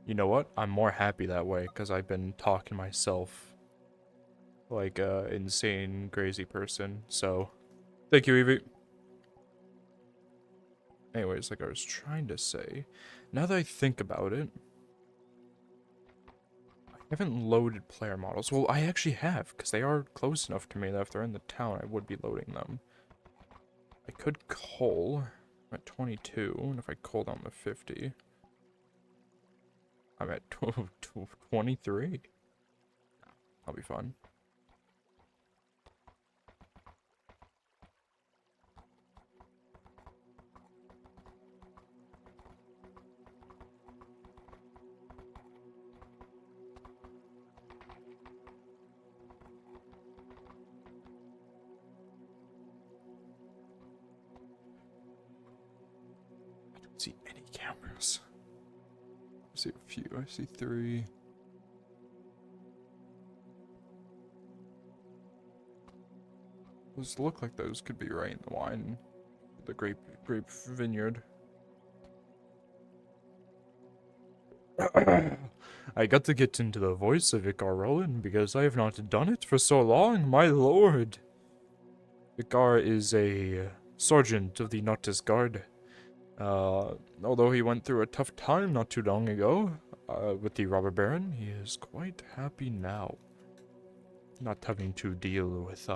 You know what? I'm more happy that way, because I've been talking myself like a insane, crazy person, so... Thank you, Evie. Anyways, like I was trying to say, now that I think about it, I haven't loaded player models. Well, I actually have, because they are close enough to me that if they're in the town, I would be loading them. I could cull. I'm at 22, and if I cull down to 50, I'm at 23. That'll be fun. I don't see any cameras. I see a few. I see 3. Those look like those could be right in the wine. The grape vineyard. I got to get into the voice of Vicar Roland because I have not done it for so long, my lord. Vicar is a sergeant of the Noctis Guard. Although he went through a tough time not too long ago with the robber baron, he is quite happy now. Not having to deal with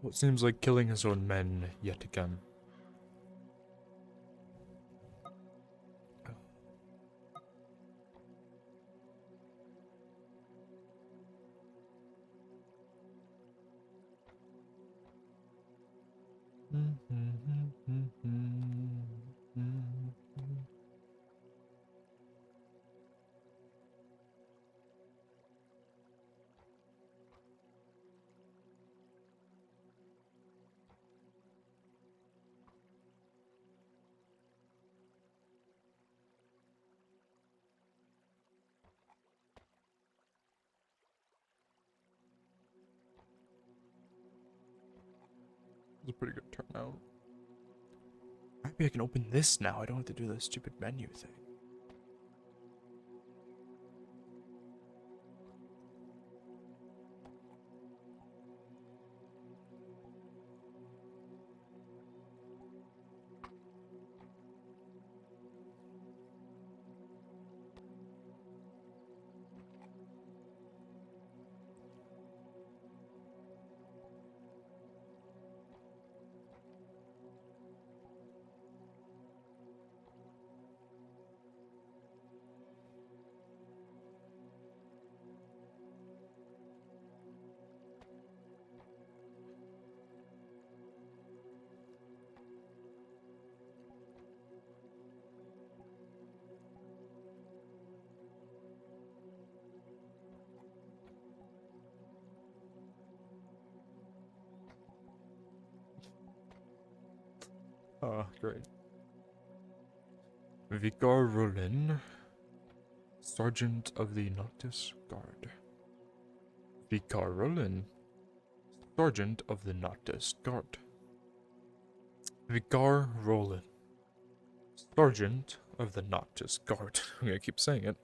what seems like killing his own men yet again. It's a pretty good turnout. Maybe I can open this now. I don't have to do the stupid menu thing. Great. Vicar Rollin, Sergeant of the Noctis Guard. Vicar Rollin, Sergeant of the Noctis Guard. Vicar Rollin, Sergeant of the Noctis Guard. I'm gonna keep saying it.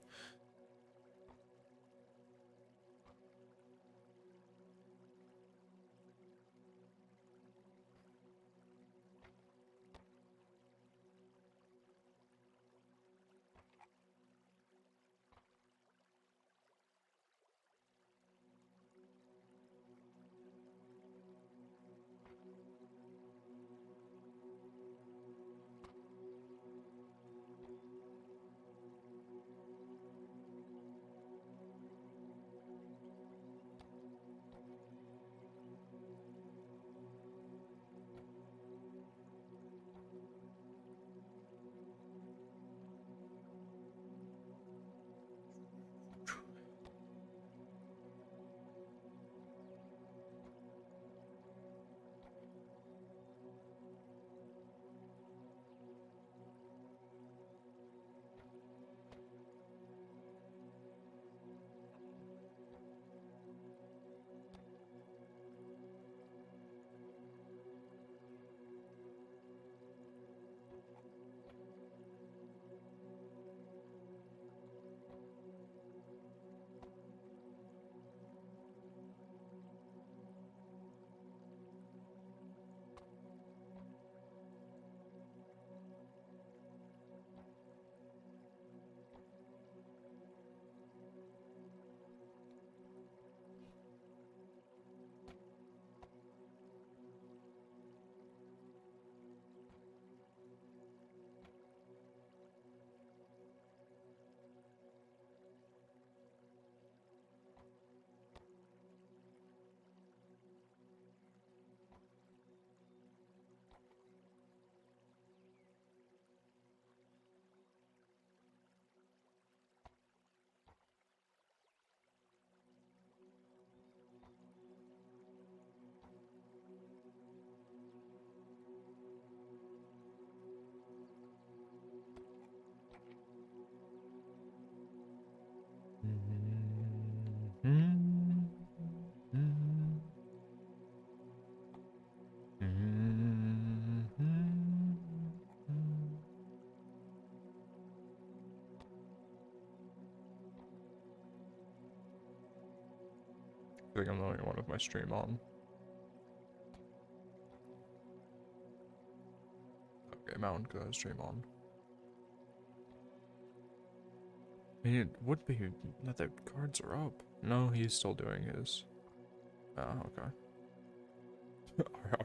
I think I'm the only one with my stream on. Okay, Mountain because I have stream on. I mean, it would be that the cards are up. No, he's still doing his. Oh, okay.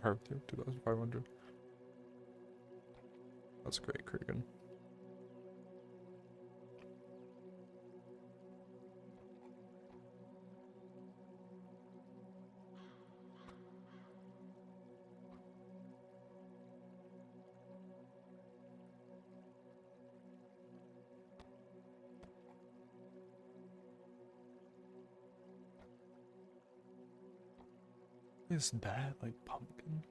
R 2,500. That's great, Cregan. Is that like pumpkin?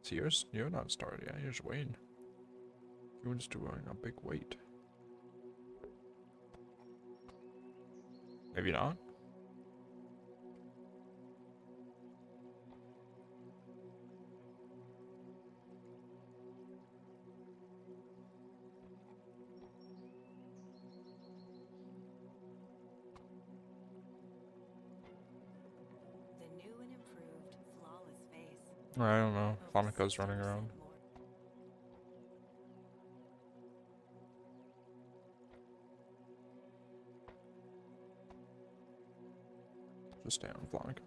So you're not started yet, you're just waiting. You're just doing a big wait. Maybe not. The new and improved flawless face. I don't know. Fonika's running around. Just stay on Flonica.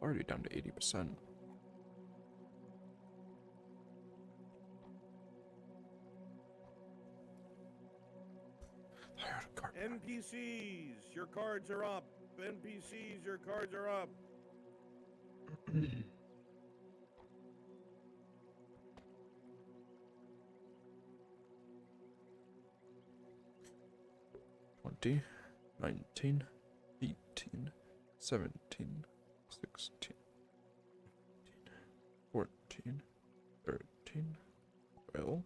Already down to 80%. NPCs, your cards are up. NPCs, your cards are up. 20, 19, 18, 17, 16, 14, 13, 12,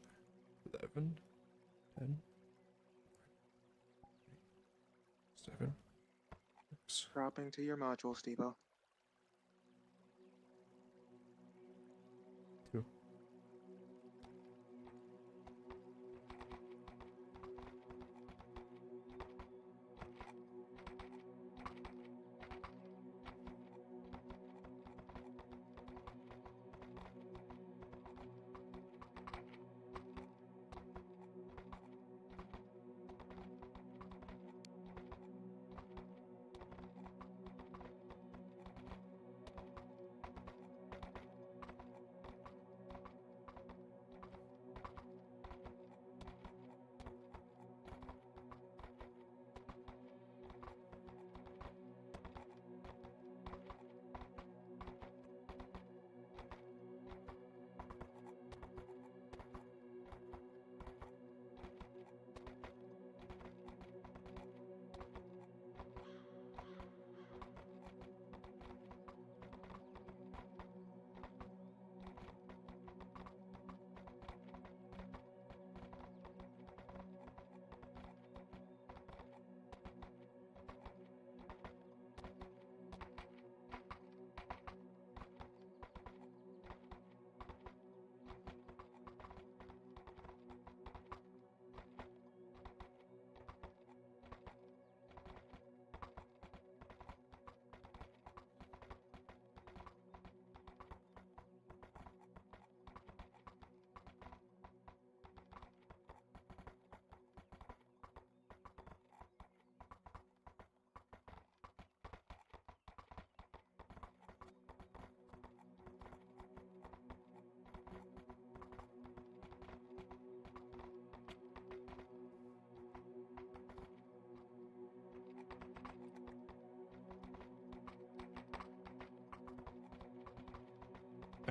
11, 10, 7, 6. Dropping to your module, Stevo. 2.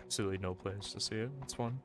Absolutely no place to see it. It's fun.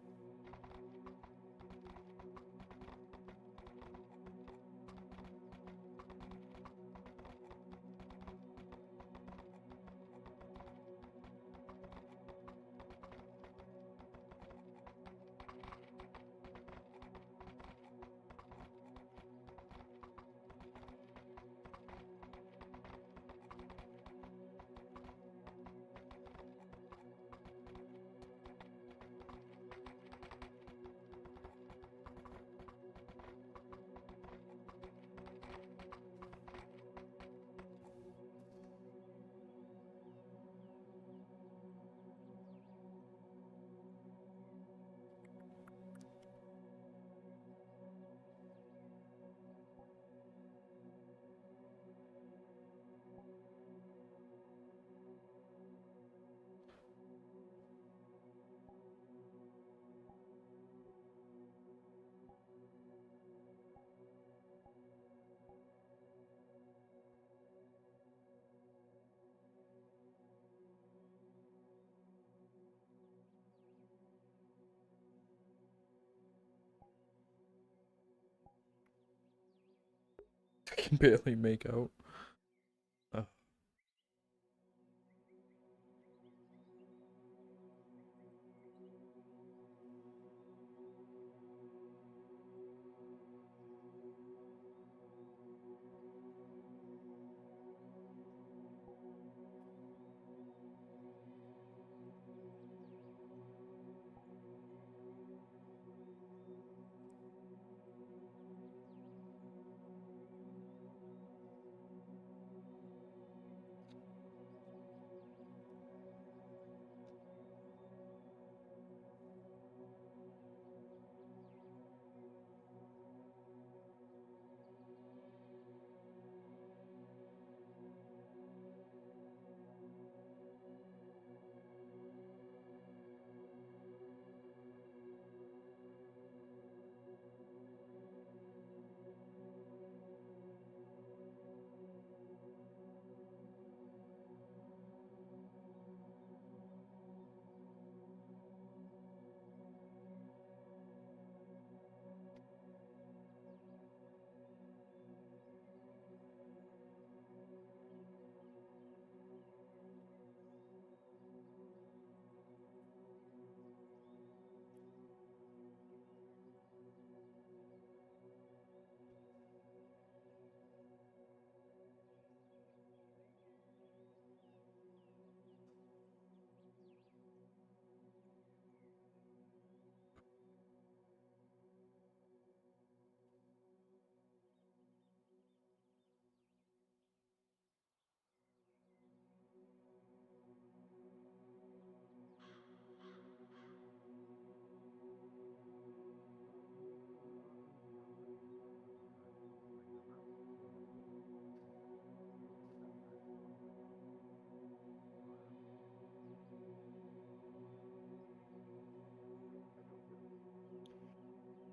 I can barely make out.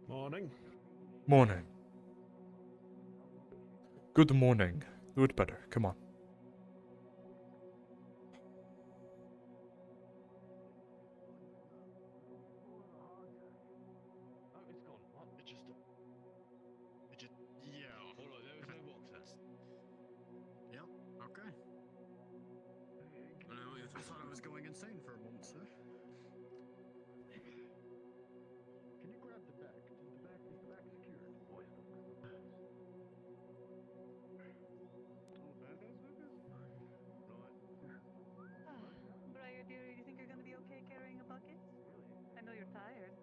Morning. Morning. Good morning. Do it better. Come on. Oh, it's gone. What? Yeah, hold on. There was no box there. Yep, okay. I thought I was going insane for a moment, sir. Can you grab the back? Is the back secured? Boy, it's not good. Oh, that's right. Briar, dear, you think you're gonna be okay carrying a bucket? Really? I know you're tired.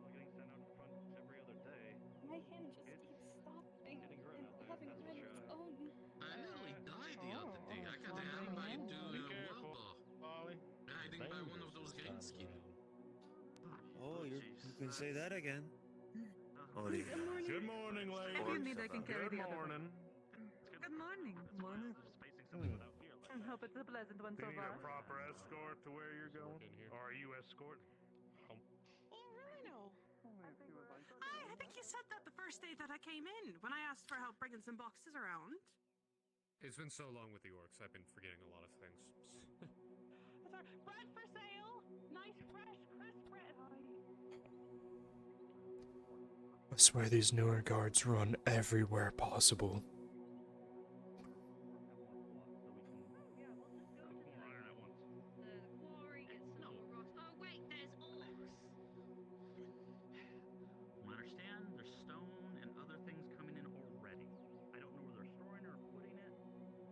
Well, getting sent out front every other day. My hand just It's keeps stopping getting grim and out there, having that's for ran its sure. own. I nearly died the other day. I got wandering handbiked hand. into Be a careful, wildball, Ollie. hiding by one of those Dangerous this gainskin. time around. Oh, you jeez. can say that again. Oh, dear. Good morning. Good morning, ladies. If you need, I can carry Good the other morning. Good morning. Morning. Hope it's a pleasant one Do so you need far. a proper escort to where you're going? Or are you escorting? Oh, really? No. I think you said that the first day that I came in when I asked for help bringing some boxes around. It's been so long with the orcs, I've been forgetting a lot of things. I sir. Bread for sale. Nice, fresh, crisp bread. I swear these newer guards run everywhere possible. I understand there's stone and other things coming in already. I don't know where they're storing or putting it,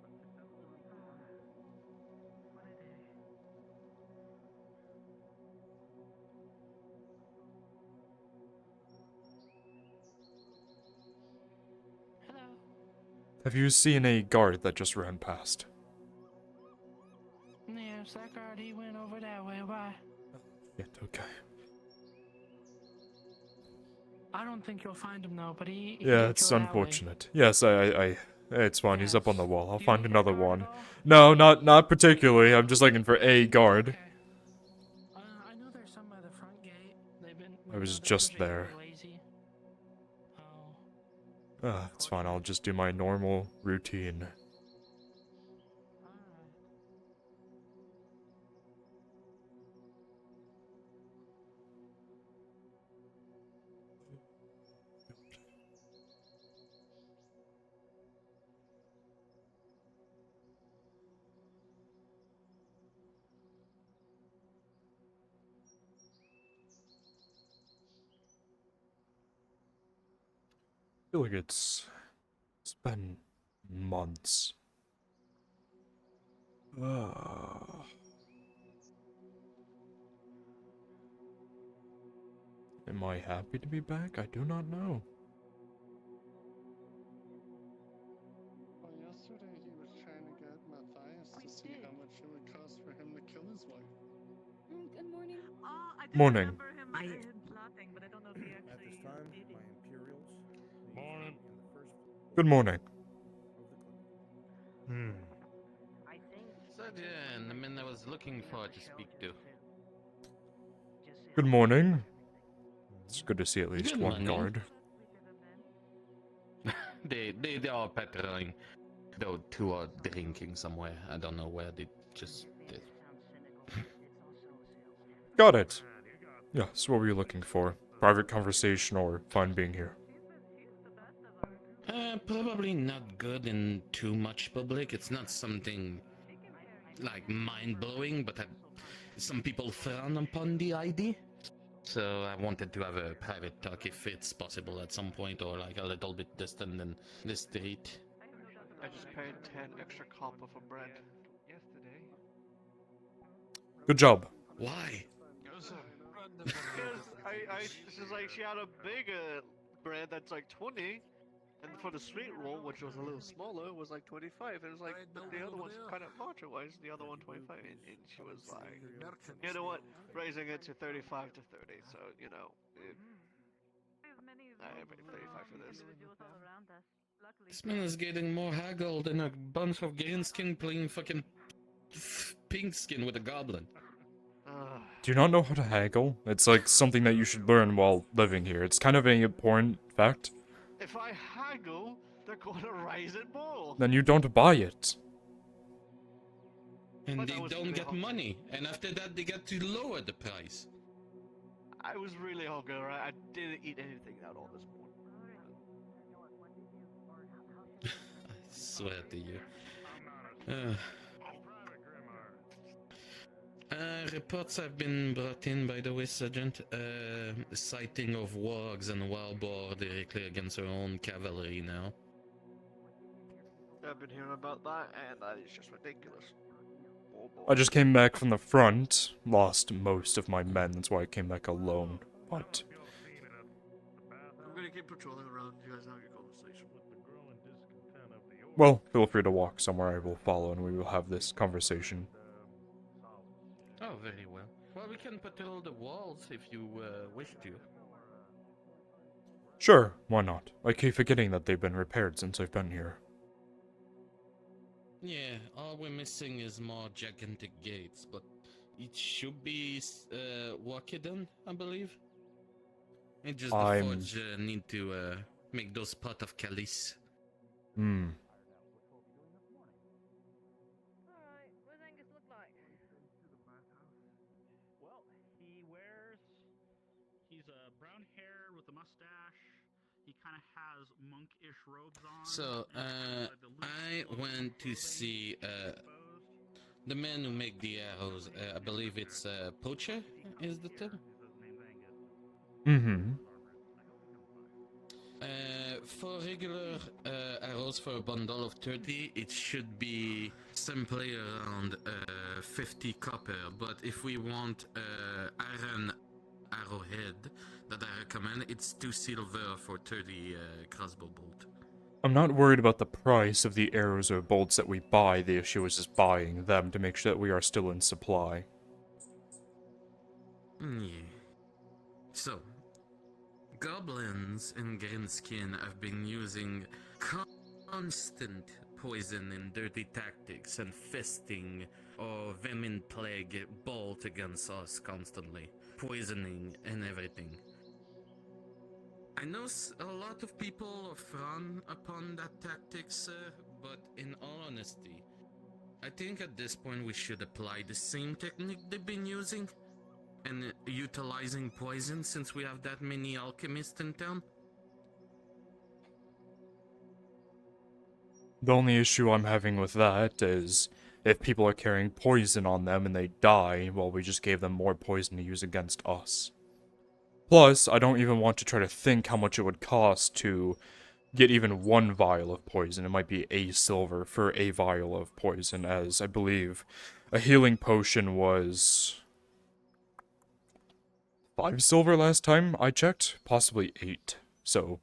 but if that's the reason why, what it is. Hello. Have you seen a guard that just ran past? Yes, that guard, he went over that way. Why? Shit, okay. I don't think you'll find him though, but he Yeah, did it's go that way. unfortunate. Yes, it's fine. He's up on the Yes. wall. I'll Do you find need that another guard one. at all? No, not particularly. I'm just looking for a guard. Okay. I know there's some by the front gate. I was they're just usually there. very lazy. Oh. It's fine. I'll just do my normal routine. Alright. I feel like it's been months. Am I happy to be back? I do not know. Well, yesterday he was trying to get Matthias to see how much it would cost for him to kill his wife. Good morning. I do Morning. remember him plotting, but I don't know if he At actually this time, did my it. Imperials Morning. in the first Good morning. of the club. So yeah, the man I was looking for to speak to. Good morning. It's good to see at least Good one morning. guard. They are patrolling. Though two are drinking somewhere. I don't know where. They just. Got it. Yes, what were you looking for? Private conversation or fun being here? Probably not good in too much public. It's not something like mind blowing, but some people frown upon the idea. So I wanted to have a private talk if it's possible at some point, or like a little bit distant in the street. I just paid 10 extra cop of a bread. Yesterday. Good job. Why? Because she's like, she had a bigger bread that's like 20, and for the sweet roll, which was a little smaller, was like 25. And it was like, but the other one's kind of larger. Why is the other one 25? And she was like, you know what? Raising it to 35 to 30. So, you know, I paid 35 for this. This man is getting more haggle than a bunch of green skin playing fucking pink skin with a goblin. Do you not know how to haggle? It's like something that you should learn while living here. It's kind of an important fact. If I haggle, they're gonna raise it more. Then you don't buy it. And But they I was don't really get hungry. money. And after that, they get to lower the price. I was really hungry, right? I didn't eat anything at all this morning. I swear to you. Reports have been brought in, by the way, Sergeant. Sighting of wargs and wild boar directly against our own cavalry now. I've been hearing about that, and that is just ridiculous. Oh, boy. I just came back from the front, lost most of my men, that's why I came back alone. But I'm gonna keep patrolling around. You guys have your conversation. well, feel free to walk somewhere I will follow and we will have this conversation. Oh, very well. Well, we can patrol the walls if you wish to. Sure, why not? I keep forgetting that they've been repaired since I've been here. Yeah, all we're missing is more gigantic gates, but it should be worked done, I believe. And just the forge need to make those pot of calice. brown hair with a mustache. He kind of has monk-ish robes on. So, and has, like, the loose I flow of went to clothing see exposed. the man who make the arrows. I believe it's Poacher is the term. He says his name's Angus. Mm-hmm. For regular arrows for a bundle of 30, it should be simply around 50 copper. But if we want iron arrowhead that I recommend, it's 2 silver for 30 crossbow bolt. I'm not worried about the price of the arrows or bolts that we buy. The issue is just buying them to make sure that we are still in supply. Yeah. So, goblins in Greenskin have been using constant poison and dirty tactics and fisting or vermin plague bolt against us constantly, poisoning and everything. I know a lot of people frown upon that tactic, sir, but in all honesty, I think at this point we should apply the same technique they've been using and utilizing poison since we have that many alchemists in town. The only issue I'm having with that is if people are carrying poison on them and they die, well, we just gave them more poison to use against us. Plus, I don't even want to try to think how much it would cost to get even one vial of poison. It might be a silver for a vial of poison, as I believe a healing potion was 5 silver last time I checked, possibly 8. So,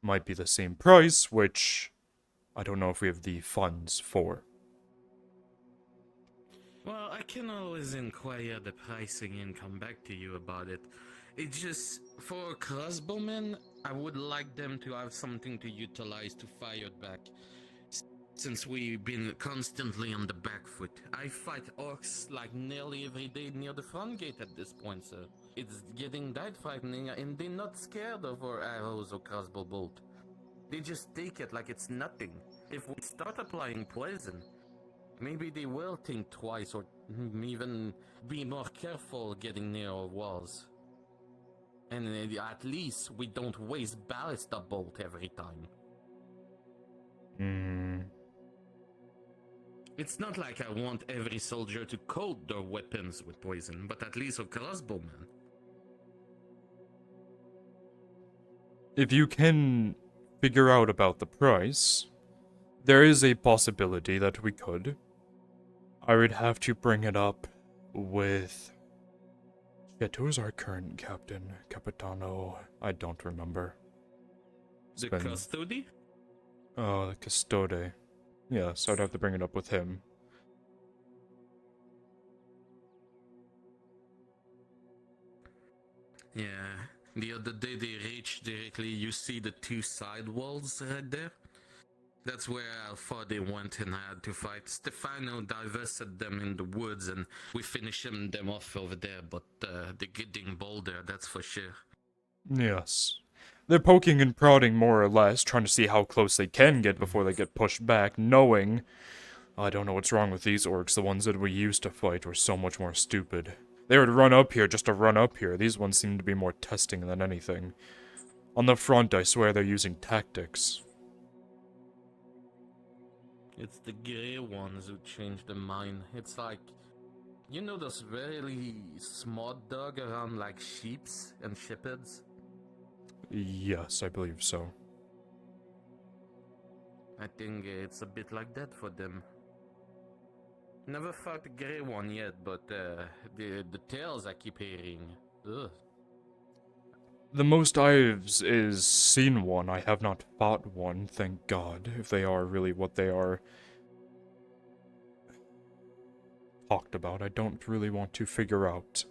might be the same price, which I don't know if we have the funds for. Well, I can always inquire the pricing and come back to you about it. It's just, for crossbowmen, I would like them to have something to utilize to fire back. Since we've been constantly on the back foot. I fight orcs like nearly every day near the front gate at this point, sir. It's getting that frightening, and they're not scared of our arrows or crossbow bolt. They just take it like it's nothing. If we start applying poison, maybe they will think twice or even be more careful getting near our walls. And at least we don't waste ballista bolt every time. It's not like I want every soldier to coat their weapons with poison, but at least a crossbowman. If you can figure out about the price, there is a possibility that we could. I would have to bring it up with... Shit, who's our current captain? Capitano... I don't remember. The custody? Oh, the custode. Yes, I'd have to bring it up with him. Yeah, the other day they reached directly, you see the 2 side walls right there? That's where how far they went and had to fight. Stefano divested them in the woods and we finished them off over there, but they're getting bolder, that's for sure. Yes. They're poking and prodding more or less, trying to see how close they can get before they get pushed back, knowing... I don't know what's wrong with these orcs, the ones that we used to fight were so much more stupid. They would run up here just to run up here. These ones seem to be more testing than anything. On the front, I swear they're using tactics. It's the grey ones who changed their mind. It's like, you know those really smart dog around like sheeps and shepherds? Yes, I believe so. I think it's a bit like that for them. Never fought a grey one yet, but the tales I keep hearing. Ugh. The most I've is seen one. I have not fought one, thank God, if they are really what they are talked about. I don't really want to figure out.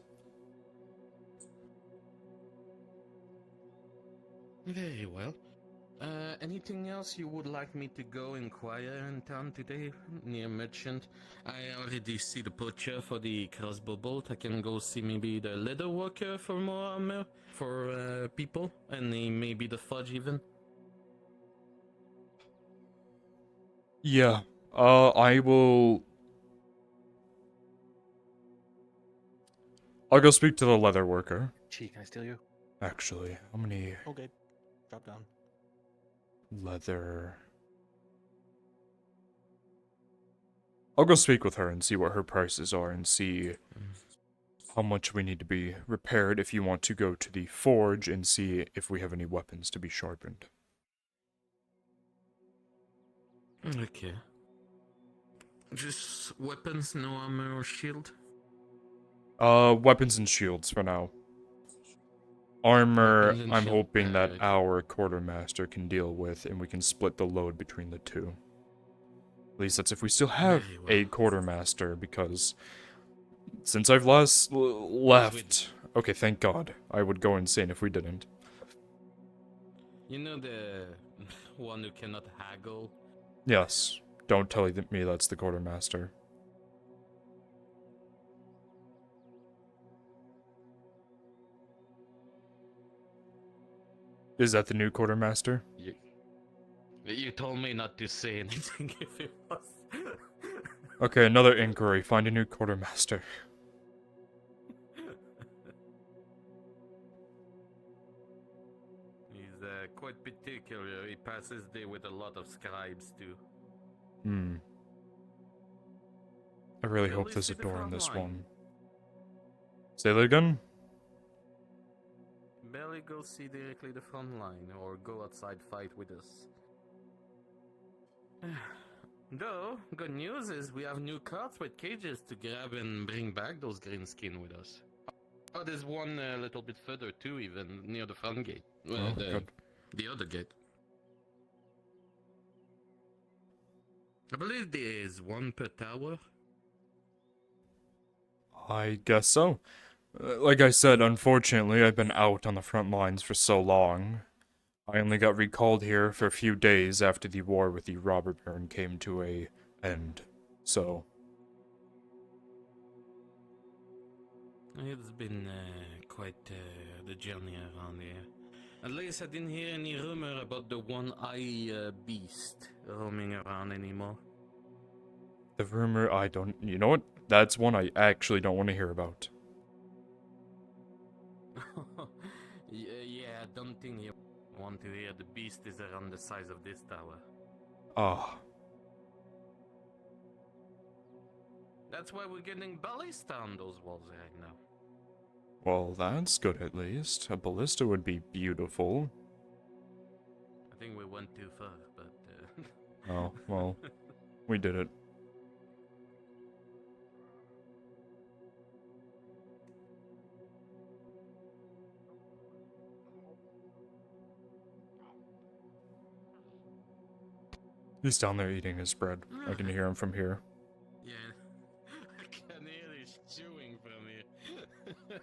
Very well. Anything else you would like me to go inquire in town today, near merchant? I already see the butcher for the crossbow bolt. I can go see maybe the leather worker for more armor for people, and maybe the fudge even. Yeah, I will... I'll go speak to the leather worker. Gee, can I steal you? Actually, how many Okay. Drop down. leather? I'll go speak with her and see what her prices are and see how much we need to be repaired if you want to go to the forge and see if we have any weapons to be sharpened. Okay. Just weapons, no armor or shield? Weapons and shields for now. Armor, Weapons and I'm shield. hoping that Okay. our quartermaster can deal with, and we can split the load between the two. At least that's if we still have Very well. a quartermaster, because since I've left... Okay, thank God. I would go insane if we didn't. You know the one who cannot haggle? Yes. Don't tell me that's the quartermaster. Is that the new quartermaster? You told me not to say anything if it was. Okay, another inquiry. Find a new quartermaster. He's quite particular. He passes day with a lot of scribes too. Hmm. I really At hope least there's a see the door in front this line. one. Say that again? Barely go see directly the front line or go outside fight with us. Though, good news is we have new carts with cages to grab and bring back those green skin with us. Oh, there's one a little bit further too, even near the front gate. Oh, good. The other gate. I believe there is one per tower. I guess so. Like I said, unfortunately, I've been out on the front lines for so long. I only got recalled here for a few days after the war with the robber baron came to a end. So, It's been quite the journey around here. At least I didn't hear any rumor about the one-eye beast roaming around anymore. the rumor I don't... You know what? That's one I actually don't want to hear about. Yeah, I don't think you want to hear the beast is around the size of this tower. Ah, That's why we're getting ballista on those walls right now. well, that's good at least. A ballista would be beautiful. I think we went too far, but... Oh, well, we did it. He's down there eating his bread. I can hear him from here. Yeah, I can hear he's chewing from here.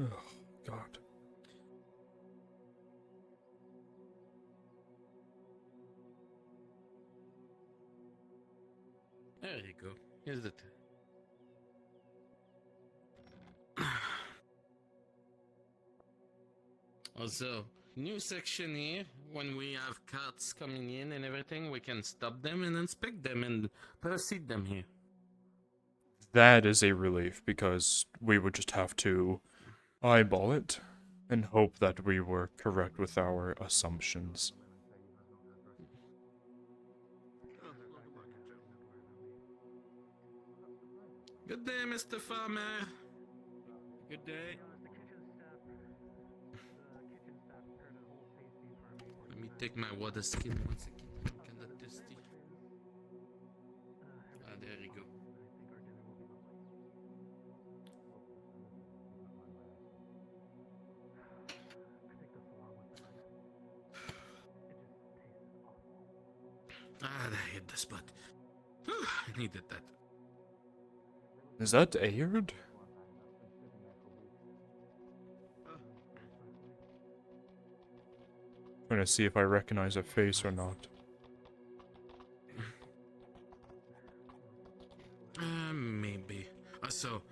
Oh, God. There you go. Here's the... Also, new section here. When we have carts coming in and everything, we can stop them and inspect them and proceed them here. That is a relief, because we would just have to eyeball it and hope that we were correct with our assumptions. Good day, Mr. Farmer. Good day. Let me take my water skin once again. I'm kinda thirsty. Ah, there you go. Ah, that hit the spot. I needed that. Is that Ayard? Trying to see if I recognize a face or not. Maybe. Also,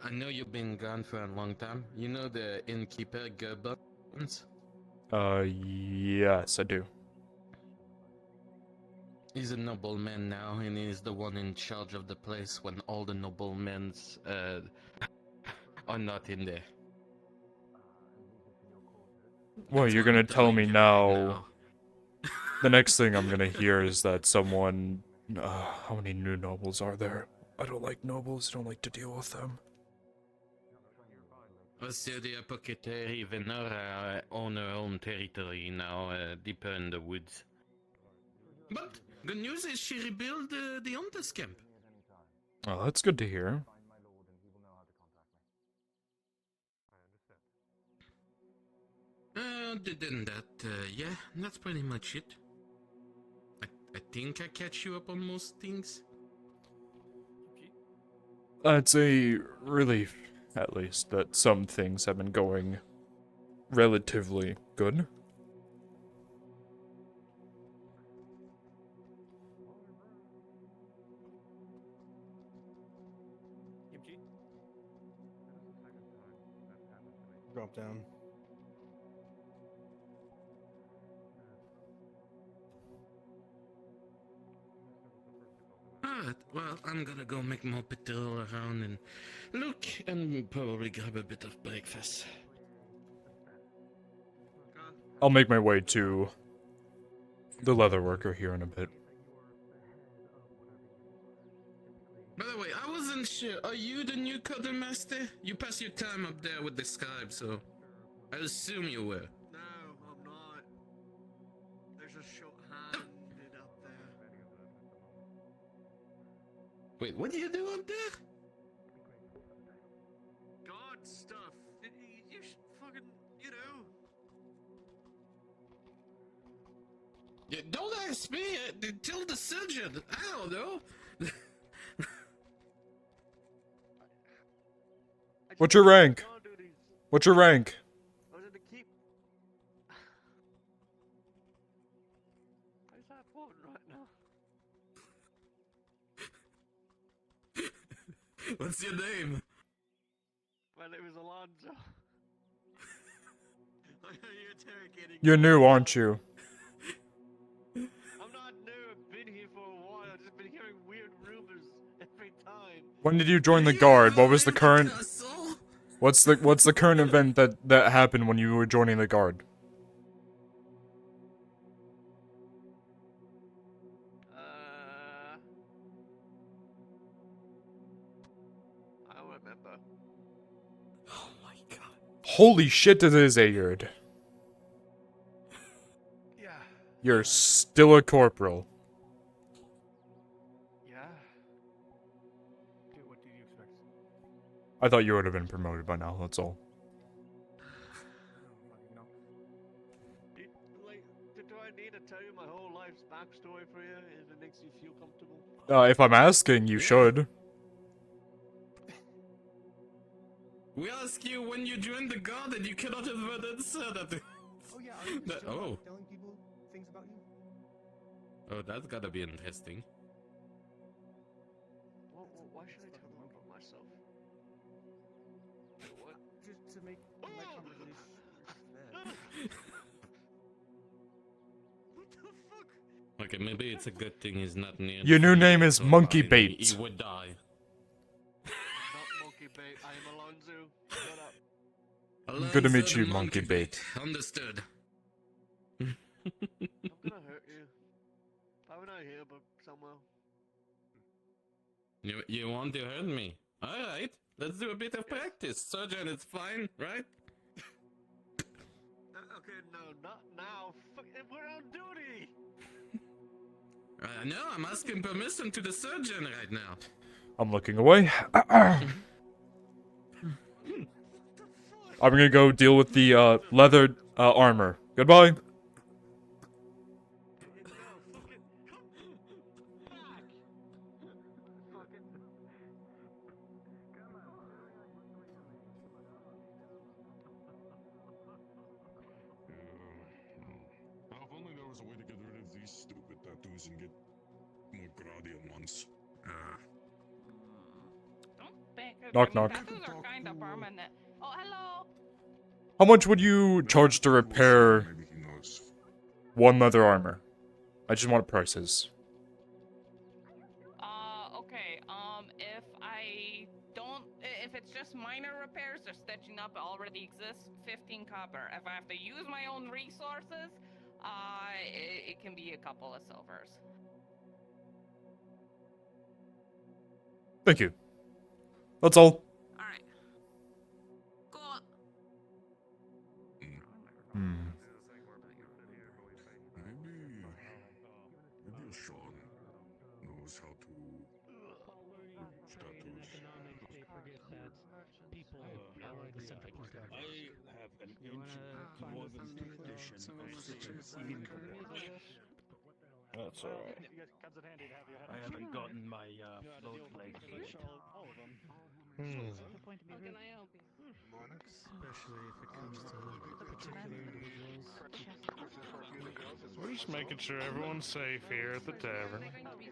I know you've been gone for a long time. You know the innkeeper Gerbuns? Yes, I do. He's a nobleman now, and he's the one in charge of the place when all the noblemen's or not in there? Well, That's you're what gonna I'm tell me telling you now. right The next thing I'm gonna hear is that someone. How many new nobles are there? I don't like nobles, don't like to deal with them. So the apothecary Venera own her own territory now, deeper in the woods. But good news is she rebuilt the Hunters camp. Oh, that's good to hear. Other than that, yeah, that's pretty much it. I think I catch you up on most things. It's a relief, at least, that some things have been going relatively good. Drop down. Alright, well, I'm gonna go make more patrol around and look and probably grab a bit of breakfast. I'll make my way to the leather worker here in a bit. By the way, I wasn't sure. Are you the new cutter master? You pass your time up there with the scribe, so I assume you were. No, I'm not. There's a short-handed up there. Wait, what do you do up there? God stuff. You should fucking, you know. Yeah, don't ask me. Tell the surgeon. I don't know. What's your rank? What's your rank? I was in the keep. Where's that important right now? What's your name? My name is Alonzo. You're interrogating You're me. new, aren't you? I'm not new. I've been here for a while. I've just been hearing weird rumors every time. When did you join the guard? What was the current... What's the current event that happened when you were joining the guard? I don't remember. Oh my god. Holy shit, it is Ayard. Yeah. You're still a corporal. Yeah. Dude, what did you expect? I thought you would have been promoted by now, that's all. Do I need to tell you my whole life's backstory for you if it makes you feel comfortable? If I'm asking, you should. We ask you when you joined the guard and you cannot have answer that. Oh yeah, are you That- still oh. telling people things about you? Oh, that's gotta be interesting. Why should I tell them about myself? What? Just to make my conversation fair. What the fuck? Okay, maybe it's a good thing he's not near. Your the new front name gate, is so Monkey he Bait. would die. Not Monkey Bait. I am Alonzo. Shut up. Good to Alonzo meet the you, Monkey Bait. Understood. I'm gonna hurt you. Probably not here, but somewhere. You want to hurt me? Alright, let's do a bit of practice. Surgeon, it's fine, right? Okay, no, not now. Fuck, we're on duty. No, I'm asking permission to the surgeon right now. I'm looking away. I'm gonna go deal with the leather armor. Goodbye. If only there was a way to get rid of these stupid tattoos and get more Gradian ones. Don't think it. Knock, I mean, knock. tattoos are kind of permanent. Oh, hello. How much would you charge to repair Maybe he knows. one leather armor? I just want prices. Okay. If I don't, if it's just minor repairs, they're stitching up, it already exists, 15 copper. If I have to use my own resources, it can be a couple of silvers. Thank you. That's all. Alright. Cool. Hmm. Maybe a Sean knows how to tattoos. I have an ancient dwarven tradition of stitching in the watch. That's alright. I haven't gotten my float lately. How can I help you? Especially if it comes to particular individuals. We're just making sure everyone's safe here at the tavern. Because we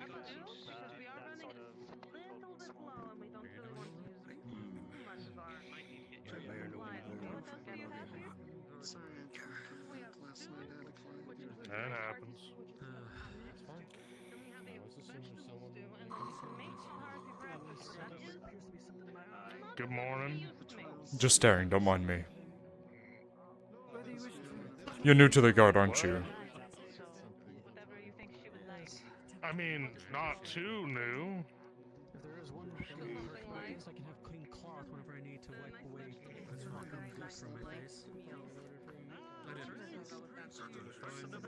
are running a little bit low and we don't really want to use too much of our supplies. What else do you have here? Sorry, I tried to We have last night. I had a client. That happens. And we have the vegetables too. And make sure to grab the vegetables. Good morning. Just staring, don't mind me. You're new to the guard, aren't you? Whatever you think she would like. I mean, not too new. If there is one thing I guess I can have clean cloth whenever I need to wipe away from my face.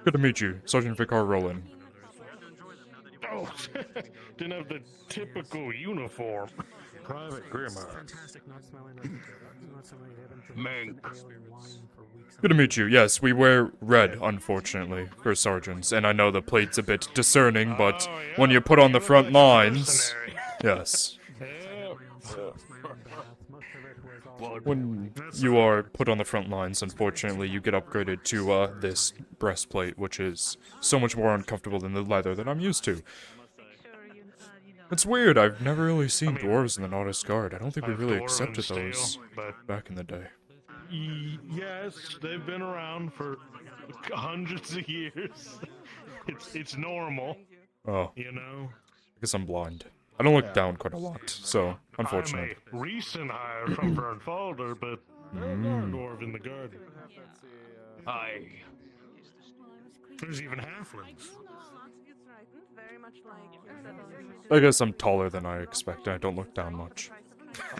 Good to meet you, Sergeant Vicar Roland. Oh, didn't have the typical uniform. Private Grimmer. Fantastic, not smelling like not smelling like Mank. Good to meet you. Yes, we wear red, unfortunately, for sergeants, and I know the plate's a bit discerning, but Oh, yeah. when you put on the You front look like a lines, mercenary. yes, Well, when you are put on the front lines, unfortunately, you get upgraded to this breastplate, which is so much more uncomfortable than the leather that I'm used to. It's weird, I've never really seen dwarves in the Nautis Guard. I don't think we I've really dwarven accepted steel, those but back in the day. yes, they've been around for hundreds of years. It's normal, Oh, you know. I guess I'm blind. I don't look down quite a lot, so unfortunate. I'm a recent hire from Vernfolder, but there are dwarf in the garden. Aye. There's even halflings. Very much like I guess I'm taller than I expected. I don't look down much.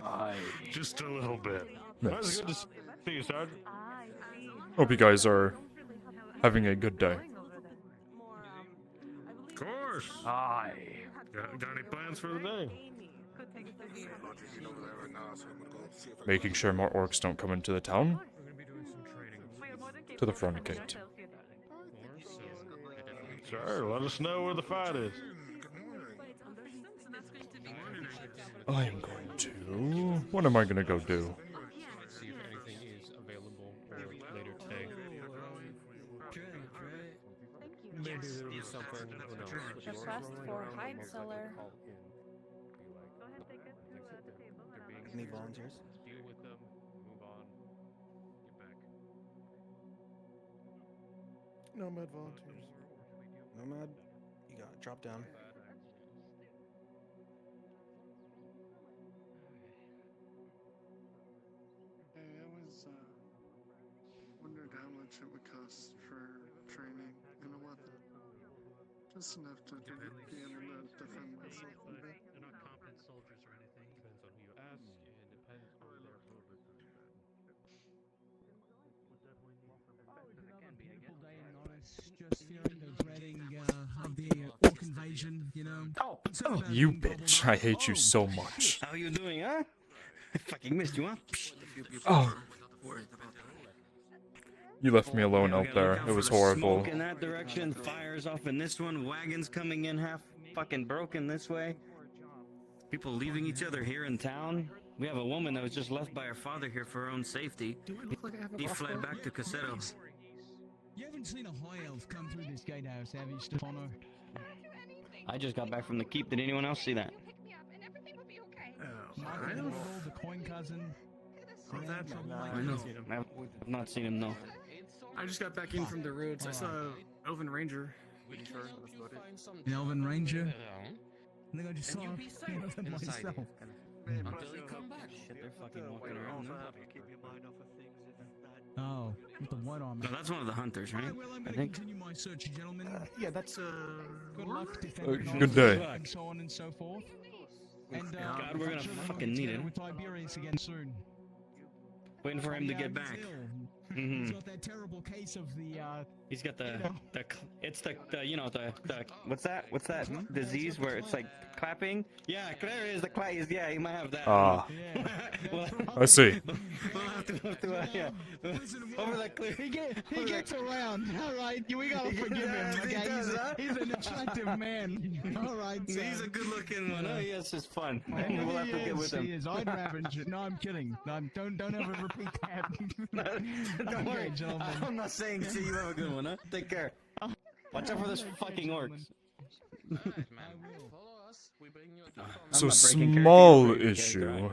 Aye. Just a little bit. Nice. That's good to see you, Sergeant. Hope you guys are having a good day. Of course. Aye. Got any plans for the day? Making sure more orcs don't come into the town. To the front gate. Sure, let us know where the fight is. I am going to... What am I gonna go do? See if anything is available later today. Maybe there was something. Who knows? Request for hide cellar. Any volunteers? Deal with them. Move on. Get back. Nomad volunteers. Nomad, you got it. Drop down. Hey, I was wondered how much it would cost for training and a weapon. Just enough to be able to defend myself a bit. They're not competent soldiers or anything. Depends on who you ask, and depends on their Just dreading of the orc invasion, you know. Oh, you bitch. I hate you so much. How you doing, huh? I fucking missed you, huh? Oh. You left me alone out there. It was horrible. Smoke in that direction, fires off in this one, wagons coming in half fucking broken this way. People leaving each other here in town. We have a woman that was just left by her father here for her own safety. He fled back to Cassetto. You haven't seen a high elf come through this gatehouse, have you, Stefano? I just got back from the keep. Did anyone else see that? Michael, the coin cousin. I know. I've not seen him, no. I just got back in from the roads. I saw Elven Ranger. An Elven Ranger? I think I just saw myself. Until you come back. Shit, they're fucking walking around now. Keep your mind off of things if that. Oh, with the white armor. No, that's one of the hunters, right? Alright, well, I'm I gonna think. continue my search, gentlemen. Yeah, that's Good luck defending good day. Norway and so on and so forth. And God, we're I'm gonna sure that we'll fucking get need together it. with Tiberius again soon. Waiting for him to get He's back. ill. Mhm. He's got that terrible case of the He's got You know. it's the you know the what's that disease where it's like clapping? Yeah, there is the clap. Yeah, he might have that. Ah. Well, I see. we'll have to yeah. Over that clear. He gets around. All right, we gotta forgive him. He Okay, does, huh? he's an attractive man. All right, so. He's a good-looking one. Oh, yeah, it's just fun. He We'll have to get with him. He is. I'd ravage it. No, I'm kidding. No, don't ever repeat that. Don't worry, Okay, gentlemen. I'm not saying shit. You have a good one, huh? Take care. Watch out for those fucking orcs. So not breaking character, small you're breaking issue.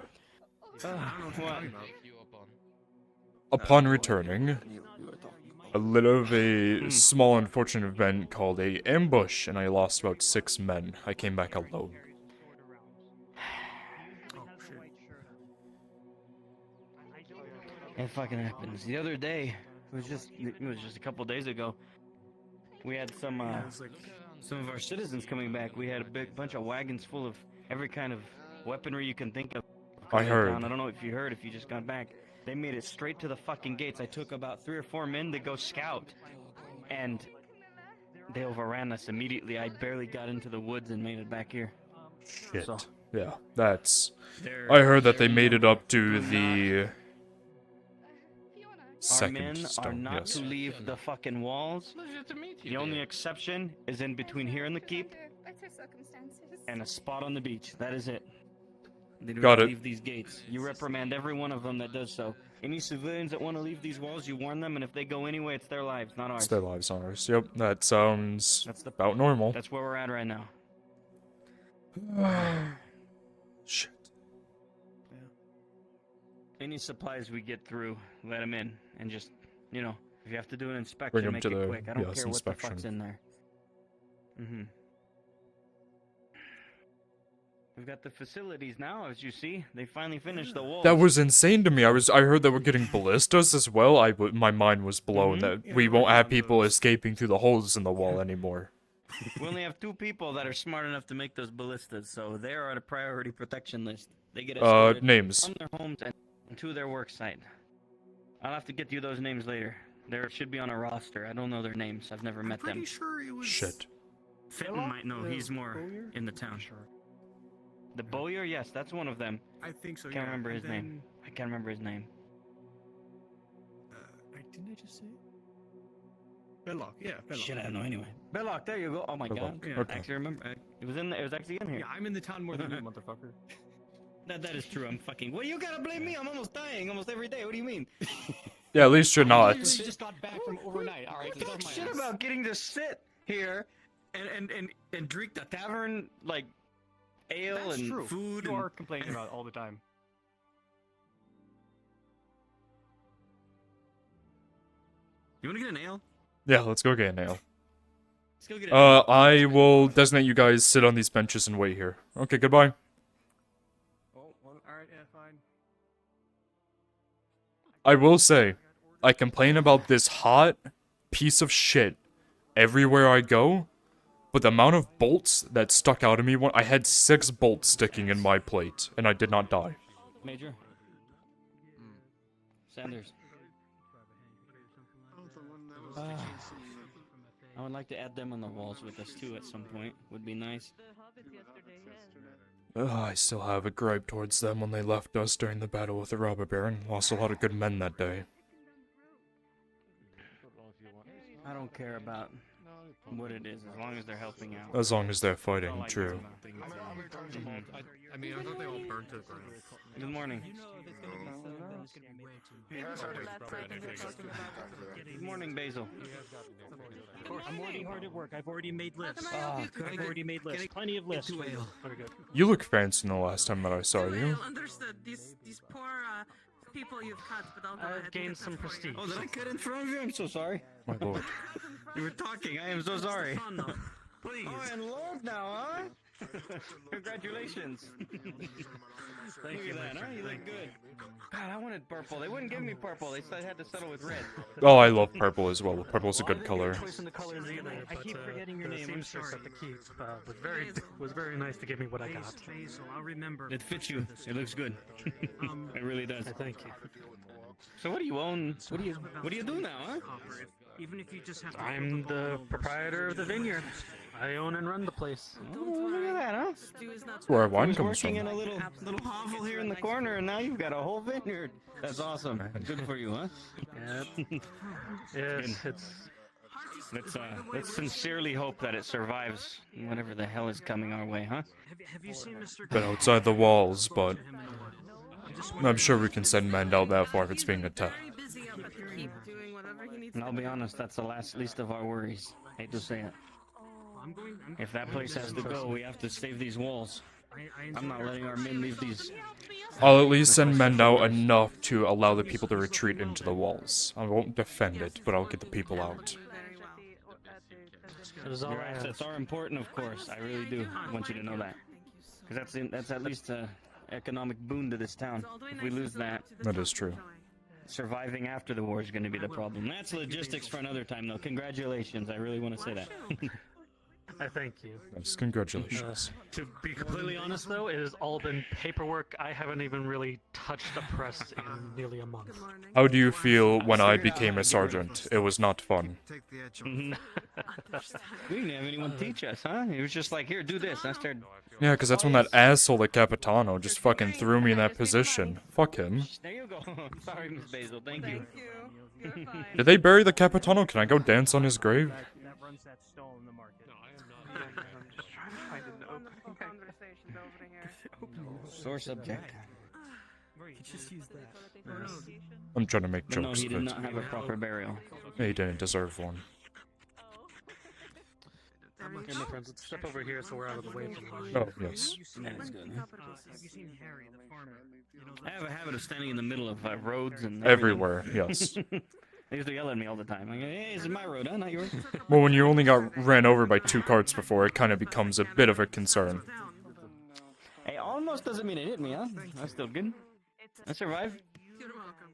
character, what? Upon returning, a little of a small unfortunate event called a ambush, and I lost about 6 men. I came back alone. It fucking happens. The other day, it was just a couple days ago. We had some of our citizens coming back. We had a big bunch of wagons full of every kind of weaponry you can think of. I heard. I don't know if you heard. If you just got back, they made it straight to the fucking gates. I took about 3 or 4 men to go scout, and they overran us immediately. I barely got into the woods and made it back here. Shit. So, Yeah, that's... I heard that they made it up to the... our second men are stone, not yes. to leave the fucking walls. The only exception is in between here and the keep and a spot on the beach. That is it. They do Got not it. leave these gates. You reprimand every one of them that does so. Any civilians that want to leave these walls, you warn them, and if they go anyway, it's their lives, not ours. It's their lives on ours. Yep, that sounds That's the- about normal. That's where we're at right now. Shit. Any supplies we get through, let them in, and just, you know, if you have to do an Bring inspection, 'em make to it the- quick. I don't yes, care what the inspection. fuck's in there. We've got the facilities now, as you see. They finally finished the walls. That was insane to me. I heard that we're getting ballistas as well. My mind was blown that we won't have people escaping through the holes in the wall anymore. We only have 2 people that are smart enough to make those ballistas, so they are on a priority protection list. They get escorted names. from their homes and to their work site. I'll have to get you those names later. They should be on a roster. I don't know their names. I've never met them. Pretty sure it was. Shit. Fenton might know. He's more in the town. The Bowyer, yes, that's one of them. I think so. Can't yeah. remember And his name. I can't remember his name. Didn't I just say it? Belloc, yeah. Belloc. Shit, I don't know anyway. Belloc, there you go. Oh my god. Belloc, yeah. okay. I actually remember. It was in. It was actually in here. Yeah, I'm in the town more than you, motherfucker. That is true. I'm fucking. Well, you gotta blame me. I'm almost dying almost every day. What do you mean? Yeah, at least you're I not. literally just got back from overnight. All right, Who get off talks my shit ass. about getting to sit here and drink the tavern like ale That's and true. food? You and, are complaining about it all the time. You wanna get an ale? Yeah, let's go get an ale. Let's go get an ale. I will designate you guys sit on these benches and wait here. Okay, goodbye. Oh, well, all right, yeah, fine. I will say, I complain about this hot piece of shit everywhere I go, but the amount of bolts that stuck out of me, I had 6 bolts sticking in my plate, and I did not die. Major. Sanders. Oh, the one that was chasing I would like to add them on the walls with us too at some point. Would be nice. I still have a gripe towards them when they left us during the battle with the robber baron. Lost a lot of good men that day. I don't care about what it is as long as they're helping out. As long as they're fighting, true. I mean, I thought they all burned to the ground. Good morning. Good morning, Basil. I'm already hard at work. I've already made lists. Ah, I've already made lists. Plenty of lists. Very good. You look fancy the last time that I saw you. Understood. These poor people you've cut, but I'll go ahead I've and gained get that some for you. prestige. Oh, did I cut in front of you? I'm so sorry. My lord. You were talking. I am so sorry. Fun though. Please. Oh, and look now, huh? Congratulations. Thank you, Look at that, huh? You look good. God, I wanted purple. They wouldn't give me purple. They said I had to settle with red. Oh, I love purple as well. Purple's a good color. Choice in the colors either, I but, keep forgetting your the name, I'm seamstress sorry. at the keep was very nice to give me what I got. Basil, I'll remember. It fits you. It looks good. It really does. Thank you. So what do you own? What do you do now, huh? Even if you just have to I'm the proprietor of the vineyard. I own and run the place. Oh, look at that, huh? That's where our wine was comes working from. in a little hovel here in the corner, and now you've got a whole vineyard. That's awesome. Good for you, huh? Yep. Yes, Let's sincerely hope that it survives whatever the hell is coming our way, huh? Have you seen Mr. Been outside the walls, but I'm sure we can send men out that far if it's being attacked. And I'll be honest, that's the least of our worries. Hate to say it. If that place has to go, we have to save these walls. I'm not letting our men leave these. I'll at least send men out enough to allow the people to retreat into the walls. I won't defend it, but I'll get the people out. Your assets are important, of course. I really do want you to know that. Because that's at least an economic boon to this town. If we lose that, That is true. surviving after the war is going to be the problem. That's logistics for another time, though. Congratulations. I really want to say that. I thank you. Yes, congratulations. To be completely honest, though, it has all been paperwork. I haven't even really touched the press in nearly a month. How do you feel when I became a sergeant? It was not fun. We didn't have anyone teach us, huh? It was just like, here, do this. And I started. Yeah, because that's when that asshole at Capitano just fucking threw me in that position. Fuck him. There you go. Sorry, Miss Basil. Thank you. Did they bury the Capitano? Can I go dance on his grave? That runs that stall in the market. No, I am not. I'm just trying to find an opening. Conversations over here. Sore subject. Just use that. I'm trying to make But no, jokes he of did it. not have a proper burial. He didn't deserve one. Okay, my friends, let's step over here so we're out of the way from line. Oh, yes. That is good. Have you seen Harry, the farmer? You know, I have a habit of standing in the middle of roads and Everywhere, yes. They used to yell at me all the time. Like, hey, this is my road, huh? Not yours. Well, when you only got ran over by 2 carts before, it kind of becomes a bit of a concern. Hey, almost doesn't mean it hit me, huh? I'm still good. I survived.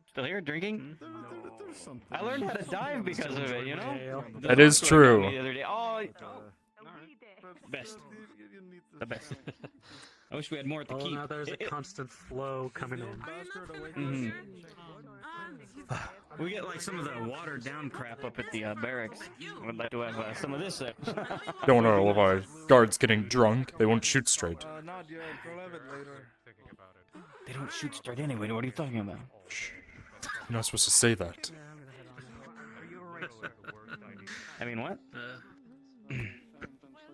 Still here, drinking. I learned how to dive because of it, you know? That is true. The other day. Oh, best. The best. I wish we had more at the keep. Now there's a constant flow coming Mhm. in. We get like some of the watered down crap up at the barracks. Would like to have some of this. Don't know if our guards getting drunk, they won't shoot straight. Nadia, we'll have it later. They don't shoot straight anyway. What are you talking about? You're not supposed to say that. I mean, what?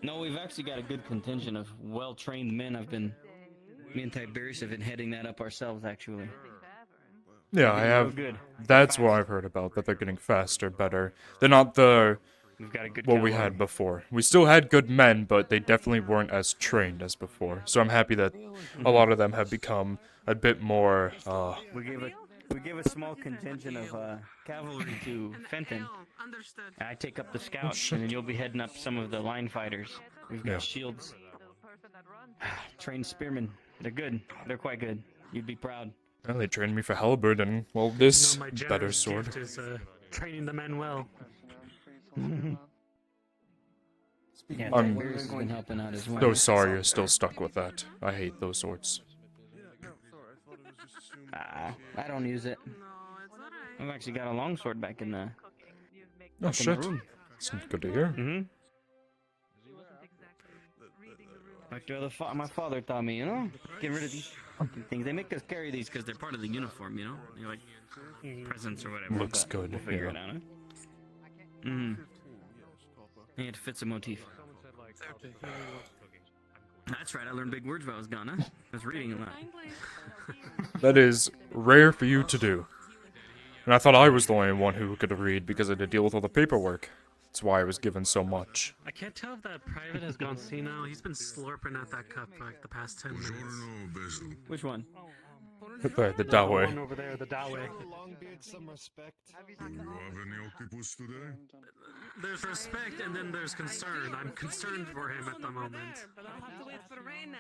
No, we've actually got a good contingent of well-trained men. Me and Tiberius have been heading that up ourselves, actually. Yeah, I have. Good. That's what I've heard about, that they're getting faster, better. They're not We've got a good what we cavalry. had before. We still had good men, but they definitely weren't as trained as before. So I'm happy that a lot of them have become a bit more, We gave a small contingent of cavalry to Fenton. I take up the scouts, shit. and then you'll be heading up some of the line fighters. We've got Yeah. shields. Trained spearmen. They're good. They're quite good. You'd be proud. well, they trained me for halberd and, well, this My better generous sword. gift is training the men well. Yeah, I'm Tiberius has been helping out as well. so sorry you're still stuck with that. I hate those swords. I don't use it. I've actually got a longsword back in the. Oh back in the shit. room. It's good to hear. Mm-hmm. Like my father taught me, you know? Get rid of these fucking things. They make us carry these because they're part of the uniform, you know? They're like presents or whatever. Looks but good, We'll figure yeah. it out, huh? Mm-hmm. Yeah, it fits a motif. That's right, I learned big words while I was gone, huh? I was reading a lot. That is rare for you to do. And I thought I was the only one who could read because I had to deal with all the paperwork. That's why I was given so much. I can't tell if that private has gone senile. He's been slurping at that cup for like the past 10 minutes. Which one? The Dawe. One over there, the Dawe. Longbeard some respect. Do you have any octopus today? There's respect and then there's concern. I'm concerned for him at the moment.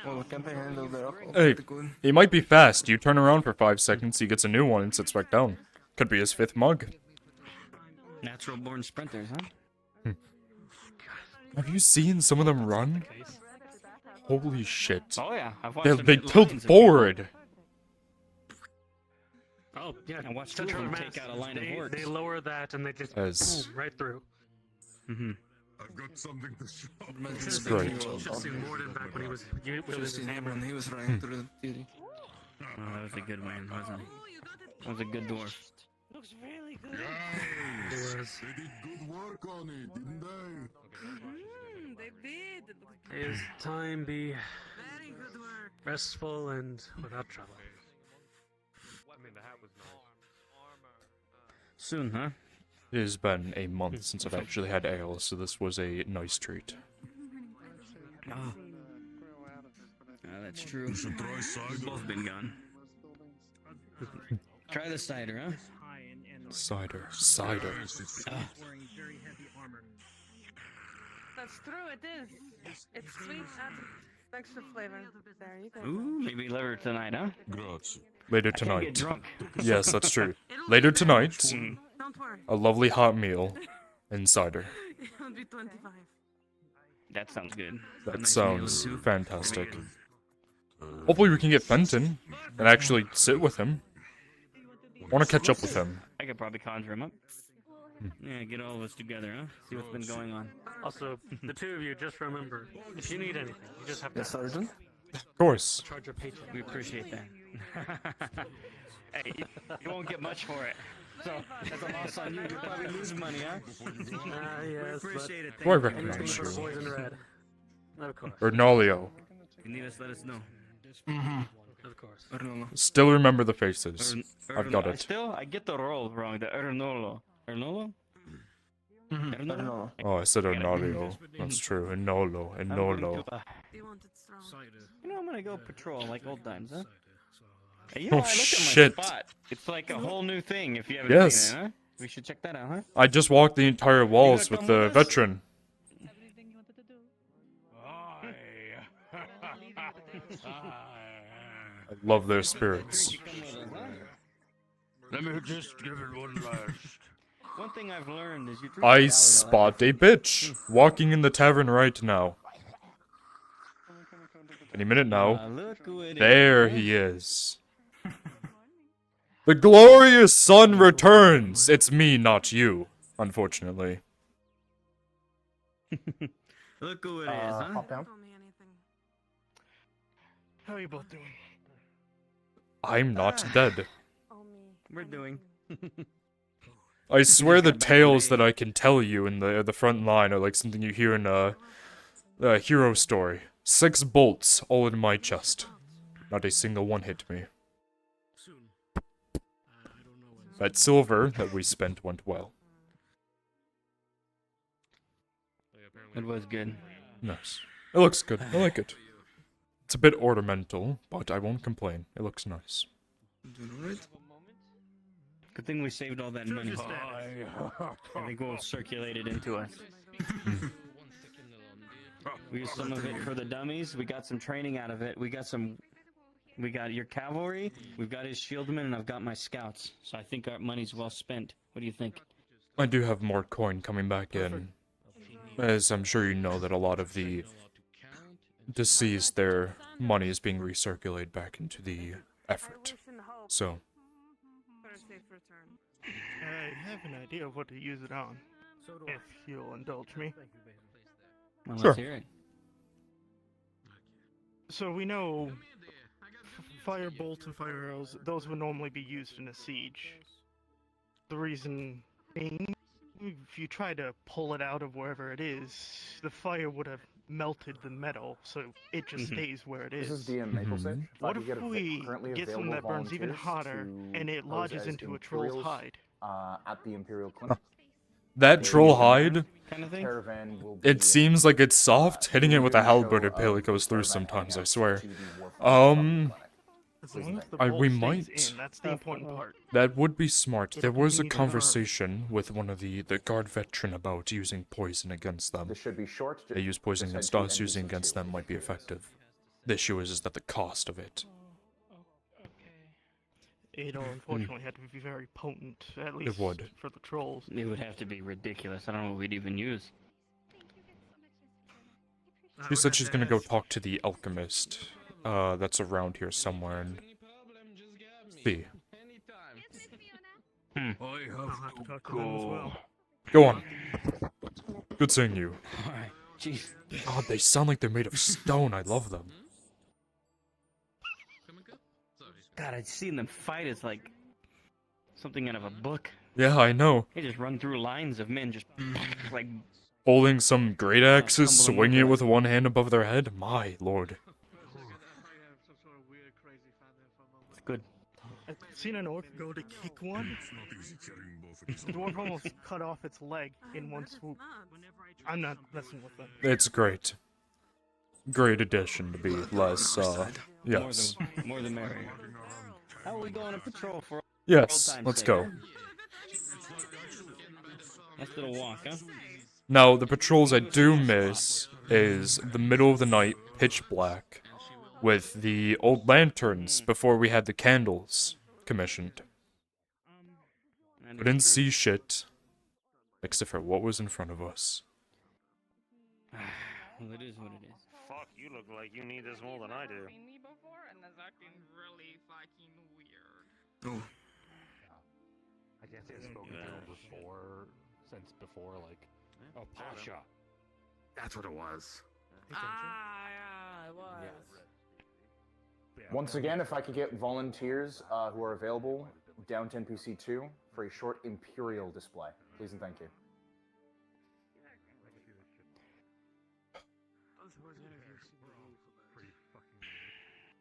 Well, can't they handle their alcohol? Hey, he might be fast. You turn around for 5 seconds, he gets a new one and sits back down. Could be his 5th mug. Natural born sprinters, huh? Have you seen some of them run? Holy shit. Oh yeah, I've watched They, them they hit tilt lines of forward. Oh, yeah. I watched Central two of them mass. take out a line of hordes. They lower that and they just As- boom, right through. Mm-hmm. I've got something to show. It's great. Should have seen Morden back when he was wielding his hammer. He was running through the beauty. Oh, that was a good win, wasn't it? That was a good dwarf. Looks really good. Yes, they did good work on it, didn't they? They did. It looks His time be very good work. restful and without trouble. Soon, huh? It has been a month since I've actually had ale, so this was a nice treat. Oh. That's true. You should try cider. We've both been gone. Try the cider, huh? Cider. Cider. That's true, it is. It's sweet, adds extra flavor. There you go. Ooh, maybe liver tonight, huh? Grazie. Later I can't get tonight. drunk. Yes, that's true. Later tonight, Don't worry. a lovely hot meal and cider. It'll be 25. That sounds good. That Nice sounds meal, too. fantastic. Hopefully we can get Fenton and actually sit with him. I want to catch up with him. I could probably conjure him up. Yeah, get all of us together, huh? See what's been going on. Also, the two of you, just remember, if you need anything, you just have to Yes, Sergeant? Of course. charge your paycheck. We appreciate that. Hey, you won't get much for it. So, that's a loss on you. You'll probably lose money, huh? Yes, We appreciate it. Do I Thank you. recognize anything for you? poison red. Of course. Ernolio. If you need us, let us know. Of course. Still remember the faces. I've got it. I get the roll wrong. The Ernolo. Ernolo? Ernolo? Oh, I said Ernolio. That's true. Ernolo. Ernolo. Do you want it strong? You know, I'm gonna go patrol like old times, huh? Hey, you Oh, know, I looked at my shit. spot. It's like a whole new thing if you haven't Yes. seen it, huh? We should check that out, huh? I just walked the entire walls with come the with us? veteran. I love their spirits. Let me just give it one last. One thing I've learned is you drink I Valley spot a bitch walking in the tavern right now. Any minute now. look who it is. There he is. The glorious sun returns. It's me, not you, unfortunately. Look who it is, huh? Pop down. Tell me anything. How are you both doing? I'm not dead. Oh, me. We're doing. I swear the tales that I can tell you in the front line are like something you hear in a hero story. 6 bolts, all in my chest. Not a single one hit me. That silver that we spent went well. It was good. Nice. It looks good. I like it. It's a bit ornamental, but I won't complain. It looks nice. Doing alright? Good thing we saved all that money. I think we'll circulate it into us. We used some of it for the dummies. We got some training out of it. We got your cavalry. We've got his shieldmen, and I've got my scouts. So I think our money's well spent. What do you think? I do have more coin coming back in. As I'm sure you know that a lot of the deceased, their money is being recirculated back into the effort. So, For a safe return. I have an idea of what to use it on, if you'll indulge me. Well, Sure. let's hear it. So we know fire bolts and fire arrows, those would normally be used in a siege. The reason being, if you try to pull it out of wherever it is, the fire would have melted the metal, so it just stays where it is. This is DM Maple Sage. What if we get something that burns even hotter and it lodges into a troll's hide? At the Imperial Clinic. that troll hide, Kind of thing? Caravan will be it seems like it's soft. Hitting it with a halberd, it barely goes through sometimes, I swear. As Please long and as the thank we bolt stays might. in, that's the important part. That would be smart. It'll There was a continue to harm. conversation with one of the guard veteran about using poison against them. This should be short. They use poison Just head against to us, using NPC against 2. them might be effective. The issue is that the cost of it. It'll unfortunately have to be very potent, at least It would. for the trolls. It would have to be ridiculous. I don't know what we'd even use. She said she's gonna go talk to the alchemist, that's around here somewhere, and see. I have to talk to them as well. Go on. Good seeing you. Alright, jeez. God, they sound like they're made of stone. I love them. God, I've seen them fight. It's like something out of a book. Yeah, I know. They just run through lines of men, just like. Holding some great axes, stumble swinging it over. with one hand above their head. My lord. It's good. I've seen an orc go to kick one. The dwarf almost cut off its leg in one swoop. I'm not messing with them. It's great. Great addition to be less, yes. More the merrier. How are we going to patrol for? Yes, old time's let's sake? go. Nice little walk, huh? Now, the patrols I do miss is the middle of the night, pitch black, with the old lanterns before we had the candles commissioned. We didn't see shit, except for what was in front of us. Well, it is what it is. Fuck, you look like you need this more than I do. Seen me before, and that's acting really fucking weird. Oh. I guess he has spoken to him before, since before, like, oh, Pasha. That's what it was. Yeah, it was. Once again, if I could get volunteers who are available down to NPC 2 for a short Imperial display. Please and thank you.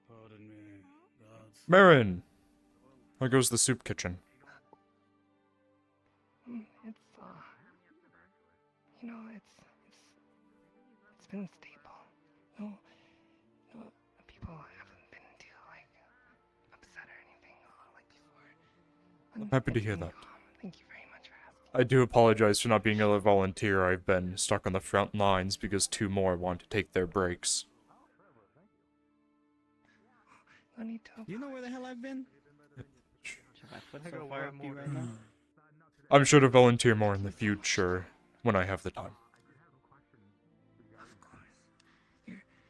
Pardon me, gods. Marin! How goes the soup kitchen? It's you know, it's been stable. No, people haven't been too upset or anything like before. I'm happy to hear that. Thank you very much for asking. I do apologize for not being able to volunteer. I've been stuck on the front lines because 2 more want to take their breaks. No need to. You know where the hell I've been? Should my foot so far up you right now? I'm sure to volunteer more in the future when I have the time.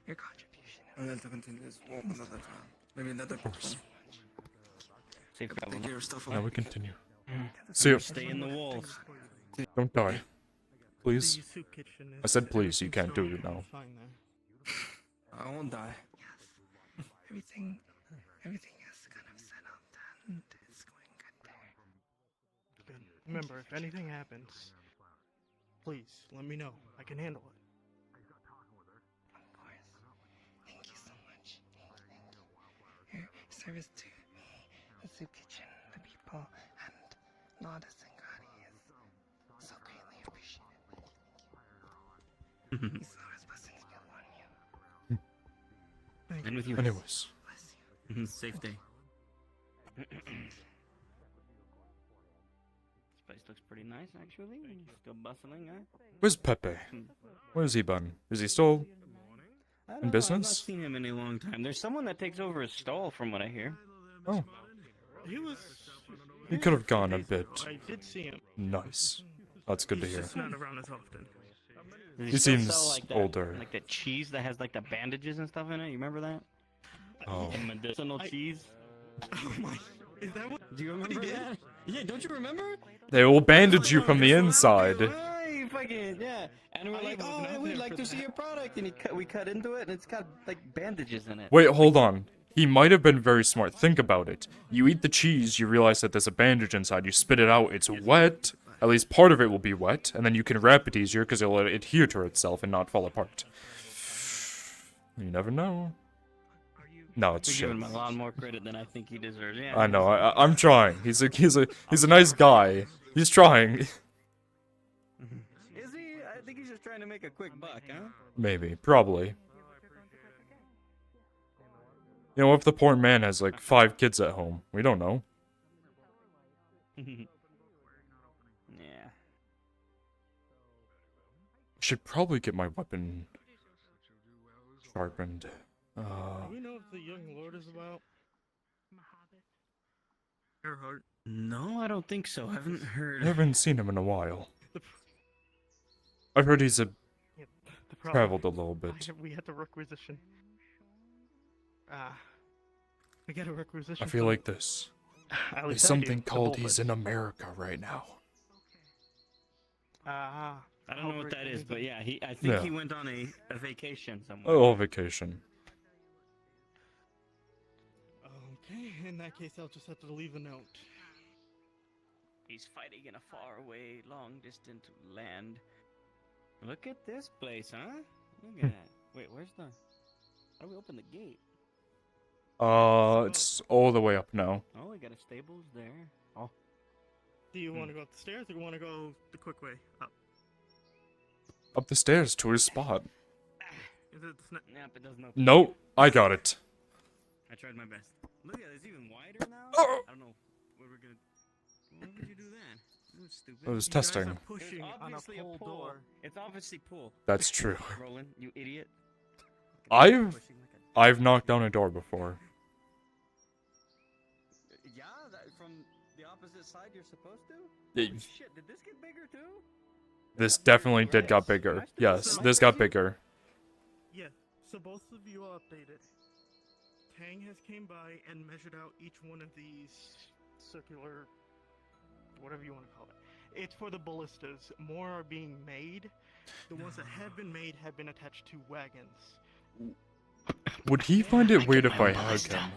Your contribution. I'm going to continue this walk another time. Maybe another person. Safe travel. Take your stuff. Now we continue. See you. Stay in the walls. Don't die. Please. The soup kitchen I said please, you can't do it now. Fine there. I won't die. Everything is kind of set up and it's going good there. Good. Remember, if anything happens, please let me know. I can handle it. Of course. Thank you so much. Thank you. Your service to the soup kitchen, the people, and Nodus and Grani is so greatly appreciated. Thank you. These Nodus blessings be upon you. And with you. Anyways. Safe day. This place looks pretty nice, actually. Still bustling, huh? Where's Pepe? Where's he been? Is he still I don't in know, business? I've not seen him in a long time. There's someone that takes over his stall, from what I hear. Oh, He was. he could have gone a bit. I did see him. Nice. That's good to He's heir. just not around as often. Does He still seems sell, like, that, older. Like the cheese that has like the bandages and stuff in it. You remember that? Oh. The medicinal cheese. Oh my! Is that what? Do you remember that? Yeah, don't you remember? They will bandage you from the inside. Right, fucking yeah. And we're like, oh, we'd like to see your product, and we cut into it, and it's got like bandages in it. Wait, hold on. He might have been very smart. Think about it. You eat the cheese, you realize that there's a bandage inside. You spit it out, it's wet. At least part of it will be wet, and then you can wrap it easier because it'll adhere to itself and not fall apart. You never know. No, it's We're shit. giving him a lot more credit than I think he deserves. Yeah. I know. I'm trying. He's a nice guy. He's trying. Is he? I think he's just trying to make a quick buck, huh? Maybe. Probably. You know, if the poor man has like 5 kids at home, we don't know. Yeah. Should probably get my weapon sharpened. Do we know if the young lord is about? Earhart. No, I don't think so. I haven't heard. I haven't seen him in a while. I've heard he's The problem- traveled a little bit. We had to requisition. We got a requisition. I feel like this. At There's least I something do, the called bullets. he's in America right now. I don't know what that is, but yeah, I think Yeah. he went on a vacation somewhere. Oh, vacation. Okay, in that case, I'll just have to leave a note. He's fighting in a faraway, long-distant land. Look at this place, huh? Look at that. Wait, where's the... How do we open the gate? It's all the way up now. Oh, we got a stables there. Oh. Do you want to go up the stairs or do you want to go the quick way up? Up the stairs to his spot. Is it Yep, it doesn't open. Nope, I got it. I tried my best. Look at it, it's even wider now? Oh. I don't know what we're gonna... Why would you do that? That was stupid. I was You guys testing. are pushing It's on a obviously pull pool. door. It's obviously pool. That's true. Roland, you idiot. I've knocked down a door before. Yeah, from the opposite side you're supposed to? Yeah, Holy shit, did this get bigger too? This definitely did got bigger. Yes, this got bigger. Yeah, so both of you are updated. Tang has came by and measured out each one of these circular, whatever you want to call it. It's for the ballistas. More are being made. The ones that have been made have been attached to wagons. Would he find it weird if I hug him?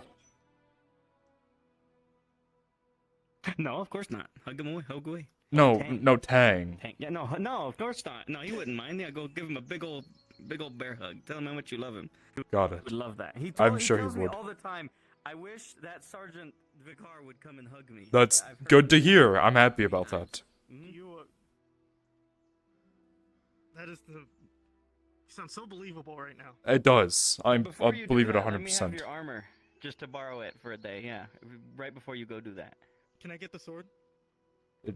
No, of course not. Hug him away, hug away. No, Tang. no Tang. Tang. Yeah, no, of course not. No, he wouldn't mind. Yeah, go give him a big old bear hug. Tell him how much you love him. Got it. Would love that. I'm sure he tells me would. all the time. I wish that Sergeant Vicar would come and hug me. That's Yeah, I've heard good to hear. I'm happy about that. You, that is the. You sound so believable right now. It does. I Before you do believe it that, let me 100%. have your armor just to borrow it for a day. Yeah, right before you go do that. Can I get the sword?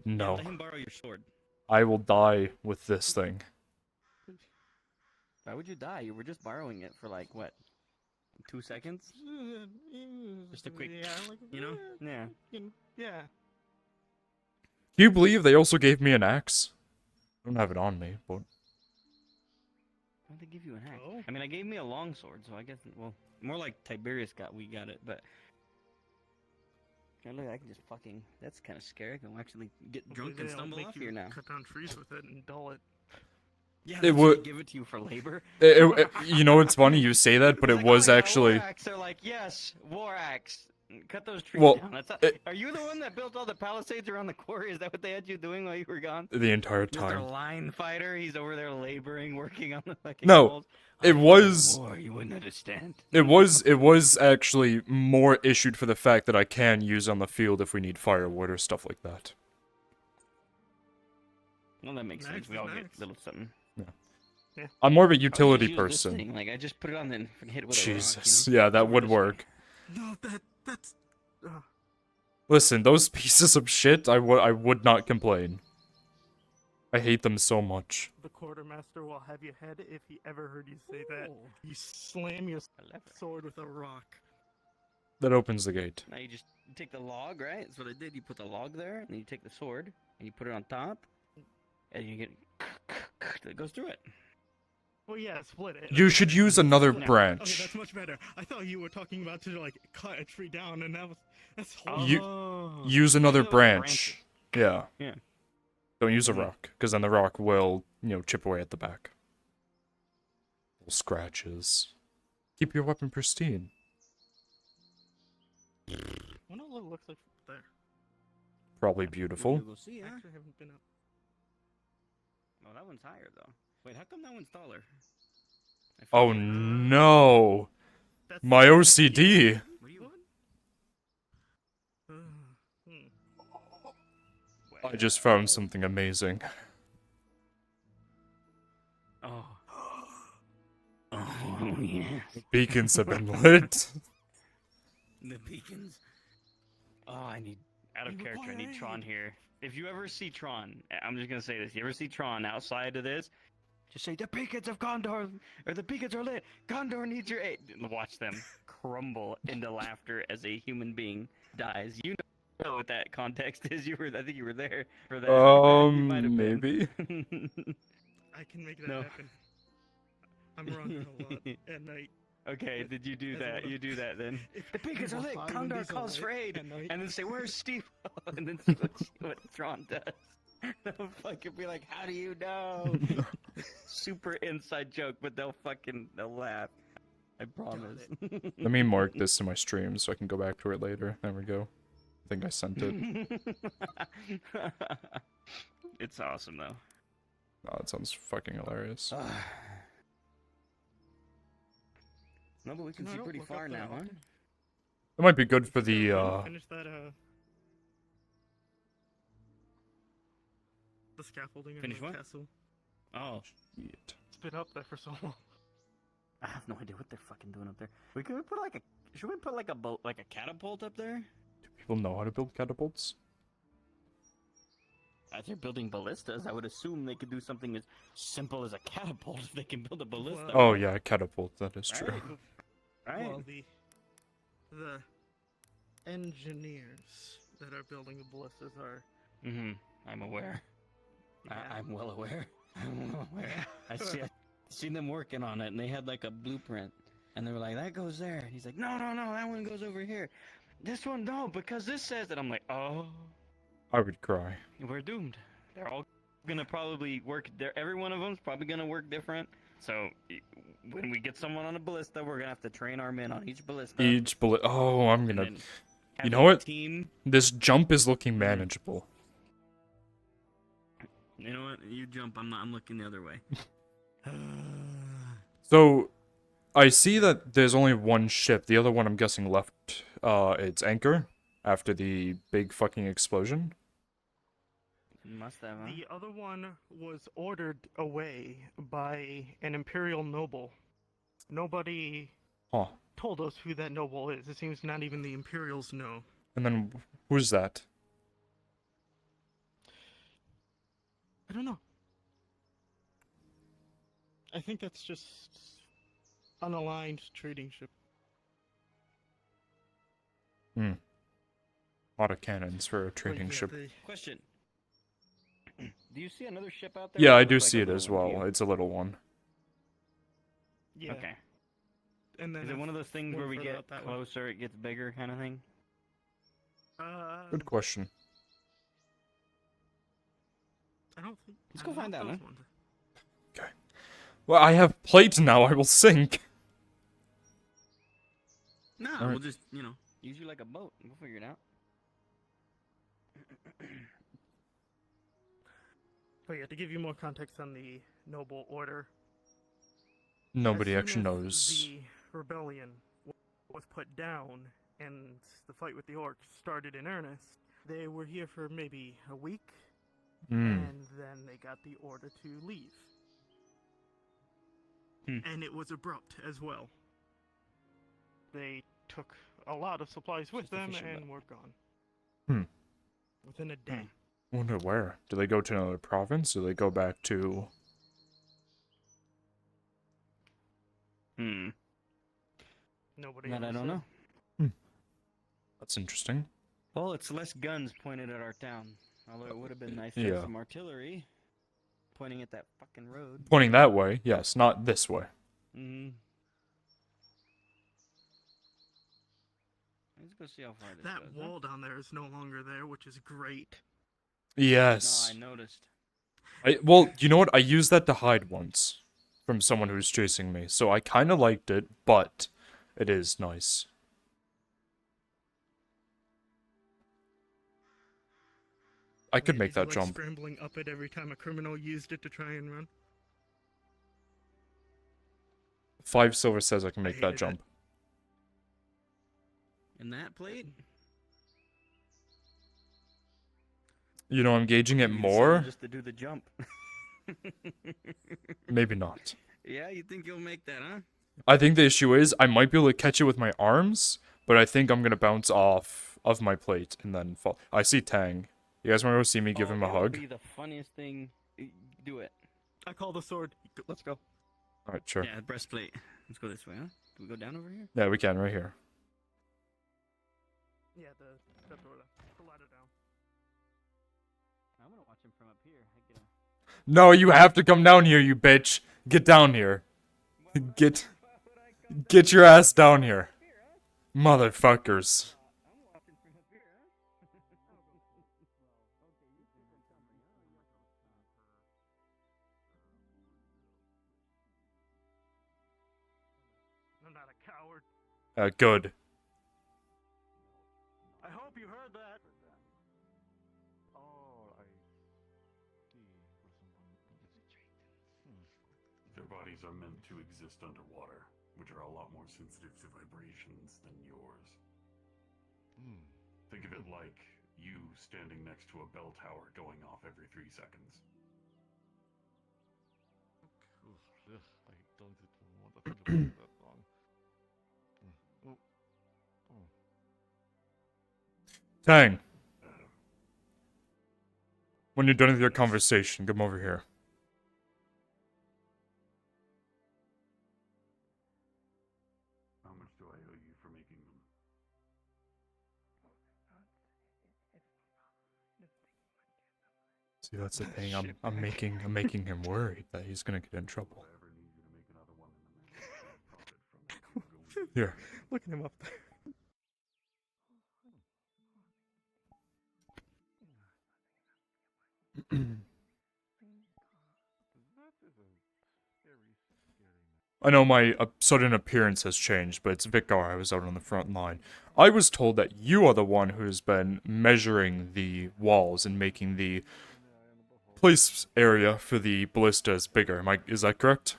No. Let him borrow your sword. I will die with this thing. Why would you die? You were just borrowing it for like what, 2 seconds? Just a quick, Yeah, like, you know? Yeah. Yeah. Do you believe they also gave me an axe? I don't have it on me, but... Why'd they give you an axe? Oh. I mean, I gave me a long sword, so I guess, well, more like Tiberius we got it, but... Yeah, look, I can just fucking... That's kind of scary. I can actually get drunk and Hopefully they'll stumble make off you here now. Cut down trees with it and dull it. Yeah, It that's would- what they give it to you for labor. You know, it's funny you say that, but it was actually... War axe. They're like, yes, war axe. Cut those trees Well, down. That's it- are you the one that built all the palisades around the quarry? Is that what they had you doing while you were gone? The entire Mr. time. Line Fighter, he's over there laboring, working on the fucking No, walls. it was... War, you wouldn't understand. It was actually more issued for the fact that I can use on the field if we need firewood or stuff like that. Well, that makes sense. We all get a little something. Yeah. I'm more of a I would utility just use this person. thing, like, I just put it on and hit it with Jesus, a rock, you know? yeah, that would work. No, that's. Listen, those pieces of shit, I would not complain. I hate them so much. The quartermaster will have your head if he ever heard you say that. You slam your sword with a rock. That opens the gate. Now you just take the log, right? That's what I did. You put the log there, and then you take the sword, and you put it on top, and you get... It goes through it. Well, yeah, split it. You should use another Okay, branch. that's much better. I thought you were talking about to like cut a tree down, and that's You use another branch. Yeah. Yeah. Don't use a rock, because then the rock will, chip away at the back. Little scratches. Keep your weapon pristine. I wonder what it looks like there. Probably beautiful. Go see, huh? Actually, haven't been up. Oh, that one's higher though. Wait, how come that one's taller? Oh no! My OCD! What are you? I just found something amazing. Oh. Oh, yes. Beacons have been lit. The beacons. Oh, I need out of character. I need Tron here. If you ever see Tron, I'm just gonna say this. You ever see Tron outside of this? Just say the beacons of Gondor, or the beacons are lit. Gondor needs your aid. Watch them crumble into laughter as a human being dies. You know what that context is. I think you were there for that. You might have been. Maybe. I can make that No. happen. I'm running a lot at night. Okay, did you do As that? well. You do that then. The beacons are lit. Why Gondor these are calls lit for aid, at night? and then say, "Where's Steve?" And then see what Tron does. They'll fucking be like, "How do you know?" Super inside joke, but they'll laugh. I promise. Let me mark this in my stream so I can go back to it later. There we go. I think I sent it. It's awesome though. Oh, it sounds fucking hilarious. No, but we can No, see don't pretty look up far that now, huh? often. It might be good for the Finish that the scaffolding in Finish the what? castle. Oh, shit. It's been up there for so long. I have no idea what they're fucking doing up there. Should we put like a catapult up there? Do people know how to build catapults? As they're building ballistas, I would assume they could do something as simple as a catapult if they can build a ballista. Oh yeah, catapult. That is true. Right. Well, the engineers that are building the ballistas are. Mm-hmm. I'm aware. Yeah. I'm well aware. I'm well aware. I seen them working on it, and they had like a blueprint, and they were like, "That goes there." And he's like, "No, that one goes over here. This one no, because this says that." I'm like, "Oh, I would cry. we're doomed. They're all gonna probably work. Every one of them's probably gonna work different. So when we get someone on a ballista, we're gonna have to train our men on each ballista. Each bullet. Oh, I'm gonna. then You have know a what? Team. This jump is looking manageable. You know what? You jump. I'm looking the other way. So, I see that there's only one ship. The other one, I'm guessing, left its anchor after the big fucking explosion. Must have. Huh? The other one was ordered away by an imperial noble. Nobody Huh. told us who that noble is. It seems not even the Imperials know. And then, who's that? I don't know. I think that's just unaligned trading ship. Hmm. A lot of cannons for a trading ship. Question. Do you see another ship out there? Yeah, Or I look do like see a it little as one to well. you? It's a little one. Yeah. Okay. And then Is it one of those things one where we further get out that way. closer, it gets bigger, kind of thing? Good question. I don't think. Let's go find out, man. Well, I have plate now. I will sink. No, All right. we'll just, use you like a boat. We'll figure it out. But yeah, to give you more context on the noble order. Nobody as actually soon as knows. The rebellion was put down and the fight with the orcs started in earnest. They were here for maybe a week, and then they got the order to leave. And it was abrupt as well. They took a lot of supplies with them and were gone. Within a day. Wonder where. Do they go to another province? Do they go back to... Nobody That I ever don't said. know. That's interesting. Well, it's less guns pointed at our town. Although it would have been nice to Yeah. have some artillery pointing at that fucking road. Pointing that way, yes, not this way. Mm-hmm. Let's go see how far this That goes. wall down there is no longer there, which is great. Yes. No, I noticed. Well, you know what? I used that to hide once from someone who's chasing me, so I kind of liked it, but it is nice. I could make Did you that like jump. Scrambling up it every time a criminal used it to try and run. 5 silver says I can make that hated jump. And that plate? You know, I'm gauging it You said more. just to do the jump. Maybe not. Yeah, you think you'll make that, huh? I think the issue is I might be able to catch it with my arms, but I think I'm gonna bounce off of my plate and then fall. I see Tang. You guys want to go see me give him a It would hug? be the funniest thing. Do it. I call the sword. Let's go. Alright, sure. Yeah, breastplate. Let's go this way, huh? Do we go down over here? Yeah, we can, right here. Yeah, the ladder down. I want to watch him from up here. No, you have to come down here, you bitch. Get down here. Get your ass down here. Motherfuckers. I'm not a coward. Good. I hope you heard that. Oh, I see. Their bodies are meant to exist underwater, which are a lot more sensitive to vibrations than yours. Think of it like you standing next to a bell tower going off every 3 seconds. I don't want to think about that long. Tang. When you're done with your conversation, come over here. How much do I owe you for making them? See, that's the thing. I'm making him worried that he's gonna get in trouble. Here. Look at him up there. I know my sudden appearance has changed, but it's Vikar. I was out on the front line. I was told that you are the one who's been measuring the walls and making the place area for the ballistas bigger. Is that correct?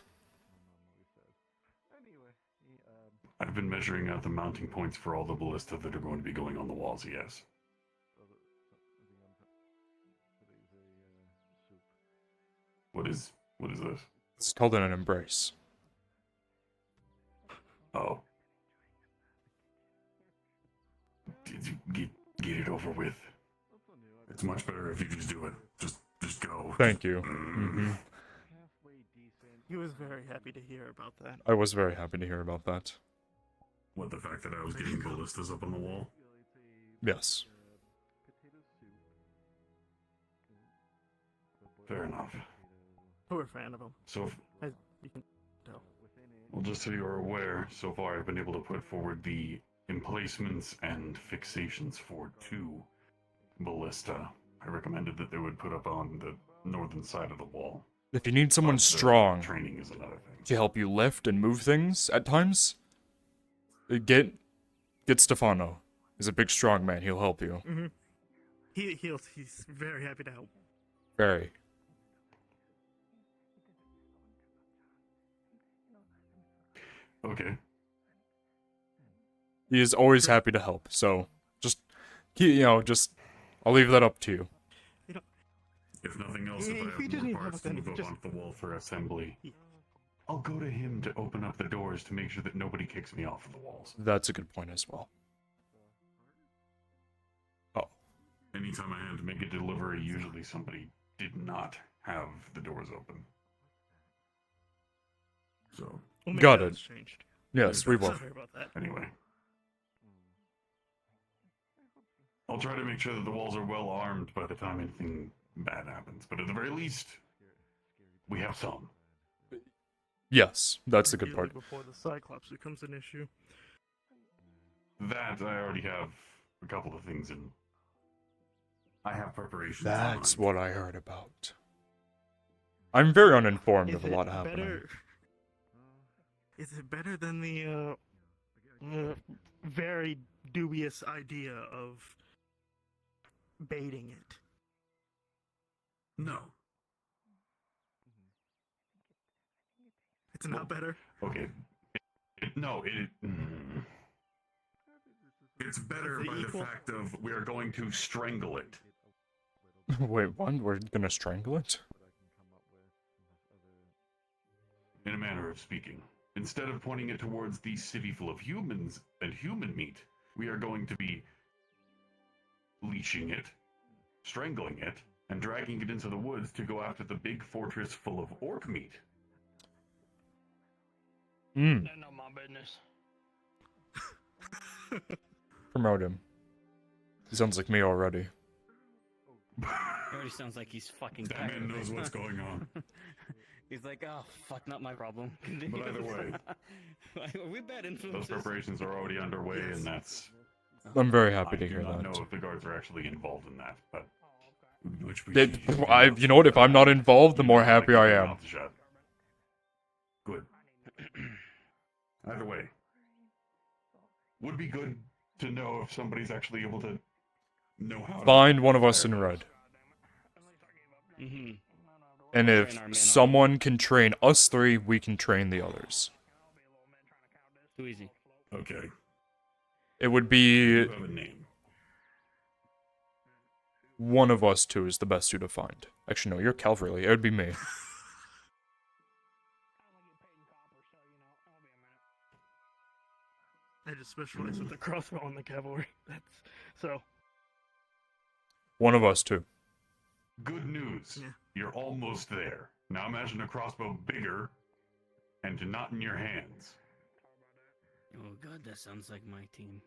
I've been measuring out the mounting points for all the ballista that are going to be going on the walls, yes. What is this? It's called an embrace. Oh. Get it over with. It's much better if you just do it. Just go. Thank you. He was very happy to hear about that. I was very happy to hear about that. What, the fact that I was getting ballistas up on the wall? Yes. Fair enough. We're a fan of him. So, As you can tell. well, just so you're aware, so far I've been able to put forward the emplacements and fixations for 2 ballista. I recommended that they would put up on the northern side of the wall. If you need someone strong training is another thing. to help you lift and move things at times, get Stefano. He's a big strong man. He'll help you. Mm-hmm. He's very happy to help. Very. Okay. He is always happy to help. So, I'll leave that up to you. If nothing else, if I have more parts to move up onto the wall for assembly, I'll go to him to open up the doors to make sure that nobody kicks me off of the walls. That's a good point as well. Oh. Anytime I had to make a delivery, usually somebody did not have the doors open. So. Got it. Changed. Yes, we will. Sorry about that. Anyway. I'll try to make sure that the walls are well armed by the time anything bad happens. But at the very least, we have some. Yes, that's the good part. Before the Cyclops becomes an issue. That, I already have a couple of things in. I have preparations. That's what I heard about. I'm very uninformed of a lot happening. Is it better than the very dubious idea of baiting it? No. It's not better? Okay. It's better by the fact of we are going to strangle it. Wait, what? We're gonna strangle it? In a manner of speaking. Instead of pointing it towards the city full of humans and human meat, we are going to be leashing it, strangling it, and dragging it into the woods to go after the big fortress full of orc meat. Hmm. None of my business. Promote him. He sounds like me already. It already sounds like he's fucking That tired man of knows it. what's going on. He's like, oh, fuck, not my problem. But either way, Are we bad those influences? preparations are already underway, and that's... I'm very happy I to do hear not that. know if the guards are actually involved in that, but... Which we You know what? If I'm not involved, the more happy I am. Good. Either way, would be good to know if somebody's actually able to know how to Find one of us in red. Mm-hmm. And if Train our men someone can train us three, we can train the others. Too easy. Okay. It would be... You have a name. One of us two is the best two to find. Actually, no, you're Calverley. It would be me. I just specialize with the crossbow and the cavalry. That's so. One of us two. Good news. You're almost there. Now imagine a crossbow bigger and not in your hands. Oh god, that sounds like my team.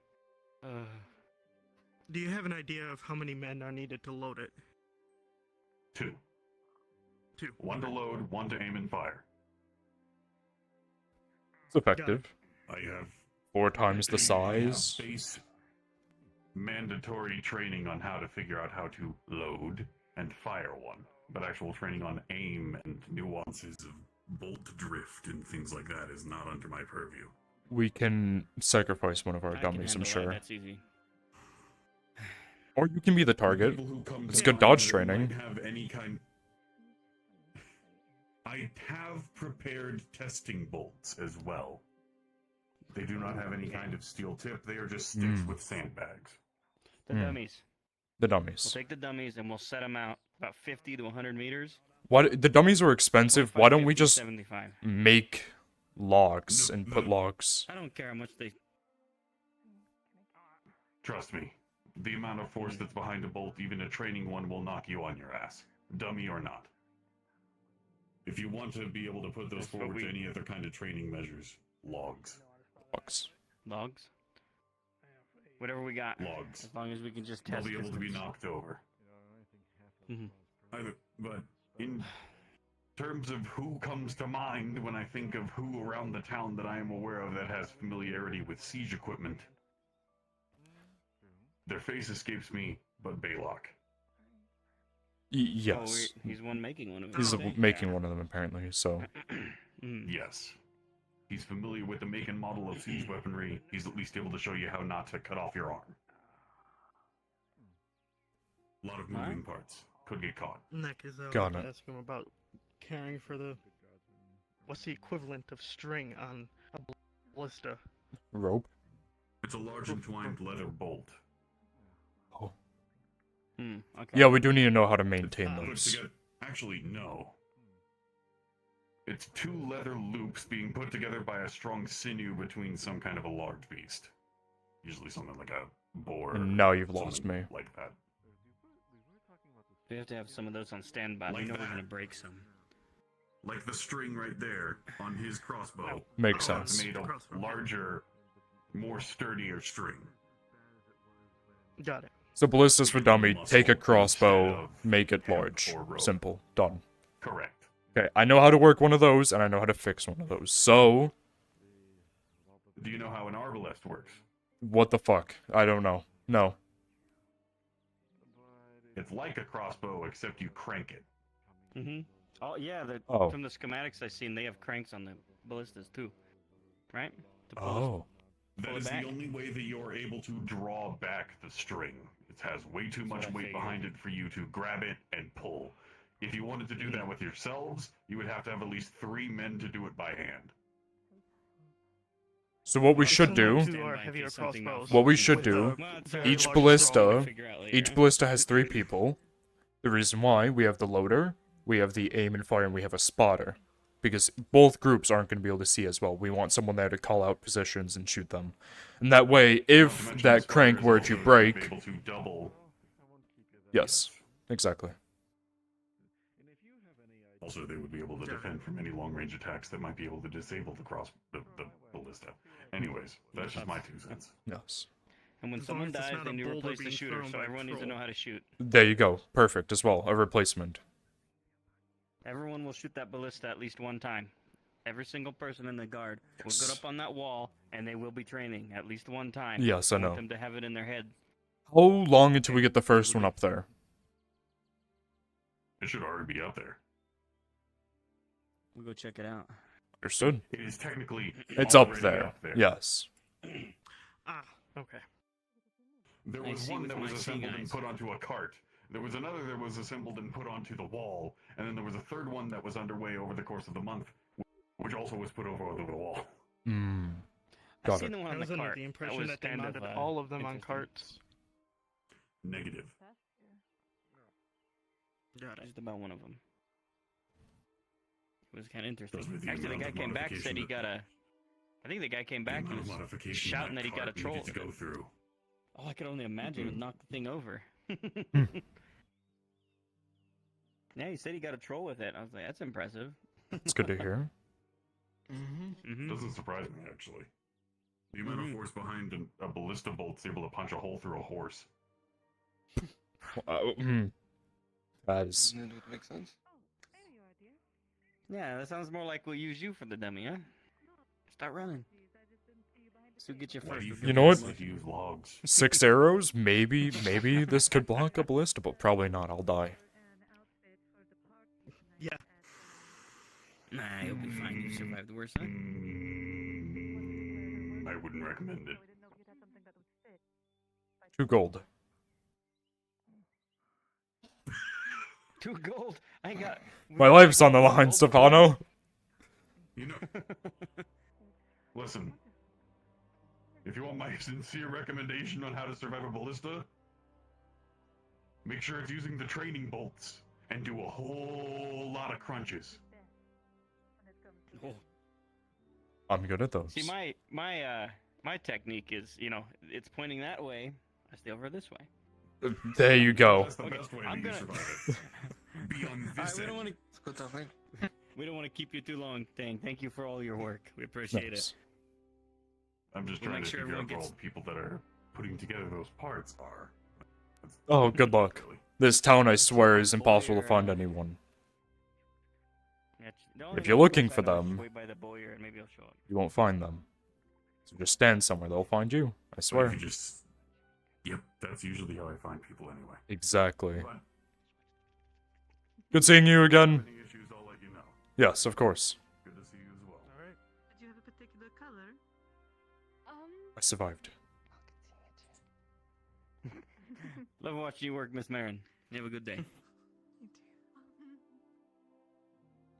Do you have an idea of how many men are needed to load it? 2. 2. 1 to load, 1 to aim and fire. It's effective. I have 4 times the size. base mandatory training on how to figure out how to load and fire one, but actual training on aim and nuances of bolt drift and things like that is not under my purview. We can sacrifice one of our I can dummies, I'm handle that, sure. That's easy. Or you can be the target. People who come to It's good mind dodge that training. might have any kind... I have prepared testing bolts as well. They do not have any kind of steel tip. They are just sticks with sandbags. The dummies. The dummies. We'll take the dummies and we'll set them out about 50 to 100 meters. Why the dummies are expensive? Why don't we 50, just 75. make logs and put logs? I don't care how much they... Trust me, the amount of force that's behind a bolt, even a training one, will knock you on your ass. Dummy or not. If you want to be able to put those forward to any other kind of training measures, logs. Logs. Logs? Whatever we got. Logs. As long as we can just They'll test be able to be distance. knocked over. Mhm. But in terms of who comes to mind when I think of who around the town that I am aware of that has familiarity with siege equipment, their face escapes me, but Baylock. Yes. Oh, he's one making one of them. He's making one of them, apparently, so... Yes. He's familiar with the make and model of siege weaponry. He's at least able to show you how not to cut off your arm. A lot of moving parts. Could get caught. Nick is Got it. ask him about caring for the. What's the equivalent of string on a ballista? Rope? It's a large entwined leather bolt. Oh. Okay. Yeah, we do need to know how to maintain Put those. together. Actually, no. It's 2 leather loops being put together by a strong sinew between some kind of a large beast. Usually something like a boar. And now you've something lost me. Like that. We have to have some of those on standby. Like we know we're that. gonna break some. Like the string right there on his crossbow. Makes Except sense. made of larger, more sturdier string. Got it. So ballistas for dummy, take a Muscle crossbow, instead of make it hemp large. or rope. Simple. Done. Correct. Okay, I know how to work one of those, and I know how to fix one of those. So, Do you know how an arbalest works? what the fuck? I don't know. No. It's like a crossbow, except you crank it. Mm-hmm. Oh yeah, Oh. from the schematics I've seen, they have cranks on the ballistas too, right? To pull Oh. That pull it is back. the only way that you're able to draw back the string. It has way too much what I weight figured. behind it for you to grab it and pull. If you wanted to do that with yourselves, you would have to have at least 3 men to do it by hand. So what we should do, Two are heavier crossbows. what we should with do, a very each large ballista, straw. each ballista has 3 people. The reason why, we have the loader, we have the aim and fire, and we have a spotter. because both groups aren't going to be able to see as well. We want someone there to call out positions and shoot them. And that way, if that crank were to break... Able to double. Yes, exactly. Also, they would be able to defend from any long-range attacks that might be able to disable the ballista. Anyways, that's just my 2 cents. Yes. And when As long someone as it's dies, not they a need to boulder replace the being shooter, thrown so by everyone needs to troll. know how to shoot. There you go. Perfect as well. A replacement. Everyone will shoot that ballista at least one time. Every single person in the guard will get up on that wall, and they will be training at least one time. Yes, I know. want them to have it in their head. How long until we get the first one up there? It should already be up there. We'll go check it out. Understood. It is technically It's up already there. up there. Yes. Ah, okay. There I was see one with that my was sea assembled and guys. put onto a cart. There was another that was assembled and put onto the wall, and then there was a third one that was underway over the course of the month, which also was put over the wall. Hmm. I Got seen it. the one I on was the under cart. the impression was that they kind of, mounted all of them on interesting. carts. Negative. Got it. Just about one of them. It was kind of interesting. Those were the Actually, the amount guy of came back said modification he that- got a. I think the guy came back and amount of was modification shouting that he got a cart troll. needed to with go it. through. Oh, I could only imagine it knocked the thing over. Yeah, he said he got a troll with it. I was like, that's impressive. It's good to hear. Doesn't surprise me, actually. The amount of force behind a ballista bolt's able to punch a hole through a horse. That is... Doesn't it make sense? Yeah, that sounds more like we'll use you for the dummy, huh? Start running. So get you Why first. do you You know what? like to use logs? 6 arrows? Maybe this could block a ballista, but probably not. I'll die. Yeah. Nah, you'll be fine. You survived the worst, huh? I wouldn't recommend it. 2 gold. 2 gold. I got. My life's on the line, Stefano. You know... Listen. If you want my sincere recommendation on how to survive a ballista, make sure it's using the training bolts and do a whole lot of crunches. Oh. I'm good at those. See, my technique is, it's pointing that way. I stay over this way. There you go. That's the best way I'm to gonna- survive it. Be on this we don't end. want to. We don't want to keep you too long, Dang. Thank you for all your work. We appreciate Nice. it. I'm just We'll trying make to sure figure out everyone where all gets- the people that are putting together those parts are. Oh, good luck. This town, I swear, is impossible to find anyone. Yeah, the only If you're one looking place for I know is them, Wait by the Boyer, and maybe I'll show up. you won't find them. So just stand somewhere, they'll find you. I But swear. if you just... Yep, that's usually how I find people anyway. Exactly. But Good seeing you again. any issues, I'll let you know. Yes, of course. Good to see you as well. Alright. Do you have a particular color? I survived. Love watching you work, Miss Marin. You have a good day.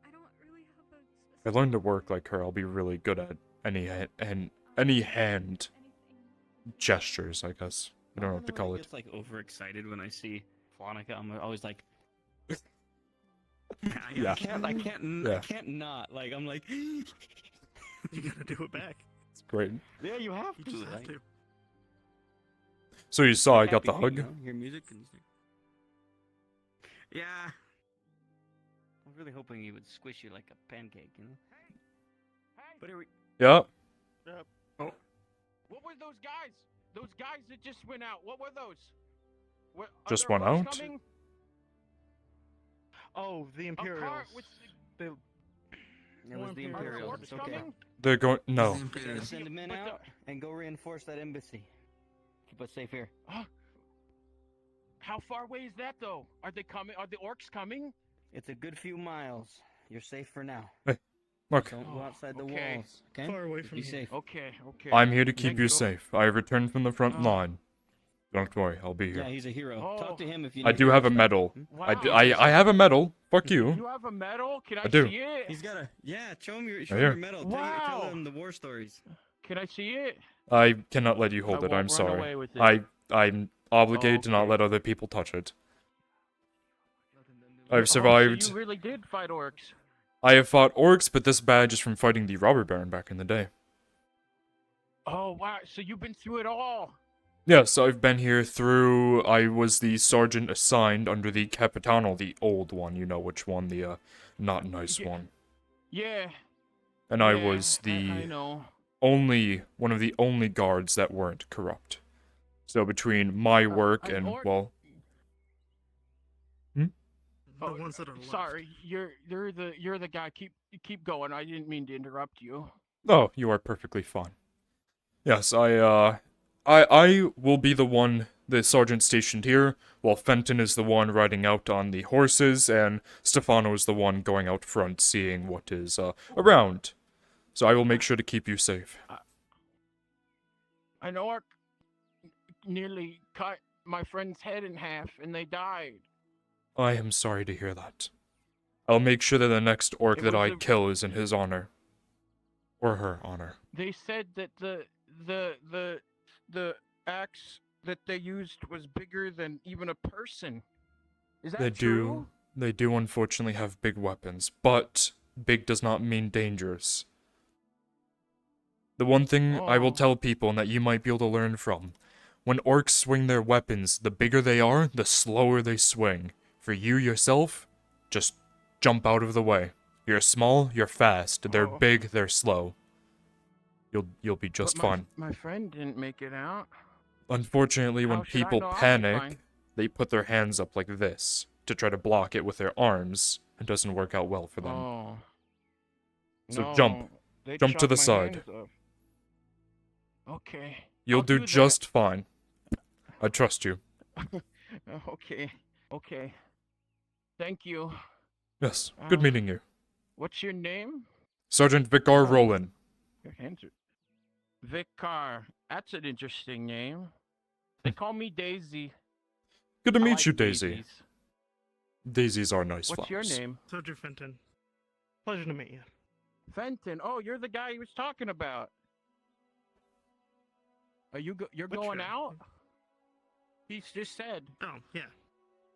I don't really have a If I learn to work like her, I'll be really good at any hand gestures, I guess. I don't know what to call I it. get like overexcited when I see Flonica. I'm always like, I Yeah. can't not. Like I'm like, You gotta do it back. It's great. yeah, you have You to. just have like, to. So you saw I got the happy feet, hug? Hear music and yeah. I'm really hoping he would squish you like a pancake, But here we. Yeah. Oh. What were those guys? Those guys that just went out. What were those? Are Just there went orcs out? coming? Oh, the Imperials. A car with They, It was the Are there Imperials. orcs It's okay. coming? They're going. No. Send them in out and go reinforce that embassy. Keep us safe here. Oh. How far away is that though? Are they coming? Are the orcs coming? It's a good few miles. You're safe for now. Hey, look. Don't go outside the Okay. walls. Okay. Far away Be from here. safe. Okay. I'm here to keep Thank you safe. I returned from the front Oh. line. Don't worry, I'll be Yeah, here. he's a hero. Oh. Talk to him if you. I need do to have a stuff. medal. Wow. I have a medal. Fuck you. You have a medal? Can I, I do. see it? He's got a. Yeah, show him your Here. medal. Wow. Tell him the war stories. Can I see it? I cannot let you hold I it. won't I'm run sorry. away with it. I'm obligated to not okay. let other people touch it. Oh, I've survived. So you really did fight orcs. I have fought orcs, but this badge is from fighting the robber baron back in the day. Oh wow! So you've been through it all. Yes, I've been here through. I was the sergeant assigned under the Capitano, the old one. You know which one, the not nice one. Yeah. And I Yeah, was I the know. one of the only guards that weren't corrupt. So between my work an and orc- well, The ones that are left. Sorry, you're the guy. Keep going. I didn't mean to interrupt you. oh, you are perfectly fine. Yes, I will be the sergeant stationed here, while Fenton is the one riding out on the horses, and Stefano is the one going out front seeing what is around. So I will make sure to keep you safe. An orc nearly cut my friend's head in half, and they died. I am sorry to hear that. I'll make sure that the next orc It that was I a- kill is in his honor. Or her honor. They said that the axe that they used was bigger than even a person. Is that true? They do unfortunately have big weapons, but big does not mean dangerous. The one thing I will tell people and that you might be able to learn from, when orcs swing their weapons, the bigger they are, the slower they swing. For you yourself, just jump out of the way. You're small, you're fast. They're big, they're slow. You'll be just But fine. My friend didn't make it out. Unfortunately, when How should I people know I'll be panic, fine? they put their hands up like this to try to block it with their arms. It doesn't work out well for them. Oh. So No, jump. they Jump to chopped the my side. hands off. Okay. You'll I'll do that. just fine. I trust you. Okay. Okay. Thank you. Yes, good meeting you. What's your name? Sergeant Vicar Roland. Your hands are... Vicar. That's an interesting name. They call me Daisy. Good to I meet like you, Daisy. daisies. Daisies are nice What's your flowers. name? Sergeant Fenton. Pleasure to meet you. Fenton. Oh, you're the guy he was talking about. Are you you're Which going guy? out? He's just said. Oh, yeah.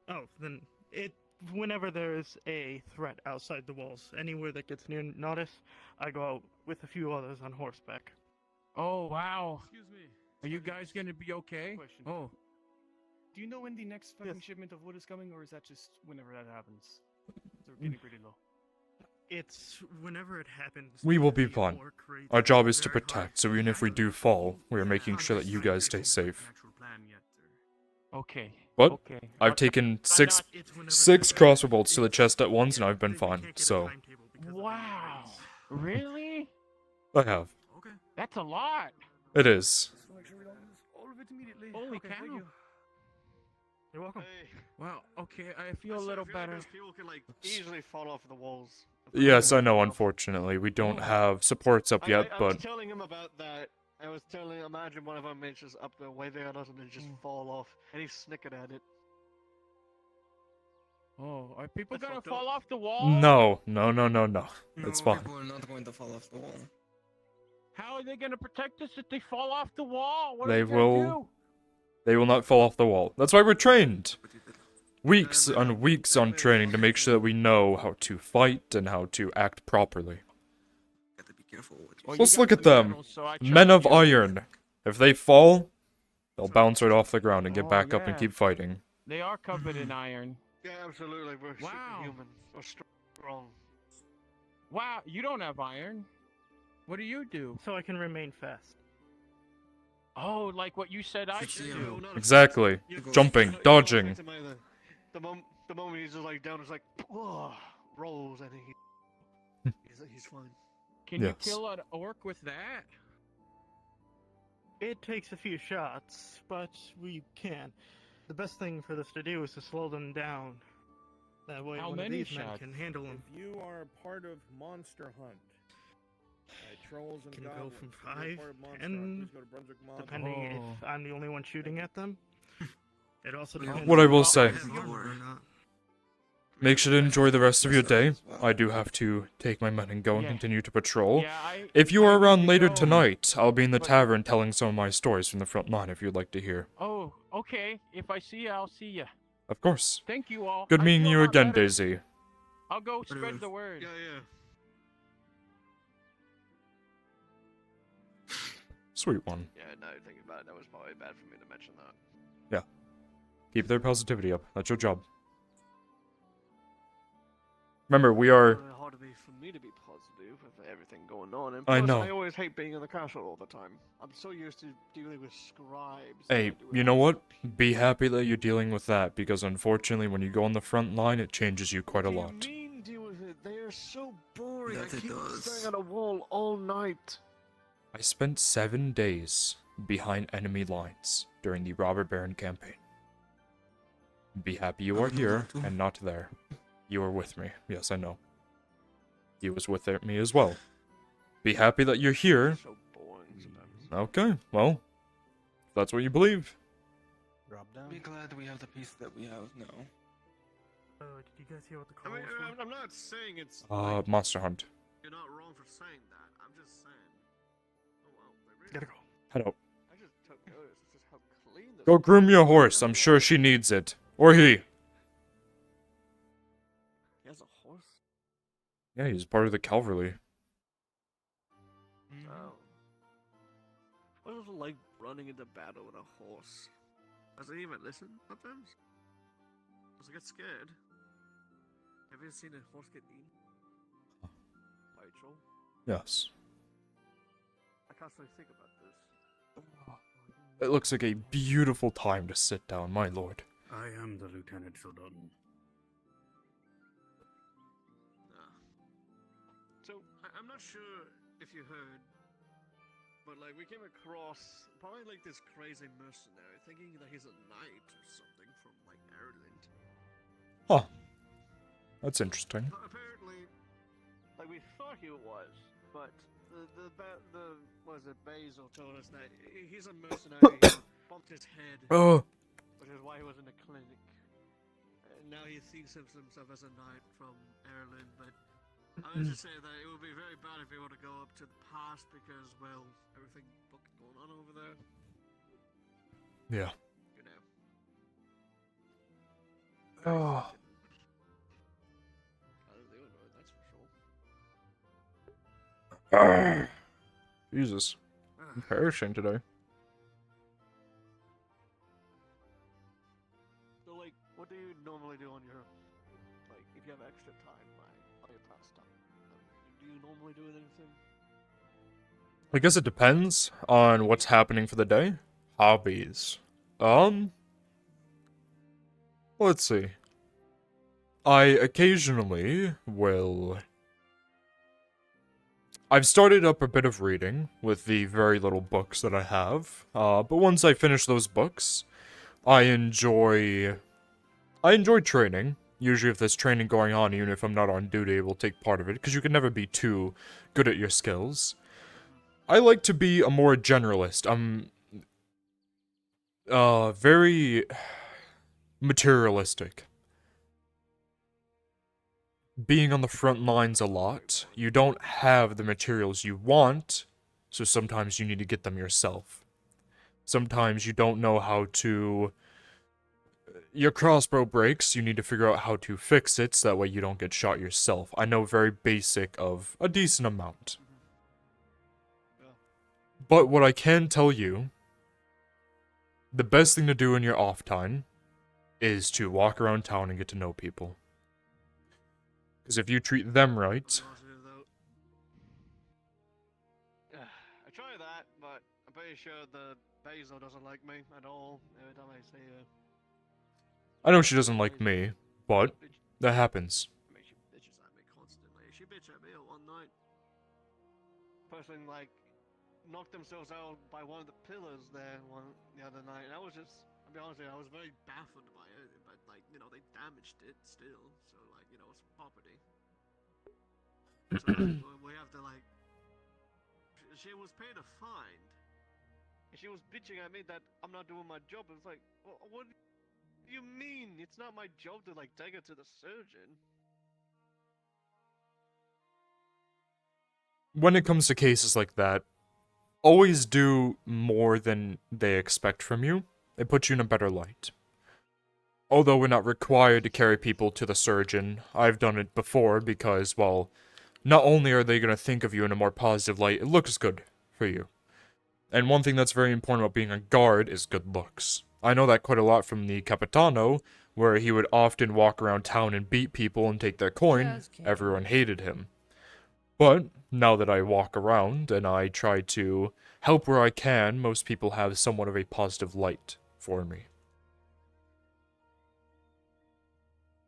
Oh, then whenever there's a threat outside the walls, anywhere that gets near Nodus, I go out with a few others on horseback. Oh, wow. Excuse me. Are you guys gonna be okay? Question. Oh. Do you know when the next fucking shipment of wood is coming, or is that just whenever that happens? They're getting pretty low. It's whenever it happens. We will be the fine. orc rates Our job is to very high. protect, so even if we do fall, we are making sure that you guys stay safe. Okay. But Okay. I've taken six crossbow bolts to the chest at once, and I've been fine. So Wow. Really? I have. That's a lot. It is. Holy cow. You're welcome. Wow. Okay, I feel a little better. People can like easily fall off the walls. Yes, I know. Unfortunately, we don't have supports up yet, I was but telling him about that. I was telling him, imagine one of our mates is up there way there and then just fall off, and he's snickered at it. Oh, are people That's gonna fucked fall up. off the wall? no. It's fine. People are not going to fall off the wall. How are they gonna protect us if they fall off the wall? What They are we gonna will. do? They will not fall off the wall. That's why we're trained. Weeks on weeks on training to make sure that we know how to fight and how to act properly. Well, you Let's got look the at them. medal, so I Men trust of you. iron. If they fall, they'll bounce right off the ground and get Oh, back up and yeah. keep fighting. They are covered in iron. Yeah, absolutely. We're Wow. superhuman. We're strong. Wow, you don't have iron. What do you do? So I can remain fast. Oh, like what you said I should do. Exactly. Jumping, dodging. The moment he's just like down, it's like, rolls, and he's fine. Can you kill an orc with that? It takes a few shots, but we can. The best thing for this to do is to slow them down. That way, How one many of these men shots? can handle them. If you are part of Monster Hunt, trolls and Can go goblins, from if you're 5, part of Monster Hunt, 10, please go to Brunswick Mod. depending if I'm the only one shooting at them. It also depends. What I will if say, they have armor or not. make sure to enjoy the rest of your day. I do have to take my men and go and Yeah. continue to patrol. Yeah, If you are around later go. tonight, I'll be in the But- tavern telling some of my stories from the front line if you'd like to hear. Oh, okay. If I see you, I'll see you. Of course. Thank you all. Good I meeting feel a you lot again, better. Daisy. I'll go spread Anyways, the word. Yeah. Sweet one. Yeah, now thinking about it, that was probably bad for me to mention that. Yeah. Keep their positivity up. That's your job. Remember, we are... It's really hard to be for me to be positive with everything going on, and I plus, know. I always hate being in the castle all the time. I'm so used to dealing with scribes. Hey, you know what? Be happy that you're dealing with that, because unfortunately when you go on the front line, it changes you quite a lot. What do you mean deal with it? They are so boring. That I it keep does. staring at a wall all night. I spent 7 days behind enemy lines during the Robber Baron campaign. Be happy you are here and not there. You are with me. Yes, I know. He was with me as well. Be happy that you're here. So boring sometimes. Okay, well, if that's what you believe. Drop down. Be glad we have the peace that we have now. Did you guys hear what the I call mean, was for? I'm not saying it's. Monster Hunt. You're not wrong for saying that. I'm just saying. Oh wow, they really. Gotta go. Head out. I just took notice. It's just how clean this. Go groom your horse. I'm sure she needs it. Or he. He has a horse. Yeah, he's part of the cavalry. Oh. What is it like running into battle with a horse? Does it even listen sometimes? Does it get scared? Have you seen a horse get eaten? By a troll? Yes. I constantly think about this. It looks like a beautiful time to sit down, my lord. I am the Lieutenant Soldotton. So, I'm not sure if you heard, but like we came across probably like this crazy mercenary thinking that he's a knight or something from like Ireland. Huh. That's interesting. But apparently, like we thought he was, but the what is it, Basil told us that he's a mercenary. He bumped his head, which is why he was in the clinic. And now he thinks of himself as a knight from Ireland, but I was just saying that it would be very bad if he were to go up to the past because, well, everything fucking going on over there. Yeah. You know. Oh. I don't know, that's for sure. Jesus. I'm perishing today. So, like, what do you normally do on your, like, if you have extra time, like, on your pastime? Do you normally do anything? I guess it depends on what's happening for the day. Hobbies. Let's see. I occasionally will... I've started up a bit of reading with the very little books that I have, but once I finish those books, I enjoy training. Usually if there's training going on, even if I'm not on duty, I will take part of it, because you can never be too good at your skills. I like to be a more generalist. I'm very materialistic. Being on the front lines a lot, you don't have the materials you want, so sometimes you need to get them yourself. Sometimes you don't know how to... Your crossbow breaks, you need to figure out how to fix it, so that way you don't get shot yourself. I know very basic of a decent amount. But what I can tell you, the best thing to do in your off time is to walk around town and get to know people. Because if you treat them right... I try that, but I'm pretty sure the Basil doesn't like me at all. Every time I say I know she doesn't like me, but that happens. I mean, she bitches at me constantly. She bitched at me one night. Person, like, knocked themselves out by one of the pillars there the other night. And I was just, I'll be honest with you, I was very baffled by it. But, like, you know, they damaged it still. So, like, you know, it's property. So, like, we have to, like, she was paid a fine. And she was bitching at me that I'm not doing my job. It's like, well, what do you mean? It's not my job to, like, take her to the surgeon. When it comes to cases like that, always do more than they expect from you. It puts you in a better light. Although we're not required to carry people to the surgeon, I've done it before because, well, not only are they going to think of you in a more positive light, it looks good for you. And one thing that's very important about being a guard is good looks. I know that quite a lot from the Capitano, where he would often walk around town and beat people and take their coin. Everyone hated him. But now that I walk around and I try to help where I can, most people have somewhat of a positive light for me.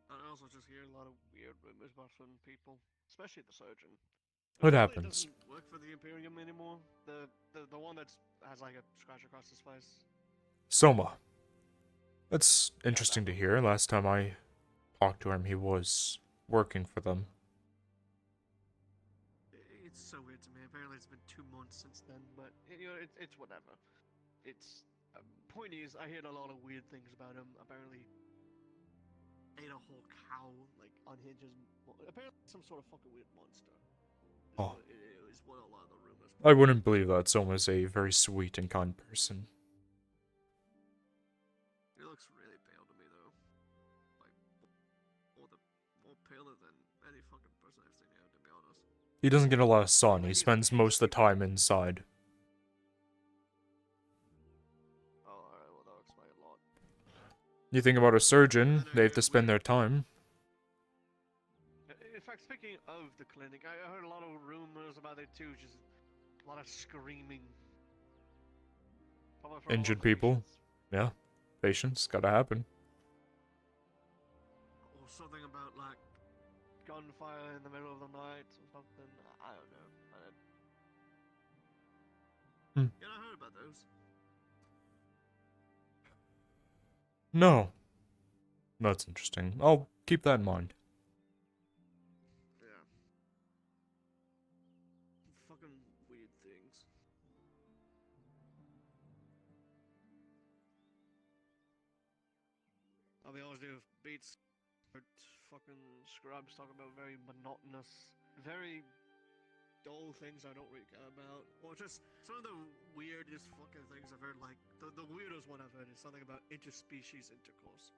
And I also just hear a lot of weird rumors about some people, especially the surgeon. It Apparently happens. doesn't work for the Imperium anymore. The one that has like a scratch across his face. Soma. That's interesting to hear. Last time I talked to him, he was working for them. It's so weird to me. Apparently it's been 2 months since then, but you know, it's whatever. It's point is, I heard a lot of weird things about him. Apparently, ate a whole cow like on hinges. Apparently, some sort of fucking weird monster. Oh. Is what a lot of the rumors. I wouldn't believe that. Soma's a very sweet and kind person. He looks really pale to me though. Like more paler than any fucking person I've seen here, to be honest. He doesn't get a lot of sun. He spends most of the time inside. Oh, alright, well that'll explain a lot. You think about a surgeon, they have to spend their time. In fact, speaking of the clinic, I heard a lot of rumors about it too. Just a lot of screaming. Probably from Injured people. Yeah. Patients. Gotta happen. Or something about like gunfire in the middle of the night or something. I don't know. Yeah, I heard about those. No. That's interesting. I'll keep that in mind. Yeah. Fucking weird things. I'll be honest with you, beats fucking scrubs talking about very monotonous, very dull things I don't really care about. Or just some of the weirdest fucking things I've heard, like the weirdest one I've heard is something about interspecies intercourse.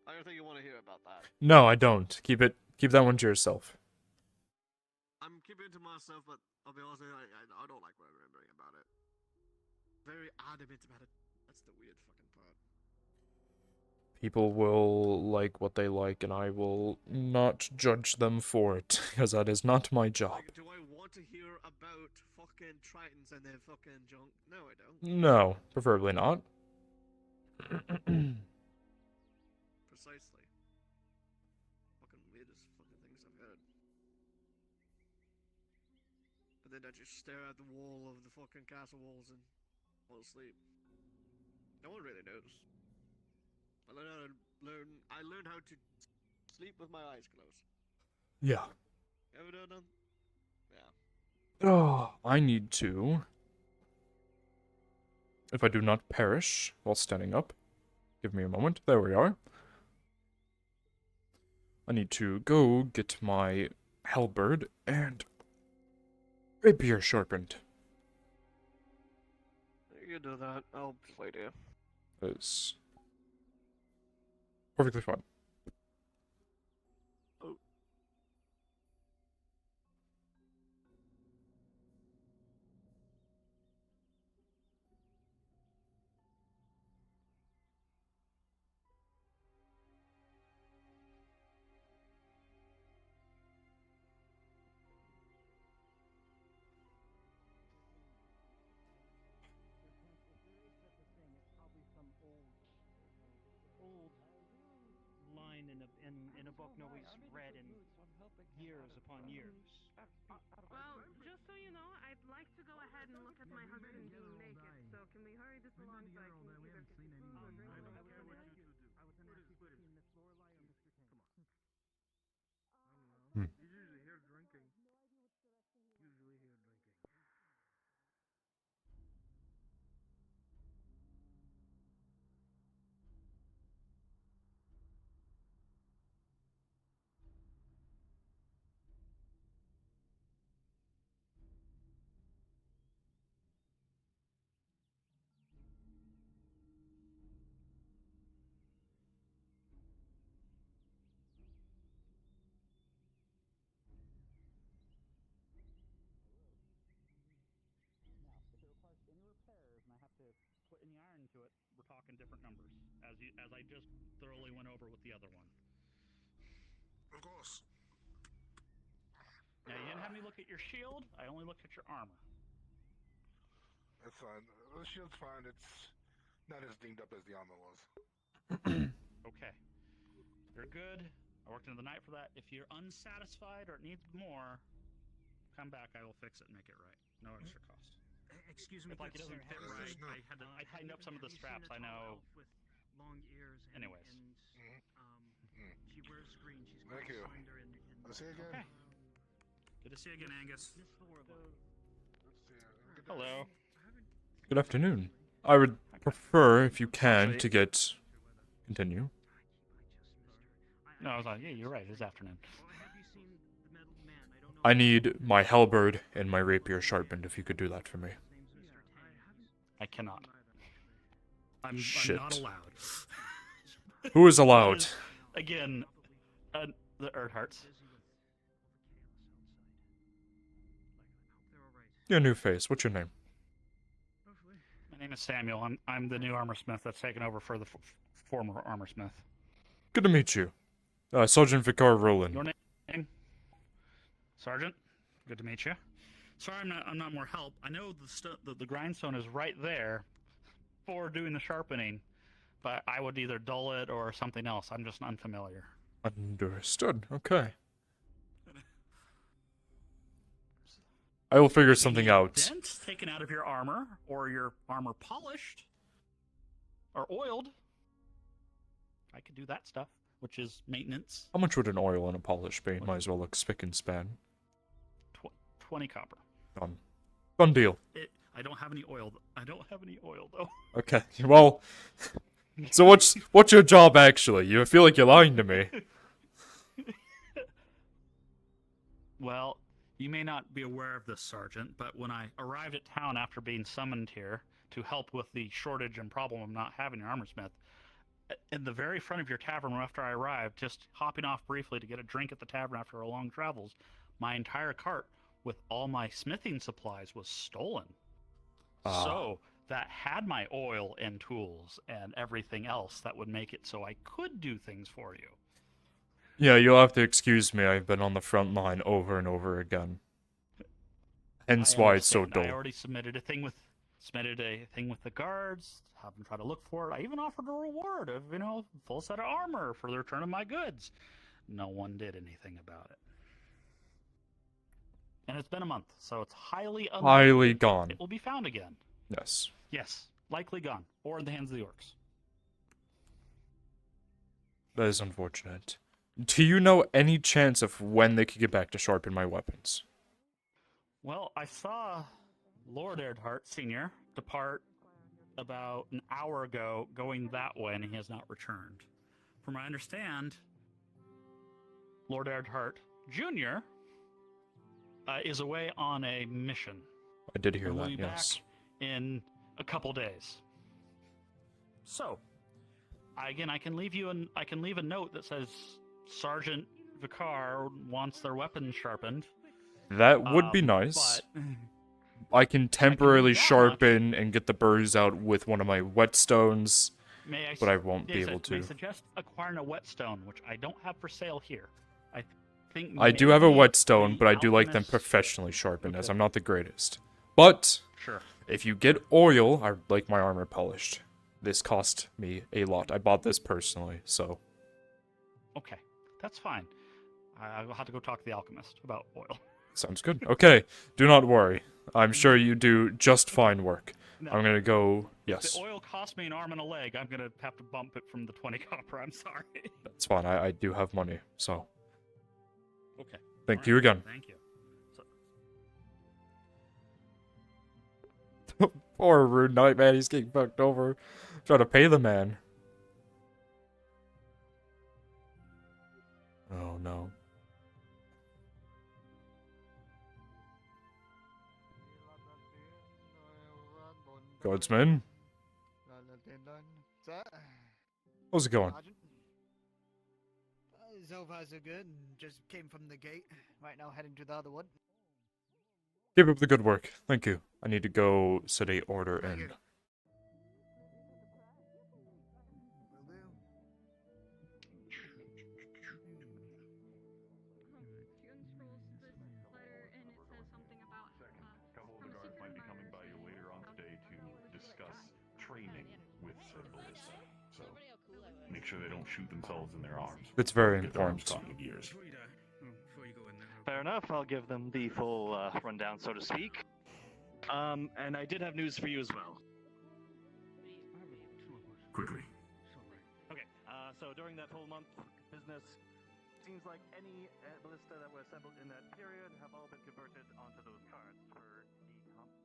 I don't think you want to hear about that. No, I don't. Keep that one to yourself. I'm keeping it to myself, but I'll be honest with you, I don't like remembering about it. Very adamant about it. That's the weird fucking part. People will like what they like, and I will not judge them for it, because that is not my job. Like, do I want to hear about fucking Tritons and their fucking junk? No, I don't. No, preferably not. Precisely. Fucking weirdest fucking things I've heard. But then I just stare at the wall of the fucking castle walls and fall asleep. No one really knows. I learned how to sleep with my eyes closed. Yeah. Ever done them? Yeah. Oh, I need to. If I do not perish while standing up. Give me a moment. There we are. I need to go get my halberd and rapier sharpened. You do that. I'll play there. That is perfectly fine. Old line in a book nobody's read in years upon years. Well, just so you know, I'd like to go ahead and look at my husband being naked. So can we hurry this along so I can either get food or drink or whatever? He's usually here drinking. Usually here drinking. into it, we're talking different numbers, as I just thoroughly went over with the other one. Of course. Now, you didn't have me look at your shield, I only looked at your armor. That's fine. The shield's fine. It's not as dinged up as the armor was. Okay. You're good. I worked into the night for that. If you're unsatisfied or it needs more, come back, I will fix it and make it right. No extra cost. Excuse me, if like it doesn't fit right, I tightened up some of the straps. I know. With long ears. And, Anyways. She wears green. She's Thank quite you. slender and I'll see you again. Okay. Good to see you again, Angus. Miss Thorva. Hello. Good afternoon. I would prefer, if you can, to get... Continue. No, I was like, yeah, you're right. It's afternoon. I need my halberd and my rapier sharpened, if you could do that for me. I cannot. I'm not Shit. allowed. Who is allowed? Again, the Erdharts. Your new face. What's your name? My name is Samuel. I'm the new armor smith that's taken over for the former armor smith. Good to meet you. Sergeant Vicar Roland. Your name? Sergeant. Good to meet you. Sorry, I'm not more help. I know the grindstone is right there for doing the sharpening, but I would either dull it or something else. I'm just unfamiliar. Understood. Okay. I will figure something out. Dents taken out of your armor, or your armor polished, or oiled. I could do that stuff, which is maintenance. How much would an oil and a polish be? Might as well look spick and span. 20 copper. Done deal. I don't have any oil. I don't have any oil though. Okay. Well, so what's your job actually? You feel like you're lying to me. Well, you may not be aware of this, Sergeant, but when I arrived at town after being summoned here to help with the shortage and problem of not having an armorsmith, in the very front of your tavern after I arrived, just hopping off briefly to get a drink at the tavern after our long travels, my entire cart with all my smithing supplies was stolen. So that had my oil and tools and everything else that would make it so I could do things for you. Yeah, you'll have to excuse me. I've been on the front line over and over again. Hence why it's so dull. I already submitted a thing with the guards, have them try to look for it. I even offered a reward of, full set of armor for the return of my goods. No one did anything about it. And it's been a month, so it's highly unlikely Highly gone. it will be found again. Yes. Yes, likely gone, or in the hands of the orcs. That is unfortunate. Do you know any chance of when they could get back to sharpen my weapons? Well, I saw Lord Erdhart Sr. depart about an hour ago going that way, and he has not returned. From what I understand, Lord Erdhart Jr. Is away on a mission. I did hear and that, will be yes. back in a couple days. So, I can leave a note that says Sergeant Vicar wants their weapons sharpened. That would be nice. But I can temporarily sharpen and get the burrs out with one of my whetstones, but I won't be able May to. suggest acquiring a whetstone, which I don't have for sale here. I do have a maybe whetstone, but I do like them alchemist- professionally sharpened, as I'm not the greatest. But, Sure. if you get oil, I like my armor polished. This cost me a lot. I bought this personally, so... Okay, that's fine. I'll have to go talk to the alchemist about oil. Sounds good. Okay, do not worry. I'm sure you do just fine work. No. I'm gonna go... If Yes, the oil cost me an arm and a leg, I'm gonna have to bump it from the 20 copper. I'm sorry. that's fine. I do have money, so... Okay. Thank All you right, again. Thank you. Poor Rude Knight, man. He's getting fucked over. Trying to pay the man. Oh, no. Guardsman, how's it going? So far so good. Just came from the gate. Right now heading to the other one. Keep up the good work. Thank you. I need to go set a order in. discuss training with said ballista. So make sure they don't shoot themselves in their arms. It's very Get their arms important. caught in the gears. Fair enough. I'll give them the full rundown, so to speak. And I did have news for you as well. Quickly. Okay. So during that whole month business, seems like any ballista that were assembled in that period have all been converted onto those cards for the combat.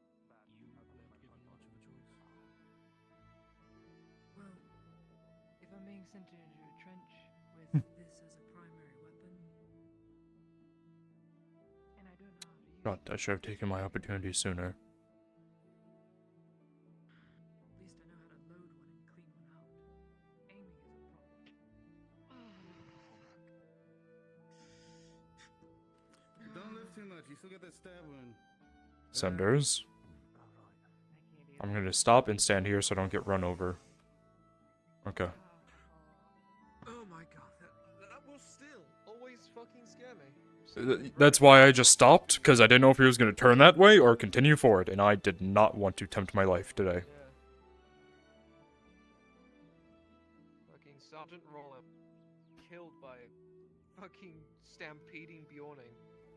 Well, if I'm being sent into a trench with this as a primary weapon, and I don't know how to use God, I should have taken my opportunity sooner. at least I know how to load one and clean one out. Aiming is a problem. Don't lift too much. You still got that stab wound. Senders. I'm gonna stop and stand here so I don't get run over. Okay. Oh my god, that will still always fucking scare me. That's why I just stopped, because I didn't know if he was going to turn that way or continue forward, and I did not want to tempt my life today. Fucking Sergeant Roller killed by a fucking stampeding Bjorning.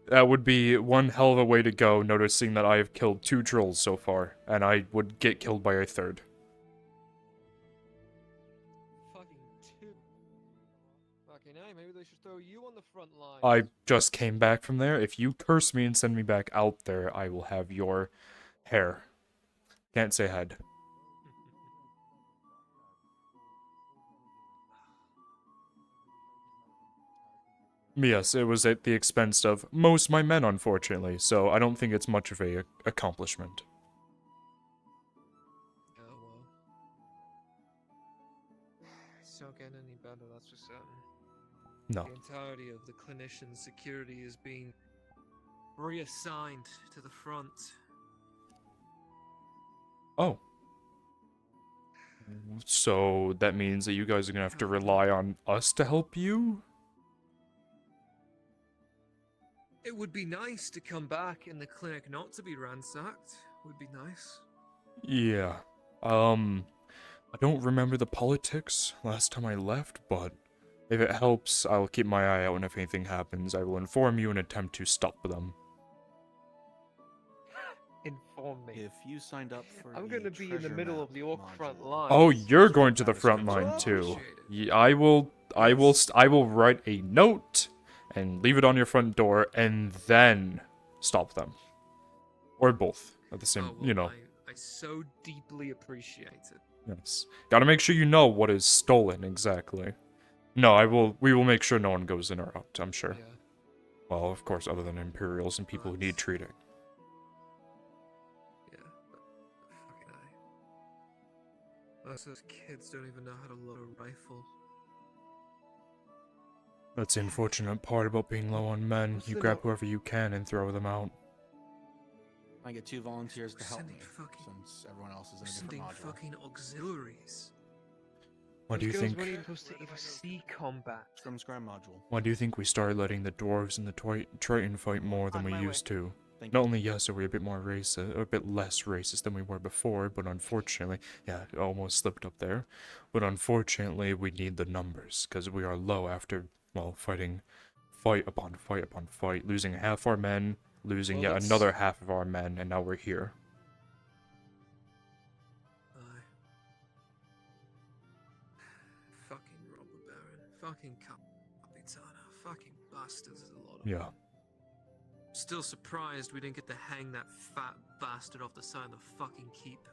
That would be one hell of a way to go, noticing that I have killed 2 trolls so far, and I would get killed by a 3rd. Fucking 2. Fucking hey, maybe they should throw you on the front line. I just came back from there. If you curse me and send me back out there, I will have your hair. Can't say head. Yes, it was at the expense of most of my men, unfortunately, so I don't think it's much of a accomplishment. Oh well. It's not getting any better, that's for certain. No. The entirety of the clinician's security is being reassigned to the front. Oh. So that means that you guys are gonna have to rely on us to help you? It would be nice to come back in the clinic not to be ransacked. Would be nice. Yeah. I don't remember the politics last time I left, but if it helps, I'll keep my eye out, and if anything happens, I will inform you and attempt to stop them. Inform me. If you signed up for I'm gonna be in the middle of the orc front line. Oh, you're going to the front line too. I will write a note and leave it on your front door, and then stop them, or both at the same. You know. I so deeply appreciate it. Yes. Gotta make sure you know what is stolen exactly. No, we will make sure no one goes in or out, I'm sure. Yeah. Well, of course, other than Imperials and people who need treating. Yeah, but fucking most of those kids don't even know how to load a rifle. That's the unfortunate part about being low on men. You grab whoever you can and throw them out. I get 2 volunteers to help me, fucking- since everyone else is in a Sending different module. fucking auxiliaries. Why do you Those girls think? weren't even supposed to even see combat. From Scram module. Why do you think we started letting the dwarves and the Triton fight more than we used to? Thank Not you. only yes, are we a bit more racist, or a bit less racist than we were before, but unfortunately, yeah, I almost slipped up there. But unfortunately, we need the numbers because we are low after, well, fighting fight upon fight upon fight, losing half our men, losing Well, yet that's- another half of our men, and now we're here. Fucking robber baron. Fucking capitana. Fucking bastards is a lot of Yeah. them. Still surprised we didn't get to hang that fat bastard off the side of the fucking keep.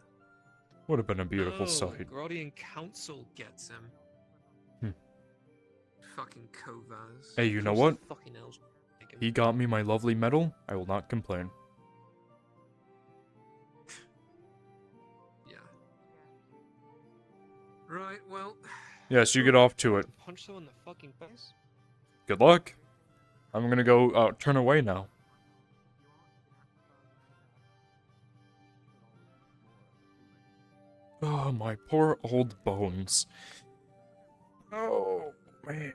Would have been a beautiful Oh, sight. the Grodian Council gets him. Hmm. Fucking Kovaz. Hey, you know Who's what? the fucking else take him? He got me my lovely medal. I will not complain. Yeah. Right, well. Yes, you get off to it. Punch someone in the fucking face? Good luck. I'm gonna go turn away now. Oh, my poor old bones. Oh, man.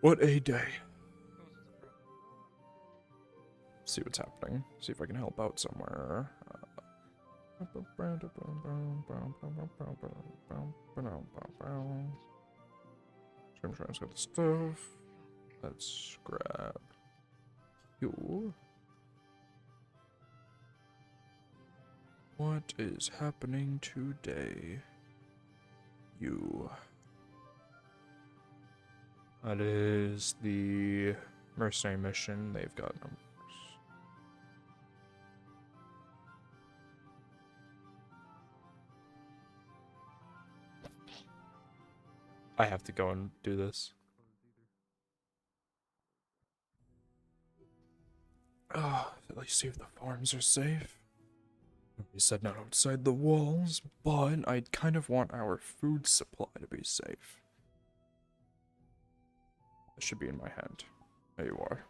What a day. see what's happening. See if I can help out somewhere. Trimshine's got the stuff. Let's grab you. What is happening today? You. That is the mercenary mission. They've got numbers. I have to go and do this. At least see if the farms are safe. We said not outside the walls, but I kind of want our food supply to be safe. It should be in my hand. There you are.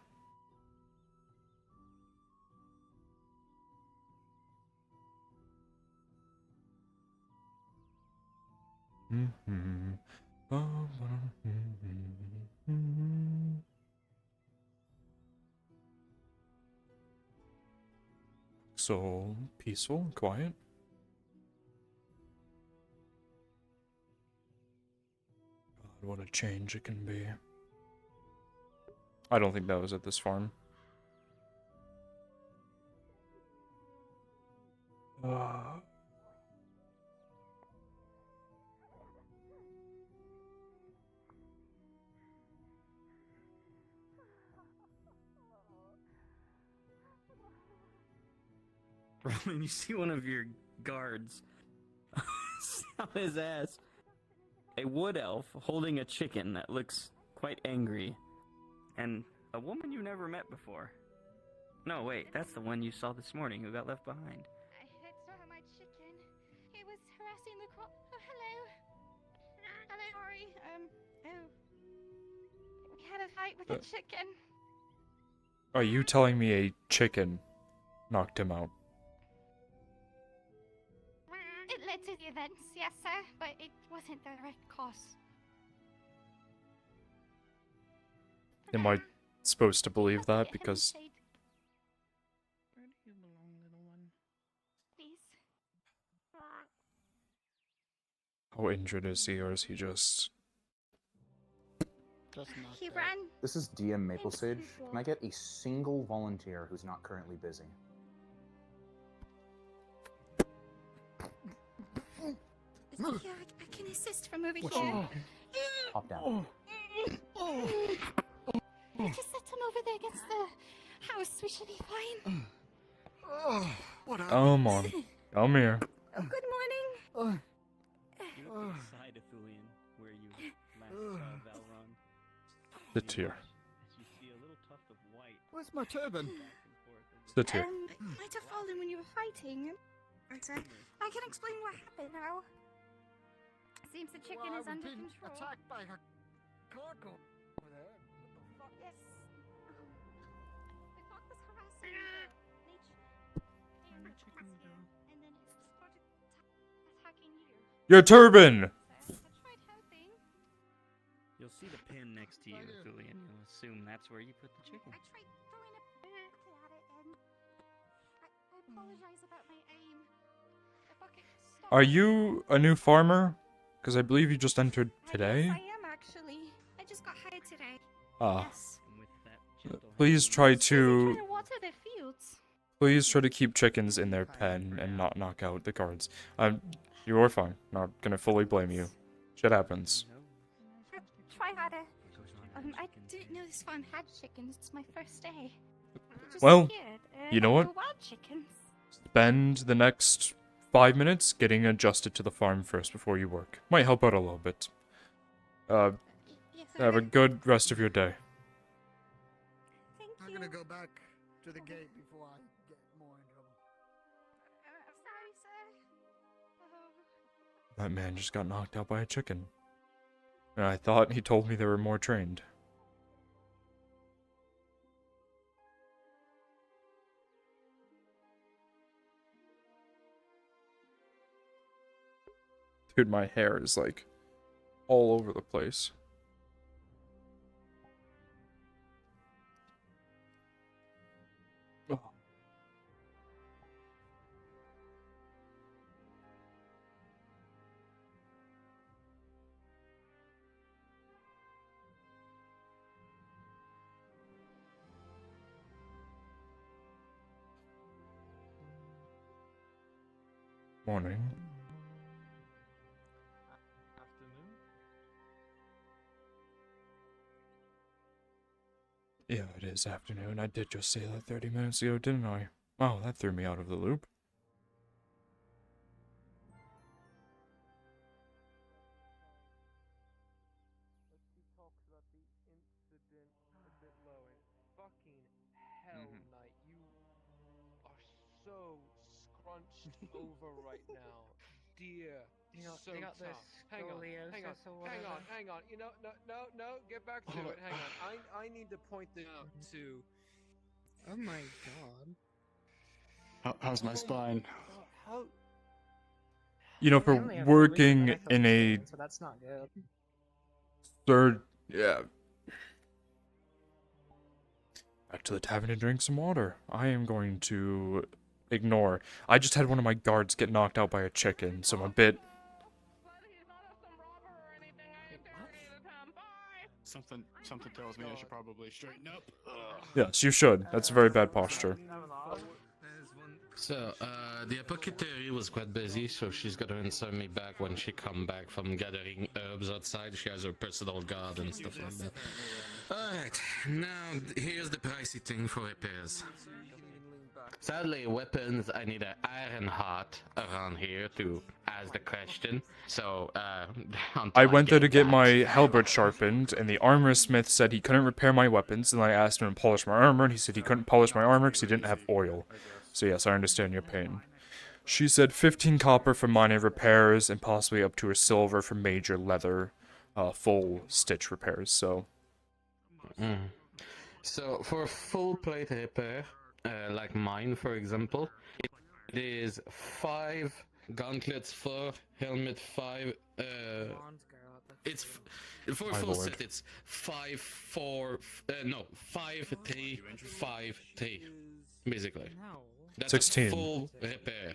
So peaceful and quiet. God, what a change it can be. I don't think that was at this farm. Roman, you see one of your guards on his ass. A wood elf holding a chicken that looks quite angry. And a woman you've never met before. No, wait, that's the one you saw this morning who got left behind. That's not my chicken. It was harassing the crop. Oh, hello. Hello, Ori. We had a fight with a chicken. Are you telling me a chicken knocked him out? It led to the events, yes, sir, but it wasn't the direct cause. Am I supposed to believe that? Because Where do you belong, little one? Please. how injured is he, or is he just... He ran. This is DM Maple Sage. Can I get a single volunteer who's not currently busy? Yeah, I can assist from over What here. you- Hop down. Just set him over there against the house. We should be fine. Come on. Come here. Good morning. You look beside Athelian, where you last saw Valron. Sit here. You see a little tuft of white. Where's my turban? Sit here. It might have fallen when you were fighting. But, I can explain what happened now. Seems the chicken is under control. Attacked by a cargo over there. Yes. The fox was harassing nature. And then it started attacking you. Your turban! You'll see the pin next to you, Athelian. You'll assume that's where you put the chicken. I tried throwing a bucket at it and I apologize about my aim. The bucket stopped. Are you a new farmer? Because I believe you just entered today. Yes, I am actually. I just got hired today. Ah. Yes. Please try Trying to... to water their fields. Please try to keep chickens in their pen and not knock out the guards. You are fine. Not gonna fully blame you. Shit happens. Try harder. I didn't know this farm had chickens. It's my first day. Just Well, scared. you know They're what? Wild chickens. Spend the next 5 minutes getting adjusted to the farm first before you work. Might help out a little bit. Yes, Have a good rest of your day. I'm gonna go back to the gate before I get more in trouble. Sorry, sir. That man just got knocked out by a chicken. And I thought he told me they were more trained. Dude, my hair is like all over the place. Oh. Morning. Yeah, it is afternoon. I did just say that 30 minutes ago, didn't I? Oh, that threw me out of the loop. Hell, Knight, you are so scrunched over right now. Dear, so they got this tough. Hang on, scoliosis or hang on, whatever. hang on. You know, no, get back to it. Hang on. I need to point this out too. Oh my god. How's my spine? How? You know, They for only have 2 weeks of working medical in a experience, so that's not good. third, yeah. Back to the tavern to drink some water. I am going to ignore. I just had one of my guards get knocked out by a chicken, so I'm a bit. Something tells me I should probably straighten up. Yes, you should. That's very bad posture. So, the apothecary was quite busy, so she's gonna answer me back when she come back from gathering herbs outside. She has her personal guard and stuff like that. Alright, now here's the pricey thing for repairs. Sadly, weapons, I need an iron heart around here to ask the question. So, I went there to get my halberd sharpened, and the armor smith said he couldn't repair my weapons, and I asked him to polish my armor, and he said he couldn't polish my armor because he didn't have oil. So yes, I understand your pain. She said 15 copper for minor repairs, and possibly up to a silver for major leather, full stitch repairs, so... So, for a full plate repair, like mine, for example, it is 5 gauntlets, 4 helmet, 5. It's for a full set. It's 5, 4. No, 5, 3, 5, 3. Basically, that's 16. a full repair.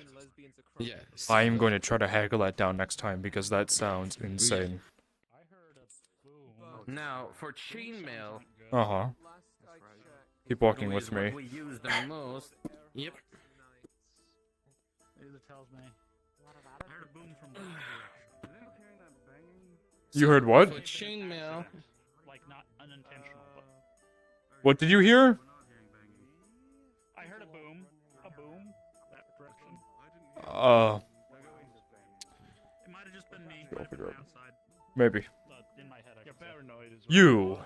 Yeah. I am going to try to haggle that down next time because that sounds insane. Now, for chainmail. Uh-huh. Keep walking with me. What we use the most. Yep. It tells me. I heard a boom from You heard what? For chainmail. Like not unintentional, but What did you hear? I heard a boom. A boom. That direction. It might have just been me. I'll figure it out. Outside. Maybe. In my head, I You're paranoid as well. You.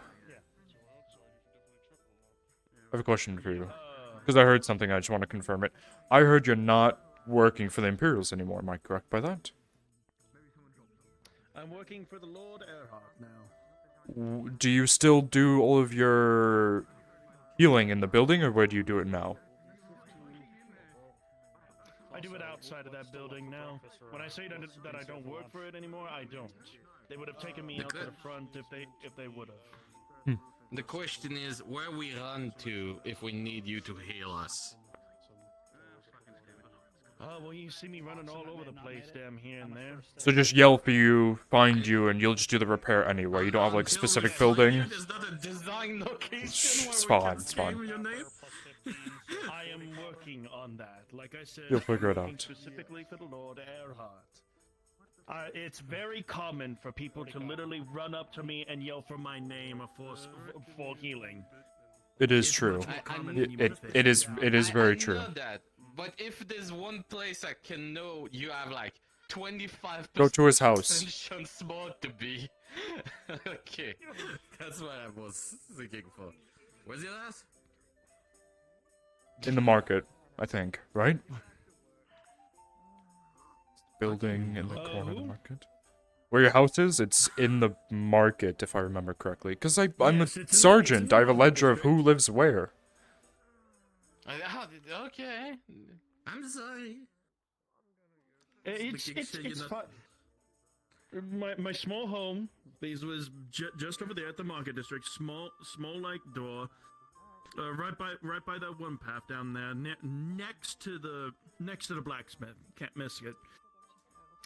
I have a question for you. Because I heard something, I just want to confirm it. I heard you're not working for the Imperials anymore, am I correct by that? I'm working for the Lord Earhart now. Do you still do all of your healing in the building, or where do you do it now? I do it outside of that building now. When I say that I don't work for it anymore, I don't. They would have taken me out to the front if they would have. The question is, where we run to if we need you to heal us? Oh, well, you see me running all over the place, damn here and there. So just yell for you, find you, and you'll just do the repair anyway. You don't have like a specific building. There's not a design location It's where fine, we it's can fine. scream your name? I am working on that. Like I said, You'll figure it I'm working out. specifically for the Lord Earhart. It's very common for people to literally run up to me and yell for my name for healing. It is true. It is very true. I know that, but if there's one place I can know you have like 25% Go to his house. chance more to be. Okay, that's what I was thinking for. Where's your ass? In the market, I think, right? Building in the corner of the market. Where your house is, it's in the market, if I remember correctly. Because I'm a sergeant, I have a ledger of who lives where. Okay, I'm sorry. It's fine. My small home, this was just over there at the market district. Small like door, right by that one path down there, next to the blacksmith. Can't miss it.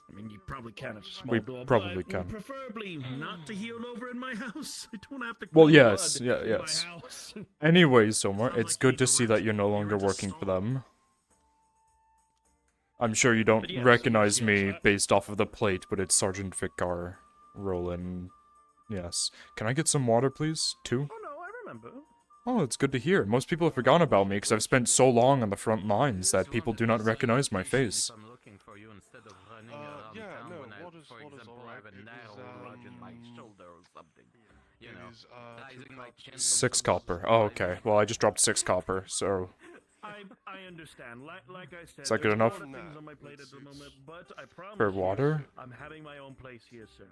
I mean, you probably can if it's a small We door. probably but can. Preferably not to heal over in my house. I don't have to. Well, clean yes, blood in yes. my house. Anyways, Omar, it's good to see that you're no longer working for them. I'm sure you don't But yes, recognize yes, me yes, based off of the plate, but it's Sergeant Vicar Roland. Yes. Can I get some water, please? 2? Oh no, I remember. Oh, it's good to hear. Most people have forgotten about me because I've spent so long on the front lines that people do not recognize my face. I'm looking for you instead of running around yeah, town no, when I, water's- for water's example, alright. have a It narrow is, rug in my shoulder or something. You know, is, 2 rising my cups. chin. 6 copper. Oh, okay. Well, I just dropped 6 copper, so... I understand. Like I said, Is that good there's enough? a lot of things on my plate at the moment, but I promise For you, water? I'm having my own place here soon.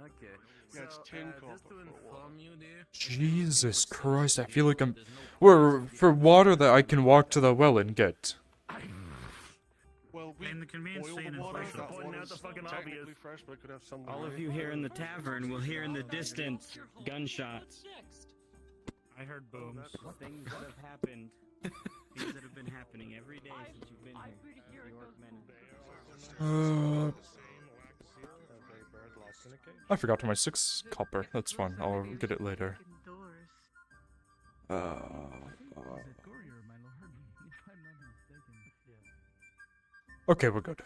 Okay. Yeah, it's So, 10 just to copper for water. inform you, dear. Jesus Christ, I feel like I'm... For water that I can walk to the well and get. Well, we And the convenience boil scene the is water. like That pointing out water's the fucking technically obvious. fresh, but it could have something. All of in you it. here in the tavern will hear in the distance gunshots. I heard booms. Things that have happened. Things that have been happening every day since you've been here. Yorkmen. I forgot my 6 copper. That's fine. I'll get it later. Okay, we're good.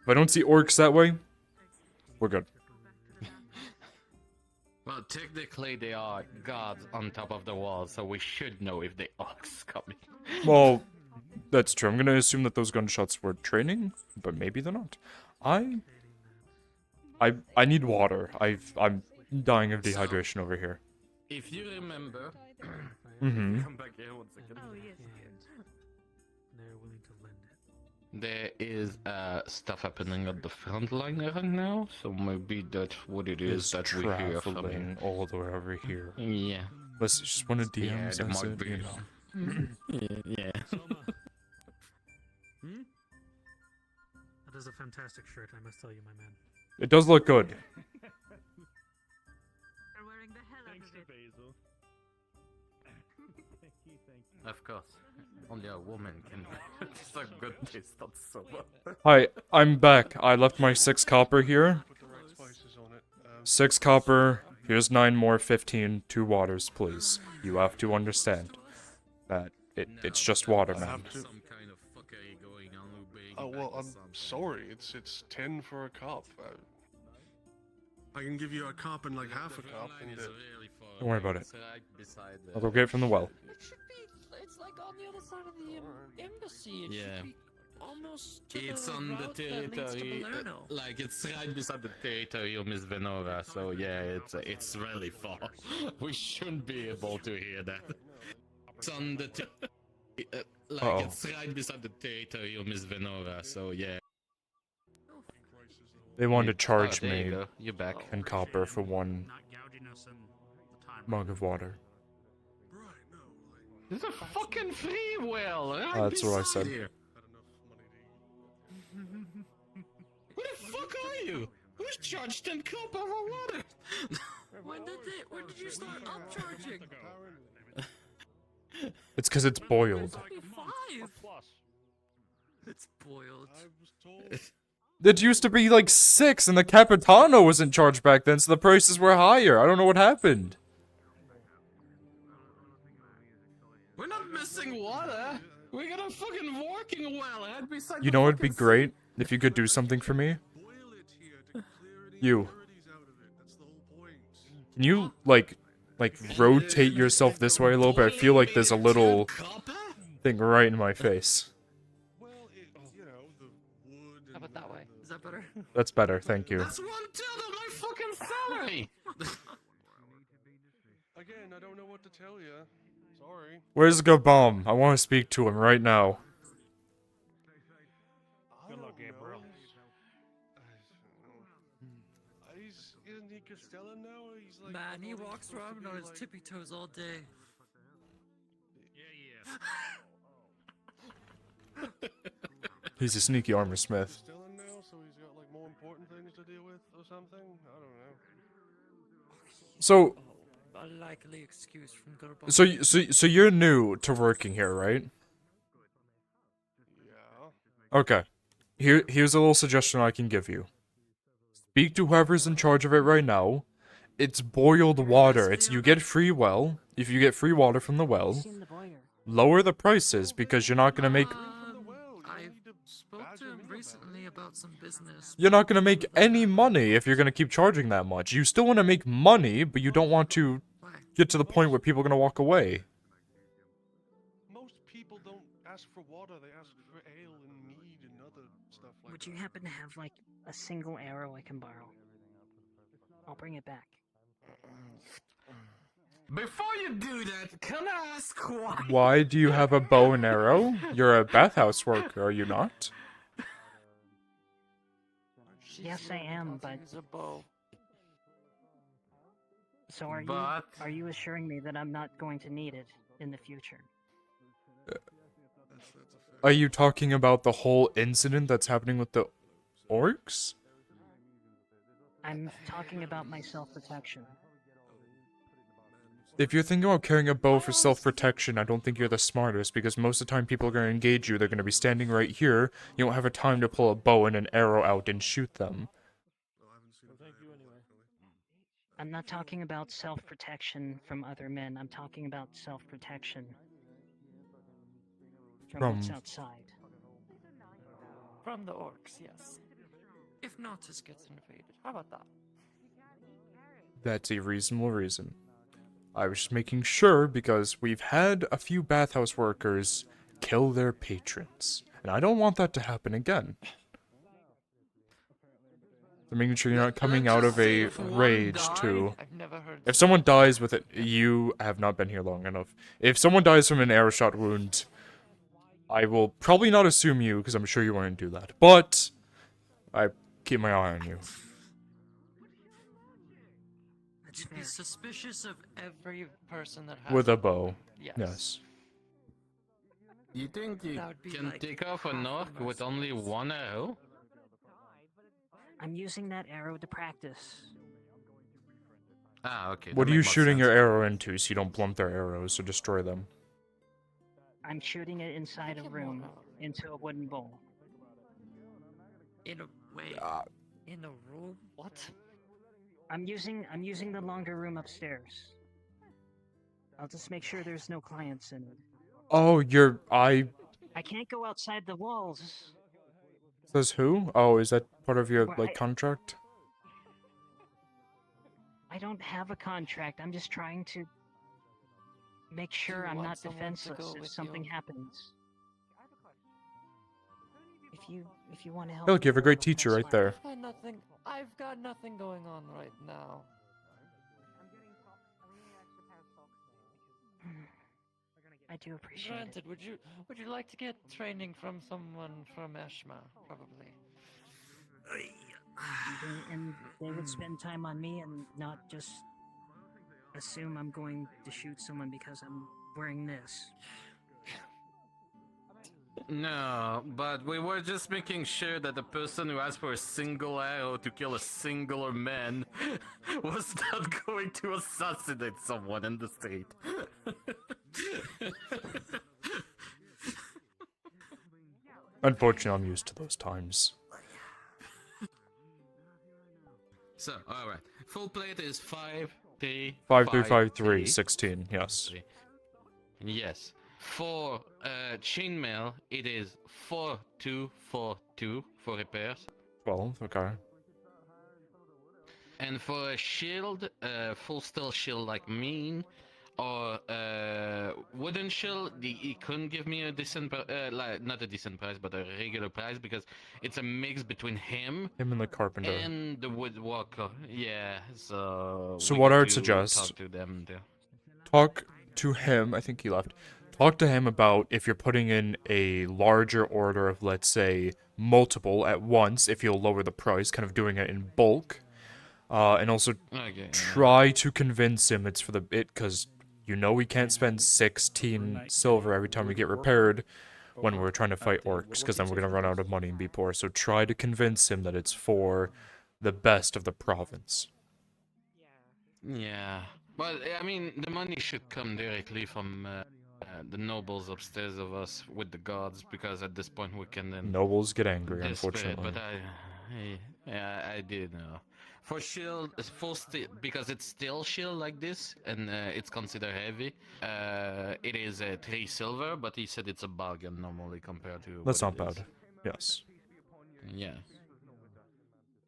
If I don't see orcs that way, we're good. Well, technically they are gods on top of the wall, so we should know if the orcs coming. Well, that's true. I'm gonna assume that those gunshots were training, but maybe they're not. I need water. I'm dying of dehydration over here. If you remember, Mm-hmm. come back here 1 second. Oh, yes. They're willing to lend it. There is stuff happening at the front line right now, so maybe that's what it is Is that we hear from traveling him. all the way over here. Yeah. Let's just one of DMs, there that's might it, be. you know. Yeah. Hmm? That is a fantastic shirt, I must tell you, my man. It does look good. They're wearing the hell out of it. Of course. Only a woman can. It's a good taste, not so much. Hi, I'm back. I left my 6 copper here. Put the right spices on it. 6 copper. Here's 9 more, 15. 2 waters, please. You have to understand that it's just water, I man. have to. Some kind of fuckery going on with being Oh well, back or I'm something. sorry. It's 10 for a cup. I can give you a cup and like half a cup. And Don't worry about it. It's right beside the- I'll go get it from the well. It should be. It's like on the other side of the embassy. It Yeah. should be almost to It's the on the route that leads to territory, Palermo. like it's right beside the territory of Miss Venora, so yeah, it's really far. We shouldn't be able to hear that. It's on the like Uh-oh. it's right beside the territory of Miss Venora, so yeah. They wanted to charge there you me go. You're back. in copper for 1 Not gouging us in the time. mug of water. There's a fucking free well right That's what I beside said. here. Who the fuck are you? Who's charged 10 copper for water? When did you start upcharging? It's because it's boiled. 25. It's boiled. It used to be like 6 and the Capitano wasn't charged back then, so the prices were higher. I don't know what happened. We're not missing water. We got a fucking working well right beside You the know it'd be fucking great if you could do something for me? You. Can you, like rotate yourself this way a little bit? I feel like there's a little thing right in my face. How about that way? Is that better? That's better, thank you. That's 1/3 of my fucking salary. again, I don't know what to tell you. Sorry. Where's Gabam? I want to speak to him right now. Good luck, Gabriel. Isn't he Castellan now? He's like. Man, he walks around on his tippy toes all day. He's a sneaky armor smith. Castellan now, so he's got like more important things to deal with or something. I don't know. So, A likely excuse from Gurbo. so you're new to working here, right? Yeah. Okay. Here's a little suggestion I can give you. Speak to whoever's in charge of it right now. It's boiled water. You get free well. If you get free water from the well, lower the prices because you're not gonna make. recently about some business. You're not gonna make any money if you're gonna keep charging that much. You still want to make money, but you don't want to get to the point where people are gonna walk away. Most people don't ask for water, they ask for ale and mead and other stuff like Would you happen to have, like, a single arrow I can borrow? I'll bring it back. Before you do that, can I ask why? Why do you have a bow and arrow? You're a bathhouse worker, are you not? Yes, I am, but... So are you assuring me that I'm not going to need it in the future? Are you talking about the whole incident that's happening with the orcs? I'm talking about my self-protection. If you're thinking about carrying a bow for self-protection, I don't think you're the smartest, because most of the time people are going to engage you, they're going to be standing right here, you don't have a time to pull a bow and an arrow out and shoot them. I'm not talking about self-protection from other men, I'm talking about self-protection from what's outside. From the orcs, yes. If Nautis gets invaded, how about that? That's a reasonable reason. I was just making sure because we've had a few bathhouse workers kill their patrons, and I don't want that to happen again. So making sure you're not coming out of a rage to... If someone dies with it, you have not been here long enough. If someone dies from an arrow shot wound, I will probably not assume you, because I'm sure you wouldn't do that. But I keep my eye on you. You'd be suspicious of every person that has With a bow. Yes. Yes. You think you That would be can like take off an half orc the with only one arrow? I'm using that arrow to practice. Ah, okay. What that are you makes more shooting sense. your arrow into so you don't blunt their arrows or destroy them? I'm shooting it inside a room, into a wooden bowl. In a way. In a room? What? I'm using the longer room upstairs. I'll just make sure there's no clients in it. Oh, I can't go outside the walls. Says who? Oh, is that part of your, Well, like, contract? I don't have a contract. I'm just trying to make sure you I'm want not someone to defenseless go if with something you? happens. If you want to help. Hey, look, you have a great me, teacher that's right fine. there. I've got nothing going on right now. I do appreciate it. Granted, would you like to get training from someone from Eshma? Probably. And they would spend time on me and not just assume I'm going to shoot someone because I'm wearing this. No, but we were just making sure that the person who asked for a single arrow to kill a singular man was not going to assassinate someone in the state. Unfortunately, I'm used to those times. So, alright. Full plate is 5, 3, 5, 3, 5, 3, 16, yes. Yes. For chainmail, it is 4, 2, 4, 2 for repairs. 12, okay. And for a shield, full steel shield like mean, or wooden shield, he couldn't give me a decent, like not a decent price, but a regular price because it's a mix between him and the carpenter and the woodworker. Yeah, so. So we what got I would to suggest, talk to them there. talk to him, I think he left, talk to him about if you're putting in a larger order of, let's say, multiple at once, if you'll lower the price, kind of doing it in bulk. And also try to convince him it's for the bit, because you know we can't spend 16 silver every time we get repaired when we're trying to fight orcs, because then we're going to run out of money and be poor. So try to convince him that it's for the best of the province. Yeah, but I mean, the money should come directly from the nobles upstairs of us with the guards, because at this point we can then. Nobles get angry, desperate, unfortunately. But I did know. For shield, full steel, because it's still shield like this, and it's considered heavy. It is 3 silver, but he said it's a bargain normally compared to. That's what not it is. bad. Yes. Yeah.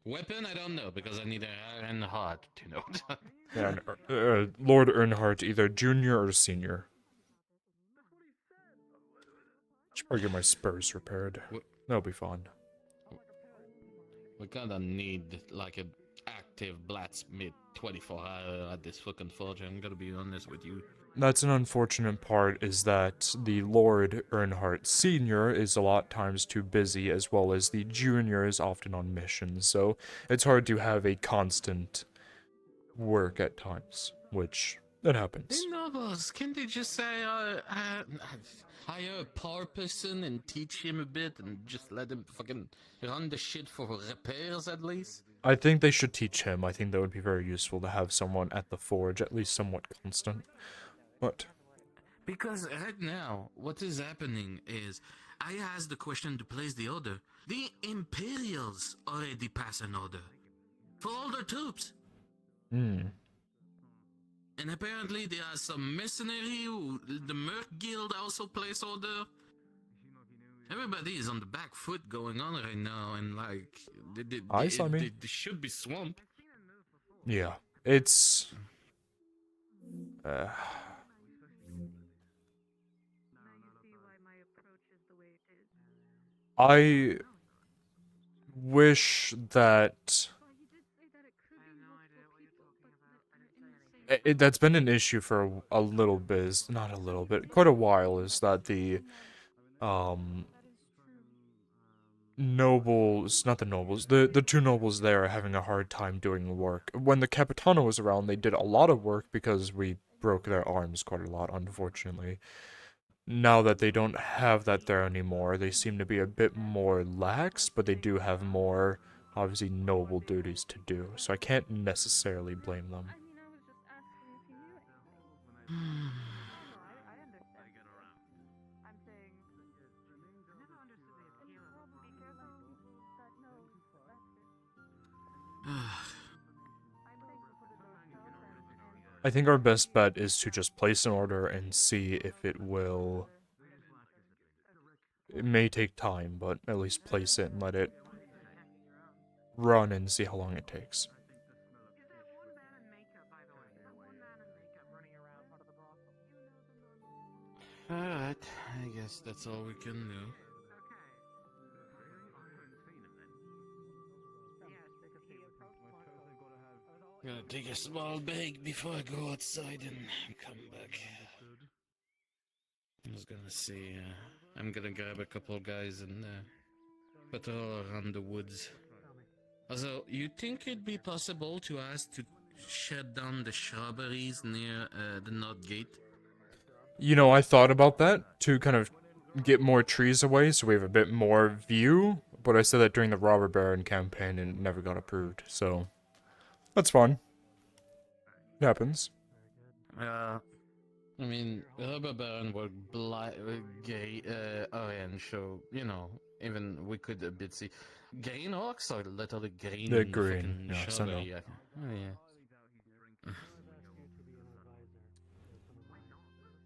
Weapon, I don't know, because I need an heart to know. Yeah, Lord Earnhardt, either junior or senior. Should probably get my spurs repaired. That'll be fun. We kinda need, like, an active blacksmith 24 hour at this fucking forge, I'm gonna be honest with you. That's an unfortunate part, is that the Lord Earnhardt Sr. is a lot times too busy, as well as the Junior is often on missions, so it's hard to have a constant work at times, which, it happens. The nobles, can they just say, hire a poor person and teach him a bit and just let him fucking run the shit for repairs at least? I think they should teach him. I think that would be very useful to have someone at the forge, at least somewhat constant. But Because right now, what is happening is, I asked the question to place the order. The Imperials already pass an order for all their troops. Hmm. And apparently there are some mercenary who, the Merc Guild also place order. Everybody is on the back foot going on right now, and like, they should be swamped. Yeah, it's... I wish that... that's been an issue for a little bit, not a little bit, quite a while, is that the, nobles, not the nobles, the two nobles there are having a hard time doing work. When the Capitano was around, they did a lot of work because we broke their arms quite a lot, unfortunately. Now that they don't have that there anymore, they seem to be a bit more lax, but they do have more, obviously, noble duties to do, so I can't necessarily blame them. I think our best bet is to just place an order and see if it will... It may take time, but at least place it and let it run and see how long it takes. Alright, I guess that's all we can do. Gonna take a small break before I go outside and come back. I was gonna see, I'm gonna grab a couple guys and patrol around the woods. Also, you think it'd be possible to ask to shut down the shrubberies near the north gate? You know, I thought about that, to kind of get more trees away so we have a bit more view, but I said that during the Robber Baron campaign and it never got approved, so... That's fun. It happens. I mean, Robber Baron were gay, orange, so, you know, even we could a bit see. Green orcs are literally green. They're in the green, fucking yeah, so no. shrubbery. Oh,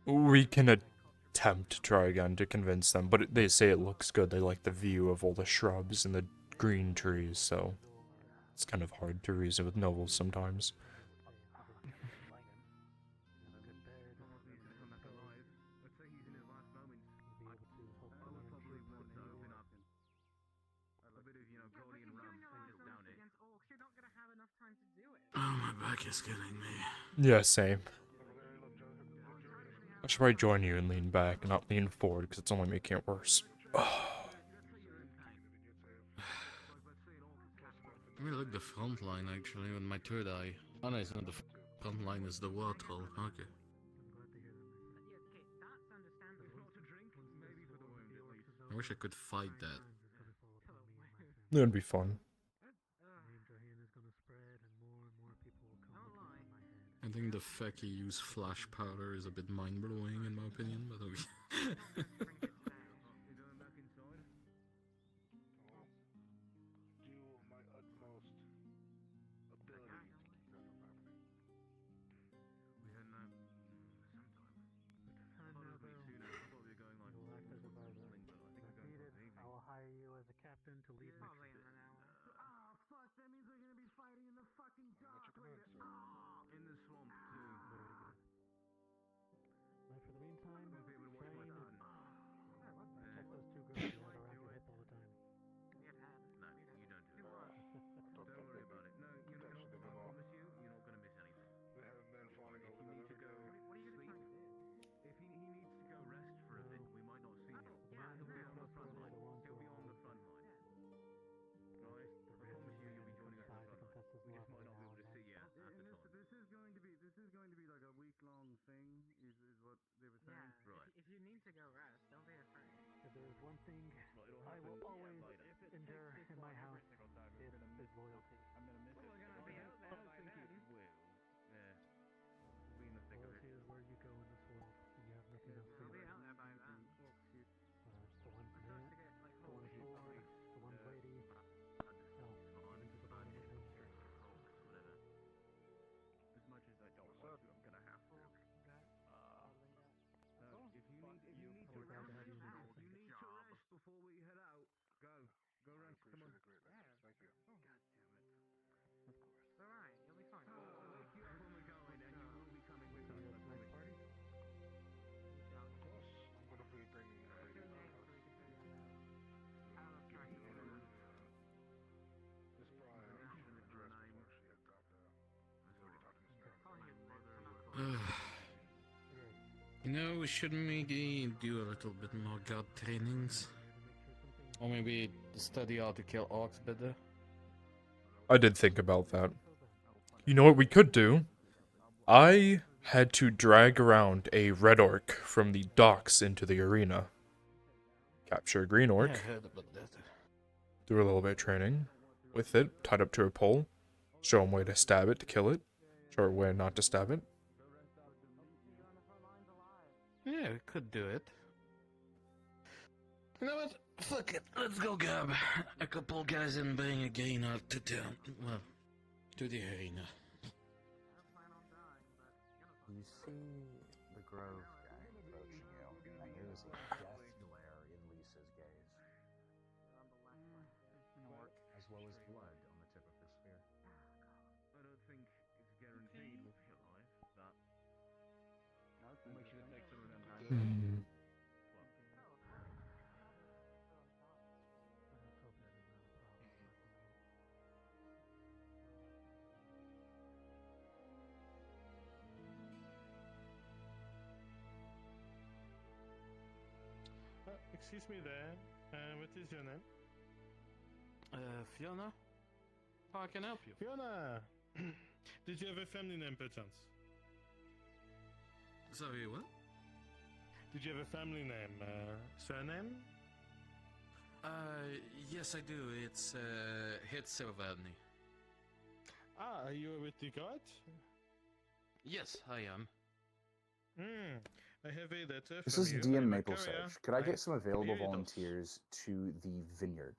yeah. We can attempt to try again to convince them, but they say it looks good. They like the view of all the shrubs and the green trees, so it's kind of hard to reason with nobles sometimes. Oh, my back is killing me. Yeah, same. I should probably join you and lean back and not lean forward, because it's only making it worse. Let me look the front line actually with my third eye. Oh no, it's not the front line, it's the war troll. Okay. I wish I could fight that. That'd be fun. I think the fact he used flash powder is a bit mind-blowing in my opinion, but okay. I will hire you as a captain to lead my one thing I will always endure in my house is loyalty. I'm gonna miss it. We're gonna be out there by then. Yeah. Loyalty is where you go in this world when you have nothing else to do. We'll be out there by then. Whether it's the one man, the one sword, the one lady, no, even to the bottom of one string. As much as I don't want to, I'm gonna have to. If you need to rest before we head out, go rest. Come on. Thank you. God damn it. Of course. It's alright, you'll be fine. I'll wake you up when we're going, and you will be coming with us. Tonight's party? Yes. I'm gonna be bringing Miss Brian should dress before she heads out there. He's already talking to Sarah. You know, we should maybe do a little bit more god trainings. Or maybe study how to kill orcs better. I did think about that. You know what we could do? I had to drag around a red orc from the docks into the arena. Capture a green orc. Yeah, I heard about that. Do a little bit of training with it, tied up to a pole. Show him where to stab it to kill it. Show him where not to stab it. Yeah, we could do it. You know what? Fuck it. Let's go grab a couple guys and bring a green out to town. Well, to the arena. You see the Grove guy approaching you, and there is a death glare in Lisa's gaze, as well as blood on the tip of her spear. I don't think it's guaranteed we'll be alive, but we'll make sure to take some of them down. Excuse me there. What is your name? Fiona? How I can help you? Fiona! Did you have a family name, perchance? Sorry, what? Did you have a family name? Surname? Yes I do. It's, Hitsilverni. Ah, are you with the guard? Yes, I am. I have a letter This from is you. DM I'm a Maple courier. Sage. Could I get some available Viridos. volunteers to the vineyard?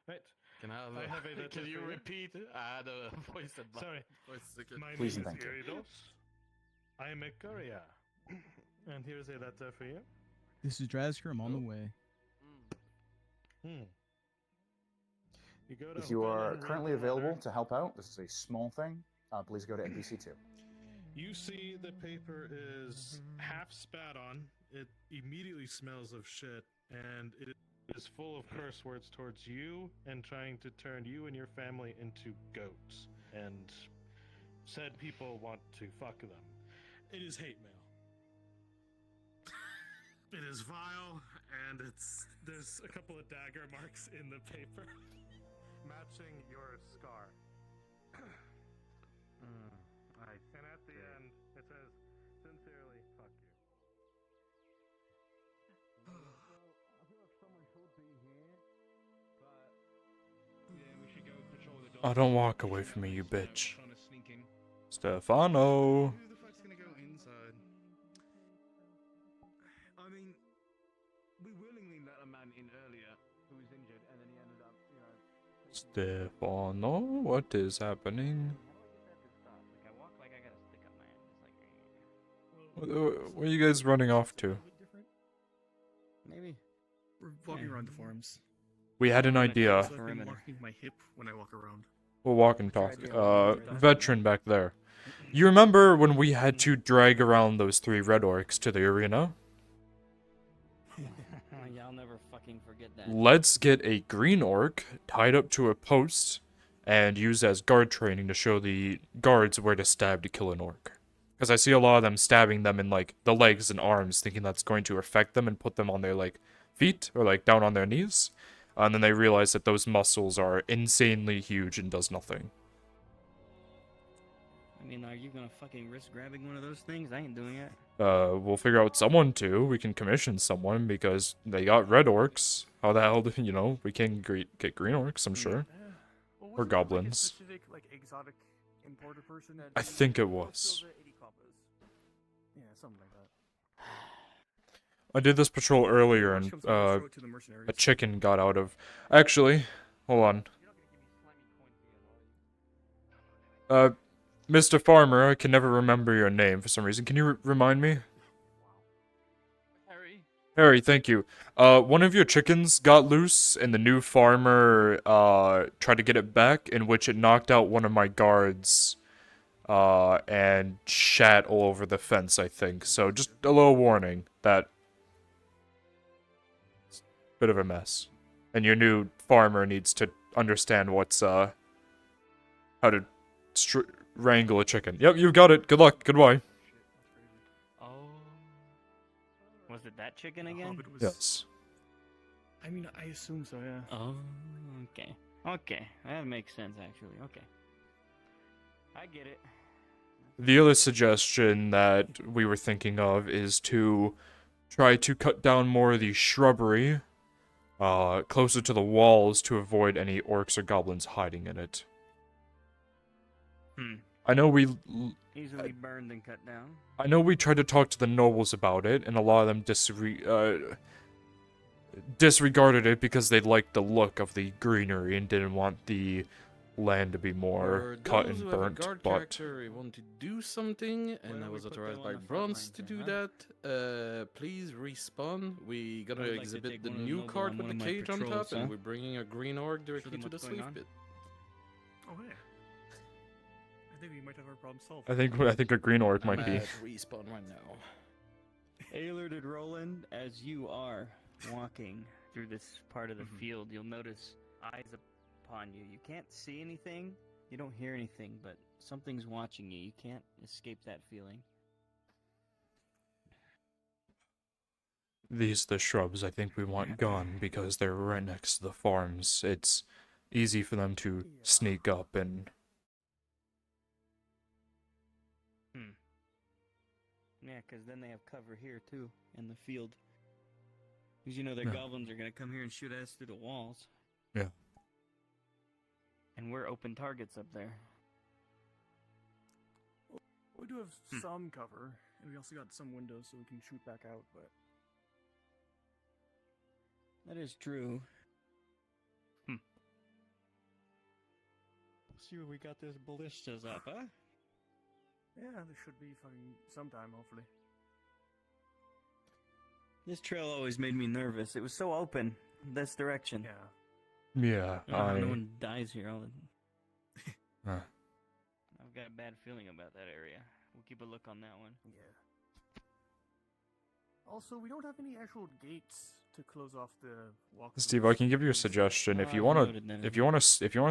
Right. Can I have, I have a letter can you for you. repeat? I had a voice at my Sorry. voice again. My Please name and is thank you. Viridos. I am a courier. And here's a letter for you. This is Drazker. I'm on the way. You go to If you are Hotel and currently Ring available Commander. to help out, this is a small thing. Please go to NPC 2. You see the paper is half spat on. It immediately smells of shit, and it is full of curse words towards you and trying to turn you and your family into goats. And said people want to fuck them. It is hate mail. It is vile, and there's a couple of dagger marks in the paper, matching your scar. And at the end, it says, "Sincerely, fuck you." I feel like someone should be here, but yeah, we should go patrol the Oh, don't walk away from me, you bitch. trying to sneak in. Stefano! Who the fuck's gonna go inside? I mean, we willingly let a man in earlier who was injured, and then he ended up, Stefano, what is happening? Like I walk like I got a stick up my ass. It's like, Where are you guys running off to? Maybe. We're walking around the farms. We had an idea. I've been marking my hip when I walk around. We'll walk and talk. Veteran back there. You remember when we had to drag around those 3 red orcs to the arena? Y'all never fucking forget that. Let's get a green orc tied up to a post and used as guard training to show the guards where to stab to kill an orc. Because I see a lot of them stabbing them in like the legs and arms, thinking that's going to affect them and put them on their like feet or like down on their knees. And then they realize that those muscles are insanely huge and does nothing. I mean, are you gonna fucking risk grabbing one of those things? I ain't doing it. We'll figure out someone to. We can commission someone because they got red orcs. How the hell do you know? We can get green orcs, I'm sure. Well, Or wasn't there, like, a goblins. specific, like, exotic importer person that I did think it most was. of the 80 coppers? Yeah, something like that. I did this patrol earlier and comes out, throw it to the mercenaries. a chicken got out of... Actually, hold on. Mr. Farmer, I can never remember your name for some reason. Can you remind me? Harry. Harry, thank you. One of your chickens got loose, and the new farmer, tried to get it back, in which it knocked out one of my guards, and shat all over the fence, I think. So, just a little warning that... it's a bit of a mess. And your new farmer needs to understand what's, how to wrangle a chicken. Yep, you got it. Good luck. Goodbye. Oh. Was it that chicken again? Yes. I mean, I assume so, yeah. Oh, okay. Okay, that makes sense, actually. Okay. I get it. The other suggestion that we were thinking of is to try to cut down more of the shrubbery, closer to the walls to avoid any orcs or goblins hiding in it. I know we... Easily burned and cut down. I know we tried to talk to the nobles about it, and a lot of them disregarded it because they liked the look of the greenery and didn't want the land to be more cut and burnt, guard but... character want to do something, and I was authorized by Bronze to do that. Please respawn. We gotta exhibit the new card with the cage on top, and we're bringing a green orc directly to the slave pit. Oh, yeah. I think we might have our problem solved. I think a green orc might be... respawn right now. Alerted Roland, as you are walking through this part of the field, you'll notice eyes upon you. You can't see anything, you don't hear anything, but something's watching you. You can't escape that feeling. These are the shrubs I think we want gone because they're right next to the farms. It's easy for them to sneak up and... Yeah, because then they have cover here, too, in the field. Because you know their Yeah. goblins are going to come here and shoot at us through the walls. Yeah. And we're open targets up there. We do have some cover, and we also got some windows so we can shoot back out, but... That is true. See where we got those ballistas up, huh? Yeah, there should be fucking sometime, hopefully. This trail always made me nervous. It was so open, this direction. Yeah, No one dies here. Huh. I've got a bad feeling about that area. We'll keep a look on that one. Yeah. Also, we don't have any actual gates to close off the walk. Steve, I can give you a suggestion. If you I've wanna, noted that. if you wanna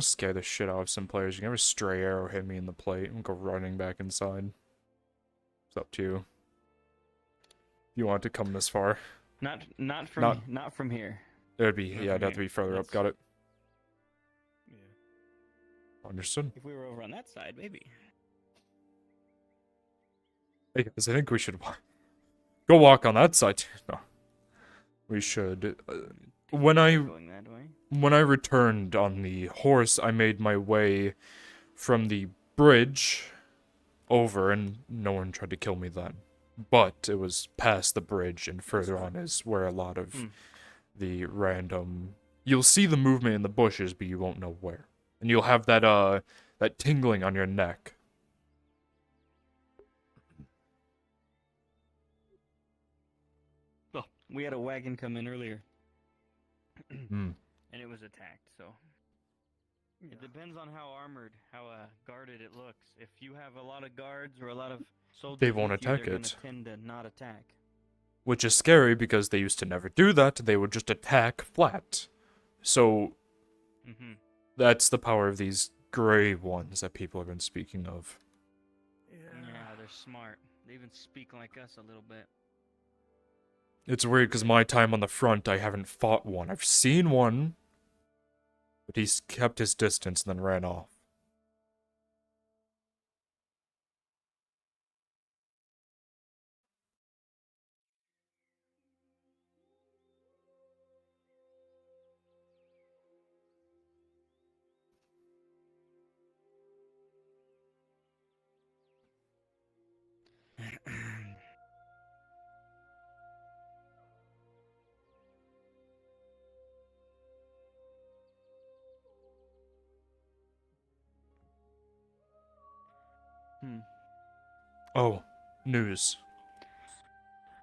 scare the shit out of some players, you can have a stray arrow hit me in the plate and go running back inside. It's up to you. If you want to come this far. Not from here. It'd be Not yeah, it'd from have to here. be further up. That's- Got it. Understood. If we were over on that side, maybe. Hey guys, I think we should go walk on that side. No, we should. When I returned on the horse, I made my way from the bridge over, and no one tried to kill me then. But it was past the bridge, and further on is where a lot of the random. You'll see the movement in the bushes, but you won't know where, and you'll have that that tingling on your neck. Well, we had a wagon come in earlier. Hmm. And it was attacked, so... It depends on how armored, how guarded it looks. If you have a lot of guards or a lot of soldiers, They won't with you, attack they're it. gonna tend to not attack. Which is scary because they used to never do that. They would just attack flat. So that's the power of these gray ones that people have been speaking of. Yeah, they're smart. They even speak like us a little bit. It's weird because my time on the front, I haven't fought one. I've seen one, but he's kept his distance and then ran off. Oh, news.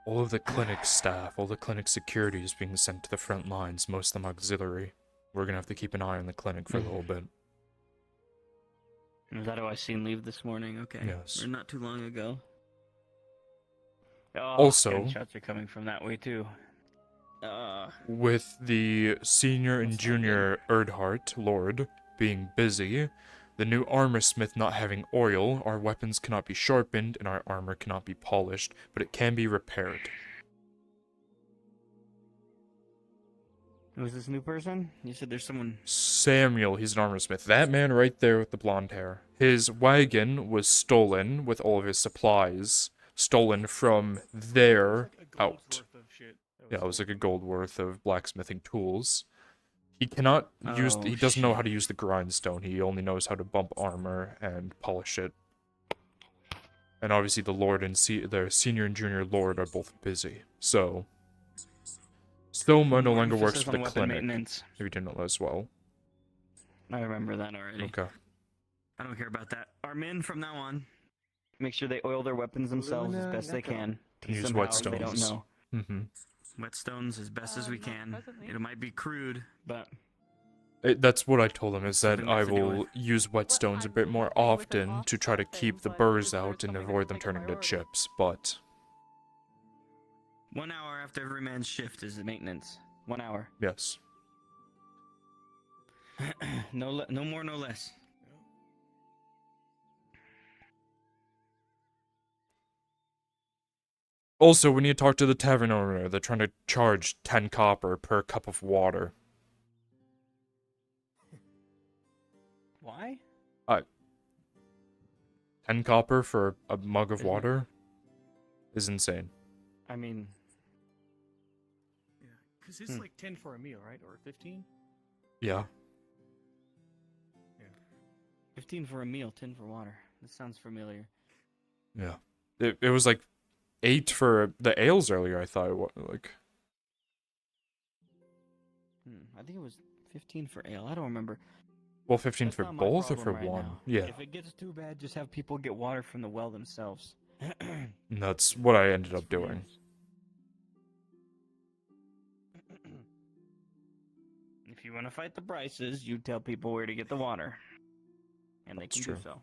All of the clinic staff, all the clinic security is being sent to the front lines, most of them auxiliary. We're gonna have to keep an eye on the clinic for a little bit. Is that who I seen leave this morning? Okay. Yes. Or not too long ago. Oh, Also- gunshots are coming from that way too. With the senior and junior Erdhart Lord being busy, the new armor smith not having oil, our weapons cannot be sharpened and our armor cannot be polished, but it can be repaired. Who's this new person? You said there's someone. Samuel, he's an armor smith. That man right there with the blonde hair. His wagon was stolen with all of his supplies. Stolen from there out. Yeah, it was like a gold worth of blacksmithing tools. He cannot use. He doesn't know how to use the grindstone. He only knows how to bump armor and polish it. And obviously, the lord and the senior and junior lord are both busy. So, Stoma no longer works for the clinic. If you didn't know that as well. I remember that already. Okay. I don't care about that. Our men from now on make sure they oil their weapons themselves as best they can. Can use Somehow, whetstones. They don't know. Mm-hmm. Whetstones as best as we can. It might be crude, but That's what I told him, is that Something we I have to deal will use whetstones a bit more often to try to keep the burrs out and avoid them turning to chips, but... 1 hour after every man's shift is maintenance. 1 hour. Yes. No more, no less. Also, we need to talk to the tavern owner. They're trying to charge 10 copper per cup of water. Why? 10 copper for a mug of water is insane. I mean... Yeah, because it's like 10 for a meal, right? Or 15? Yeah. 15 for a meal, 10 for water. That sounds familiar. Yeah. It was like 8 for the ales earlier, I thought it was, like... I think it was 15 for ale. I don't remember. Well, 15 That's for not my both or problem for right one? now. Yeah. If it gets too bad, just have people get water from the well themselves. And that's what I ended up doing. If you want to fight the prices, you tell people where to get the water. And they can true. do so.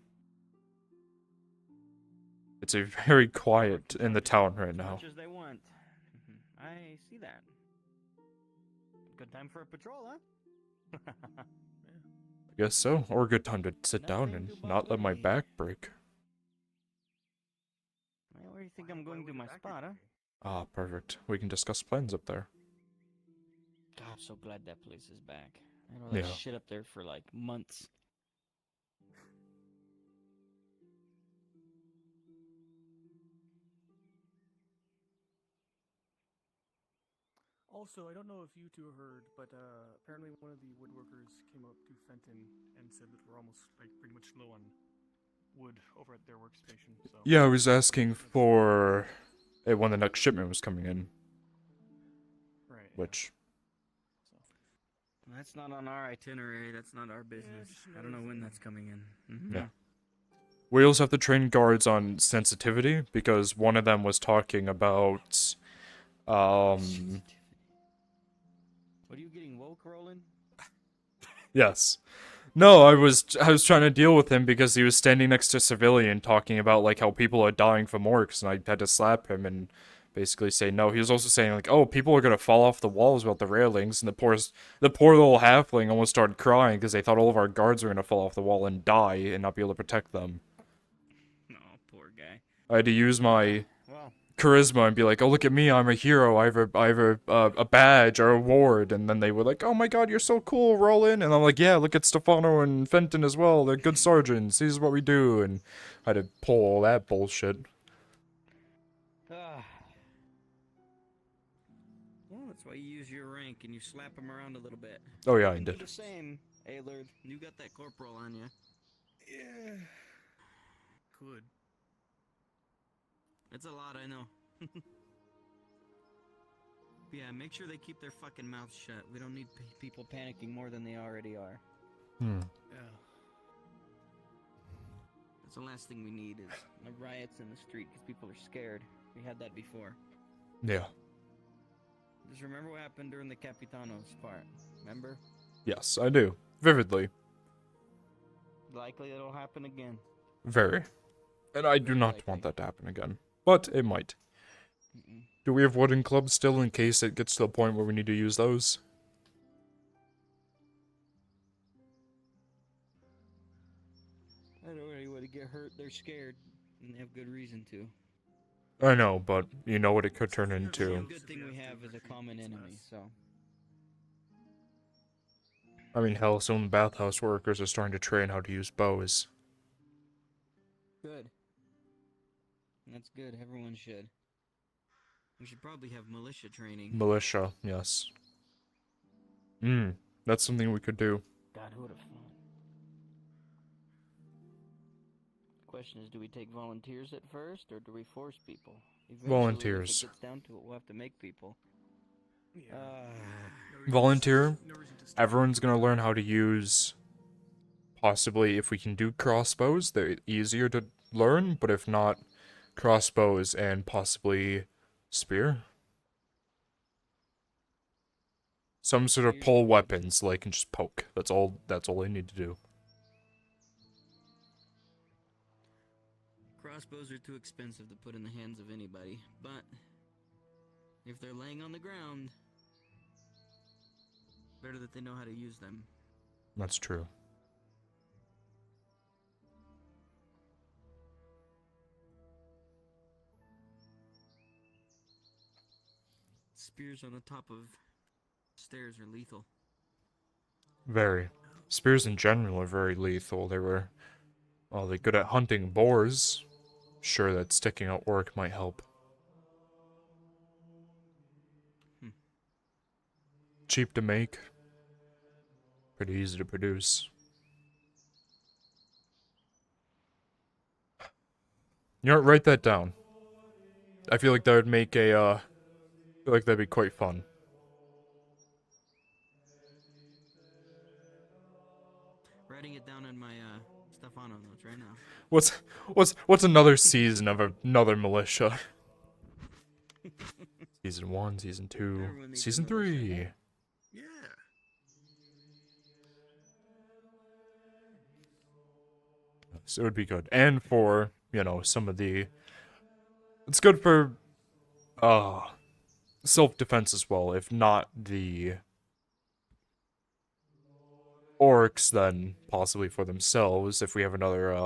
It's a very quiet in the town right As now. much as they want. I see that. Good time for a patrol, huh? I guess so. Or a good time to sit down and not let my back break. Well, where do you think I'm going to my spot, huh? Ah, perfect. We can discuss plans up there. God, I'm so glad that place is back. I know that Yeah. shit up there for like months. Also, I don't know if you two heard, but apparently one of the woodworkers came up to Fenton and said that we're almost like pretty much low on wood over at their workstation. So Yeah, I was asking for when the next shipment was coming in. Right. Which, That's not on our itinerary. That's not our business. I don't know when that's coming in. yeah. We also have to train guards on sensitivity, because one of them was talking about, What are you getting woke, Roland? yes. No, I was trying to deal with him because he was standing next to a civilian talking about like how people are dying from orcs, and I had to slap him and basically say no. He was also saying like, oh, people are gonna fall off the walls without the railings, and the poor little halfling almost started crying because they thought all of our guards were gonna fall off the wall and die and not be able to protect them. Oh, poor guy. I had to use my Well, charisma and be like, oh, look at me, I'm a hero, I have a badge or a award, and then they were like, oh my god, you're so cool, Roland, and I'm like, yeah, look at Stefano and Fenton as well, they're good sergeants, this is what we do, and I had to pull all that bullshit. well, that's why you use your rank and you slap him around a little bit. Oh, yeah, I You can did. do the same, Aylard. You got that corporal on you. Yeah. Could. It's a lot, I know. Yeah, make sure they keep their fucking mouths shut. We don't need people panicking more than they already are. Hmm. Yeah. So the last thing we need is riots in the street because people are scared. We had that before. Yeah. Just remember what happened during the Capitanos part. Remember? Yes, I do. Vividly. Likely it'll happen again. Very. And I do not want that to happen again. But it might. Do we have wooden clubs still in case it gets to the point where we need to use those? I don't want anyone to get hurt. They're scared. And they have good reason to. I know, but you know what it could turn The into. good thing we have is a common enemy, so. I mean, hell, some of the bathhouse workers are starting to train how to use bows. Good. That's good. Everyone should. We should probably have militia training. Militia, yes. That's something we could do. God, who would have thought? Question is, do we take volunteers at first, or do we force people? Eventually, Volunteers. If it gets down to it, we'll have to make people. Volunteer. Everyone's gonna learn how to use. Possibly, if we can do crossbows, they're easier to learn. But if not, crossbows and possibly spear. Some sort of pull weapons, so they can just poke. That's all. That's all they need to do. Crossbows are too expensive to put in the hands of anybody, but if they're laying on the ground, better that they know how to use them. That's true. Spears on the top of stairs are lethal. Very. Spears in general are very lethal. They're good at hunting boars. Sure that sticking out orc might help. Cheap to make. Pretty easy to produce. You know what, write that down. I feel like that would make I feel like that'd be quite fun. Writing it down in my Stefano notes right now. What's another season of another militia? Season 1, Season 2, Season 3. Yeah. So it would be good. And for, some of the... It's good for, self-defense as well. If not the orcs, then possibly for themselves if we have another,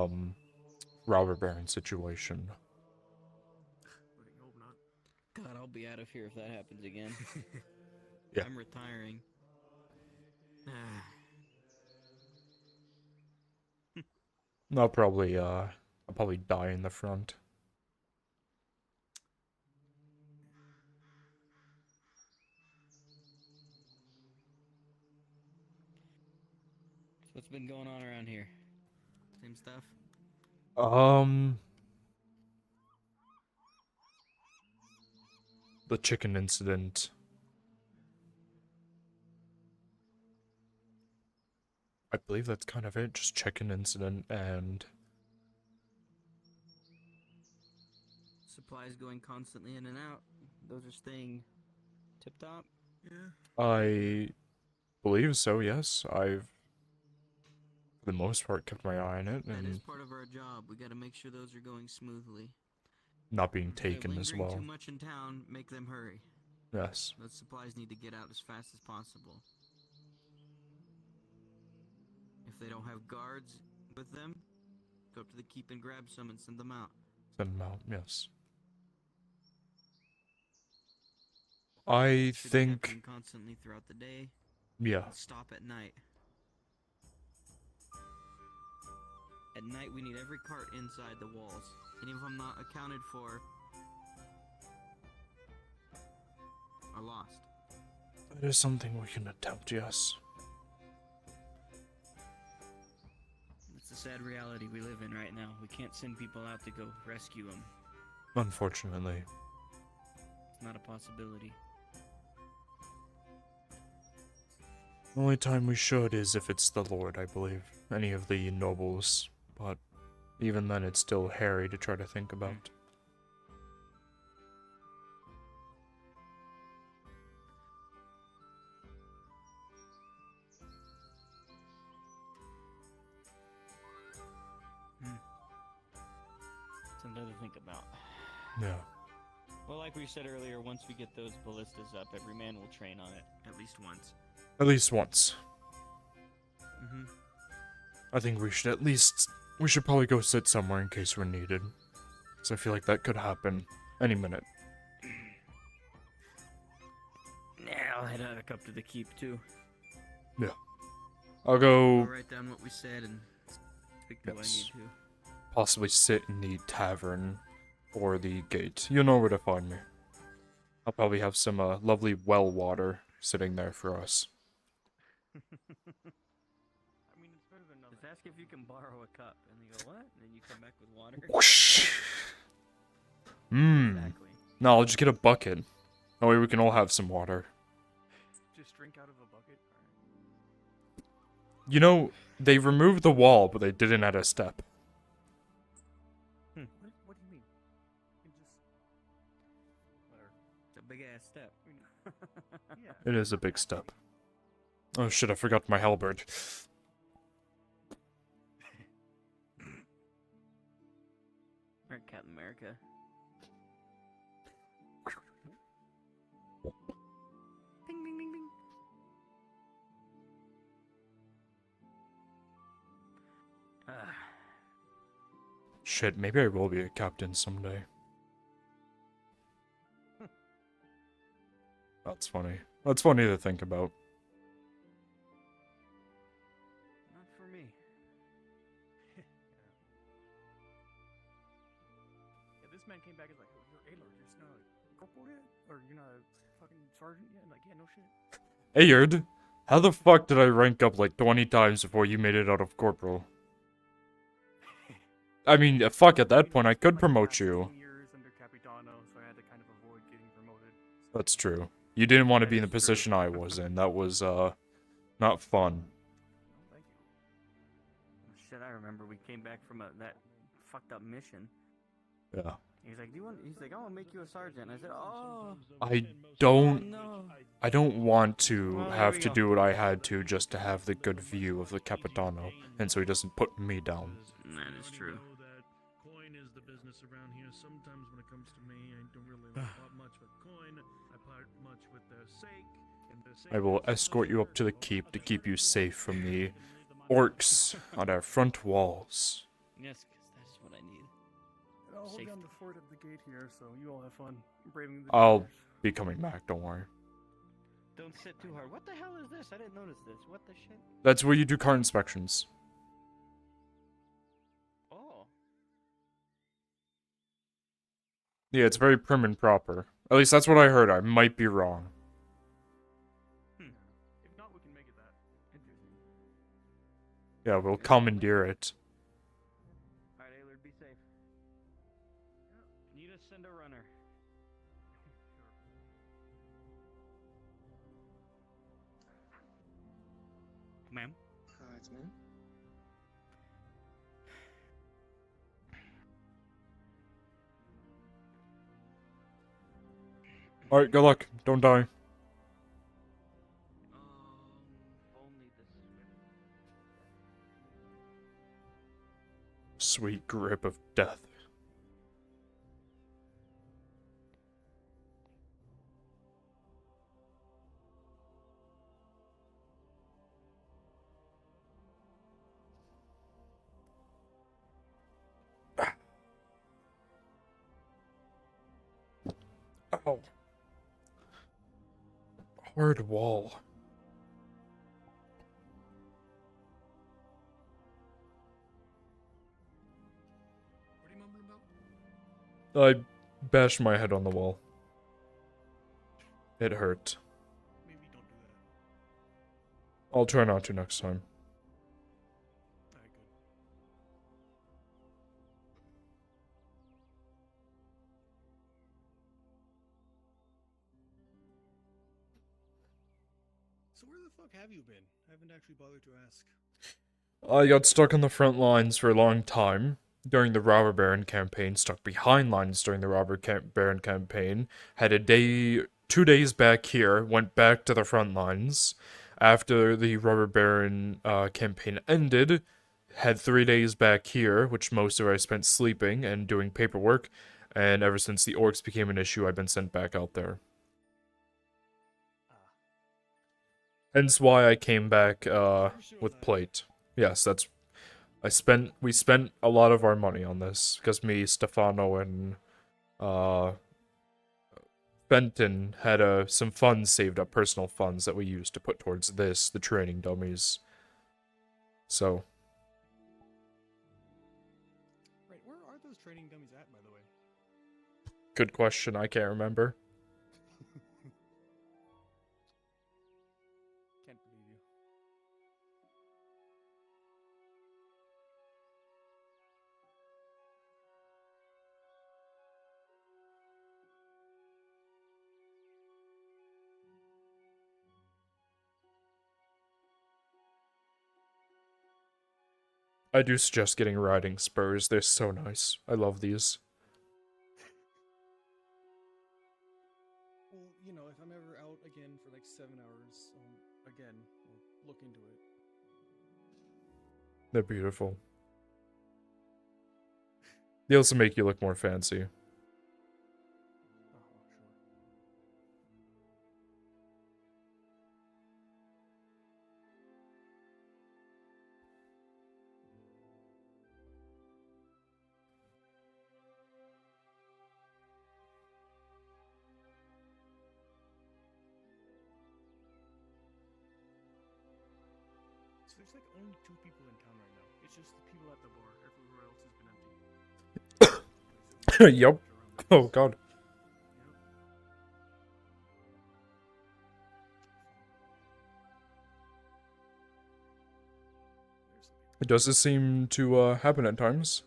robber baron situation. God, I'll be out of here if that happens again. Yeah. I'm retiring. I'll probably die in the front. So what's been going on around here? Same stuff? The chicken incident. I believe that's kind of it, just chicken incident and... Supplies going constantly in and out. Those are staying tip-top? Yeah. I believe so, yes. I've, for the most part, kept my eye on it, That is and part of our job. We gotta make sure those are going smoothly. not being If they're taken as lingering well. too much in town, make them hurry. Yes. Those supplies need to get out as fast as possible. If they don't have guards with them, go up to the keep and grab some and send them out. Send them out, yes. I Should be think... happening constantly throughout the day. Yeah. And stop at night. At night, we need every cart inside the walls. Any of them not accounted for are lost. That is something we can attempt, yes. It's the sad reality we live in right now. We can't send people out to go rescue them. Unfortunately. It's not a possibility. The only time we should is if it's the Lord, I believe. Any of the nobles. But Even then, it's still hairy to try to think about. Something to think about. Yeah. Well, like we said earlier, once we get those ballistas up, every man will train on it at least once. At least once. Mm-hmm. I think we should we should probably go sit somewhere in case we're needed. Because I feel like that could happen any minute. Yeah, I'll head up to the keep too. Yeah. I'll go... I'll write down what we said and speak to who I need to. Possibly sit in the tavern or the gate. You know where to find me. I'll probably have some lovely well water sitting there for us. Just ask if you can borrow a cup, and they go, what? And then you come back with water. Whoosh! Mmm. Exactly. No, I'll just get a bucket. That way we can all have some water. Just drink out of a bucket? You know, they removed the wall, but they didn't add a step. What do you mean? You can just... Whatever. It's a big ass step. Yeah. It is a big step. Oh shit, I forgot my halberd. Right, Captain America. Bing, bing, bing, bing. Shit, maybe I will be a captain someday. That's funny. That's funny to think about. Not for me. Yeah, this man came back and was like, oh, you're Aylord, you're just not a corporal yet? Or you're not a fucking sergeant yet? I'm like, yeah, no shit. Ayard, how the fuck did I rank up like 20 times before you made it out of corporal? I mean, fuck, at that point I could promote you. Years under Capitano, so I had to kind of avoid getting promoted. That's true. You didn't want to be in the position I was in. That was, not fun. Shit, I remember we came back from that fucked up mission. Yeah. He's like, he's like, I want to make you a sergeant. I said, oh. I don't... no. I don't want to Well, there have we to go. do what I had to just to have the good view of the Capitano, and so he doesn't put me down. That is true. Coin is the business around here. Sometimes when it comes to me, I don't really part much with coin. I part much with their sake. And their sake I will escort you up to the keep to keep you safe from the orcs on our front walls. Yes, because that is what I need. And I'll hold Safe. down the fort at the gate here, so you all have fun braving the I'll dangers. be coming back, don't worry. Don't sit too hard. What the hell is this? I didn't notice this. What the shit? That's where you do car inspections. Oh. Yeah, it's very prim and proper. At least that's what I heard. I might be wrong. If not, we can make it that. Interesting. Yeah, we'll commandeer it. Alright, Aylord, be safe. Need to send a runner. Ma'am? Guardsman. Alright, good luck. Don't die. Only this. Sweet grip of death. Ow. Hard wall. What are you mumbling about? I bashed my head on the wall. It hurt. Maybe don't do that. I'll try not to next time. Alright, good. So where the fuck have you been? I haven't actually bothered to ask. I got stuck on the front lines for a long time. during the Robber Baron campaign, stuck behind lines during the Baron campaign, had a day, 2 days back here, went back to the front lines. After the Robber Baron campaign ended, had 3 days back here, which most of it I spent sleeping and doing paperwork, and ever since the orcs became an issue, I've been sent back out there. Hence why I came back with plate. Yes, we spent a lot of our money on this because me, Stefano, and Benton had some funds saved up, personal funds that we used to put towards this, the training dummies. So. Right, where are those training dummies at, by the way? Good question, I can't remember. Can't believe you. I do suggest getting riding spurs, they're so nice. I love these. Well, you know, if I'm ever out again for like 7 hours, again, I'll look into it. They're beautiful. They also make you look more fancy. So there's like only 2 people in town right now. It's just the people at the bar. Everywhere else has been empty. Yup. Oh god. It does seem to happen at times.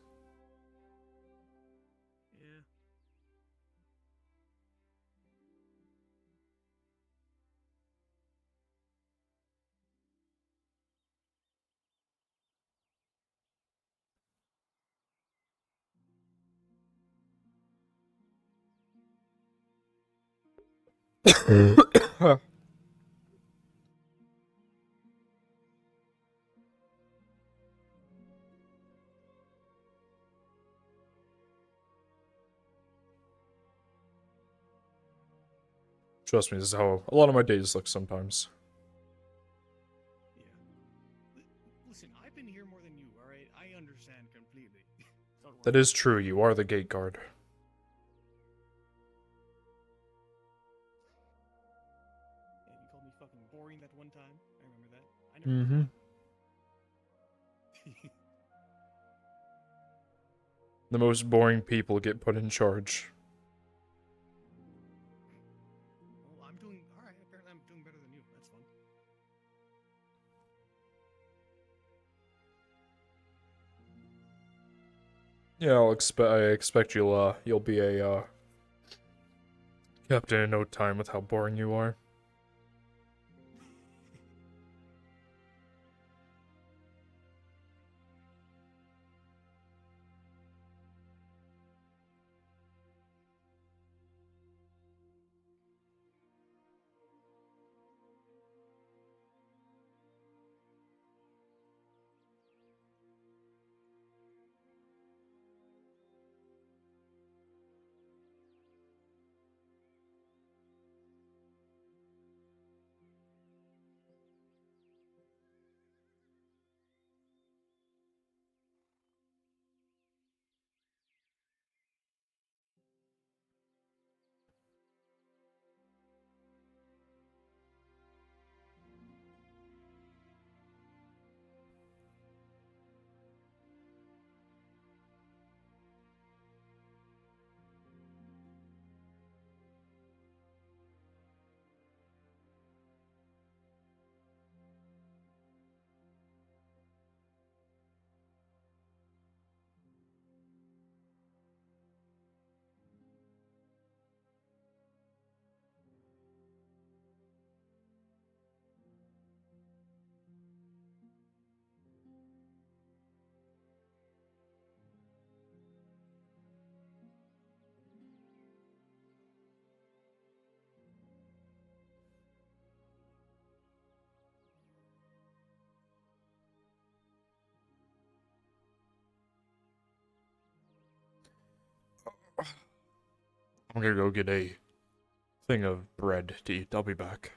Trust me, this is how a lot of my days look sometimes. Listen, I've been here more than you, alright? I understand completely. Don't worry. That is true, you are the gate guard. Yeah, you called me fucking boring that one time. I remember that. I never The most boring people get put in charge. Well, I'm doing alright. Apparently I'm doing better than you. That's fun. Yeah, I expect you'll be a captain in no time with how boring you are. I'm gonna go get a thing of bread to eat. I'll be back.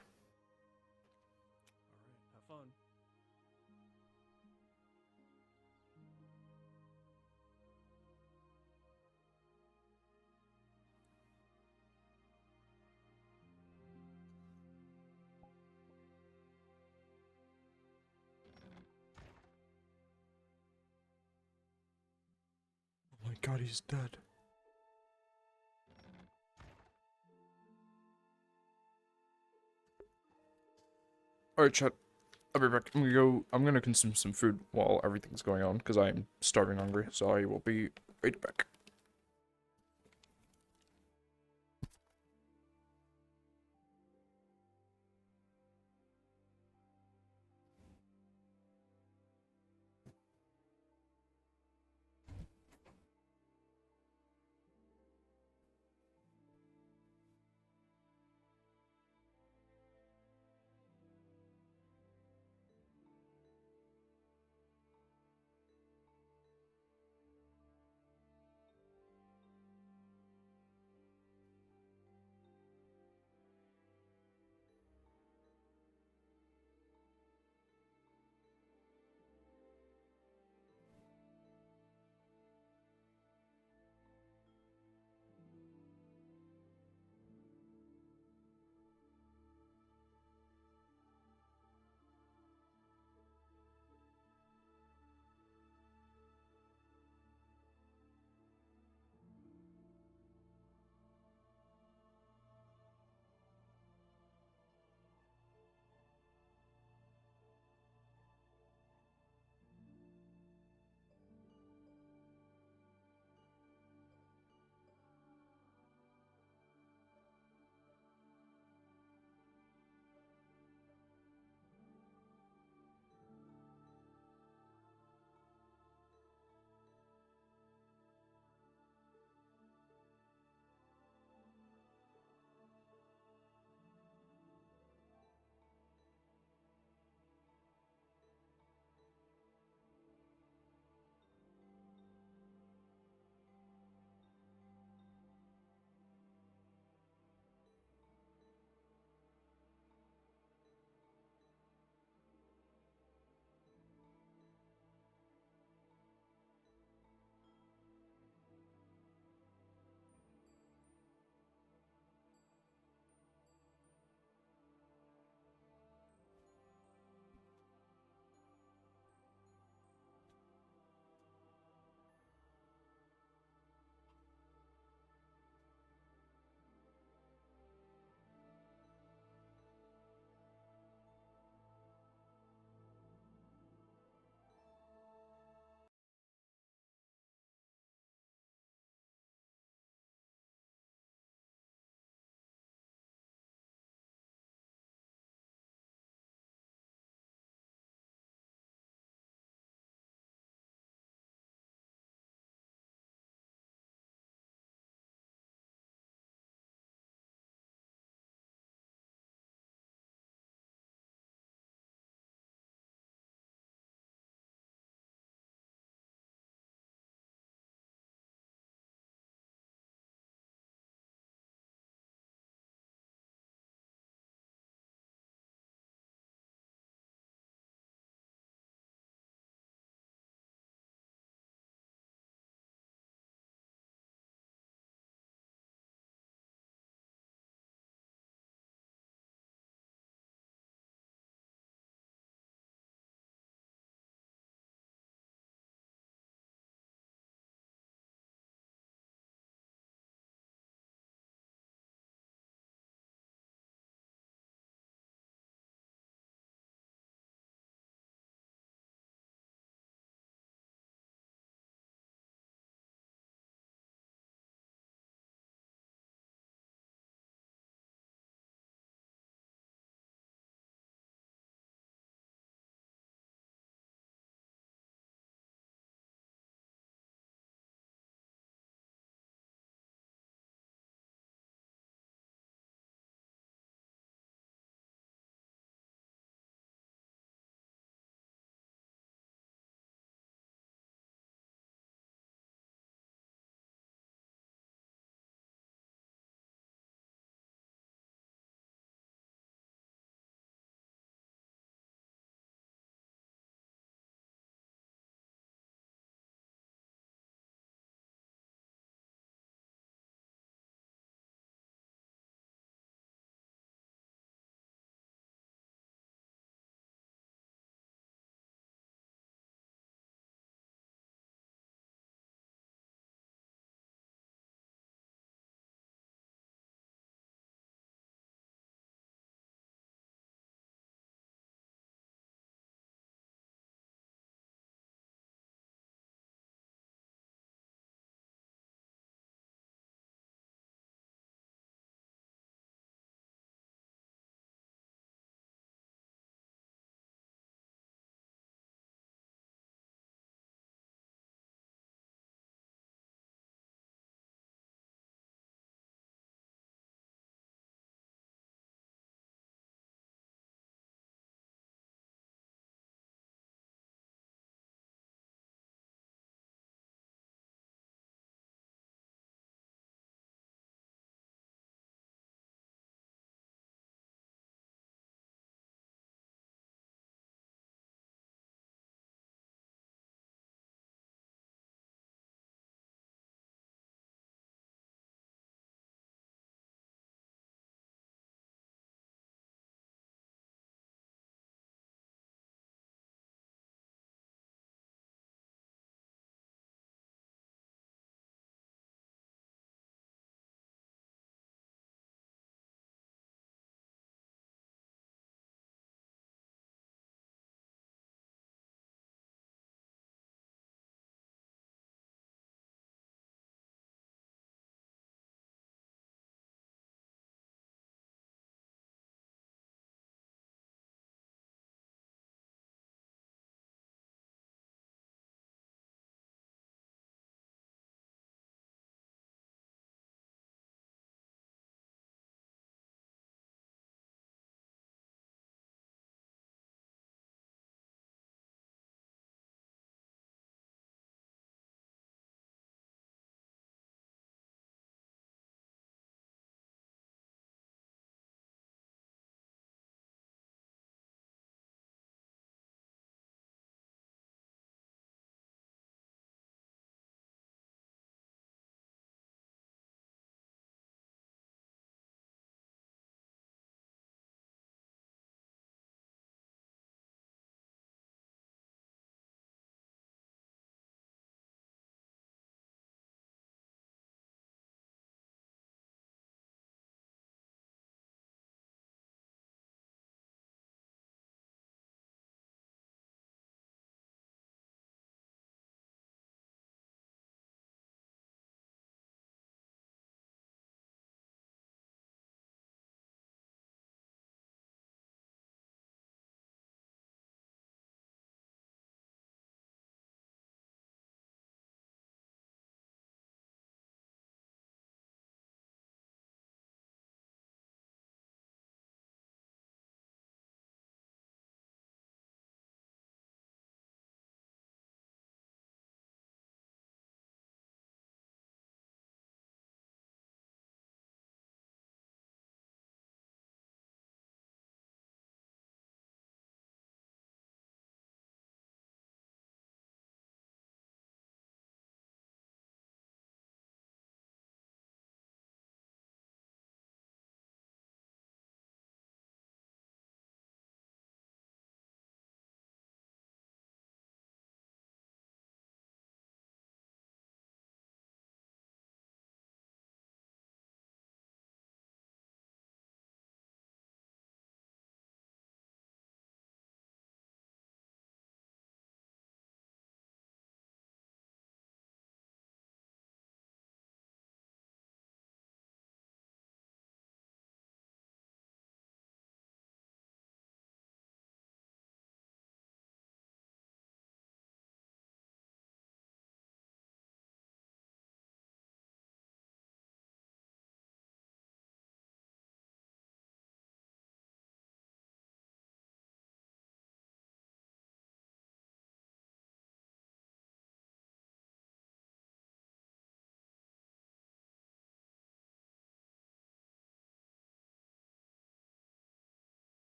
Have fun. Oh my god, he's dead. Alright, chat. I'll be back. I'm gonna consume some food while everything's going on, because I am starving hungry, so I will be right back.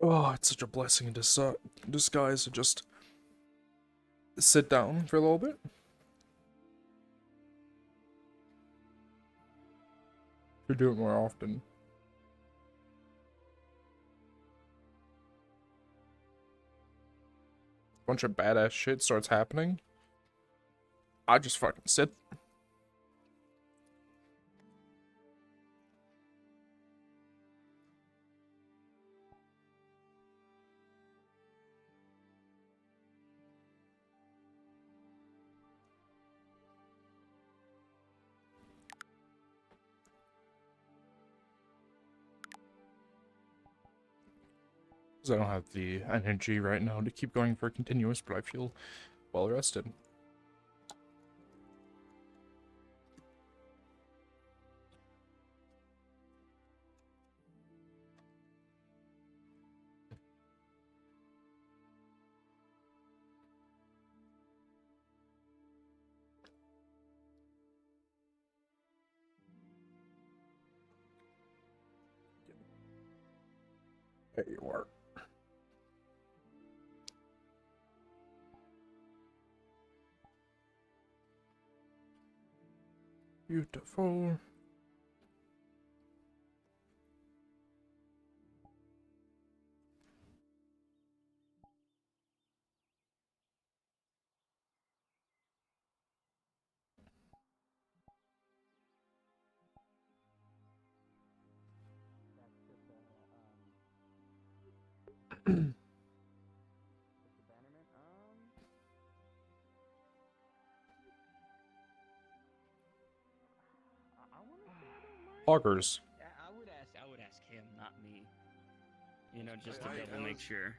Oh, it's such a blessing in disguise to just sit down for a little bit. Should do it more often. Bunch of badass shit starts happening. I just fucking sit. 'Cause I don't have the energy right now to keep going for continuous, but I feel well rested. There you are. Beautiful. Loggers. I would ask him, not me. You know, just to double make sure.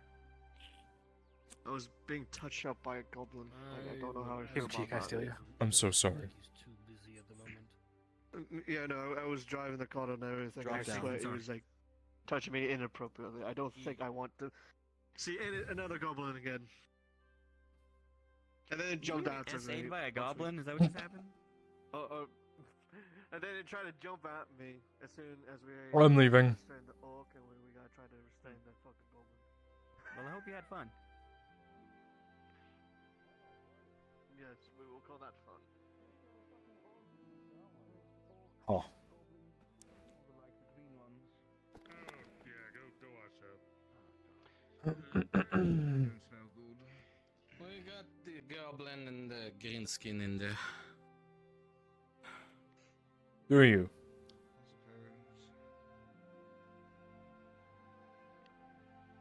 I was being touched up by a goblin. Like, I don't know how I feel about that. I'm so sorry. Yeah, no, I was driving the car and everything. Drop I down, swear he sorry. was like touching me inappropriately. I don't think I want to see another goblin again. And then it jumped out to me. Saved by a goblin? Is that what just happened? And then it tried to jump at me as soon as we. I'm leaving. Restrain the orc, and we gotta try to restrain the fucking goblin. Well, I hope you had fun. Yes, we will call that fun. Oh. We got the goblin and the green skin in there. Who are you?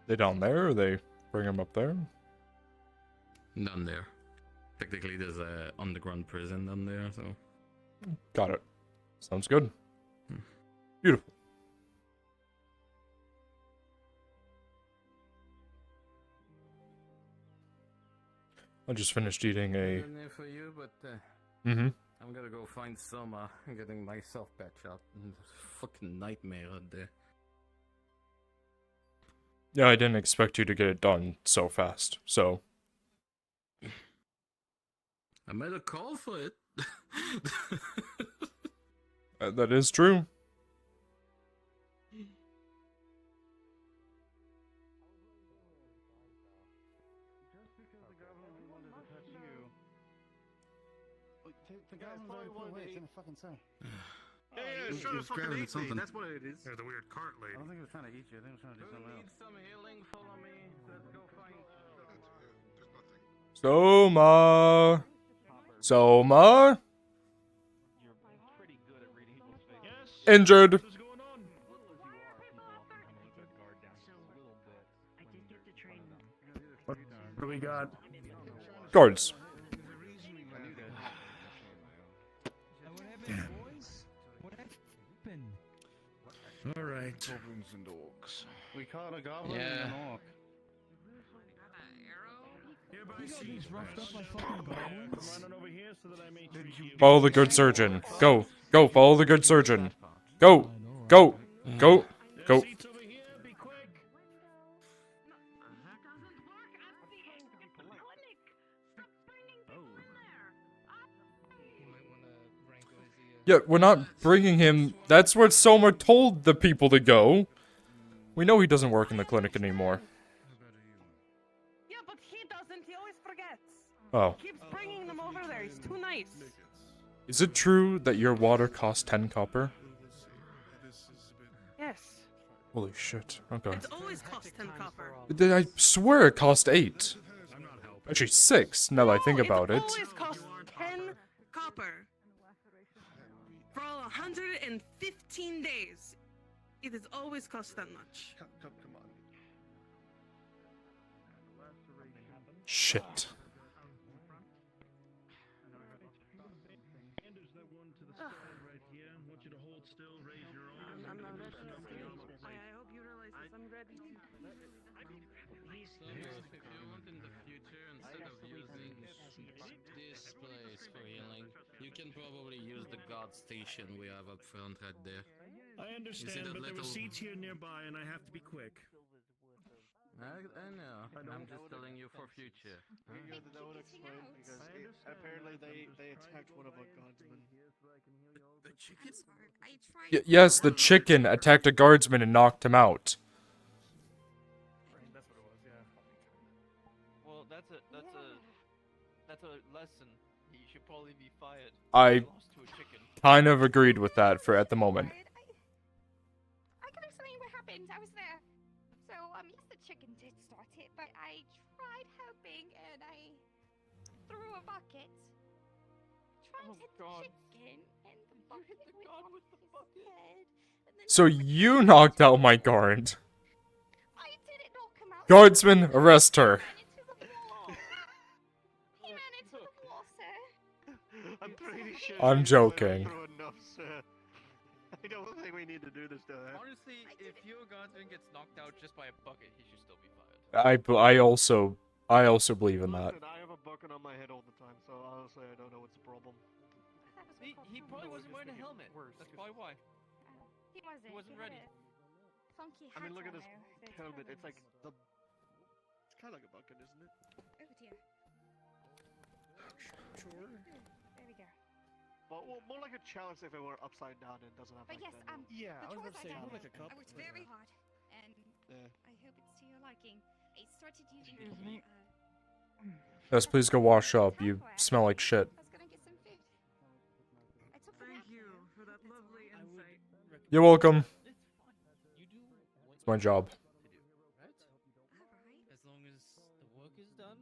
They down there, or they bring them up there? Down there. Technically, there's a underground prison down there, so. Got it. Sounds good. Beautiful. I just finished eating a. Good news for you, but Mm-hmm. I'm gonna go find some. Getting myself patched up. Fucking nightmare out there. Yeah, I didn't expect you to get it done so fast, so. I made a call for it. That is true. The goblin's already put away. It's in the fucking cell. Yeah, it's trying to fucking eat me. That's what it is. Yeah, the weird cart lady. I don't think it was trying to eat you. I think it was trying to do something else. Some healing. Follow me. Let's go find. Soma! Soma? Injured! What do we got? Guards. Damn. All right. Goblins and orcs. We caught a goblin Yeah. and an orc. Hereby You got see these roughed up by fucking goblins? Come on over here so that I may treat you. Follow the good surgeon. Go. Go, follow the good surgeon. Go. Go. Go. Go. Yeah, we're not bringing him. That's where Soma told the people to go. We know he doesn't work in the clinic anymore. Yeah, but he doesn't. He always forgets. Oh. He keeps bringing them over there. He's too nice. Is it true that your water costs 10 copper? Yes. Holy shit. Okay. It's always cost 10 copper. I swear it cost 8. Actually, 6, now that I think about it. Always cost 10 copper. For all 115 days. It has always cost that much. Come on. Shit. I hope you realize this. I'm ready to. So, if you want in the future, instead of using this place for healing, you can probably use the God station we have up front right there. I understand, but there were seats here nearby, and I have to be quick. I know. I'm just telling you for future. Yeah, that would explain because apparently they attacked one of our guardsmen. The chicken? Yes, the chicken attacked a guardsman and knocked him out. That's what it was, yeah. Well, that's a lesson. He should probably be fired. I Lost to a chicken. kind of agreed with that for at the moment. I can explain what happened. I was there. So, yes, the chicken did start it, but I tried helping and I threw a bucket. Tried to hit the chicken and the bucket hit the god with the bucket. Head, and then So you knocked out my guard. I didn't knock him out. Guardsman, arrest her. He ran into the wall, sir. I'm pretty sure. I'm joking. Enough, sir. I don't think we need to do this to her. Honestly, if your guardsman gets knocked out just by a bucket, he should still be fired. I also believe in that. Listen, I have a bucket on my head all the time, so honestly, I don't know what's the problem. He probably wasn't wearing a helmet. That's probably why. He wasn't. He wasn't ready. Funky I mean, look at this hat on there. helmet. It's like the. It's kind of like a bucket, isn't it? Oh dear. Sure. There we go. Well, more like a chalice if it were upside down and doesn't have But like yes, the the I was chores about to say, I more had, like a cup. I worked very hard, and Yeah. I hope it's to your liking. I started using Excuse me. Yes, please go wash up. You smell like shit. I was gonna get some food. I took Thank you for that lovely insight. You're welcome. It's my job. As long as the work is done,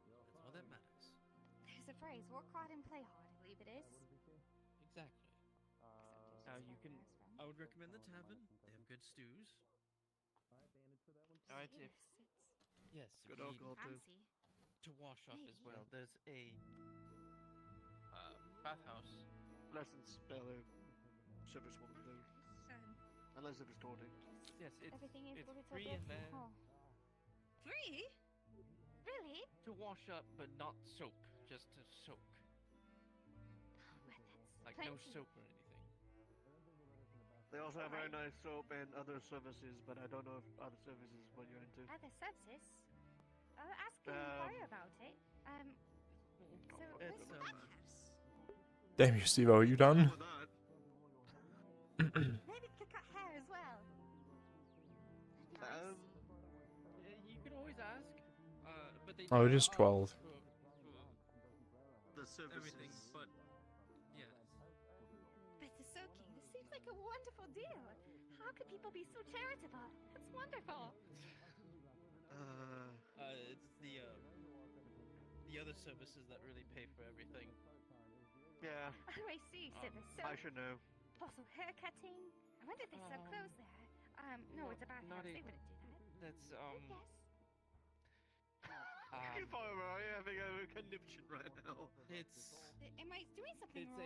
that's all that matters. There's a phrase: work hard and play hard. I believe it is. Exactly. Now you can. I would recommend the tavern. They have good stews. Alright, if yes, if Good you alcohol too. Fancy. to wash up as well, there's a bathhouse. Lessons spell service woman though. Unless it was toilet. Yes, Everything is it's what it's free all in about. there Oh. Free? Really? to wash up, but not soak, just to soak. Like no plenty. soap or anything. They also have very nice soap and other services, but I don't know if other services is what you're into. Other services? Ask and inquire about it. So where's It's, the bathhouse? Damn you, Steve, are you done? Maybe could cut hair as well. You can always ask. But they Oh, do it is 12. The services. everything, but yes. Better soaking. This seems like a wonderful deal. How could people be so charitable? It's wonderful. It's the other services that really pay for everything. Yeah. Oh, I see. So the soap. I should know. Also, hair cutting. I wonder if they sell clothes there. No, it's a bathhouse. not They even- wouldn't do that. That's Yes. Keep on, are you having a conniption right now? It's Am I doing something it's wrong?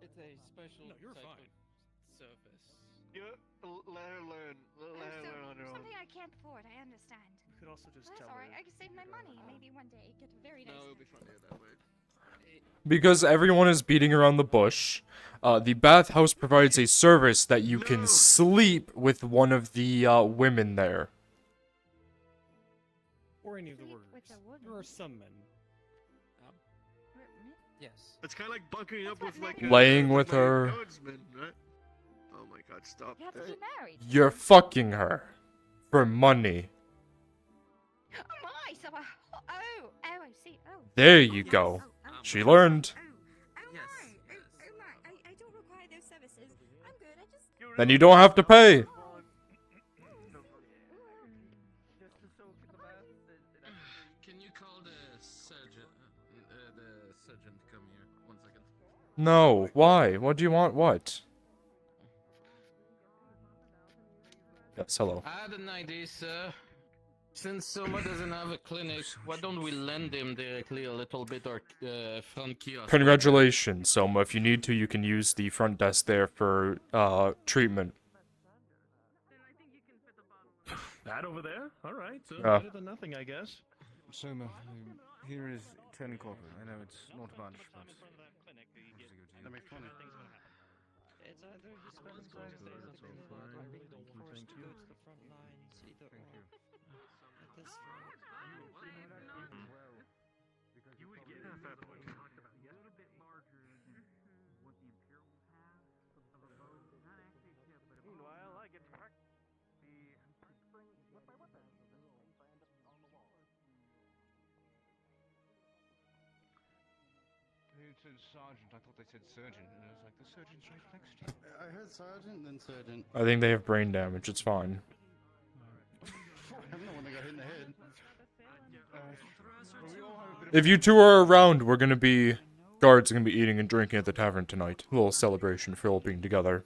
it's a special No, you're type fine. of service. Let her learn. Let her learn on her own. Something I can't afford. I understand. You could also just Well, that's tell alright. her. I can save my money. Maybe one day get a very nice. No, it'll be funnier that way. Because everyone is beating around the bush, the bathhouse provides a service that you can sleep with one of the women there. Or any of the Sleep workers. with a woman. There are some men. Yes. It's kind of like bunkering up with like Laying with my her. guardsman, right? Oh my god, stop. Yeah, but he married. You're fucking her. For money. Oh my! So I see. Oh. There you go. She learned. I don't require those services. I'm good. I just. Then you don't have to pay. Can you call the surgeon to come here? 1 second. No, why? What do you want? What? Yes, hello. I had an idea, sir. Since Soma doesn't have a clinic, why don't we lend him directly a little bit or front kiosk? Congratulations, Soma. If you need to, you can use the front desk there for treatment. That over there? Alright, so Yeah. better than nothing, I guess. Soma, here is 10 copper. I know it's not much, but... That makes funny. It's either he spends time stays up in the or being forced to go to the front lines, either or. At this rate. You would get at that point. A little bit larger than what the Imperial has of a bow. Not actually a ship, but a bow. Meanwhile, I get to practice with my weapon. It said sergeant. I thought they said surgeon, and I was like, the surgeon's right next to you. I heard sergeant, then surgeon. I think they have brain damage. It's fine. I'm the one that got hit in the head. If you two are around, guards are gonna be eating and drinking at the tavern tonight. A little celebration for all being together.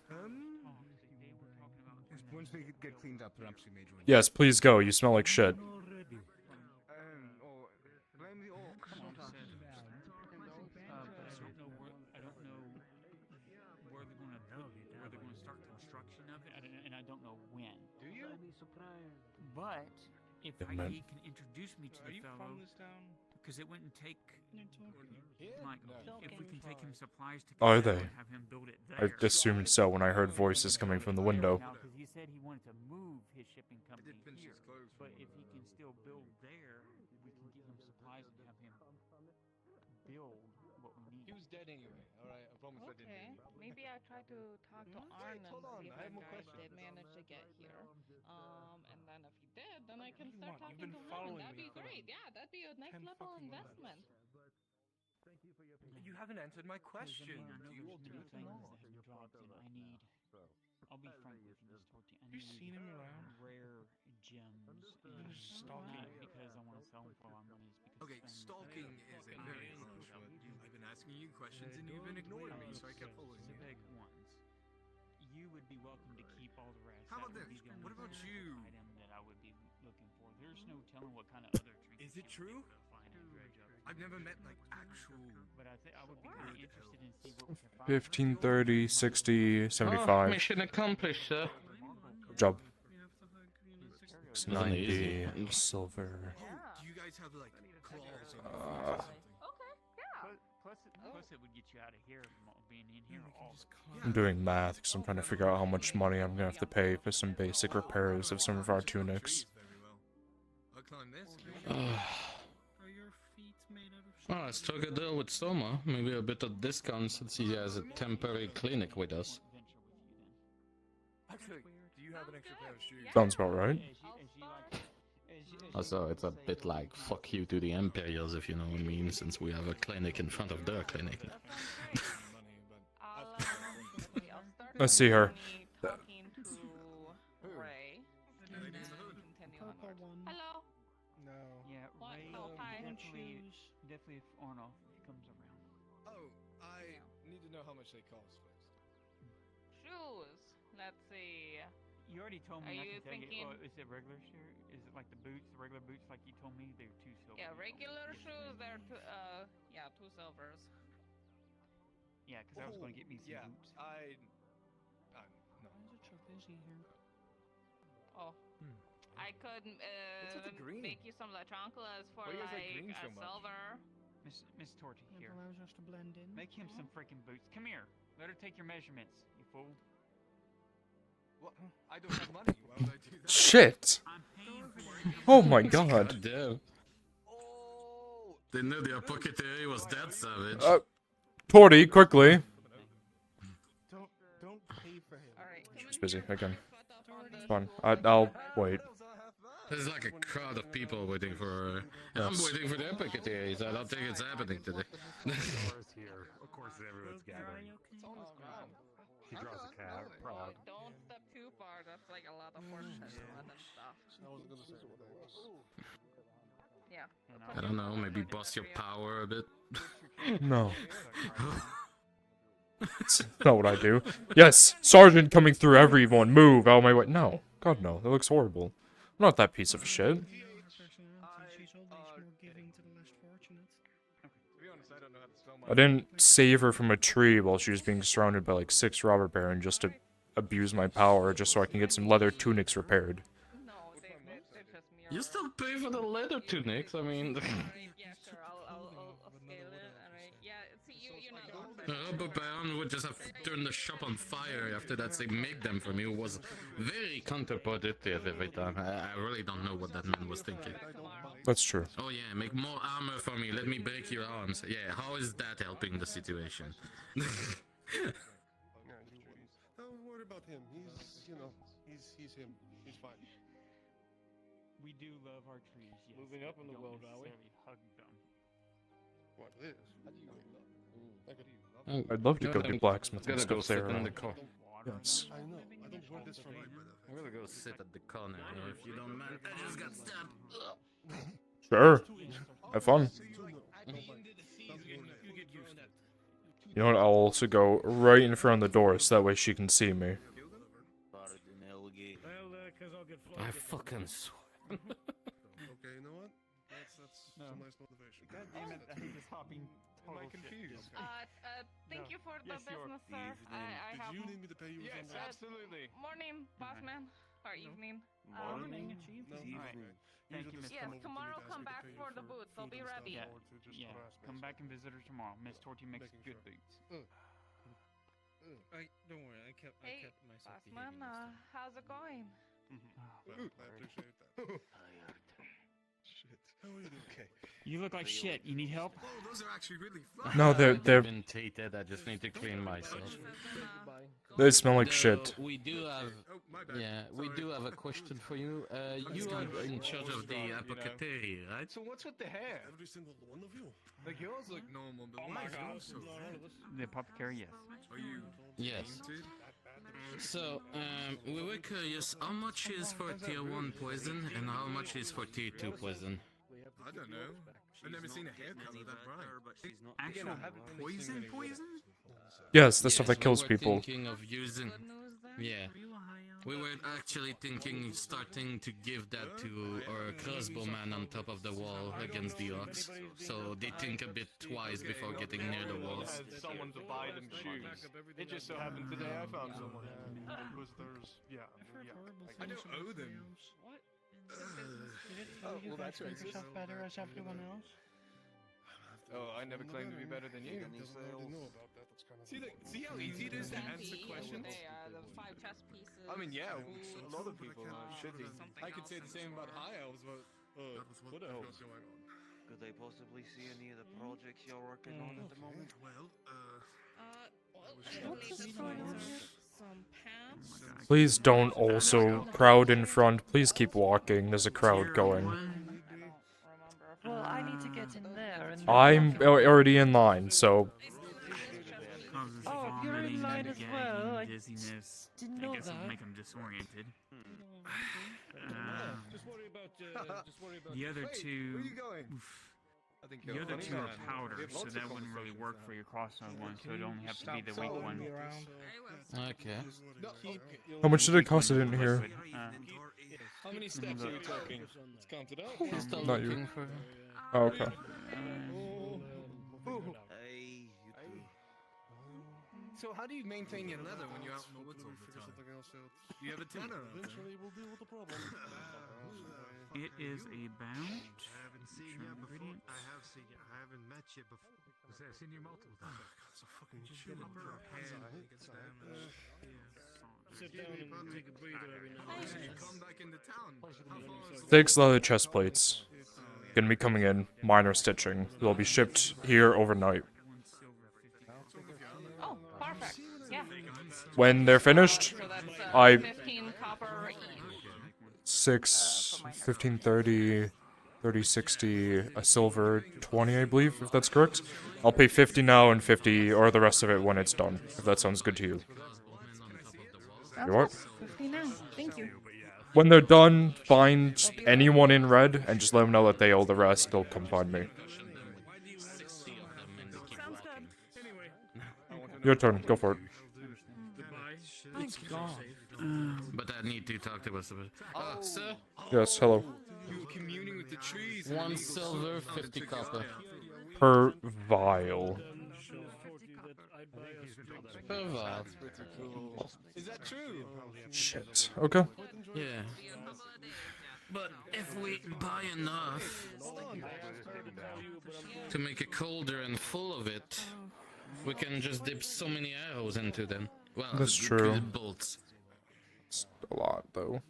Once they get cleaned up, perhaps we may join. Yes, please go. You smell like shit. I don't know when. Do you? But if Yeah, man. he can introduce me to Are the you fellow, from this town? because it wouldn't take Here? like No. if we can take him supplies to Are Canada they? and have him build it I there. assumed so when I heard voices coming from the window. Now, because he said he wanted to move his shipping company here, but if he can still build there, we can give him supplies and have him build what we need. He was dead anyway. All right, I promise I didn't. Okay, maybe I try to talk to Arn and hold on, see if I have that more guy questions. did manage to get here. And then if he did, then I can What do you start want? You've talking been to him. following That'd me be for great. Yeah, that'd be a next 10 level fucking months. investment. You haven't answered my question. There's many things that have dropped, and I need. I'll be frank with you, Miss Torty. I You need seen him around? rare gems and Stalking. not because I want to sell them for a lot of money. It's because Okay, things stalking is a very harsh word. I've been asking you questions and you've been ignoring me, so I kept following you. specific ones. You would be welcome to keep all the rest. How That about would this? be the only What about specific you? item that I would be looking for. There's no telling what kind of other trinkets Is it you true? would be able to find and dredge up. I've never met like actual. But I think I would be really interested in see what we can find. 15, 30, 60, Oh, 75. mission accomplished, sir. Good job. Wasn't easy. 90 silver. Do you guys have like claws on Plus, it would get you out of here from being in here all the I'm doing math because I'm trying to figure out how much money I'm gonna have to pay for some basic repairs of some of our tunics. I'll climb this. Are your feet made out of Oh, let's talk a deal with Soma. Maybe a bit of discount since he has a temporary clinic with us. Actually, do you have an extra pair of shoes? Sounds about right. Also, it's a bit like fuck you to the Imperials, if you know what I mean, since we have a clinic in front of their clinic. I see her. Talking to Ray. Continue onward. Hello. No. Yeah, What? Ray, Oh, hi. definitely if Arnold comes around. Oh, I need to know how much they cost first. Shoes. Let's see. You already told me. Are I you can tell thinking- you. Is it regular shoe? Is it like the boots, the regular boots, like you told me? They're 2 silver. Yeah, regular shoes. They're yeah, 2 silvers. Yeah, because I was going to get me some Yeah, boots. no. Why is it so busy here? Oh. I could What's with the green? make you some Latronculas for Why you guys like like green so a much? silver. Miss Torty, It here. allows us to blend in. Make him some freaking boots. Come here. Let her take your measurements, you fool. What? I don't have money. Why would I do that? Shit! I'm paying for it. Oh my god. Damn. They knew the apothecary was that savage. Torty, quickly. Don't pay for him. All right. busy again. It's fine. I'll wait. There's like a crowd of people waiting for. I'm Yes. waiting for the apothecaries. I don't think it's happening today. Here, of course, everyone's gathering. He draws a cab, proud. Don't step too far. That's like a lot of fortune blood and stuff. Yeah. I don't know. Maybe bust your power a bit. No. That's not what I do. Yes, Sergeant coming through everyone. Move out of my way. No. God, no. That looks horrible. I'm not that piece of shit. I didn't save her from a tree while she was being surrounded by like 6 robber baron just to abuse my power just so I can get some leather tunics repaired. You still pay for the leather tunics? I mean. Yeah, sure. I'll scale it. Alright. Yeah, see, you're not. Robber baron would just have turned the shop on fire after that they make them for me. It was very counterproductive every time. I really don't know what that man was thinking. That's true. Oh yeah, make more armor for me. Let me break your arms. Yeah, how is that helping the situation? Don't worry about him. He's, you know, he's him. He's fine. We do love our trees, yes. Moving up in the world, are we? Hug them. What is? How do you love? I'd love to go do blacksmithing Gotta go stuff sit there. in the car. Yes. I know. I don't want this for life, brother. I'm gonna go sit at the corner here if you don't mind. I just got stabbed. Sure. Have fun. You know what? I'll also go right in front of the door so that way she can see me. I fucking swear. Okay, you know what? That's No. a nice motivation. God damn it, I hate this hopping Am I total confused? Thank you for the Yes, you are. business, sir. I Did have. you need me to pay you Yes, something? absolutely. Morning, boss man. Or evening. Morning, Chief. No, Alright. Thank you, Miss Yes, come over to tomorrow me to come ask me to back pay you for the for boots. I'll food be and stuff, ready. Yeah, or to just yeah. harass me Come or back and visit her tomorrow. Miss Torty makes Making good sure. boots. Don't worry, I kept Hey, myself boss man, how's it going? Well, I appreciate that. Shit. How are you doing? Okay. You look like shit. You need help? Oh, those are actually really fun. No, they're been tainted. I just need to clean myself. they smell like So, shit. We do have. Oh, my bad. Yeah, we do have a question for you. You are in charge of the apothecary, right? So what's with the hair? Every single one of you. Like yours look normal, but why is yours so thick? The apothecary, yes. Are you Yes. painted? So, we were curious, how much is for tier 1 poison and how much is for tier 2 poison? I don't know. I've never seen a hair color that bright. Actual Poison? Yes, the stuff that we kills were people. Thinking of using. Yeah. We were actually thinking, starting to give that to our crossbowman on top of the wall against the orcs. So they think a bit twice before getting near the walls. Had someone to buy them shoes. It just so happened today I found someone. Because there's, yeah. I don't owe them. What? Oh, well, that's racist. better as everyone else? Oh, I never claimed to be better than you. Doesn't already know about that. That's kind of. See how easy it is to answer questions? They are the 5 chess pieces. I mean, yeah, a lot of people are shitty. I could say the same about high elves, but what elves? Could I possibly see any of the projects you're working on at the moment? Well, Some pants. Please don't also crowd in front. Please keep walking. There's a crowd going. Well, I need to get in there and... I'm already in line, so Oh, you're in line as well. I Dizziness. didn't I know guess it'll that. make them disoriented. Just worry about, The other two. Where are you going? Oof. I think The you're a other funny two are man. powder, We have so lots that of wouldn't really conversations work now. for your cross-eyed one, so it'd only have to be the weak one. Okay. how much did it cost? I didn't hear. How many steps are we talking? Let's count it out. Who's still Not you. looking for? Oh, okay. Hey, you two. so how do you maintain your leather when you're out in the woods all the time? Do you have a tanner out there? Eventually, we'll deal with the problem. It is about. I haven't seen you before. I have seen you. I haven't met you before. I've seen you multiple times. It's a fucking Just chill. get a pair of hands. Sit down and take a breather every now and then. You come back into town. How far is 6 leather chest plates. Gonna be coming in. Minor stitching. They'll be shipped here overnight. Oh, perfect. Yeah. When they're finished, So that's I 15 copper each. 6, 15, 30, 30, 60, a silver 20, I believe, if that's correct. I'll pay 50 now and 50, or the rest of it when it's done, if that sounds good to you. Sounds what? good. 50 now. Thank you. When they're done, find anyone in red and just let them know that they owe the rest. They'll come find me. Your turn. Go for it. It's gone. But I need to talk to us about. Sir? Yes, hello. You were communing with the trees. 1 silver, 50 copper. Per vial. Per vial. Is that true? Shit. Okay. Yeah. But if we buy enough to make it colder and full of it, we can just dip so many arrows into them. Well, That's true. bolts. It's a lot, though.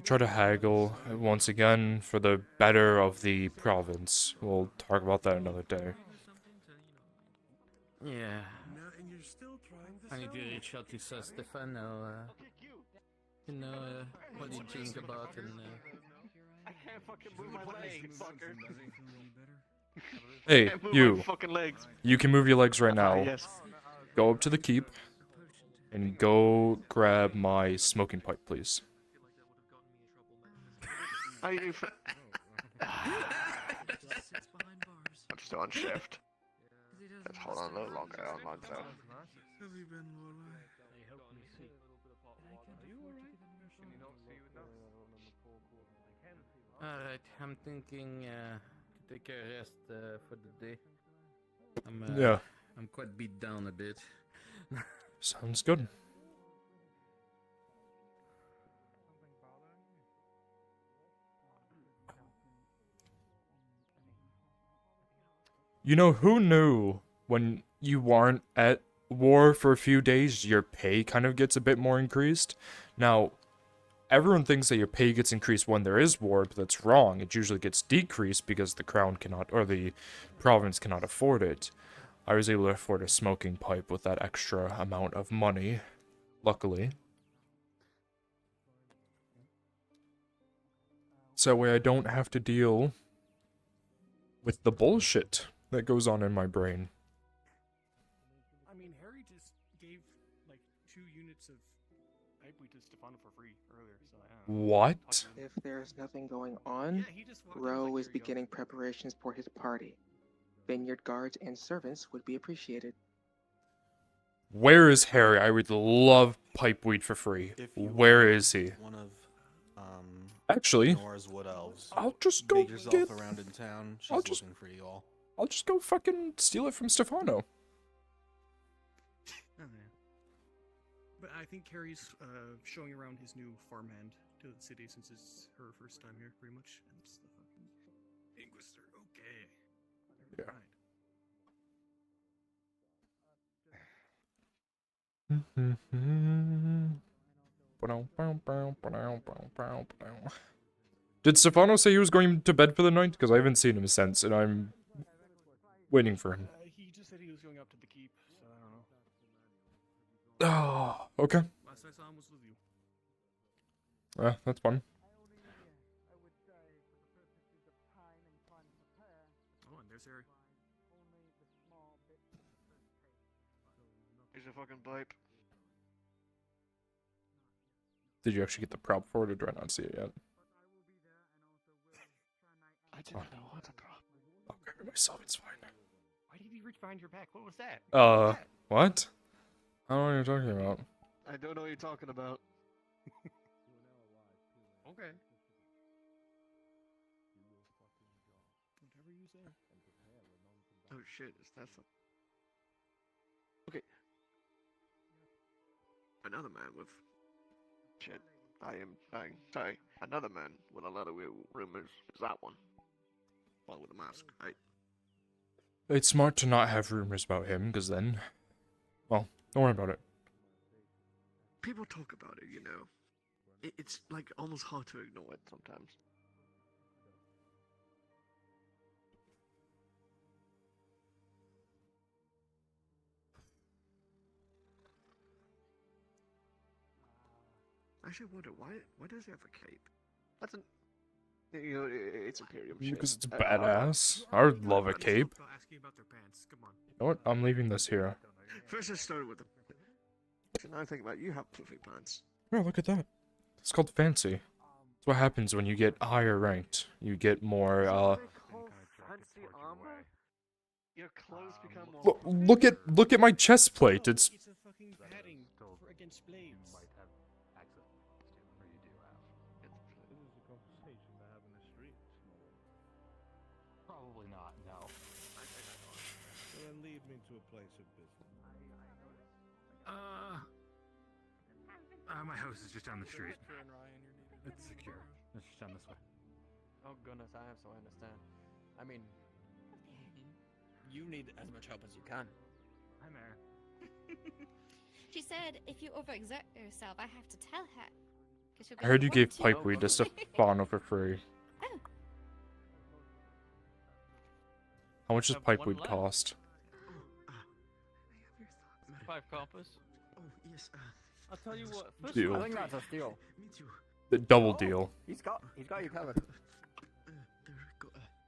Try to haggle once again for the better of the province. We'll talk about that another day. Yeah. I need to reach out to Sir Stefano. What do you think about and I can't fucking move my legs, fucker. Hey, Can't move you. my fucking legs. You can move your legs right now. Yes. Go up to the keep and go grab my smoking pipe, please. Are you? I'm still on shift. Let's hold on a little longer on mine, so. Alright, I'm thinking to take a rest for the day. Yeah. I'm quite beat down a bit. Sounds good. You know, who knew when you weren't at war for a few days, your pay kind of gets a bit more increased? Now, everyone thinks that your pay gets increased when there is war, but that's wrong. It usually gets decreased because the crown cannot, or the province cannot afford it. I was able to afford a smoking pipe with that extra amount of money, luckily. So that way I don't have to deal with the bullshit that goes on in my brain. I mean, Harry just gave like 2 units of pipeweed to Stefano for free earlier, so What? If there's nothing going on, Roe is beginning preparations for his party. Vineyard guards and servants would be appreciated. Where is Harry? I would love pipeweed for free. Where is he? One of Actually, Nora's wood elves. I'll just go Make yourself get... around in town. She's I'll just- looking for you all. I'll just go fucking steal it from Stefano. But I think Harry's showing around his new farmhand to the city since it's her first time here, pretty much. And it's the fucking Inquisitor. Okay. Yeah. Right. Did Stefano say he was going to bed for the night? Because I haven't seen him since, and I'm waiting for him. He just said he was going up to the keep, so I don't know. Oh, okay. Last I saw him was with you. That's fun. Oh, and there's Harry. Here's a fucking pipe. Did you actually get the prop for it, or do I not see it yet? I didn't know what to drop. I'll grab it myself, it's fine. Why did you reach behind your back? What was that? What? I don't know what you're talking about. I don't know what you're talking about. Okay. Whatever you say. Oh shit, is that some... Okay. Another man with... Shit. Sorry. Another man with a lot of rumors is that one. One with a mask, right? It's smart to not have rumors about him, because then... Well, don't worry about it. People talk about it, you know. It's like almost hard to ignore it sometimes. actually wonder why does he have a cape? That's an you know it's Imperium shit. Because it's badass. I would love a cape. Asking about their pants. Come on. You know what? I'm leaving this here. First I started with the. Now I think about you have poofy pants. Oh, look at that. It's called fancy. That's what happens when you get higher ranked. You get more, Fancy armor. Your clothes become more. Look at my chest plate. It's It's a fucking padding for against blades. Might have access to, or you do have. This is a conversation to have in the street, small. Probably not, no. So then lead me to a place of business. My house is just down the street. It's secure. It's just down this way. Oh goodness, I have so I understand. I mean, you need as much help as you can. Hi, Mayor. She said if you overexert yourself, I have to tell her. 'Cause she'll be I heard you like, gave "What?" Pipeweed to Stefano for free. Oh. How much does Have one Pipeweed left. cost? 5 compass. Oh yes. I'll tell you what. First Deal. I think that's a steal. Me too. The double deal. He's got you covered.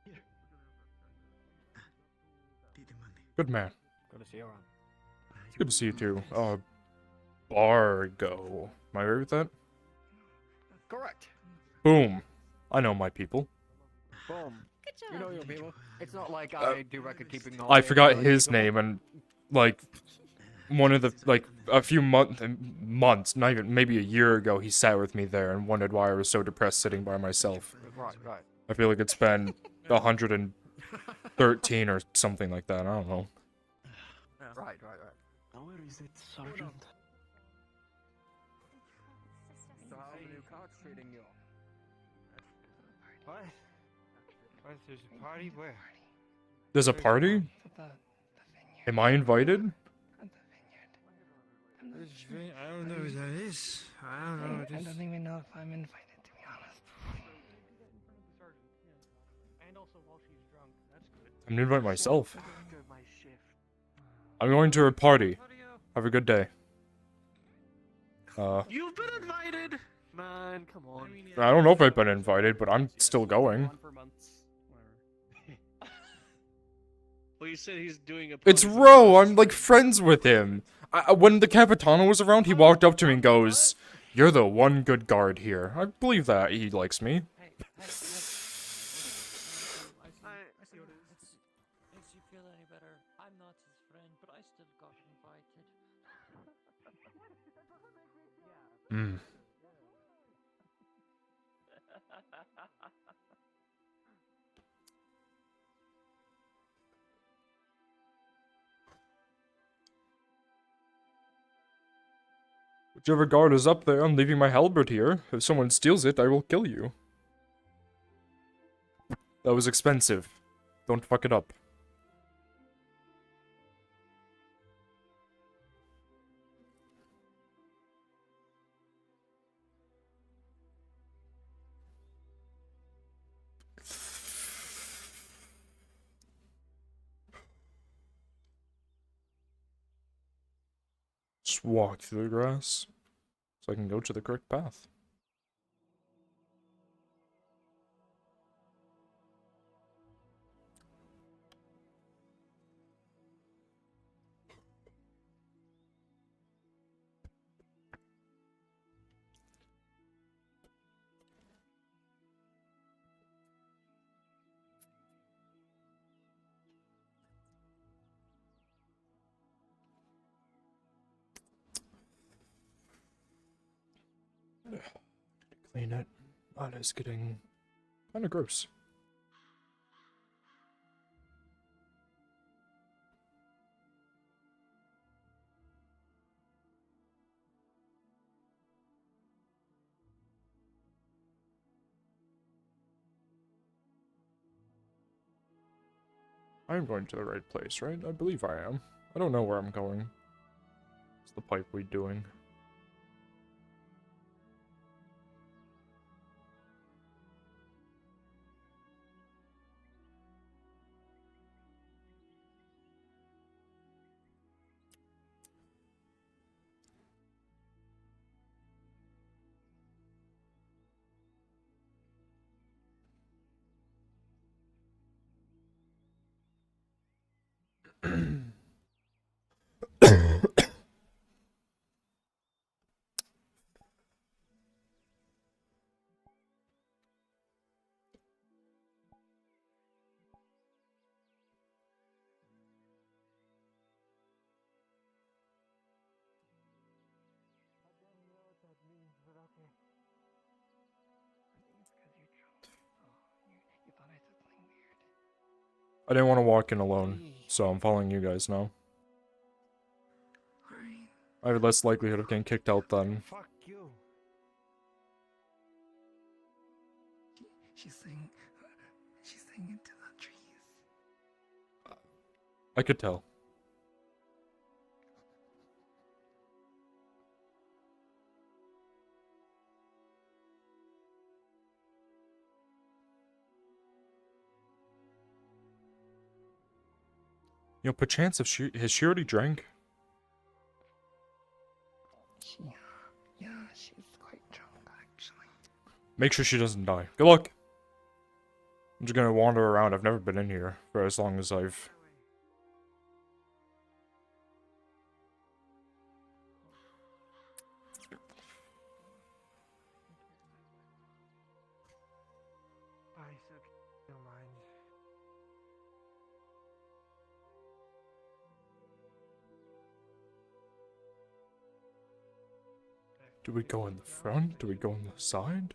Here. Take the money. Good man. Good to see you around. It's good to see you too. Bargo. Am I right with that? Correct. Boom. I know my people. Boom. Good job. You know your people. It's not like I do record keeping. I forgot his name and like one of the a few months, not even maybe a year ago, he sat with me there and wondered why I was so depressed sitting by myself. Right. I feel like it's been 113 or something like that. I don't know. Right. Now where is it, Sergeant? So how's the new cards treating you? What? What? There's a party where? There's a party? Am I invited? I don't know who that is. I don't know. I don't even know if I'm invited, to be honest. And also while she's drunk, that's good. I'm gonna invite myself. After my shift. I'm going to a party. Have a good day. You've been invited. Man, come on. I don't know if I've been invited, but I'm still going. For months. Well, you said he's doing a. It's Ro. I'm like friends with him. When the Capitano was around, he walked up to me and goes, "You're the one good guard here." I believe that he likes me. Makes you feel any better? I'm not his friend, but I still got invited. Hmm. Whichever guard is up there, I'm leaving my halberd here. If someone steals it, I will kill you. That was expensive. Don't fuck it up. Just walk through the grass so I can go to the correct path. Clean it. That is getting kind of gross. I'm going to the right place, right? I believe I am. I don't know where I'm going. What's the pipeweed doing? I didn't want to walk in alone, so I'm following you guys now. I have less likelihood of getting kicked out then. Fuck you. She's saying into the trees. I could tell. You know, perchance if has she already drank? Yeah, she's quite drunk actually. Make sure she doesn't die. Good luck! I'm just gonna wander around. I've never been in here for as long as I've... Don't mind. Do we go in the front? Do we go on the side?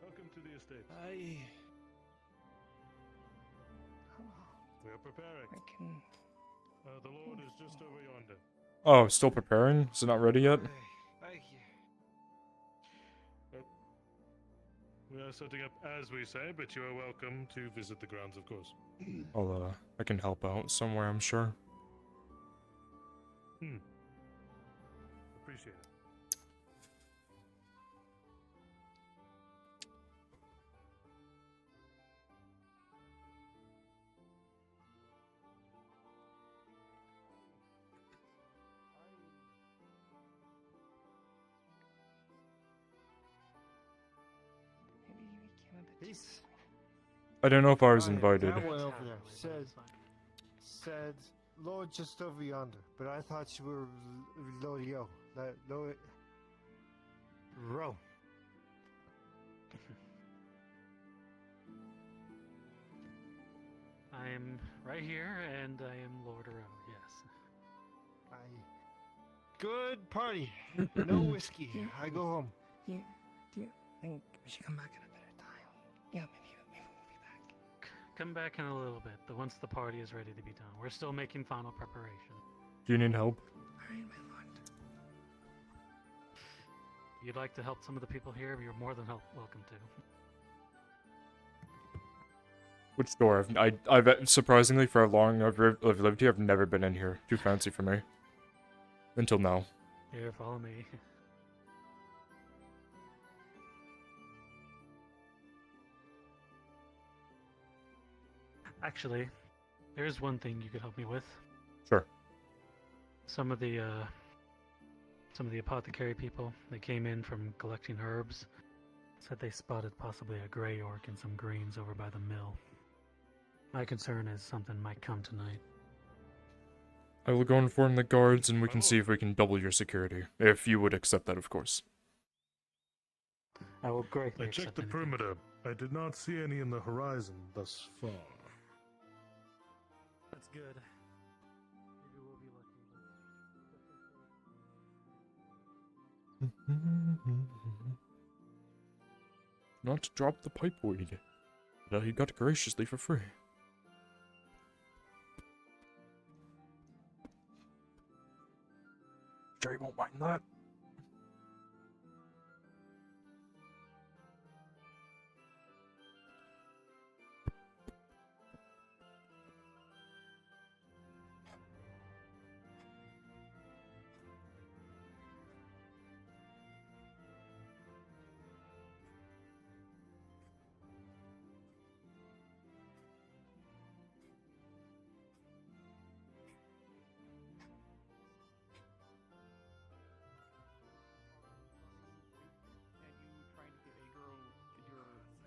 Welcome to the estate. We are preparing. The Lord is just over yonder. Oh, still preparing? Is it not ready yet? We are setting up as we say, but you are welcome to visit the grounds, of course. I can help out somewhere, I'm sure. Appreciate it. Peace. I don't know if I was invited. That one over there said Lord just over yonder, but I thought you were Lodio. Ro. I am right here, and I am Lord Aro, yes. Good party. No whiskey. I go home. Do you think we should come back at a better time? Yeah, maybe we'll be back. Come back in a little bit, but once the party is ready to be done. We're still making final preparation. Do you need help? Alright, my lord. If you'd like to help some of the people here, you're more than welcome to. Which door? I've surprisingly, for how long I've lived here, I've never been in here. Too fancy for me. Until now. Here, follow me. Actually, there's one thing you could help me with. Sure. Some of the apothecary people, they came in from collecting herbs, said they spotted possibly a gray orc and some greens over by the mill. My concern is something might come tonight. I will go inform the guards and we can see if we can double your security. If you would accept that, of course. I will greatly I checked the perimeter. I did not see any in the horizon thus far. That's good. Maybe we'll be lucky. Not to drop the pipe weed that he got graciously for free. Sure you won't mind that.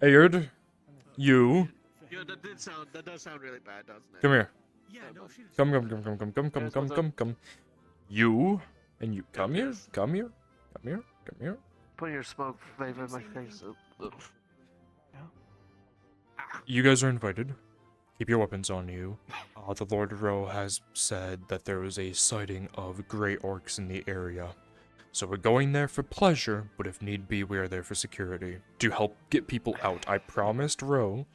Ayard, you, Yeah, that does sound really bad, doesn't it? come here. Yeah, no, she. Come. You, and you, come here. Put your smoke flavor in my face. You guys are invited. Keep your weapons on you. The Lord Rowe has said that there was a sighting of gray orcs in the area. So we're going there for pleasure, but if need be, we are there for security. To help get people out. I promised Rowe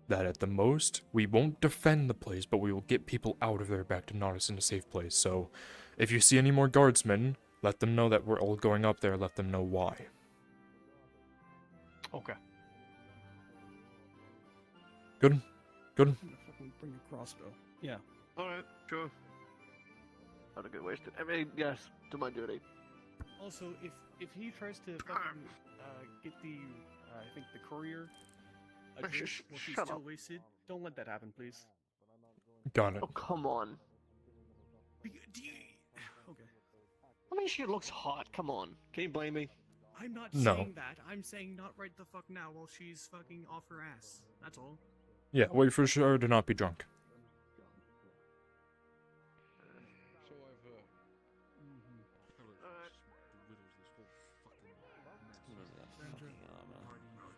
that at the most, we won't defend the place, but we will get people out of there back to Nautis in a safe place. So, if you see any more guardsmen, let them know that we're all going up there, let them know why. Okay. Good? Good? Bring your crossbow. Yeah. Alright, sure. Not a good waste. I mean, yes, to my duty. Also, if he tries to fucking get the I think the courier a drink while she's shut still up. wasted, don't let that happen, please. Got it. Oh, come on. Okay. I mean, she looks hot. Come on. Can you blame me? I'm not No. saying that. I'm saying not right the fuck now while she's fucking off her ass. That's all. Yeah, wait for sure to not be drunk. So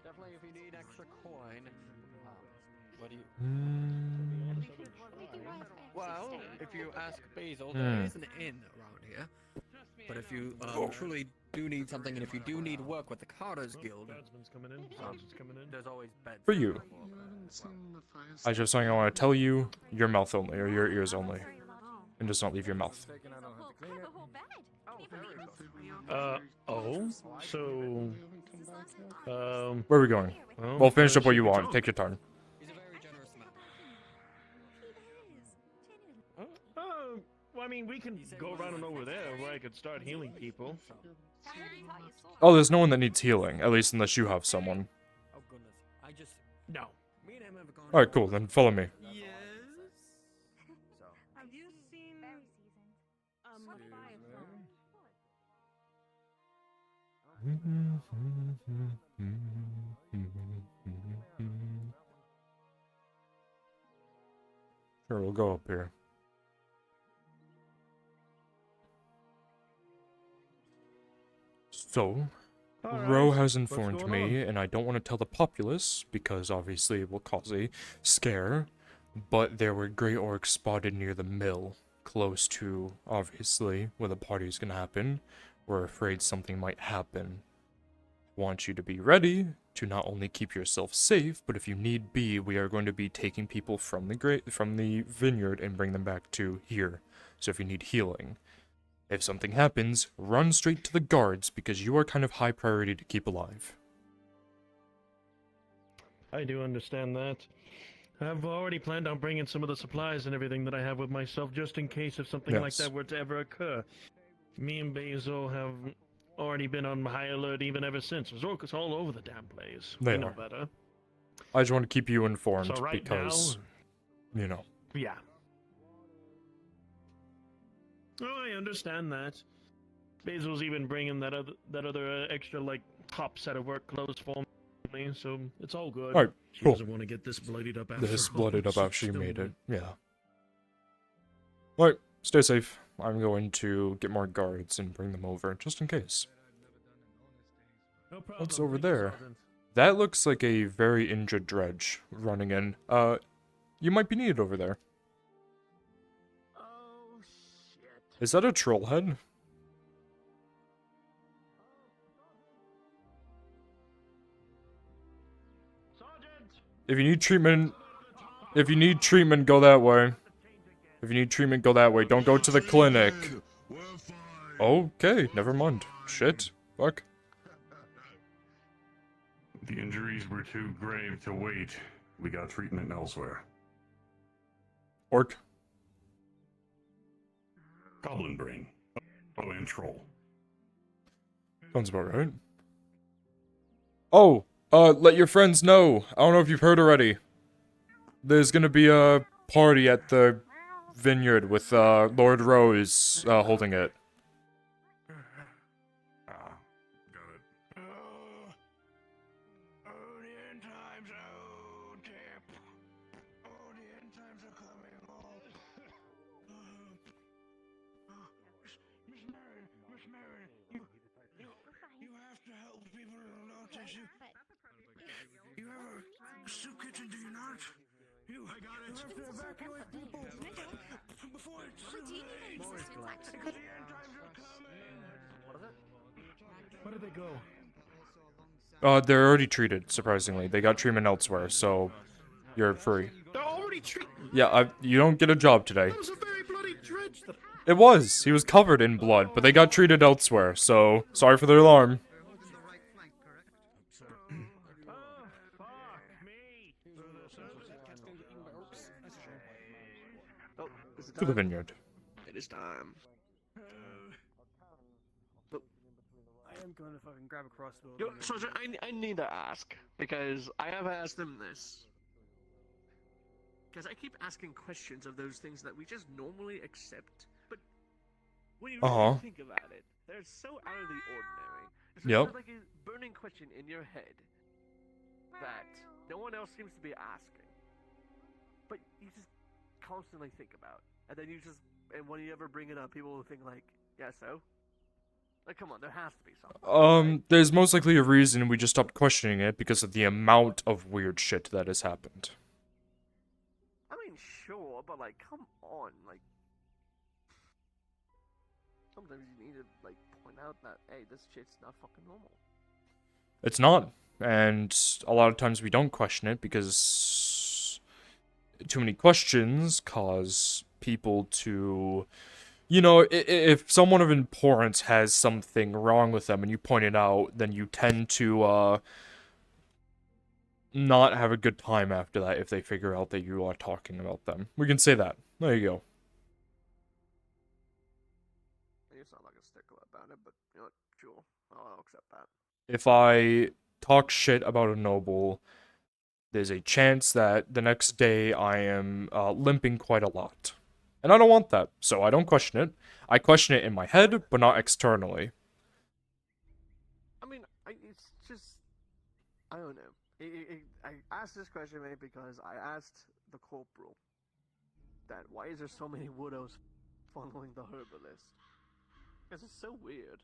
Definitely, if you need extra coin. What do you? Well, if you ask Basil, there is an inn around here. But if you truly do need something, and if you do need work with the Carter's Guild, there's always beds. For you. I just something I want to tell you, your mouth only, or your ears only. And just not leave your mouth. So, Where are we going? Well, finish up what you want. Take your time. Well, I mean, we can go around and over there where I could start healing people. Oh, there's no one that needs healing, at least unless you have someone. Oh goodness, I just no. Me and him have gone. Alright, cool, then follow me. Yes. Have you seen Sure, we'll go up here. So, Rowe has informed me, and I don't want to tell the populace, because obviously it will cause a scare, but there were grey orcs spotted near the mill, close to, obviously, where the party's gonna happen. We're afraid something might happen. Want you to be ready to not only keep yourself safe, but if you need be, we are going to be taking people from the vineyard and bring them back to here. So if you need healing. If something happens, run straight to the guards, because you are kind of high priority to keep alive. I do understand that. I've already planned on bringing some of the supplies and everything that I have with myself, just in case if something like Yes. that were to ever occur. Me and Basil have already been on high alert even ever since. Zorka's all over the damn place. They We know are. better. I just want to keep you informed, So right because, now, you know. yeah. Oh, I understand that. Basil's even bringing that other extra like top set of work clothes for me, so it's all good. Alright, She cool. doesn't want to get this bloodied up after This all. blooded up She's after you still- made it, yeah. Alright, stay safe. I'm going to get more guards and bring them over, just in case. No problem. What's over Thank you, there? Sergeant. That looks like a very injured dredge running in. You might be needed over there. Oh shit. Is that a troll head? If you need treatment, go that way. If you need treatment, go that way. Don't go to the clinic. Okay, never mind. Shit. Fuck. The injuries were too grave to wait. We got treatment elsewhere. Orc. Goblin brain. Oh, and troll. Sounds about right. Oh, let your friends know. I don't know if you've heard already. There's gonna be a party at the vineyard with, Lord Rose, holding it. Ah, got it. soup kitchen, do you not? I got it. You have to evacuate people before it's too late. What is it? Where did they go? They're already treated, surprisingly. They got treatment elsewhere, so you're free. They're already treated. Yeah, you don't get a job today. That was a very bloody dredge. It was. He was covered in blood, but they got treated elsewhere, so sorry for the alarm. Oh, is it To the time? vineyard. It is time. I am gonna fucking grab a crossbow. Yo, Sergeant, I need to ask, because I have asked him this. Because I keep asking questions of those things that we just normally accept, but when you really think about it, they're so out of the ordinary. So Yep. there's like a burning question in your head that no one else seems to be asking, but you just constantly think about, and then and when you ever bring it up, people will think like, yeah, so? Like, come on, there has to be something. There's most likely a reason we just stopped questioning it because of the amount of weird shit that has happened. I mean, sure, but like, come on, like, sometimes you need to like point out that, hey, this shit's not fucking normal. It's not, and a lot of times we don't question it because too many questions cause people to, you know, if someone of importance has something wrong with them and you point it out, then you tend to, not have a good time after that if they figure out that you are talking about them. We can say that. There you go. It's not like a stickler about it, but you know what, sure, I'll accept that. If I talk shit about a noble, there's a chance that the next day I am limping quite a lot. And I don't want that, so I don't question it. I question it in my head, but not externally. I mean, it's just, I don't know. I asked this question maybe because I asked the corporal that why is there so many widows following the herbalist? Because it's so weird.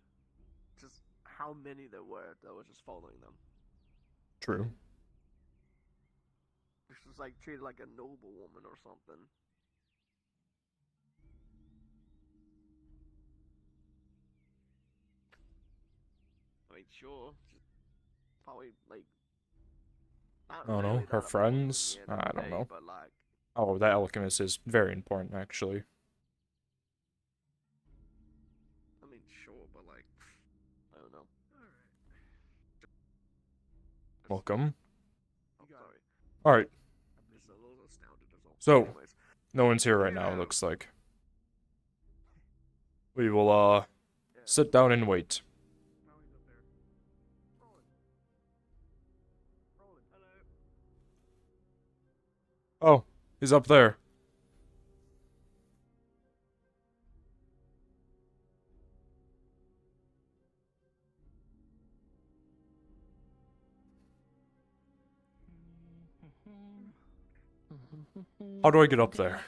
Just how many there were that were just following them. True. This was like treated like a noble woman or something. I mean, sure. Just probably like. I don't know, her friends? I don't know. But like, Oh, that alchemist is very important, actually. I mean, sure, but like, I don't know. Welcome. I'm sorry. Alright. Just a little astounded as well. So, Anyways. no one's here right now, it looks like. We will, sit down and wait. Oh, he's up there. How do I get up there?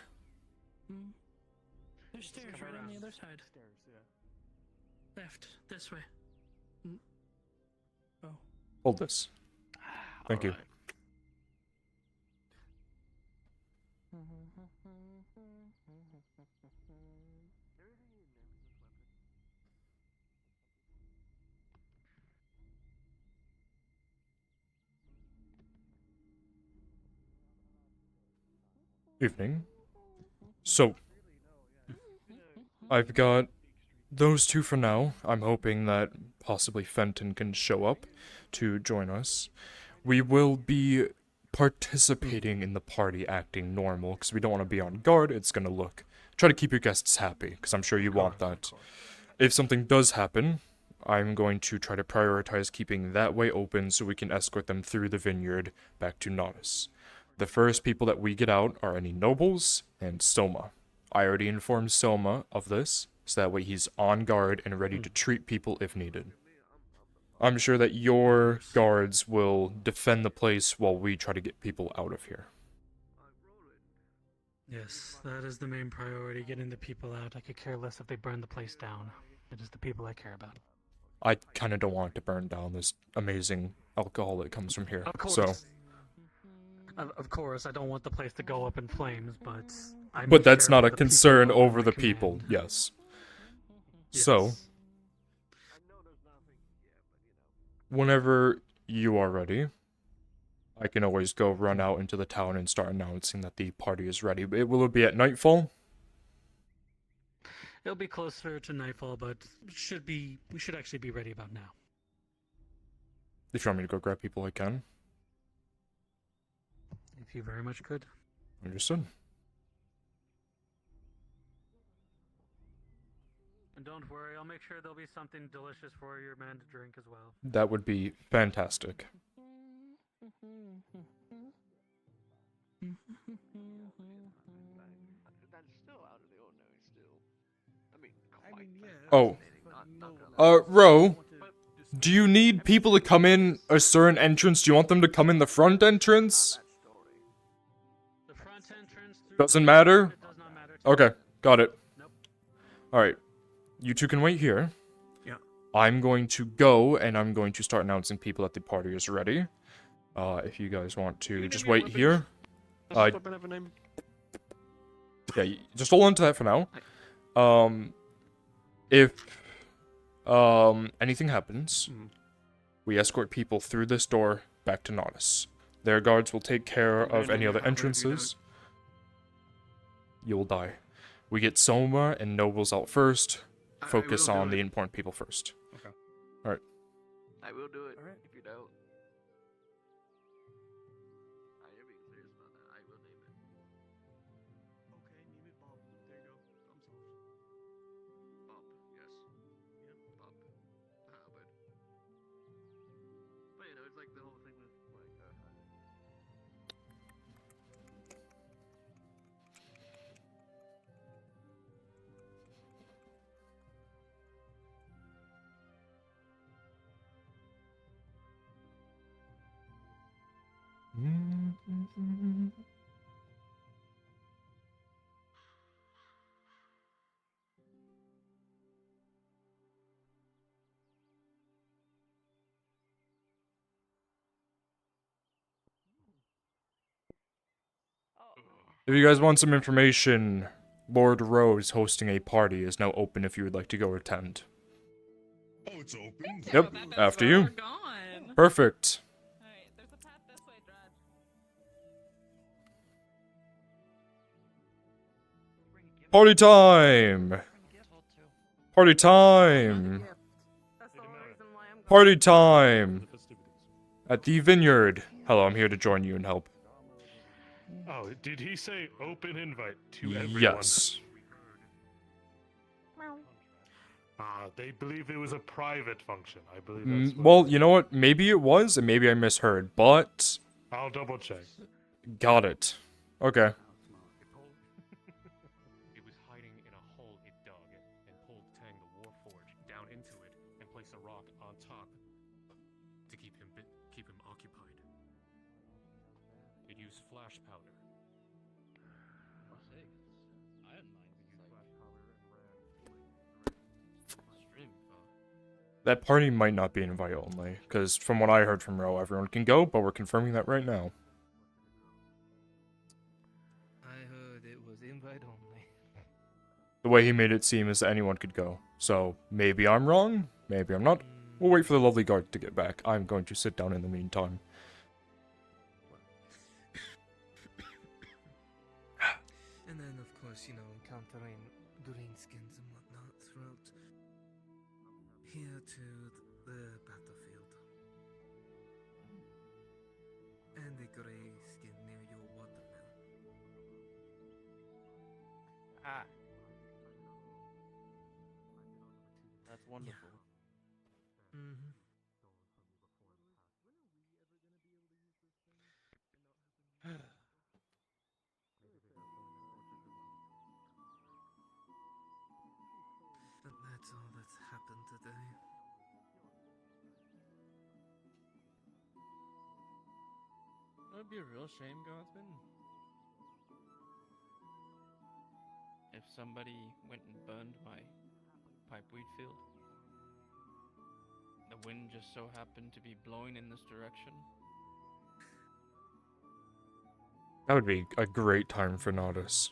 There's stairs right on the other side. Stairs, yeah. Left, this way. Oh. Hold this. Thank you. Evening. So, I've got those two for now. I'm hoping that possibly Fenton can show up to join us. We will be participating in the party acting normal, because we don't want to be on guard. It's going to look... Try to keep your guests happy, because I'm sure you want that. If something does happen, I'm going to try to prioritize keeping that way open so we can escort them through the vineyard back to Nautis. The first people that we get out are any nobles and Soma. I already informed Soma of this, so that way he's on guard and ready to treat people if needed. I'm sure that your guards will defend the place while we try to get people out of here. Yes, that is the main priority, getting the people out. I could care less if they burn the place down. It is the people I care about. I kind of don't want it to burn down this amazing alcohol that comes from here. Of course. So, Of course, I don't want the place to go up in flames, but I But make that's sure not that a the people concern are under over my the people, command. yes. So, whenever you are ready, I can always go run out into the town and start announcing that the party is ready. Will it be at nightfall? It'll be closer to nightfall, but we should actually be ready about now. If you want me to go grab people, I can. If you very much could. Understood. And don't worry, I'll make sure there'll be something delicious for your man to drink as well. That would be fantastic. That's still out of the ordinary. Still, I mean, quite Oh. Ro, do you need people to come in a certain entrance? Do you want them to come in the front entrance? The front entrance Doesn't matter? Okay, got it. Alright. You two can wait here. Yeah. I'm going to go, and I'm going to start announcing people that the party is ready. If you guys want to just wait here. Yeah, just hold on to that for now. If anything happens, we escort people through this door back to Nautis. Their guards will take care of any other entrances. You will die. We get Soma and nobles out first. Focus on the important people first. Okay. Alright. I will do it if you don't. You're being serious about that. I will name it. Okay, name it Bob. There you go. Problem solved. Bob, yes. Yeah. Bob. But you know, it's like the whole thing with like If you guys want some information, Lord Rowe is hosting a party. Is now open if you would like to go attend. Oh, it's open? Yep, after you. Perfect. Party time! Party time! Party time! At the vineyard. Hello, I'm here to join you and help. Oh, did he say open invite to everyone? Yes. They believe it was a private function. I believe that's what Well, you know what? Maybe it was, and maybe I misheard, but... I'll double check. Got it. Okay. It was hiding in a hole it dug and pulled Tang the Warforged down into it and placed a rock on top to keep him occupied. It used flash powder. I didn't mind we used flash powder and ran That party might not be invite only, because from what I heard from Ro, everyone can go, but we're confirming that right now. I heard it was invite only. The way he made it seem is that anyone could go. So, maybe I'm wrong, maybe I'm not. We'll wait for the lovely guard to get back. I'm going to sit down in the meantime. And then, of course, you know, encountering greenskins and whatnot throughout here to the battlefield. And the grey skin near your watermill. Ah. That's wonderful. Mm-hmm. And that's all that's happened today. That'd be a real shame, Guardsman. If somebody went and burned my pipeweed field. The wind just so happened to be blowing in this direction. That would be a great time for Nodus.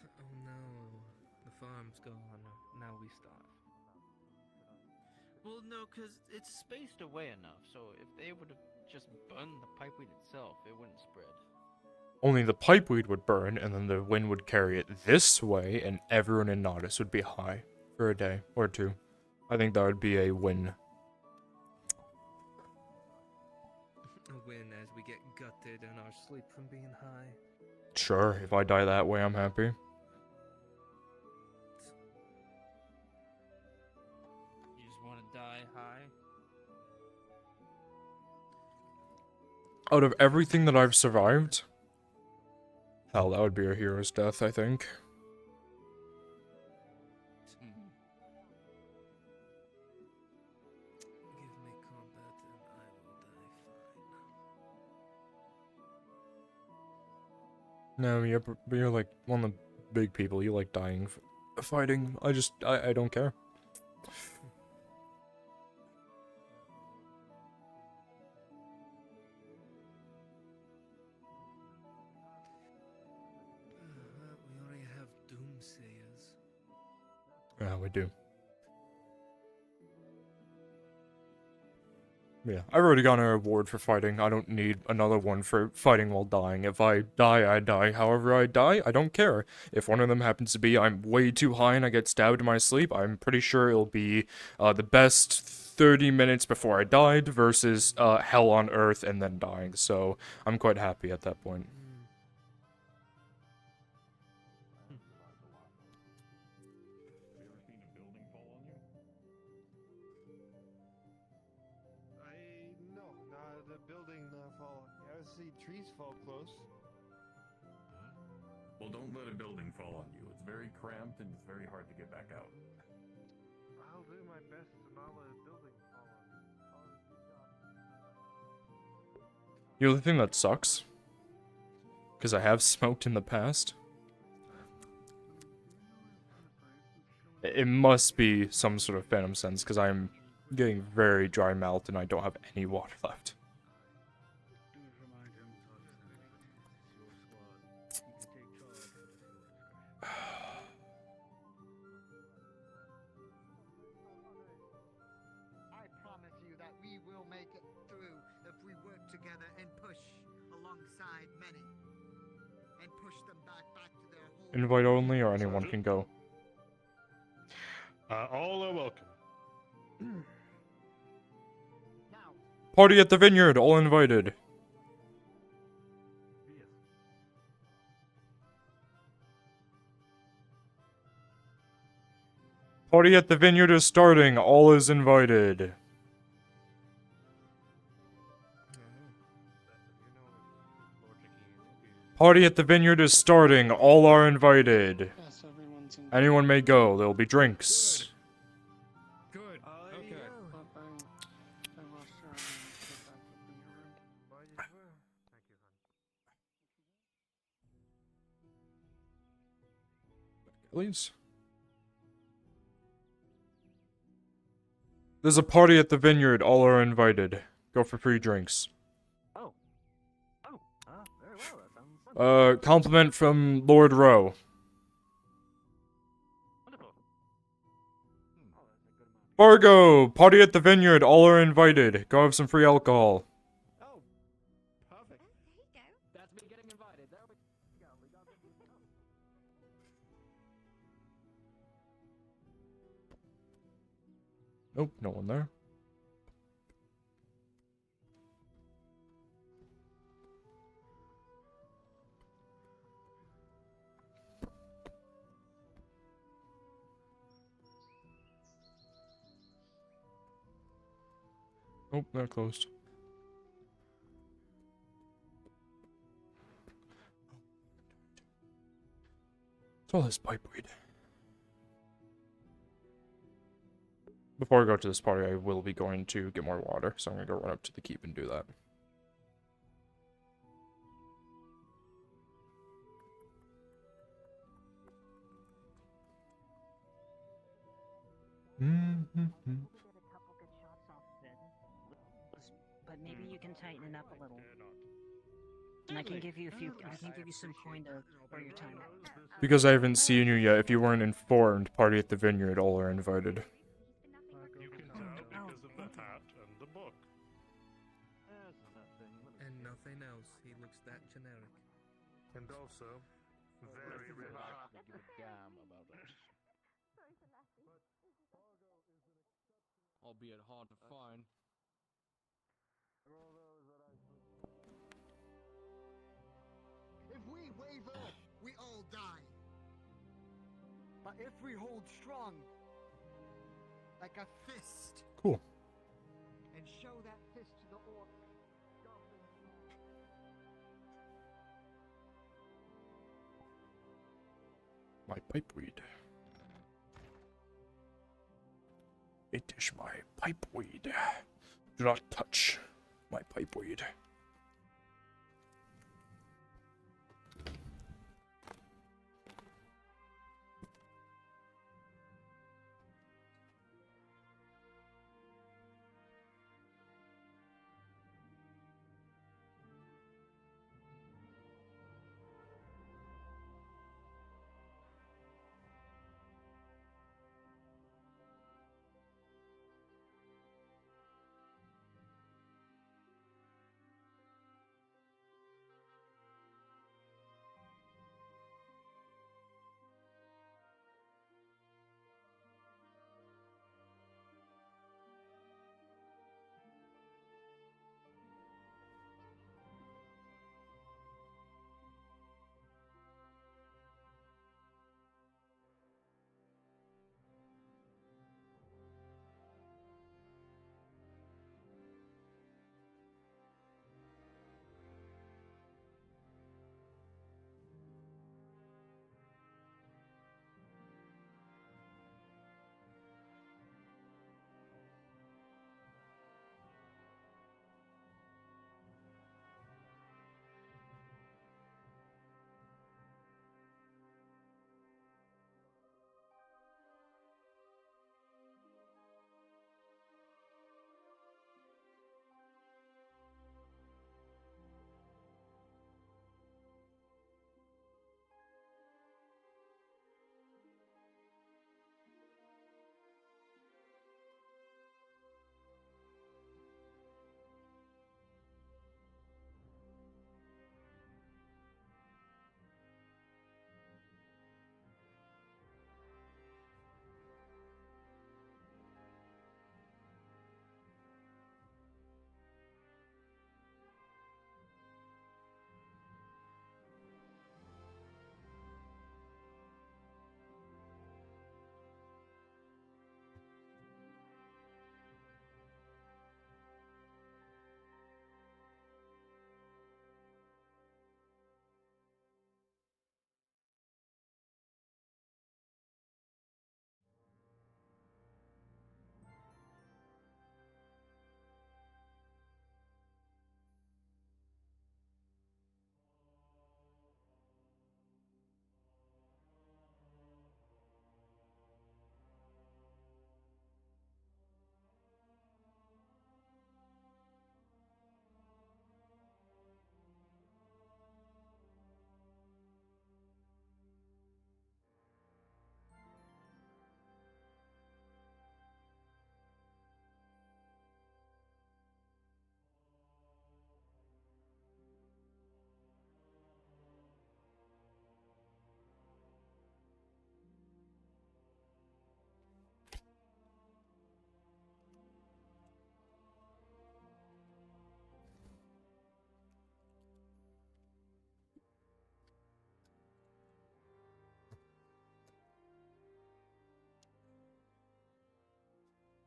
Oh no, the farm's gone. Now we starve. Well, no, because it's spaced away enough, so if they would have just burned the pipeweed itself, it wouldn't spread. Only the pipeweed would burn, and then the wind would carry it this way, and everyone in Nodus would be high for a day or two. I think that would be a win. A win as we get gutted in our sleep from being high. Sure, if I die that way, I'm happy. You just want to die high? Out of everything that I've survived, hell, that would be a hero's death, I think. Give me combat and I will die fine. No, you're like one of the big people. You like dying, fighting. I don't care. We already have doomsayers. Yeah, we do. Yeah, I've already gotten a reward for fighting. I don't need another one for fighting while dying. If I die, I die. However I die, I don't care. If one of them happens to be I'm way too high and I get stabbed in my sleep, I'm pretty sure it'll be the best 30 minutes before I died versus hell on earth and then dying. So I'm quite happy at that point. The building fall. I see trees fall close. Well, don't let a building fall on you. It's very cramped and it's very hard to get back out. I'll do my best to not let a building fall on. You know the thing that sucks? Because I have smoked in the past. It must be some sort of phantom sense, because I'm getting very dry mouthed and I don't have any water left. I promise you that we will make it through if we work together and push alongside many and push them back to their home. Invite only, or anyone can go. All are welcome. Party at the vineyard, all invited. Party at the vineyard is starting, all is invited. Party at the vineyard is starting, all are invited. Yes, everyone's invited. Anyone may go, there will be drinks. Good. Okay. Please. There's a party at the vineyard, all are invited. Go for free drinks. Oh. Oh. Very well. That sounds fun. Compliment from Lord Rowe. Wonderful. Fargo! Party at the vineyard, all are invited. Go have some free alcohol. Oh, perfect. That's me getting invited. There we go. We got the Nope, no one there. Nope, they're closed. It's all this pipeweed. Before I go to this party, I will be going to get more water, so I'm gonna go run up to the keep and do that. But maybe you can tighten it up a little. And I can give you a few. I can give you some coin for your time. Because I haven't seen you yet, if you weren't informed, party at the vineyard all are invited. You can tell because of the hat and the book. And nothing else. He looks that generic. And also, very rich. Albeit hard to find. If we waver, we all die. But if we hold strong, like a fist, Cool. and show that fist to the orc, My pipeweed. It is my pipeweed. Do not touch my pipeweed.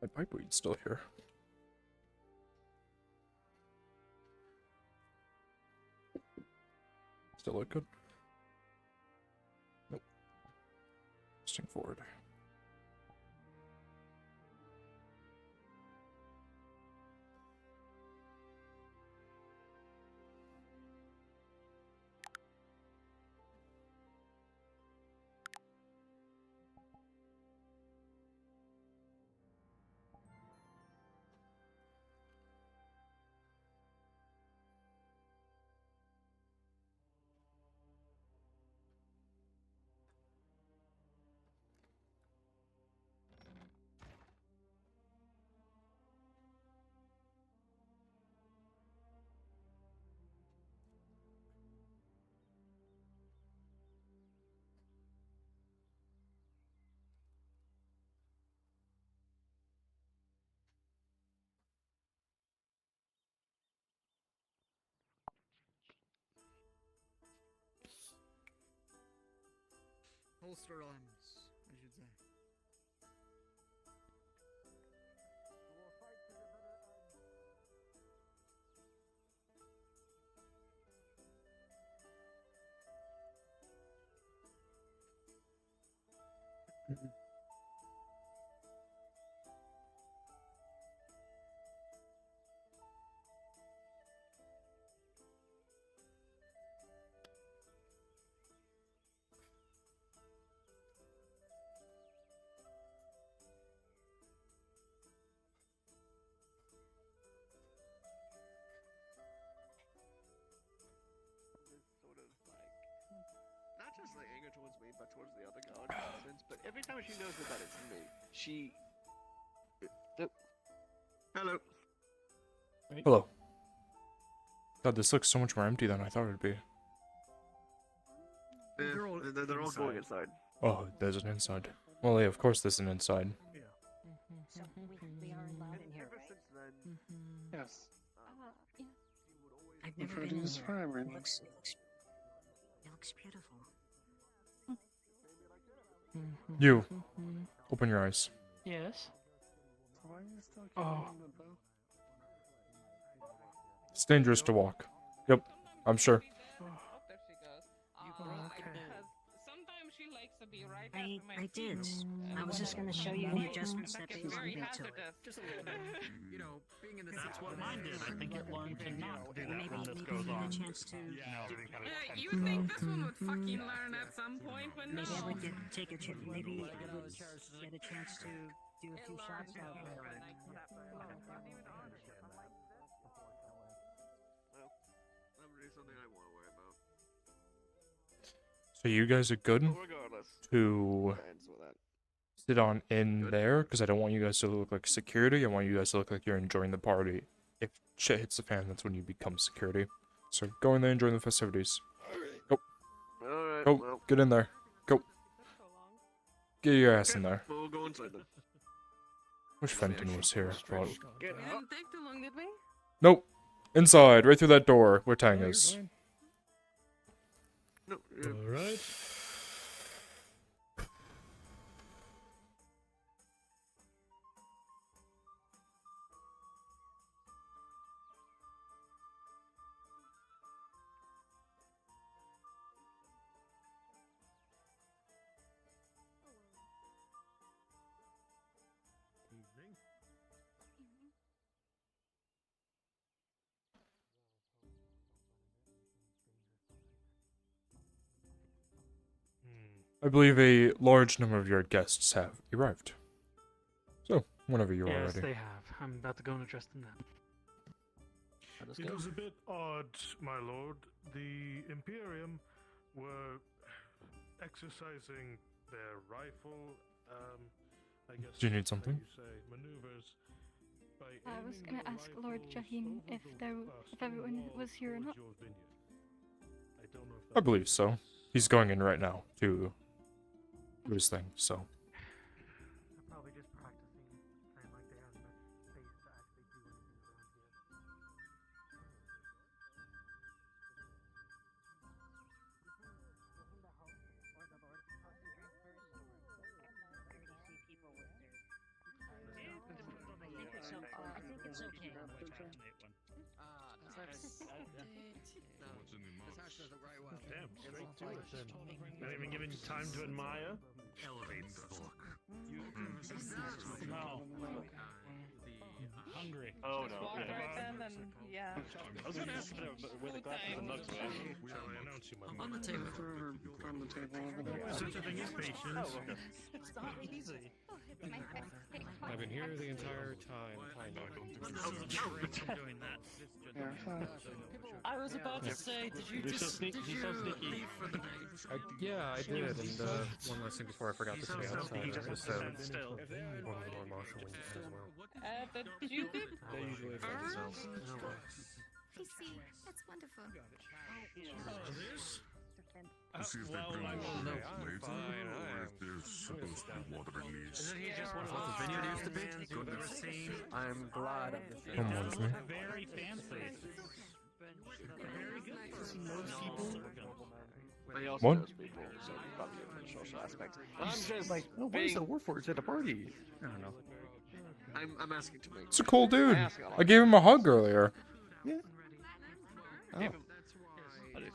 My pipeweed's still here. Still look good? Nope. Pressing forward. Holster arms, I should say. Sort of like, not just like anger towards me, but towards the other guard in that sense. But every time she knows that it's me, she. Hello. Hello. God, this looks so much more empty than I thought it'd be. They're all going inside. Oh, there's an inside. Well, yeah, of course there's an inside. So we are allowed in here, right? Yes. Yeah. I've We've never heard been in use here. for It everything. looks beautiful. You. Open your eyes. Yes. So why are you still Oh. carrying the bow? It's dangerous to walk. Yep, I'm sure. Sometimes she likes to be right I did. I was just gonna show you the adjustments that they very made to it. hazardous. Just a little bit. You know, being in the That's what mine did. I think it learned to not do that Maybe when this maybe goes you on. get a chance to. You think this one would fucking learn at some point, but no. Maybe I would take a chance. Maybe I would get a chance to do a few shots out there. Not really something I want to worry about. So you guys are good But regardless, to fans with that. sit on in there, because I don't want you guys to look like security. I want you guys to look like you're enjoying the party. If shit hits the fan, that's when you become security. So go in there and join the festivities. Go. Alright, Go. well. Get in there. Go. Get your ass in there. We'll go inside then. Wish Fenton was here. But... Get We didn't take too long, did we? Nope. Inside, right through that door where Tang is. No, Alright. Evening. I believe a large number of your guests have arrived. So, whenever you are Yes, ready. they have. I'm about to go and address them now. It was a bit odd, my lord. The Imperium were exercising their rifle, I guess. Do you need something? how you say, maneuvers by I was aiming gonna the ask Lord rifles Jaheen over if the if everyone wall was here or not. towards your vineyard. I don't know if I believe so. He's going in right now to do his thing, so. They're probably just practicing, trying like they have enough space to actually do anything around here. I think it's okay. Damn, straight to it then. Not even giving you time to admire? Elevate the book. No. Hungry. Oh Just walk right then and yeah. I was gonna ask where the glasses and nugs were. Shall I announce you, my On the table. On the table over there. Such a thing as patience. It's not easy. I've been here the entire time, kind of. Doing that. I was about to say, did you You're so just sneaky. He's so sneaky. leave for the night? Yeah, I did, and one last thing before I forgot to say outside. He just wants to stand still. One of the Lord Marshal wings as well. Did you get They usually find themselves. I see. That's wonderful. See if they well, bring I more will know. later, or if there's supposed to be water release. Isn't he just one of those vineyard used to be? Goodness. I'm glad of this. Come on, me. Very fancy. Very good for most people. But he also What? knows people, so probably a social aspect. I'm just Like, oh, why is the Warforged at a party? I don't know. I'm asking too many. It's a cool dude. I ask a lot. I gave him a hug earlier. Yeah. Give him- How do you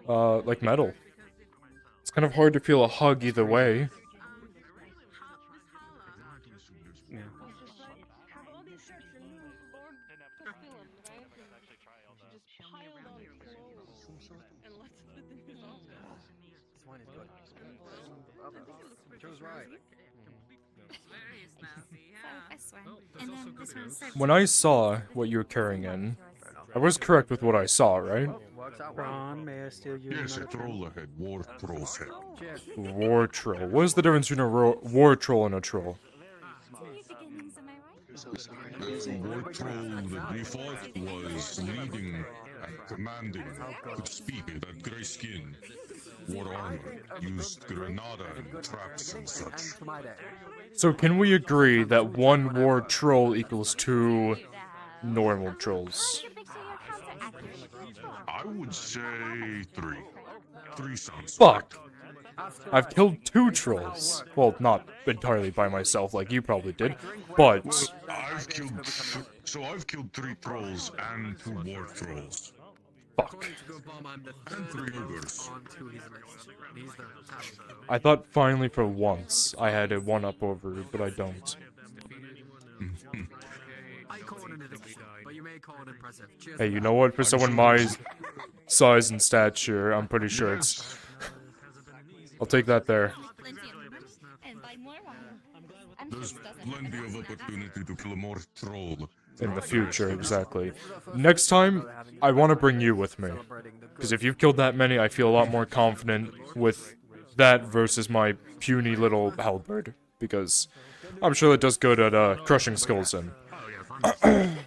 feel? Like metal. It's kind of hard to feel a hug either way. Yeah. Have all these shirts your new Lord fulfilled, right? You should just pile all your clothes and let's put them in his office. This wine is good. Joe's right. When I saw what you were carrying in, I was correct with what I saw, right? Ron, may I steal you Yes, a another troll ahead. War troll's head. War troll. What is the difference between a war troll and a troll? The war troll that we fought was leading and commanding, could speak, had grey skin, wore armor, used granada and traps and such. So can we agree that one war troll equals two normal trolls? I would say three. Three sounds. Fuck! I've killed two trolls. Well, not entirely by myself like you probably did, but... I've killed three trolls and two war trolls. Fuck. And three ogres. I thought finally for once I had a one-up over you, but I don't. Hey, you know what? For someone my size and stature, I'm pretty sure it's... I'll take that there. There's plenty of opportunity to kill a more troll. In the future, exactly. Next time, I want to bring you with me. Because if you've killed that many, I feel a lot more confident with that versus my puny little halberd. Because I'm sure it does good at crushing skulls in. I'm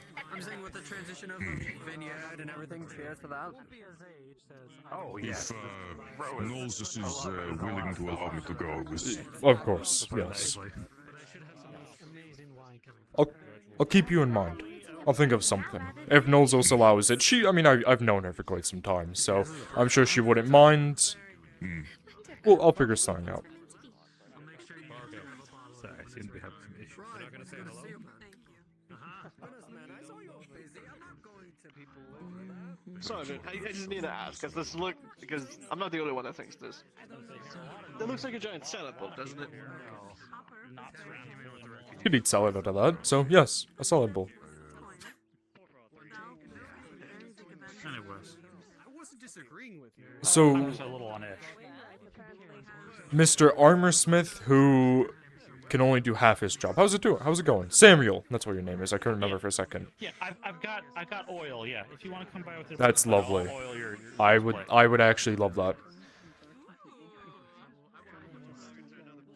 saying with the transition of vineyard and everything, cheers for that. Oh, if Knowles is willing to allow me to go, Of course, yes. I'll keep you in mind. I'll think of something. If Knowles also allows it. I've known her for quite some time, so I'm sure she wouldn't mind. Well, I'll figure something out. Sorry, I seem to be having some issues. You're not gonna say hello? Sergeant, I just need to ask, because I'm not the only one that thinks this. That looks like a giant salad bowl, doesn't it? You'd eat salad out of that, so yes, a salad bowl. Anyways. I wasn't disagreeing with you. So, I'm just a little on edge. Mr. Armorsmith, who can only do half his job. How's it doing? How's it going? Samuel, that's what your name is. I couldn't remember for a second. Yeah, I've got oil. Yeah, if you want to come by with your That's I'll lovely. oil your I would actually love that.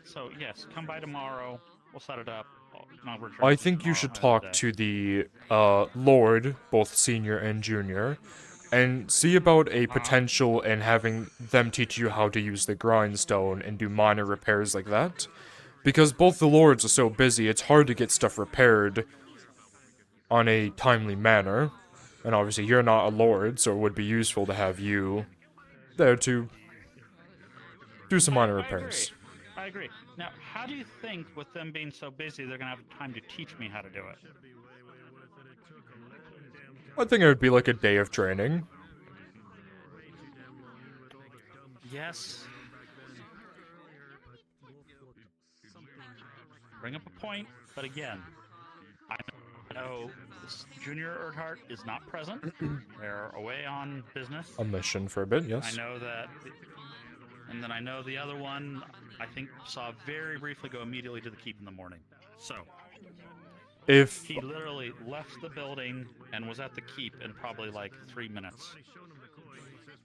So yes, come by tomorrow. We'll set it up. I think you should talk to the Lord, both senior and junior, and see about a potential in having them teach you how to use the grindstone and do minor repairs like that. Because both the Lords are so busy, it's hard to get stuff repaired on a timely manner. And obviously you're not a Lord, so it would be useful to have you there to do some minor repairs. I agree. Now, how do you think, with them being so busy, they're gonna have time to teach me how to do it? I think it would be like a day of training. Yes. Bring up a point, but again, I know Junior Erdhart is not present. They're away on business. A mission for a bit, yes. I know that. And then I know the other one, I think, saw very briefly go immediately to the keep in the morning. So, if he literally left the building and was at the keep in probably like 3 minutes.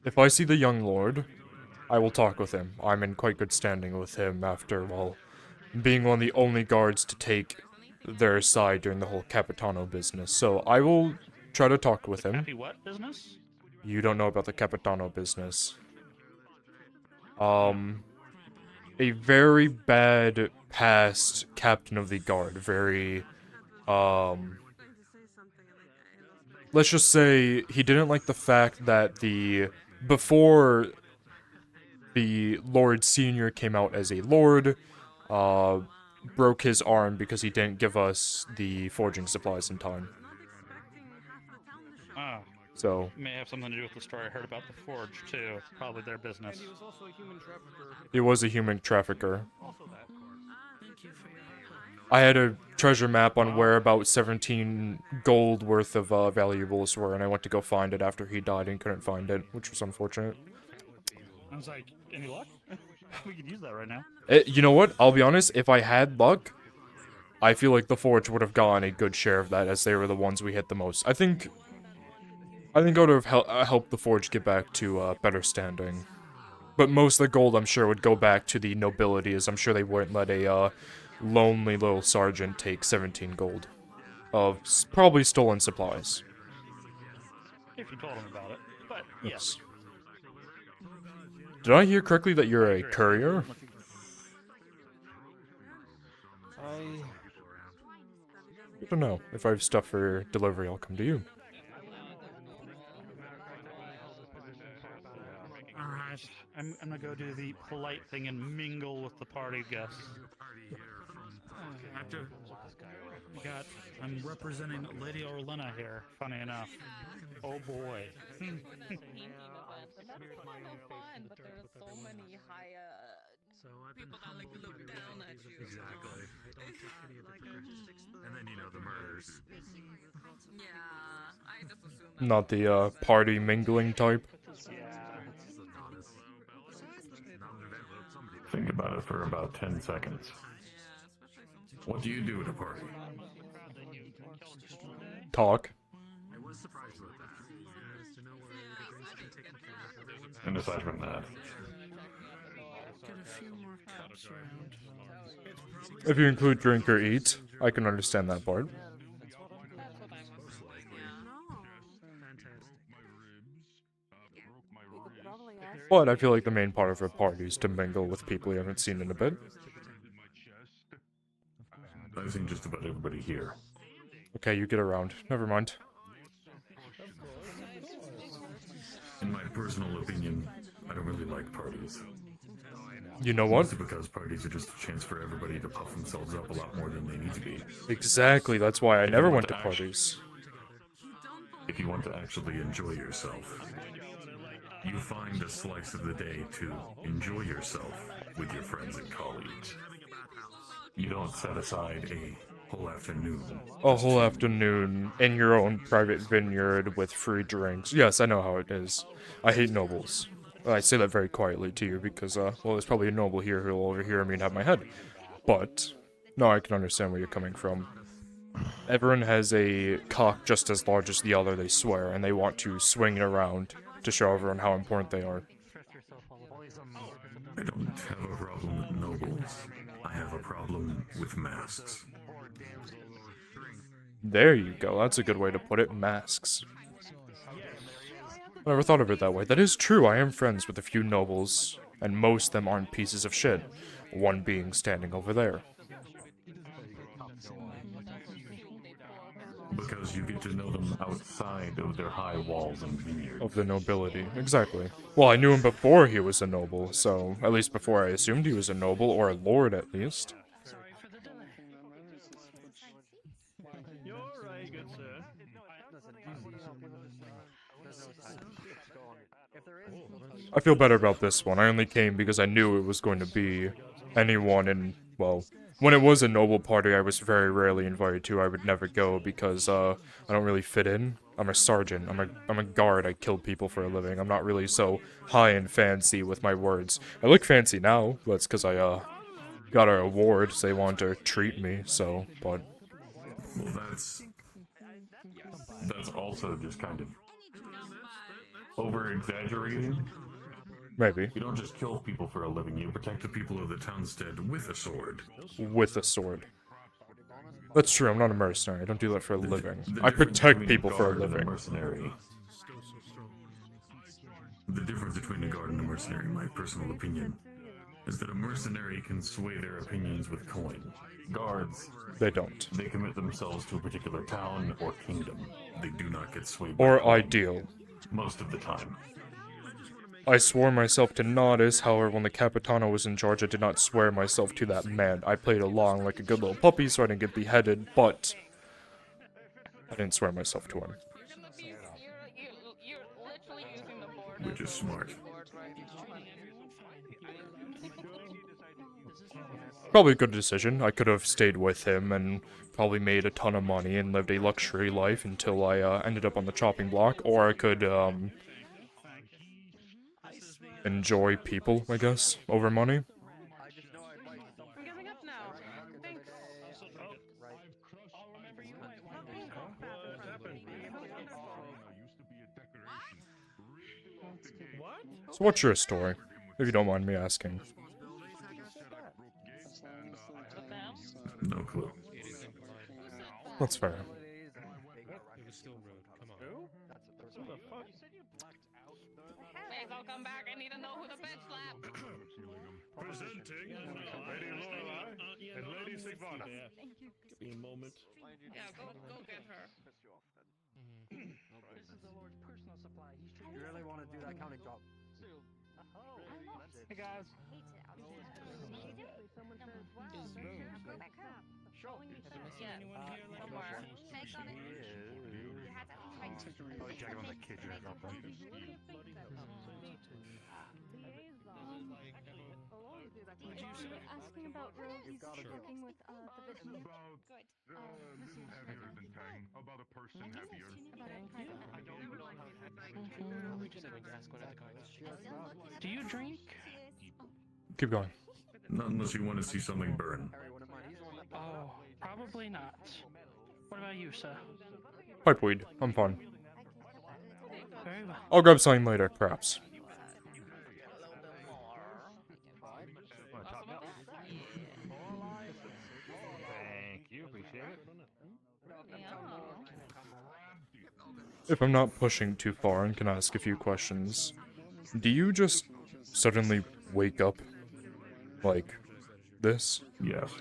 If I see the young lord, I will talk with him. I'm in quite good standing with him after, well, being one of the only guards to take their side during the whole Capitano business. So I will try to talk with him. Happy what business? You don't know about the Capitano business. A very bad past captain of the guard. Very, let's just say he didn't like the fact that before the Lord Senior came out as a lord, broke his arm because he didn't give us the forging supplies in time. Ah. So May have something to do with the story I heard about the Forge, too. Probably their business. And he was also a human trafficker. he was a human trafficker. Also that. Thank you for your help. I had a treasure map on where about 17 gold worth of valuables were, and I went to go find it after he died and couldn't find it, which was unfortunate. I was like, any luck? We could use that right now. You know what? I'll be honest, if I had luck, I feel like the Forge would have gotten a good share of that, as they were the ones we hit the most. I think I would have helped the Forge get back to better standing. But most of the gold, I'm sure, would go back to the nobility, as I'm sure they wouldn't let a lonely little sergeant take 17 gold of probably stolen supplies. If you told him about it. But, yes. Did I hear correctly that you're a courier? I don't know. If I have stuff for delivery, I'll come to you. Alright, I'm gonna go do the polite thing and mingle with the party guests. I'm representing Lady Orlena here, funny enough. Oh boy. People that like look down at you. Exactly. And then you know the murders. Yeah, I just assume Not the party mingling type. Think about it for about 10 seconds. What do you do at a party? Talk. And aside from that, Get a few more cups around. If you include drink or eat, I can understand that part. But I feel like the main part of a party is to mingle with people you haven't seen in a bit. I've seen just about everybody here. Okay, you get around. Never mind. In my personal opinion, I don't really like parties. You know what? Mostly because parties are just a chance for everybody to puff themselves up a lot more than they need to be. Exactly, that's why I never went to parties. If you want to actually enjoy yourself, you find a slice of the day to enjoy yourself with your friends and colleagues. You don't set aside a whole afternoon. A whole afternoon in your own private vineyard with free drinks. Yes, I know how it is. I hate nobles. I say that very quietly to you because, well, there's probably a noble here who will overhear me and have my head. But, no, I can understand where you're coming from. Everyone has a cock just as large as the other, they swear, and they want to swing it around to show everyone how important they are. I don't have a problem with nobles. I have a problem with masks. There you go, that's a good way to put it, masks. I never thought of it that way. That is true, I am friends with a few nobles, and most of them aren't pieces of shit. One being standing over there. Because you get to know them outside of their high walls and vineyards. Of the nobility, exactly. Well, I knew him before he was a noble, so at least before I assumed he was a noble, or a lord at least. You're right, good sir. I feel better about this one. I only came because I knew it was going to be anyone, and, well, when it was a noble party I was very rarely invited to. I would never go because, I don't really fit in. I'm a sergeant. I'm a guard. I kill people for a living. I'm not really so high and fancy with my words. I look fancy now. That's because I, got an award, so they want to treat me, so, but... Well, that's also just kind of over-exaggerated. Maybe. You don't just kill people for a living, you protect the people of the townstead with a sword. With a sword. That's true, I'm not a mercenary. I don't do that for a living. I protect people for a living. The difference between a guard and a mercenary, in my personal opinion, is that a mercenary can sway their opinions with coin. Guards, they don't. They commit themselves to a particular town or kingdom. They do not get swayed or by coin. ideal. Most of the time. I swore myself to Nodis, however, when the Capitano was in charge, I did not swear myself to that man. I played along like a good little puppy so I didn't get beheaded, but I didn't swear myself to him. Which is smart. Probably a good decision. I could have stayed with him and probably made a ton of money and lived a luxury life until I ended up on the chopping block, or I could enjoy people, I guess, over money. I'm giving up now. Thanks. So what's your story, if you don't mind me asking? No clue. That's fair. Please, I'll come back. I need to know who the bitch slapped. Presenting Lady Lorelai and Lady Sigvana. Give me a moment. Yeah, go get her. This is the Lord's personal supply. You really want to do that counting job? Hey guys. Yeah. One more. Asking about Rose working with the business. Good. Heavier than Tang. About a person heavier. Do you drink? Keep going. Not unless you want to see something burn. Oh, probably not. What about you, sir? Pipeweed. I'm fine. Very well. I'll grab something later, perhaps. Thank you, appreciate it. If I'm not pushing too far and can ask a few questions, do you just suddenly wake up like this? Yes.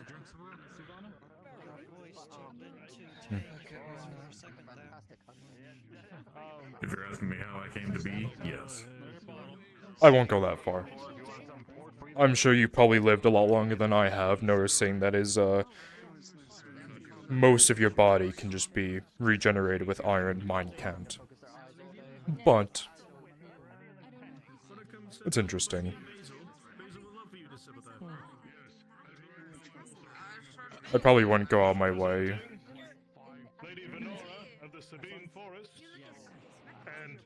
If you're asking me how I came to be, yes. I won't go that far. I'm sure you probably lived a lot longer than I have, noticing that most of your body can just be regenerated with iron, mine can't. But it's interesting. I probably wouldn't go out my way. Lady Venora of the Sabine Forest. And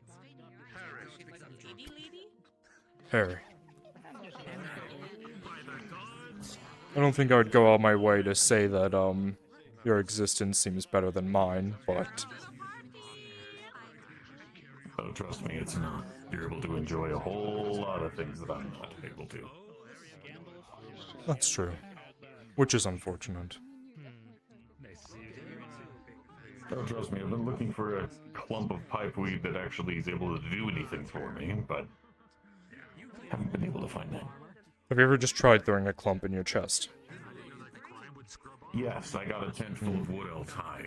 Harry. I don't think I would go out my way to say that, your existence seems better than mine, but... Oh, trust me, it's not. You're able to enjoy a whole lot of things that I'm not able to. That's true. Which is unfortunate. Oh, trust me, I've been looking for a clump of pipeweed that actually is able to do anything for me, but haven't been able to find that. Have you ever just tried throwing a clump in your chest? Yes, I got a tent full of wood elf high.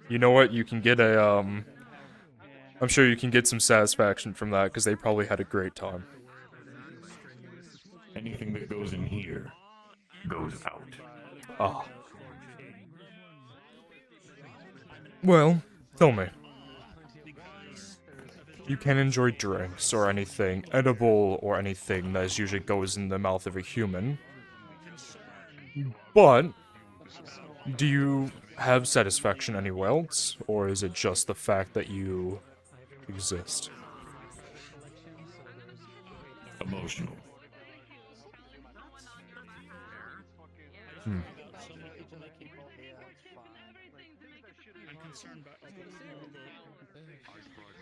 You know what? You can get a, I'm sure you can get some satisfaction from that, because they probably had a great time. Anything that goes in here goes out. Ah. Well, tell me. You can enjoy drinks or anything edible or anything that usually goes in the mouth of a human. But, do you have satisfaction anywhere else? Or is it just the fact that you exist? Emotional. Hmm.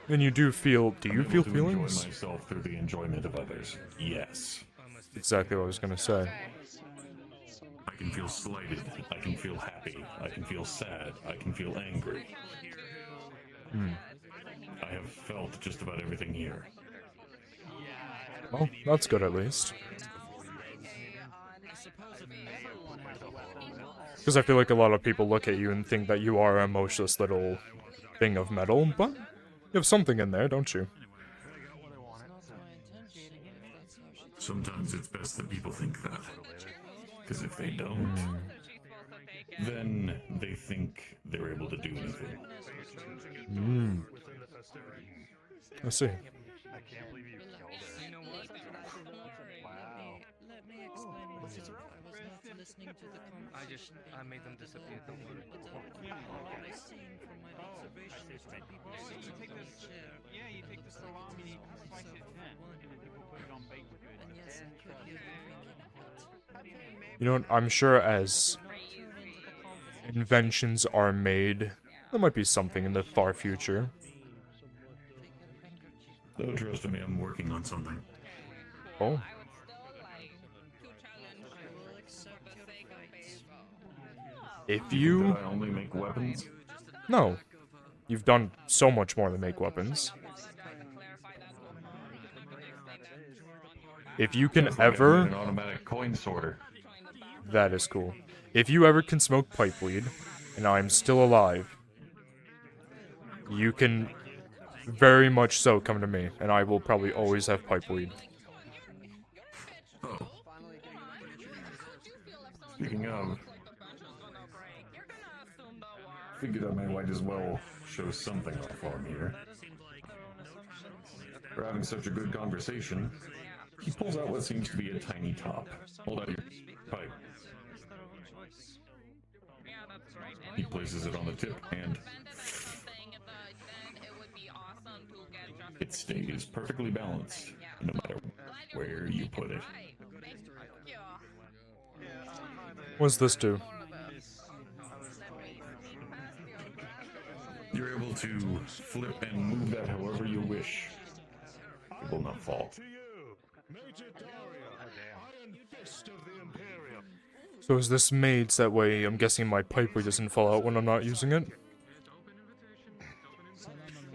And you do feel, do you feel feelings? Enjoy myself through the enjoyment of others. Yes. Exactly what I was gonna say. I can feel slighted. I can feel happy. I can feel sad. I can feel angry. Hmm. I have felt just about everything here. Well, that's good at least. Because I feel like a lot of people look at you and think that you are a emotionless little thing of metal, but you have something in there, don't you? Sometimes it's best that people think that. Because if they don't, then they think they're able to do anything. I see. I can't believe you killed her. You know what? Wow. Let me explain myself. I was not listening to the conversation. I made them disappear, don't worry. What I seen from my observation is two people sitting on a chair. Yeah, you take the salami, slice it in half, and then people put it on baked goods. And yes, I could hear them drinking hot. You know what? I'm sure as inventions are made, there might be something in the far future. Though, trust me, I'm working on something. Oh. If you... I only make weapons? No. You've done so much more than make weapons. If you can ever... An automatic coin sorter. That is cool. If you ever can smoke pipe weed, and I'm still alive, you can very much so come to me, and I will probably always have pipe weed. Oh. Speaking of, figured I might as well show something off on here. We're having such a good conversation. He pulls out what seems to be a tiny top. Hold out your pipe. He places it on the tip and it stays perfectly balanced, no matter where you put it. What does this do? You're able to flip and move that however you wish. It will not fall. So is this made so that way I'm guessing my pipe weed doesn't fall out when I'm not using it?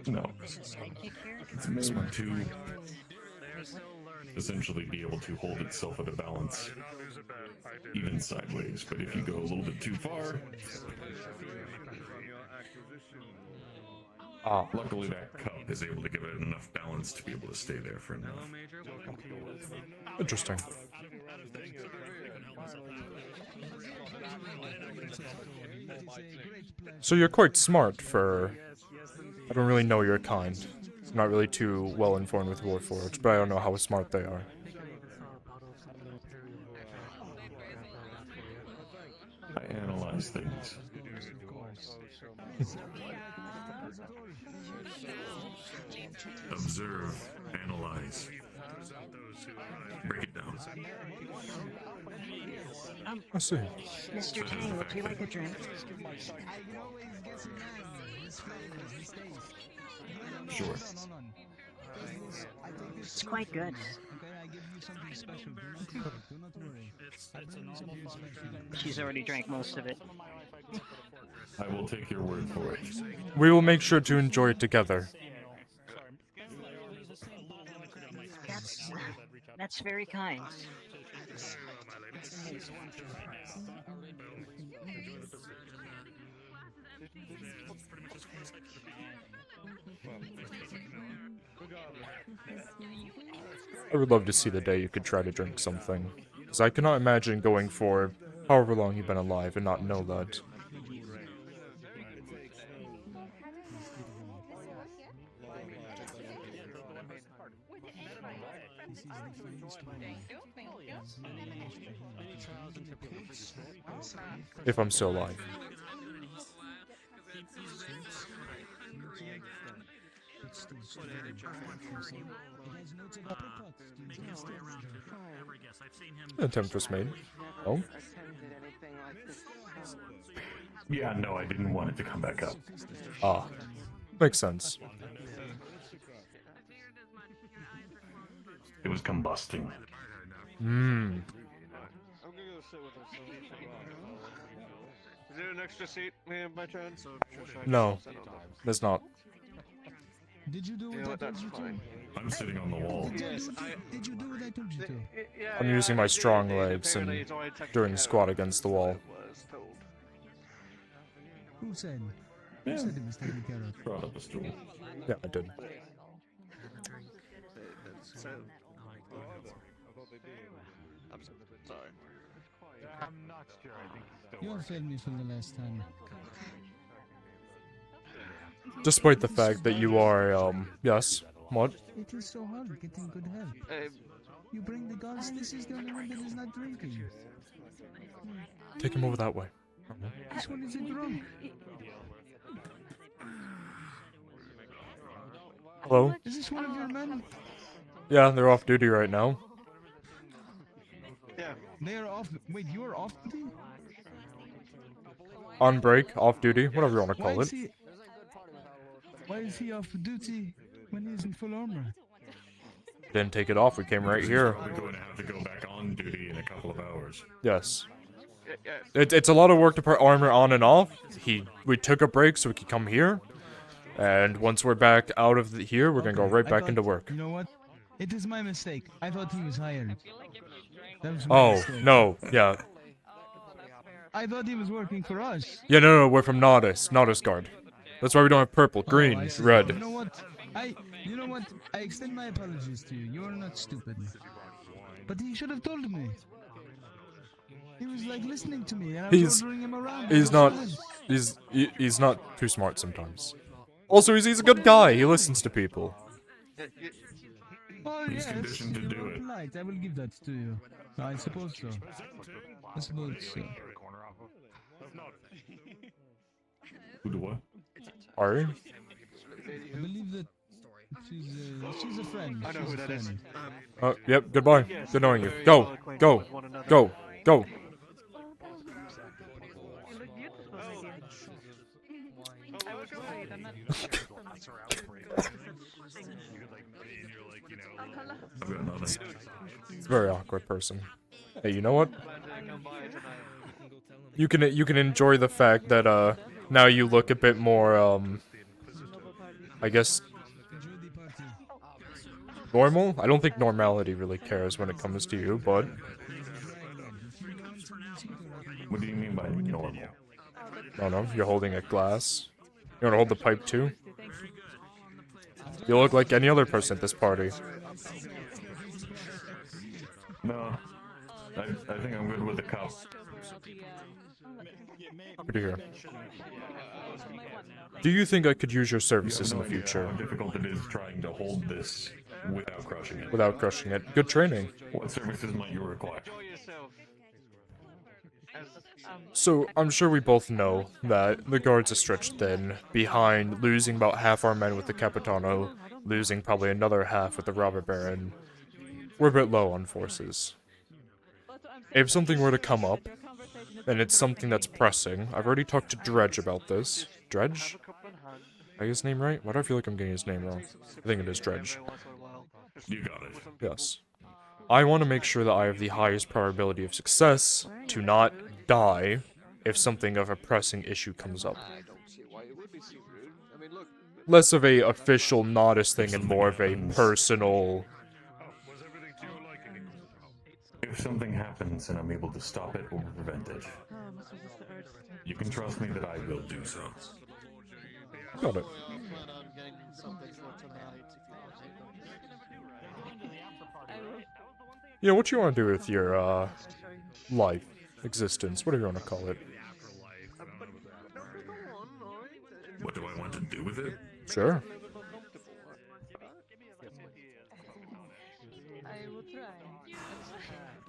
No. It's made to essentially be able to hold itself at a balance, even sideways, but if you go a little bit too far... Luckily that cup is able to give it enough balance to be able to stay there for enough. Interesting. So you're quite smart for... I don't really know your kind. I'm not really too well informed with Warforged, but I don't know how smart they are. I analyze things. Observe, analyze. Break it down. I see. Mr. Tang, would you like a drink? Sure. It's quite good. She's already drank most of it. I will take your word for it. We will make sure to enjoy it together. That's very kind. I would love to see the day you could try to drink something. Because I cannot imagine going for however long you've been alive and not know that. If I'm still alive. An attempt was made. Oh? Yeah, no, I didn't want it to come back up. Ah. Makes sense. It was combusting. Hmm. I'm gonna go sit with us. Is there an extra seat, man, by chance? No. There's not. Did you do what I told you to? I'm sitting on the wall. Yes, Did you do what I told you to? I'm using my strong legs and doing a squat against the wall. Who said? Yeah. Who said it was taken care of? Brought up a stool. Yeah, I did. I'm sorry. I'm not sure. I think he's still You have failed me for the last time. Despite the fact that you are, yes. What? It is so hard getting good help. You bring the gods, this is the only one that is not drinking. Take him over that way. This one is a drunk. Hello? Is this one of your men? Yeah, they're off duty right now. Yeah. They are off. Wait, you are off duty? On break, off duty, whatever you want to call it. Why is he off duty when he's in full armor? Didn't take it off, we came right here. We're going to have to go back on duty in a couple of hours. Yes. It's a lot of work to put armor on and off. We took a break so we could come here. And once we're back out of here, we're gonna go right back into work. You know what? It is my mistake. I thought he was hired. That was my Oh, mistake. no, yeah. I thought he was working for us. Yeah, no, we're from Nodus Guard. That's why we don't have purple, green, I see. red. You know what? I extend my apologies to you. You are not stupid. But he should have told me. He was like listening to me, and I was ordering him around. He's not too smart sometimes. Also, he's a good guy. He listens to people. Oh, He's yes, conditioned to you do are it. polite. I will give that to you. I suppose so. I suppose so. Who do what? Ari? I believe that she's a friend. I know who that is. Oh, yep, goodbye. Good knowing you. Go, go, go, go. I was worried. I'm not. It's a very awkward person. Hey, you know what? You can enjoy the fact that now you look a bit more I guess normal? I don't think normality really cares when it comes to you, but What do you mean by normal? I don't know, you're holding a glass. You wanna hold the pipe too? You look like any other person at this party. No. I think I'm good with the cup. Good to hear. Do you think I could use your services in the future? How difficult it is trying to hold this without crushing it. Without crushing it. Good training. What services might you require? So, I'm sure we both know that the guards are stretched thin, behind losing about half our men with the Capitano, losing probably another half with the Robber Baron. We're a bit low on forces. If something were to come up, and it's something that's pressing, I've already talked to Dredge about this. Dredge? Did I get his name right? Why do I feel like I'm getting his name wrong? I think it is Dredge. You got it. Yes. I want to make sure that I have the highest probability of success to not die if something of a pressing issue comes up. I don't see why it would be so rude. I mean, look. Less of a official Nodus thing and more of a personal... If something happens and I'm able to stop it or prevent it, you can trust me that I will do so. Got it. You know, what you want to do with your, life, existence, whatever you want to call it. What do I want to do with it? Sure.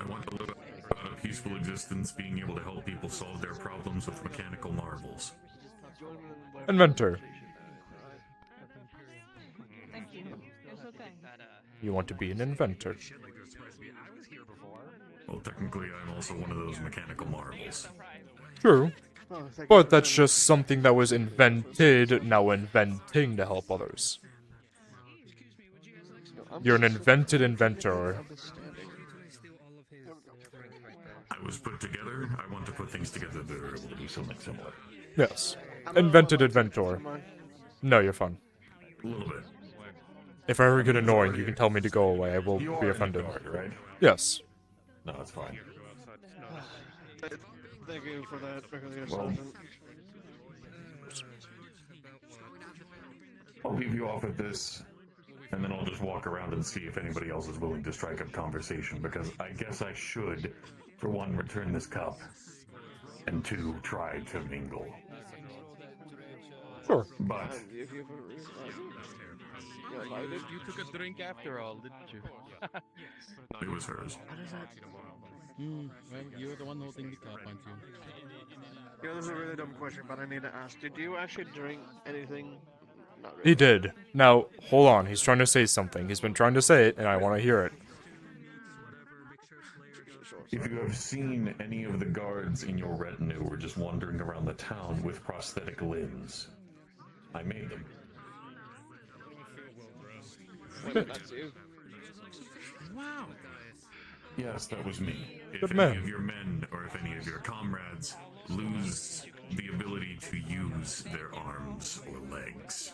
I want to live a peaceful existence, being able to help people solve their problems with mechanical marvels. Inventor. Thank you. You're so kind. You want to be an inventor. Well, technically, I'm also one of those mechanical marvels. True. But that's just something that was invented, now inventing to help others. You're an invented inventor. I was put together. I want to put things together that are able to do something similar. Yes. Invented inventor. No, you're fun. A little bit. If I ever get annoying, you can tell me to go away. I will be offended. Right? Yes. No, that's fine. Thank you for that, Brigadier Well, Sergeant. I'll leave you off at this. and then I'll just walk around and see if anybody else is willing to strike up conversation, because I guess I should, for one, return this cup, and two, try to mingle. Sure. But You took a drink after all, didn't you? it was hers. Well, you're the one holding the cup, aren't you? Yeah, this is a really dumb question, but I need to ask. Did you actually drink anything? Not really. He did. Now, hold on. He's trying to say something. He's been trying to say it, and I want to hear it. If you have seen any of the guards in your retinue or just wandering around the town with prosthetic limbs, I made them. Wait, that's you. Wow. Yes, that was me. If Good any man. of your men or if any of your comrades lose the ability to use their arms or legs,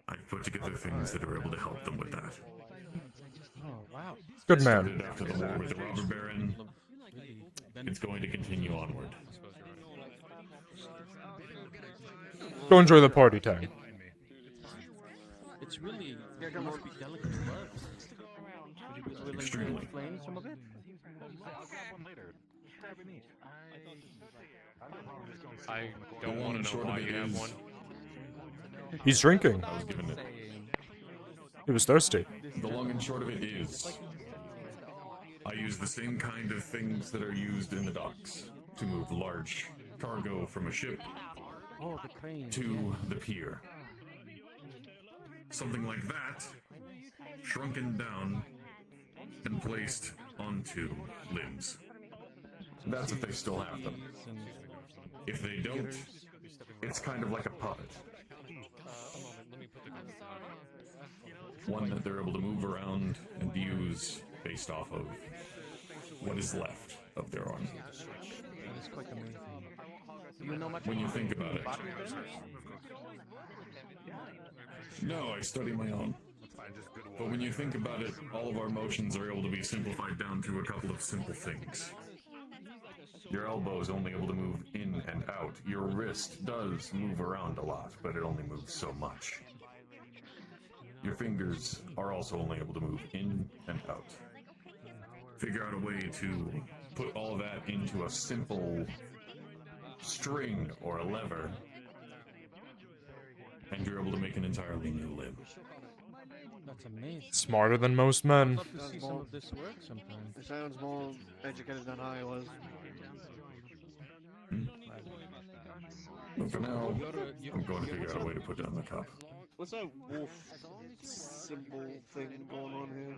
I've put together things that are able to help them with that. Oh, wow. Good I man. started after the war with the robber baron. It's going to continue onward. Go enjoy the party time. It's really, it must be delicate gloves. Would you be willing to Extremely. explain some of it? I'll grab one later. Grab and eat. I don't want to know why you have one. He's drinking. I was given it. He was thirsty. The long and short of it is, I use the same kind of things that are used in the docks to move large cargo from a ship Oh, the crane. to the pier. Something like that, shrunken down and placed onto limbs. That's if they still have them. If they don't, it's kind of like a puppet. One that they're able to move around and use based off of what is left of their arm. That is quite amazing. Do you know much When you about think about it. body bends? No, I study my own. But when you think about it, all of our motions are able to be simplified down to a couple of simple things. Your elbow is only able to move in and out. Your wrist does move around a lot, but it only moves so much. Your fingers are also only able to move in and out. Figure out a way to put all that into a simple string or a lever, and you're able to make an entirely new limb. That's amazing. Smarter than most men. I'd love to see some of this work sometime. It sounds more educated than I was. But for now, I'm going to figure out a way to put down the cup. What's that wolf symbol thing going on here?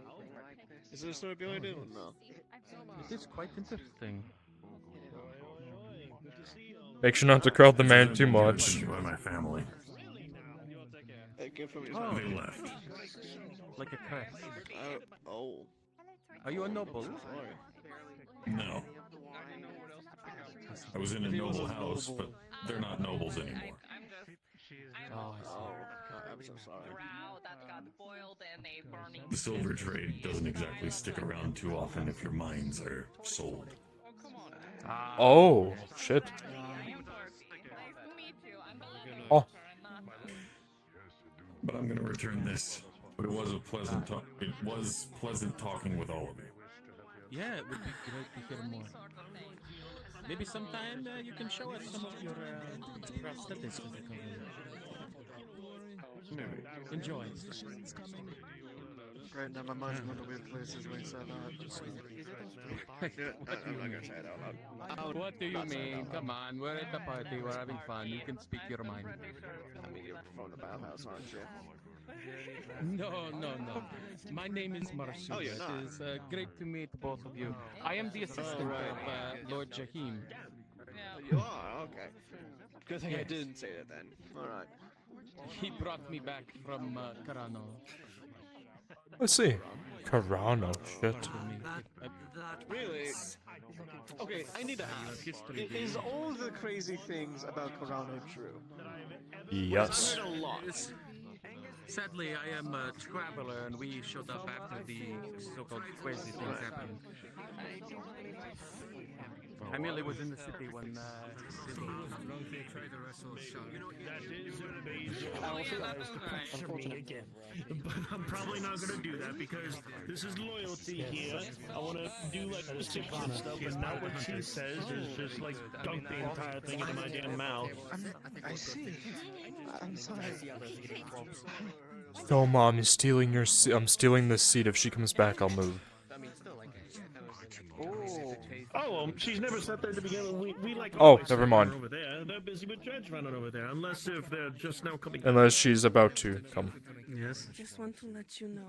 Is there a story behind it or no? It is quite interesting. Make sure not to crowd the man too much. By my family. A gift from his They left. Like a crest. Oh. Are you a noble? No. I was in a noble house, but they're not nobles anymore. Oh, I'm so sorry. The silver trade doesn't exactly stick around too often if your mines are sold. Oh, shit. Oh. But I'm gonna return this. But it was a pleasant talk. It was pleasant talking with all of you. Yeah, it would be great to hear more. Maybe sometime you can show us some of your prosthetics as they come in. Maybe. Enjoy. Right now, my mind's going to weird places when you said that. I'm not gonna say it out loud. What do you mean? Come on, we're at a party, we're having fun. You can speak your mind. I mean, you're from the bathhouse, aren't you? No. My name is Marsu. Oh, you're not. It is great to meet both of you. I am the assistant of Lord Jahim. You are? Okay. Good thing I Yes. didn't say that then. Alright. He brought me back from Carano. Let's see. Carano, shit. Really? Okay, I need to ask. Is all the crazy things about Corano true? Yes. I've heard a lot. Sadly, I am a traveler, and we showed up after the so-called crazy things happened. I merely was in the city when That is pressure me again. But I'm probably not gonna do that because this is loyalty here. I wanna do like the six and stuff, but not what she says is just like dunk the entire thing into my damn mouth. I see. I'm sorry. No, Mom, you're stealing your I'm stealing this seat. If she comes back, I'll move. Oh, well, she's never sat there to begin with. We like. Oh, always never sit mind. Over there, they're busy with Dredge running over there. Unless if they're just now coming. Unless she's about to come. Yes. Just want to let you know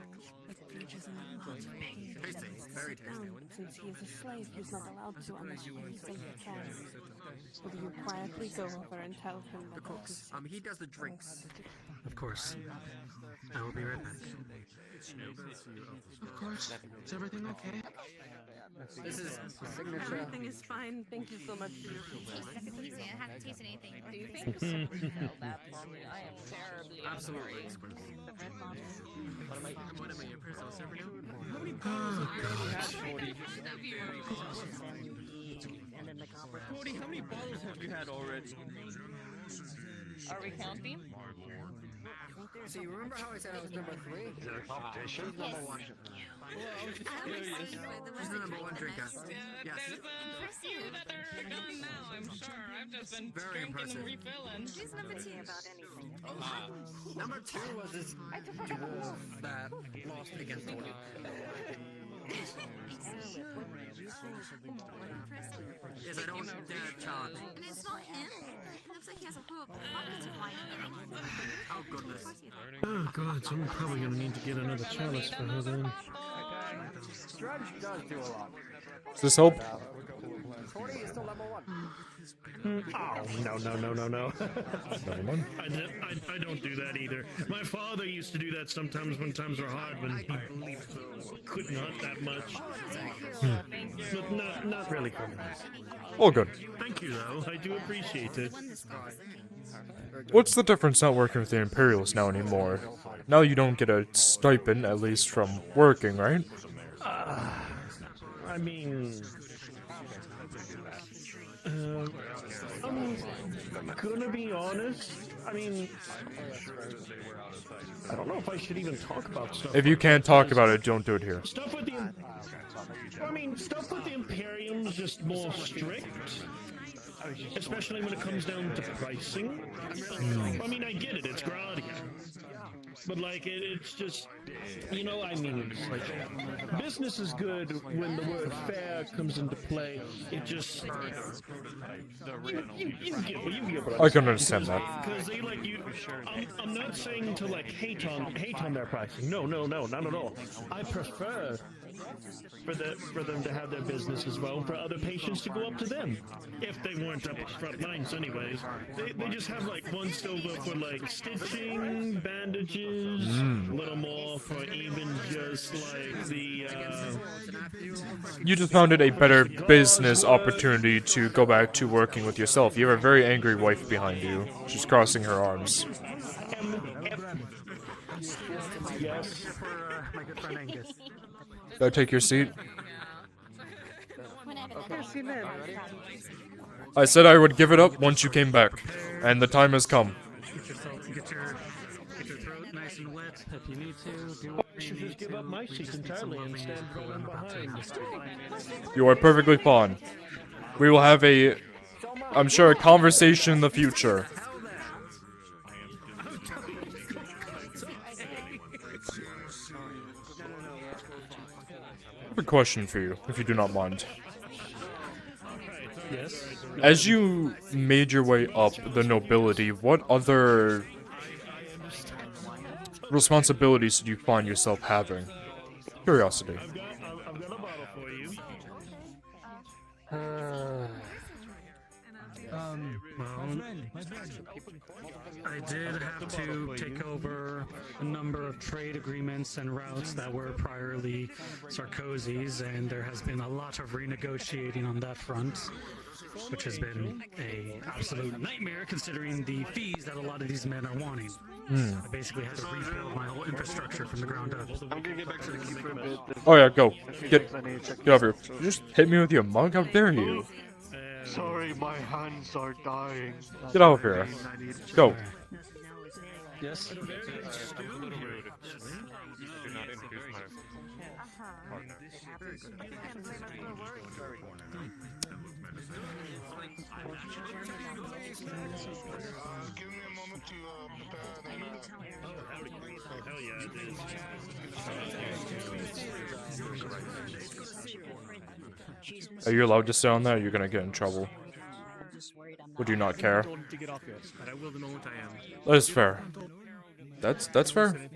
that Dredge is in a lot of pain. Sit down, since he is a slave, he's not allowed to unless you say you can. Will you quietly go over and tell him that cooks? He does the drinks. Of course. I will be right back. Of course. Is everything okay? This is signature. Everything is fine. Thank you so much for your I haven't tasted anything. Do you think? that for me? I am terribly Absolutely. What am I, your personal server now? Cody, how many bottles have you had already? Are we counting? So you remember how I said I was number 3? Is it a competition? She's number 1. Well, I was just curious. She's the number 1 drinker. Yes. I'm sure. I've just been Very impressive. refilling. Who's number 2 about anything? Number 2 was this dwarf that lost against Cody. Yes, I don't dare challenge. And it's not him. It looks like he has a whole bucket of wine in it. Oh goodness. Oh god, so I'm probably gonna need to get another chalice for her then. Dredge does do a lot. Does this help? Cody is still number 1. Oh, no. Never mind. I don't do that either. My father used to do that sometimes when times were hard, when he couldn't hunt that much. But not really for me. All good. Thank you, though. I do appreciate it. What's the difference not working with the Imperials now anymore? Now you don't get a stipend, at least from working, right? I mean... I'm gonna be honest. I mean... I don't know if I should even talk about stuff. If you can't talk about it, don't do it here. Stuff with the... stuff with the Imperium's just more strict. Especially when it comes down to pricing. I mean, I get it, it's Gradia. But, like, it's just... You know, I mean, it's like... Business is good when the word fair comes into play. It just... You get what I can understand that. Because they, like, I'm not saying to, like, hate on their pricing. No, not at all. I prefer for them to have their business as well, for other patients to go up to them. If they weren't up at the front lines anyways. They just have like one silver for like stitching, bandages, a little more for even just like the You just found it a better business opportunity to go back to working with yourself. You have a very angry wife behind you. She's crossing her arms. Yes. My good friend Angus. Can I take your seat? I said I would give it up once you came back, and the time has come. Get your throat nice and wet if you need to. Do I should just give up my seat entirely and stand rolling behind. You are perfectly fine. We will have a, I'm sure, a conversation in the future. I have a question for you, if you do not mind. Yes. As you made your way up the nobility, what other responsibilities did you find yourself having? Curiosity. I've got a bottle for you. I did have to take over a number of trade agreements and routes that were priorly Sarkozy's, and there has been a lot of renegotiating on that front, which has been a absolute nightmare considering the fees that a lot of these men are wanting. I basically had to rebuild my whole infrastructure from the ground up. I'm gonna get back to the key for a bit. Oh yeah, go. Get over here. You just hit me with your mug? How dare you? sorry, my hands are dying. Get out of here. Go. Yes. I'm a little rude. Do not introduce my partner. Give me a moment to prepare the Hell yeah, it is. Are you allowed to sit on that or you're gonna get in trouble? Would you not care? To get off yet, but I will the moment I am. That is fair. That's fair.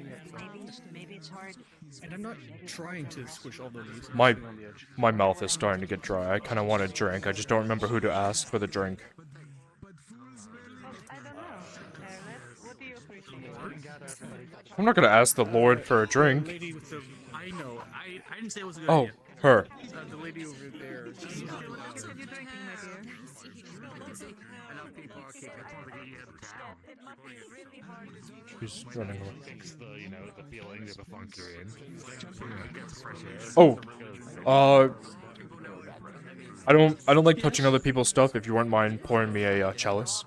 Maybe it's hard. And I'm not trying to squish all the leaves. My on the edge. my mouth is starting to get dry. I kind of want a drink. I just don't remember who to ask for the drink. What do you appreciate? I'm not gonna ask the Lord for a drink. Lady with the, I know. I didn't say it was a good Oh, idea. her. The lady over there. She's not allowed. What are you drinking, my dear? Enough people are keeping It must be really hard. She's running away. Thanks the, you know, the feeling of the funk you're in. Oh, I don't like touching other people's stuff. If you wouldn't mind pouring me a chalice.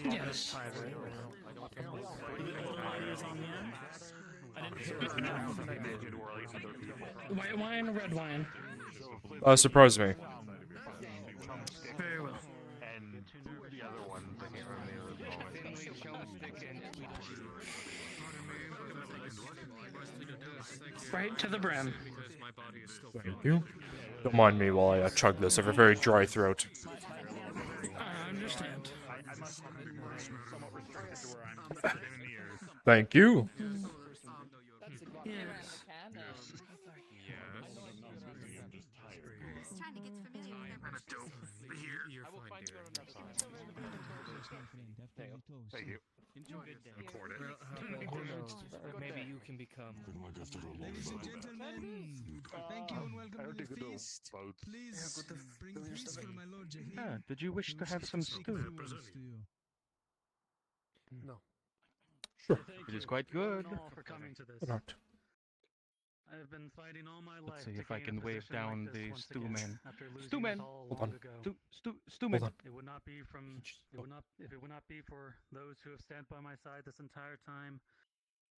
Yes. White wine, red wine. Surprise me. Very well. And the other ones, I can't remember the moment. Right to the brim. Thank you. Don't mind me while I chug this. I have a very dry throat. I understand. Thank you. Yes. Thank you. Record it. Who knows? Maybe you can become. Ladies and gentlemen, thank you and welcome to the feast. Please bring feast for my lord Jahid. Ah, did you wish to have some stew? No. Sure. It is quite good. All for coming to this. Why not? I have been fighting all my life. Let's see to if I gain a can wave position like down this the once stew again, man. after losing Stew man. it all Hold long on. ago. Stew man. Hold on. It would not be from. It would not. If it would not be for those who have stand by my side this entire time,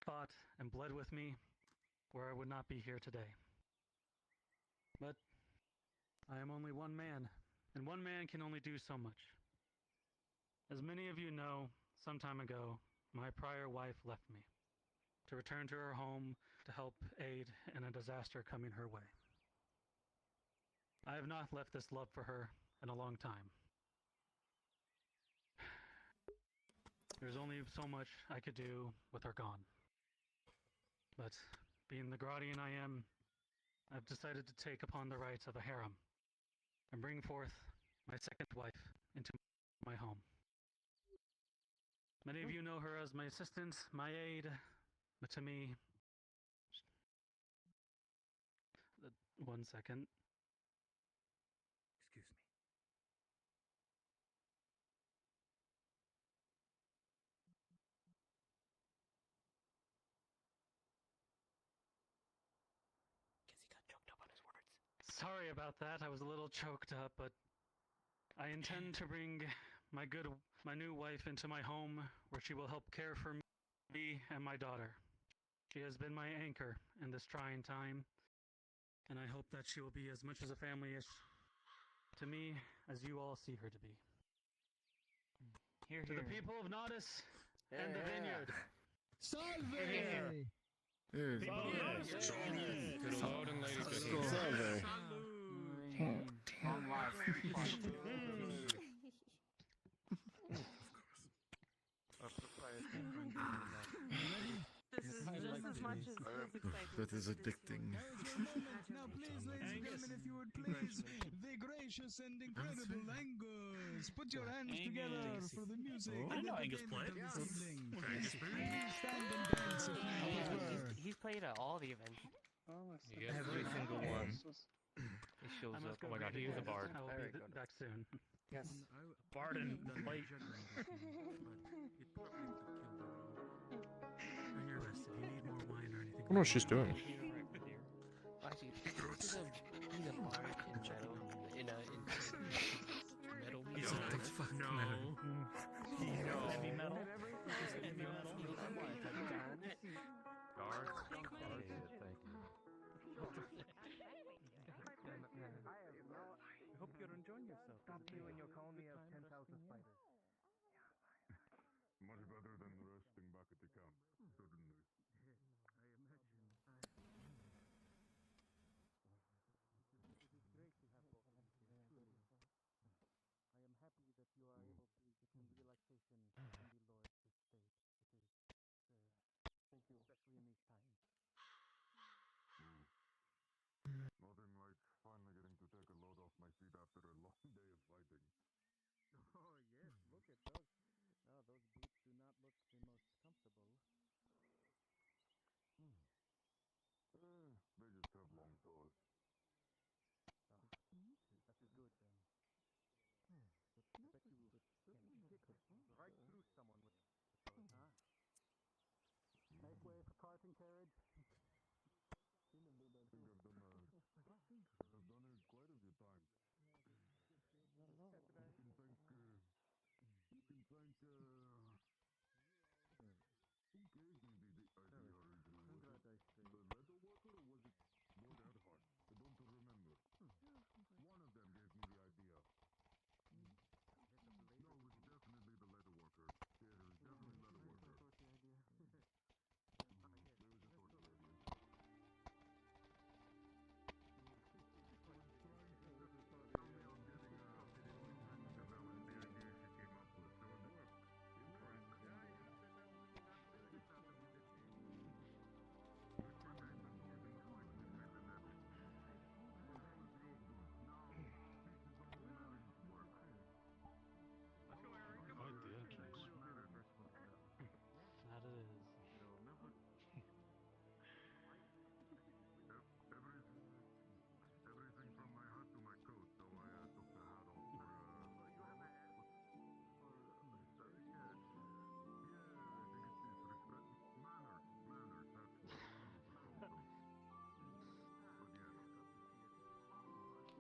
fought and bled with me, where I would not be here today. But I am only one man, and one man can only do so much. As many of you know, some time ago, my prior wife left me to return to her home to help aid in a disaster coming her way. I have not left this love for her in a long time. There's only so much I could do with her gone. But being the Gradian I am, I've decided to take upon the rights of a harem and bring forth my second wife into my home. Many of you know her as my assistant, my aide, but to me... One second. Excuse me. Sorry about that. I was a little choked up, but I intend to bring my new wife into my home where she will help care for me and my daughter. She has been my anchor in this trying time, and I hope that she will be as much as a family to me as you all see her to be. Here, to the people of Nodus and the vineyard. Salve! Good Lord and Lady Good. This is just as much as exciting. That is addicting. Now please, ladies and gentlemen, if you would please, the gracious and incredible Angus, put your hands together for the music I and know Angus entertainment played. of this evening. Angus played. Stand and dance if you prefer. He's played at all the events. Every single one. He shows I must up. go Oh my god, greet he is the a bard. guests. I will be back soon. Yes. Bard and light. On your rest, if you need more wine or anything. I don't know what she's doing. Actually, he's a bard in general. enjoying yourself. Stop you and your colony of 10,000 spiders. Much better than resting back at the camp, certainly. I imagine. It is great to have both of you here, truly. I am happy that you are able to get some relaxation in the Lord's estate. It is, thank you, especially in these times. Nothing like finally getting to take a load off my feet after a long day of fighting. Oh yes, look at those. Oh, those boots do not look the most comfortable. They just have long toes. Oh, that is good then. I bet you can kick right through someone with those, huh? Make way for cart and carriage. I think I've done it quite a few times. You can thank, who gave me the idea originally? Was it the leather worker or was it Lord Erhard? I don't remember. One of them gave me the idea. No, it was definitely the leather worker. Yeah, it was definitely leather worker. There was a torture idea. Quite the entrance. That it is. Everything from my hat to my coat, so I took the hat off for, manners, that's what Luther called them. But yes.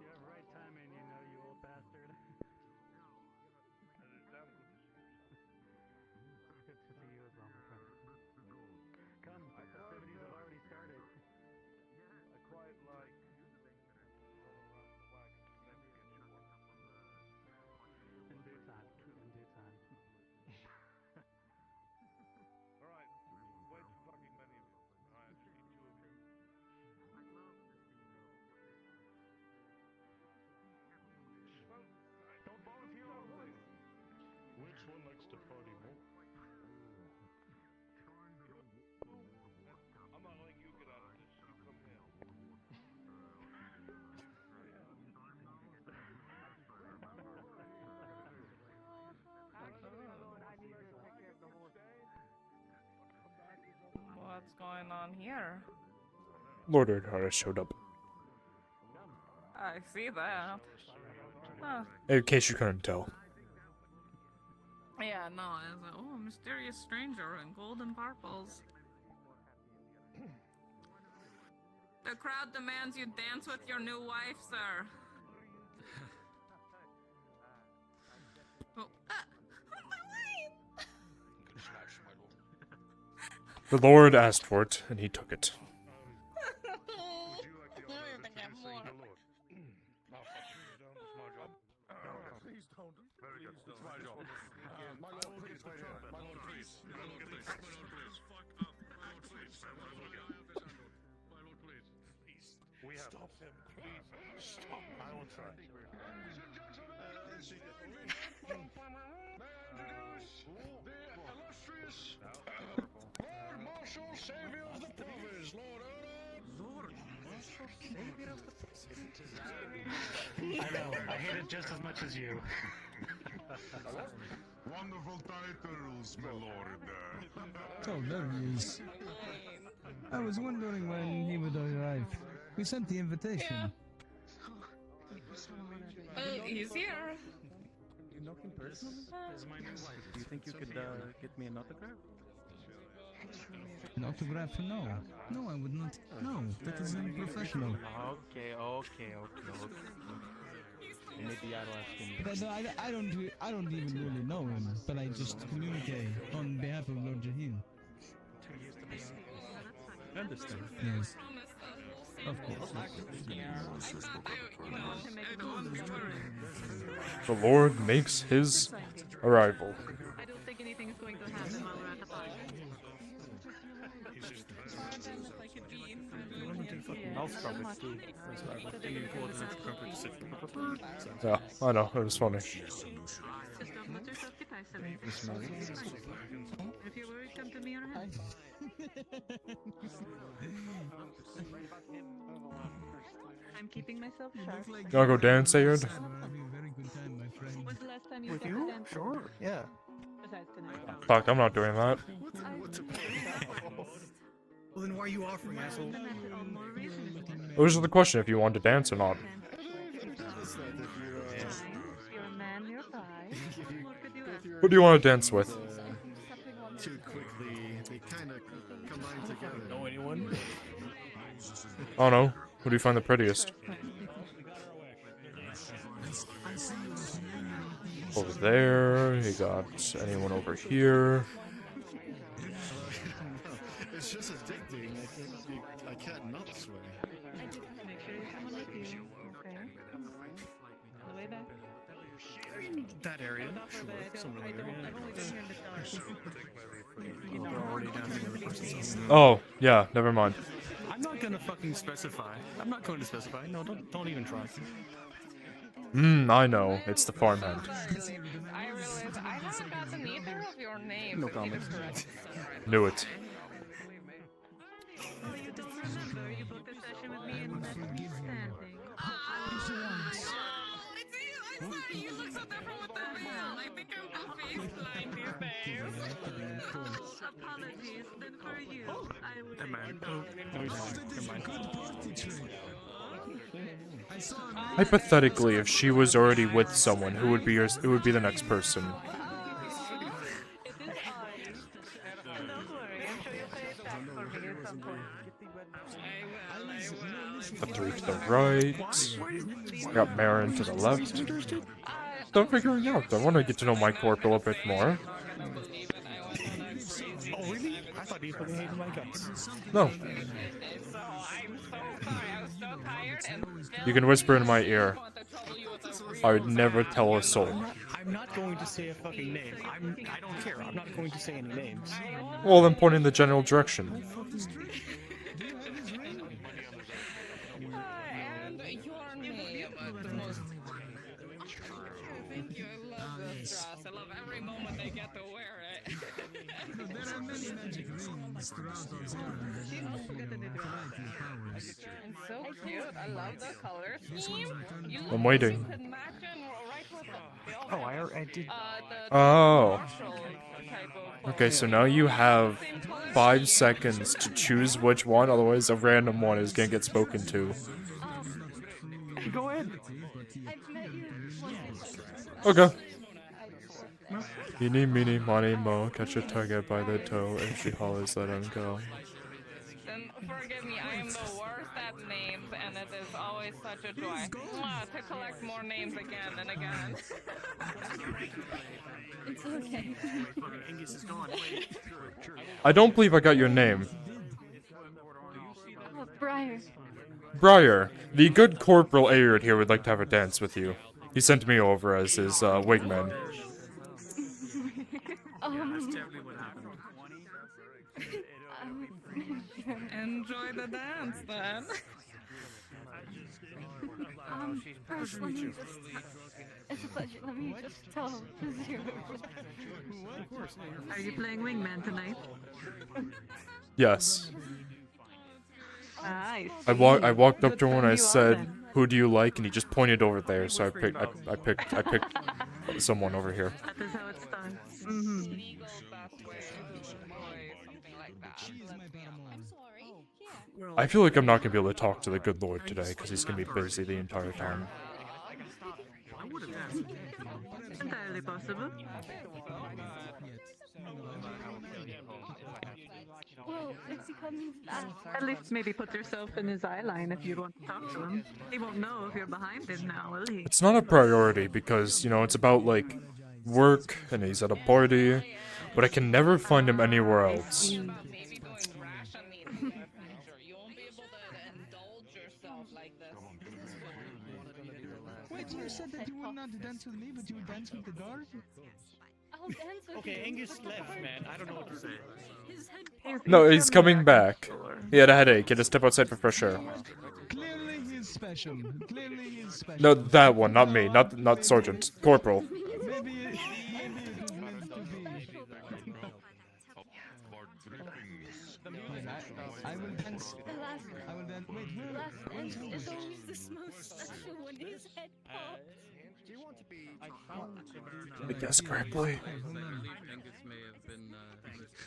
You have right timing, you know, you old bastard. That is damn good to see you, son. Good to see you as well, my friend. That's the goal. Come, festivities have already started. I quite like roll around the wagon to never get you one. In due time. In due time. Alright, way too fucking many of you. Alright, I just need two of you. Well, don't volunteer all at once. Which one likes to party more? I'm not letting you get out of this. You come here. Actually, Lord, I need to take care of the horse. What's going on here? Lord Erhard has showed up. I see that. Huh. In case you couldn't tell. Yeah, no, it's a mysterious stranger in golden purples. The crowd demands you dance with your new wife, sir. Oh, my wine! The Lord asked for it, and he took it. Would you like the honor of introducing the Lord? Oh, fuck, please don't. It's my job. No, please don't. Very good. It's my job. My lord, please, wait here. My lord, please. My lord, please. My lord, please. Fuck up. My lord, please. My lord, please. Please. We have. Stop him, please. Stop. I will try. Ladies and gentlemen, this evening, may I introduce the illustrious Lord Marshal Savior of the Province, Lord Erhard. Lord Marshal Savior of the I know, I hate it just as much as you. Wonderful titles, my lord. Oh, there he is. I was wondering when he would arrive. We sent the invitation. He's here. You know him personally? This is my new wife. Do you think you could get me an autograph? An autograph? No. No, I would not. No, that is unprofessional. Okay. Maybe I'll ask him. But I don't even really know him, but I just communicate on behalf of Lord Jahil. Too used to being. I understand. Yes. Of course. Yeah. I thought they, The Lord makes his arrival. I don't think anything is going to happen while we're at the party. Yeah, I know, it was funny. Just don't let yourself get isolated. If you're worried, come to me or him. I'm keeping myself sharp. You wanna go dance, Ayard? When's the last time you With stepped you? dance? Sure, yeah. Besides tonight. Fuck, I'm not doing that. Well, then why are you offering, asshole? It was just the question if you wanted to dance or not. You're a man, you're five. What could you ask? Who do you want to dance with? Too quickly, they kind of combine together. Know anyone? I don't know. Who do you find the prettiest? Over there. You got anyone over here? It's just addicting. I can't not swear. Make sure you have someone with you. Okay. On the way back. That area. Sure. Somewhere there. I've only been here in the dark. They're already down here in the person's home. Oh, yeah, never mind. I'm not gonna fucking specify. I'm not going to specify. No, don't even try. I know. It's the farmhand. I realize I haven't gotten either of your names. No if you comment. just correct. Knew it. Oh, you don't remember? You booked a session with me and left me standing. You look so different with the veil. I think I'm face blind these days. Apologies, then for you, I would Never mind. Never mind. Hypothetically, if she was already with someone, who would be who would be the next person? The three to the right. Got Marin to the left. Still figuring out. I want to get to know my corporal a bit more. Oh, really? I thought you fucking hated my guts. No. You can whisper in my ear. I would never tell a soul. I'm not going to say a fucking name. I don't care. I'm not going to say any names. Well, then point in the general direction. And your name. The most. Thank you. I love this dress. I love every moment I get to wear it. There are many magic rings throughout Alzera that help you activate your powers. It's so cute. I love the color scheme. You look I'm like waiting. you could match it right with the Oh, I did. Oh. type of Okay, so now you have 5 seconds to choose which one, otherwise a random one is gonna get spoken to. Go ahead. Okay. Eeny, meeny, miny, mo, catch a target by the toe, if she hollers, let him go. Then forgive me, I am the worst at names, and it is always such a joy to collect more names again and again. It's okay. Angus is gone. Wait. I don't believe I got your name. Oh, Briar. Briar, the good Corporal Ayard here would like to have a dance with you. He sent me over as his wingman. Enjoy the dance, then. First, let me just... It's a pleasure. Let me just tell Vizier. Are you playing wingman tonight? Yes. Nice. I walked up to him and I said, "Who do you like?" And he just pointed over there. So I picked someone over here. That is how it's done. Mm-hmm. I feel like I'm not gonna be able to talk to the good Lord today because he's gonna be busy the entire time. Entirely possible. Well, it's becoming fast. At least maybe put yourself in his eye line if you want to talk to him. He won't know if you're behind him now, will he? It's not a priority because, you know, it's about like work and he's at a party, but I can never find him anywhere else. Wait, you said that you would not dance with me, but you would dance with the guard? I'll dance with Okay, you. Angus left, man. I don't know what to say. His head No, he's coming back. He had a headache. He had to step outside for fresh air. Clearly he's special. Clearly he's special. No, that one, not me. Not Sergeant. Corporal. Maybe it is meant to be. I will dance. I will dance. Wait, where's It's Angus? always the most special when his head pops. Do you want to be? I guess correctly.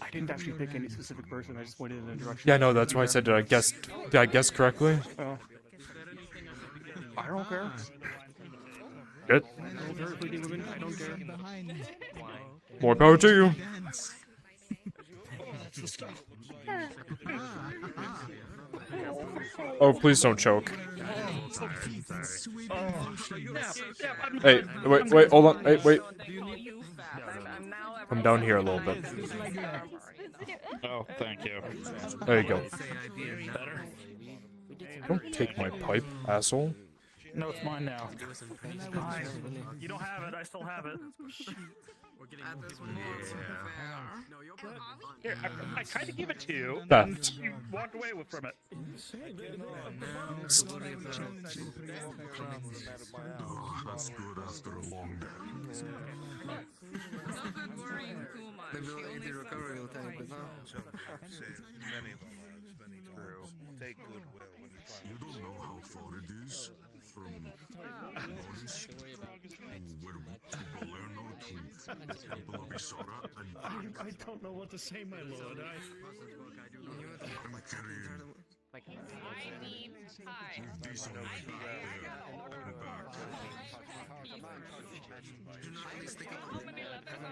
I didn't actually pick any specific person. I just pointed in a direction. Yeah, no, that's why I said did I guess correctly? Oh. I don't care. Good. I don't care if we do women. I don't care. More power to you. That's the stuff. Oh, please don't choke. I'm Hey, wait, hold on. Hey, wait. Come down here a little bit. Oh, thank you. There you go. Better? Don't take my pipe, asshole. No, it's mine now. You don't have it. I still have it. Here, I tried to give it to you, and Theft. you walked away from it. That's good after a long day. The ability recovery will take, but no. Take goodwill when you find You don't know how far it is from Boris to Palermo to Temple of Isara and I don't know what to say, my lord. I'm carrying I mean, hi. decent How many letters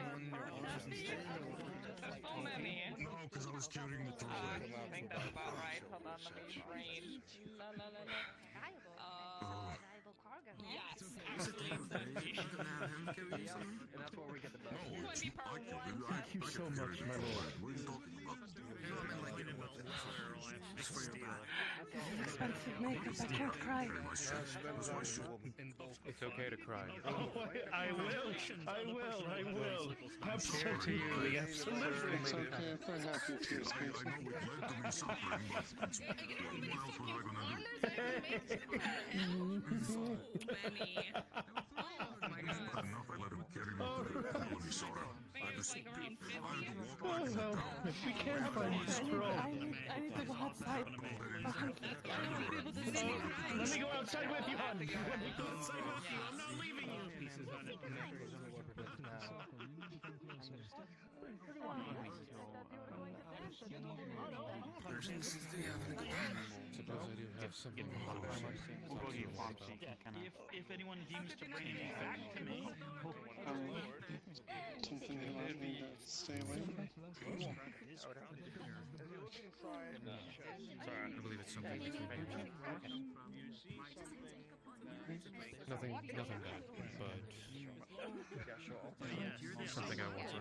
so many. No, because I was carrying the trolley. I think that's about right. Hold on, let me read. La, la, la, la. Yes, absolutely. And that's where we get the best. Thank you so much, my lord. What are you talking about? Expensive makeup, I can't cry. It's okay to cry. Oh, I will. Absolutely, absolutely. It's okay if I have you to I know it led to me suffering, but what else was I gonna do? Enough, I let him carry me to the Temple of Isara. I had to walk back to the town. We can't find this troll. I need to go outside. Let me go outside with you, hon. Let me go outside with you. I'm not leaving you. Suppose I do have something If anyone deems to bring it back to me, something you want me to stay away from? Sorry, I believe it's something between nothing bad, but something I want to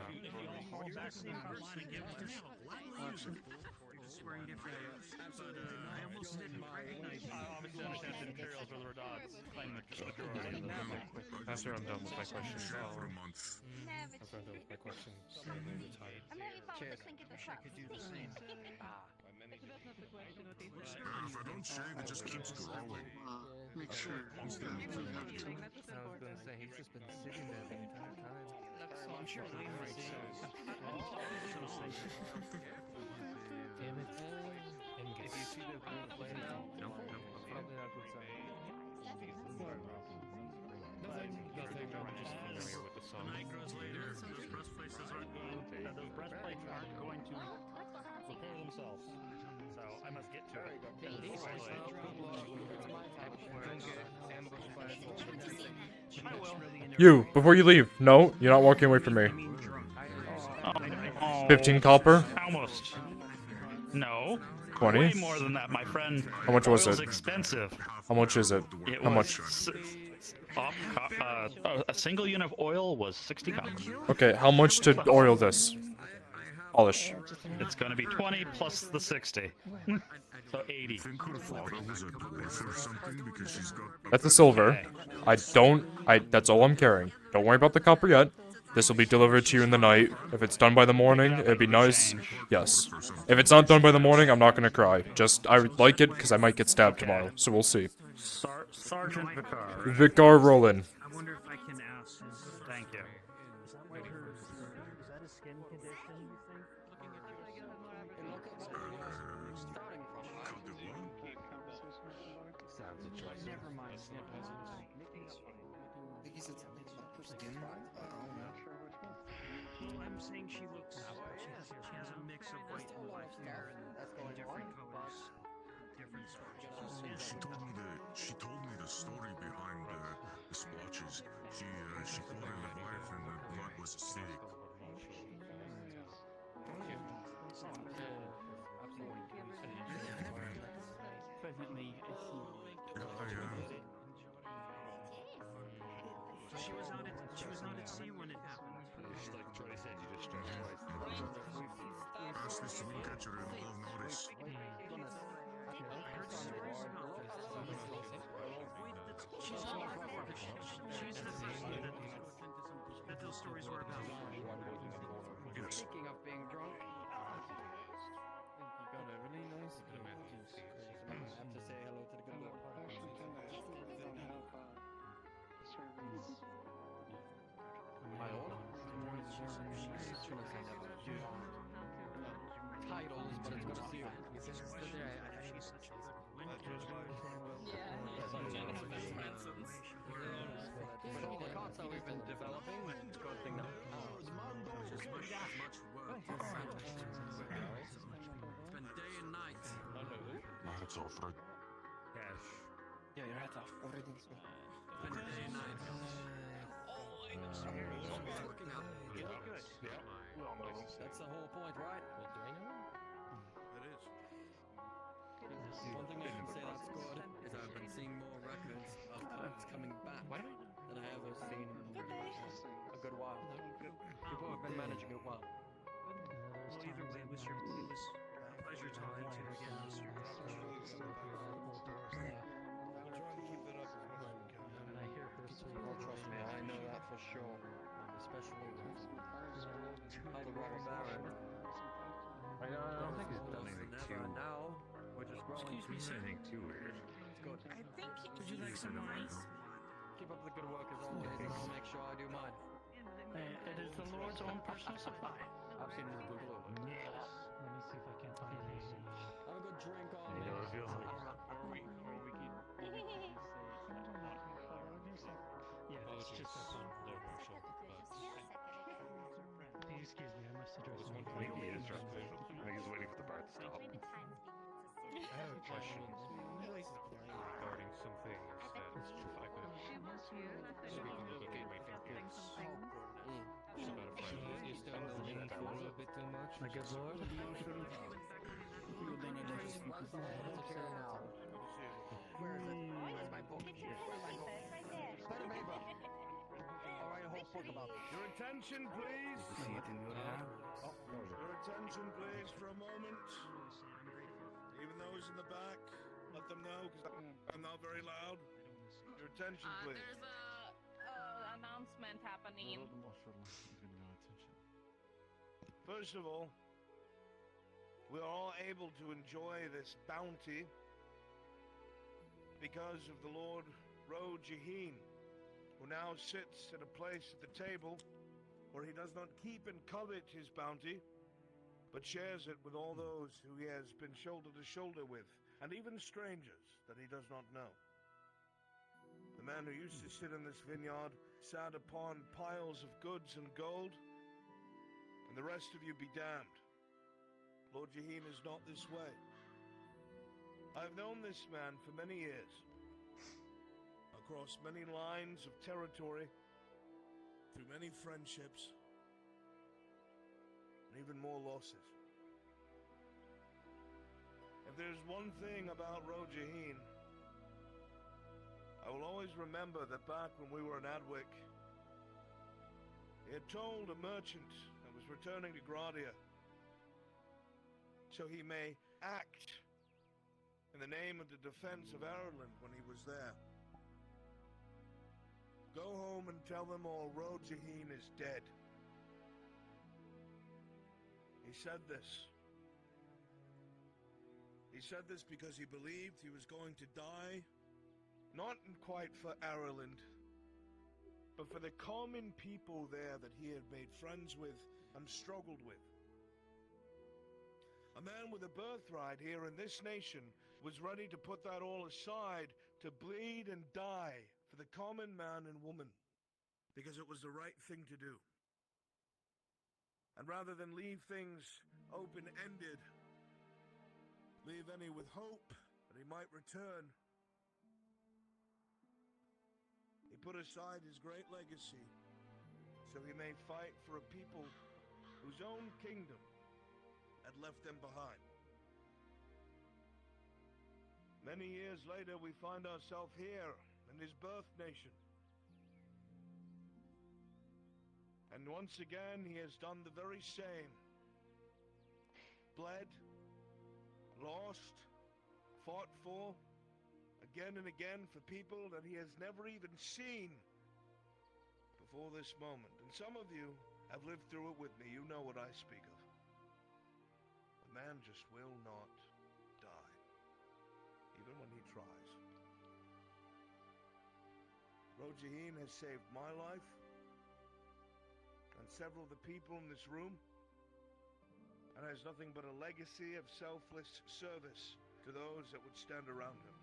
After I'm done with my questions, For a month. after I'm done with my questions, I'll be retired. If I don't shave, it just keeps growing. Make sure. Instead of killing it. I was gonna say he's just been sitting there the entire time. I'm sure Liam will see. Damn it. If you see the blue flame, probably not good sign. Nothing, I'm just familiar with the song. those breastplates aren't going to repair themselves. So I must get to it. You, before you leave. No, you're not walking away from me. 15 copper? Almost. No. 20? Way more than that, my friend. How much was Oil's it? expensive. How much is it? It How was much? a single unit of oil was 60 copper. Okay, how much to oil this? Polish. It's going to be 20 plus the 60. So 80. I think her father was a dwarf or something because she's got That's a silver. That's all I'm carrying. Don't worry about the copper yet. This will be delivered to you in the night. If it's done by the morning, it'd be nice. Yes. If it's not done by the morning, I'm not gonna cry. Just, I would like it, because I might get stabbed tomorrow, so we'll see. Sergeant Vicar. Vicar Roland. I wonder if I can ask. Thank you. Is that what hers? Is that a skin condition, you think? Never mind. Well, I'm saying she looks. She has a mix of white and black hair and different colors, different splotches. She told me the story behind the splotches. She fought a leviathan and the blood was a snake. Presently, she was not at sea when it happened. Just like Troy said, you just struck twice. Ask this wind catcher and they'll notice. I heard stories about this. She's not before, but she's the person that those stories were about. Speaking of being drunk, you got a really nice juice. I have to say hello to the good Lord. My lord? Titles, but it's gonna see you. With all the cards that we've been developing, it's a good thing that it's been day and night. My head's off, right? Yeah, your head's off. Everything's good. It's been day and night. It's working out. That's the whole point, right? It is. One thing I can say that's good is I've been seeing more records of cards coming back than I ever seen in a good while. People have been managing it well. Well, either way, it was a pleasure talking to you again, Mr. And I hear her too. Oh, trust me, I know that for sure. Especially how the robber baron. I don't think he's done anything too. Now we're just growing. Excuse me, sir. Anything too weird. It's good. I think Would you like some ice? Keep up the good work as always. I'll make sure I do mine. It is the Lord's own personal supply. I've seen this before. Yes. Let me see if I can find it. Have a good drink on me. It feels like. Yeah, it's just that one. Lord Marshal, Excuse me, I must address I one think he is dressed. I think he's waiting for the bar to stop. I have a question regarding some things that if I could speak a little bit with my fingers. Just about a friend. You're still leaning forward a bit too much. My good lord. Where is it? Where's my book? Where's my book? Better paper. I'll write a whole book about it. Your attention, please. Your attention, please, for a moment. Even those in the back, let them know, because I'm not very loud. Your attention, please. There's a announcement happening. First of all, we're all able to enjoy this bounty because of the Lord Ro Jaheen, who now sits at a place at the table where he does not keep and covet his bounty, but shares it with all those who he has been shoulder to shoulder with, and even strangers that he does not know. The man who used to sit in this vineyard sat upon piles of goods and gold, and the rest of you be damned. Lord Jaheen is not this way. I've known this man for many years, across many lines of territory, through many friendships, and even more losses. If there's one thing about Ro Jaheen, I will always remember that back when we were in Adwick, he had told a merchant that was returning to Gradia so he may act in the name of the defense of Ireland when he was there. home and tell them all Rojaheen is dead. He said this. He said this because he believed he was going to die, not quite for Ireland, but for the common people there that he had made friends with and struggled with. A man with a birthright here in this nation was ready to put that all aside, to bleed and die for the common man and woman, because it was the right thing to do. And rather than leave things open-ended, leave any with hope that he might return, he put aside his great legacy so he may fight for a people whose own kingdom had left them behind. Many years later, we find ourselves here in his birth nation. And once again, he has done the very same. Bled, lost, fought for, again and again for people that he has never even seen before this moment. And some of you have lived through it with me. You know what I speak of. The man just will not die, even when he tries. Rojaheen has saved my life and several of the people in this room, and has nothing but a legacy of selfless service to those that would stand around him.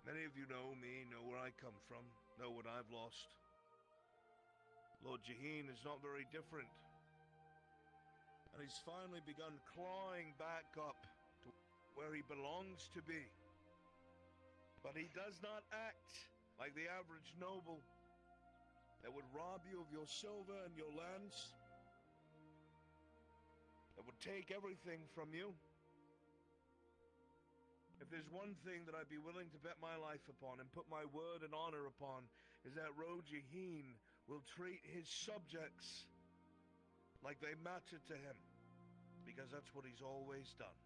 Many of you know me, know where I come from, know what I've lost. Lord Jaheen is not very different. And he's finally begun clawing back up to where he belongs to be. But he does not act like the average noble that would rob you of your silver and your lands, that would take everything from you. If there's one thing that I'd be willing to bet my life upon and put my word and honor upon, is that Rojaheen will treat his subjects like they matter to him, because that's what he's always done.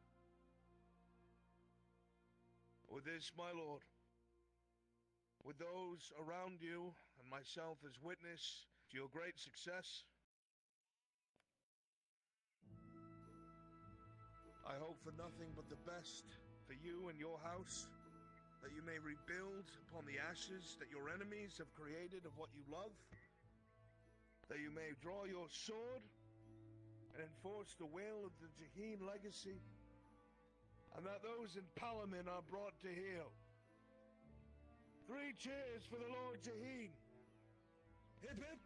With this, my lord, with those around you and myself as witness to your great success, I hope for nothing but the best for you and your house, that you may rebuild upon the ashes that your enemies have created of what you love, that you may draw your sword and enforce the will of the Jaheen legacy, and that those in Palamin are brought to heel. 3 cheers for the Lord Jaheen. Hip hip.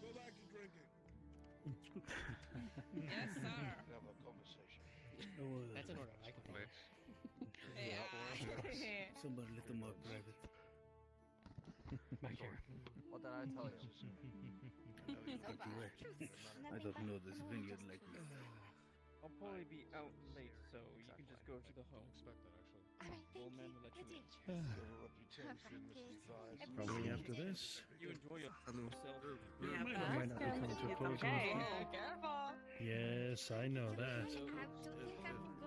Go back to drinking. Yes, sir. Have a conversation. That's an order. I can take it. Somebody let them more private. Back here. What did I tell you? I don't know this vineyard like you. I'll probably be out late, so you can just go to the home. Expect that actually. Old man will let you in. Probably after this. You enjoy yourself. Might not be coming to a close. Okay, careful. Yes, I know that.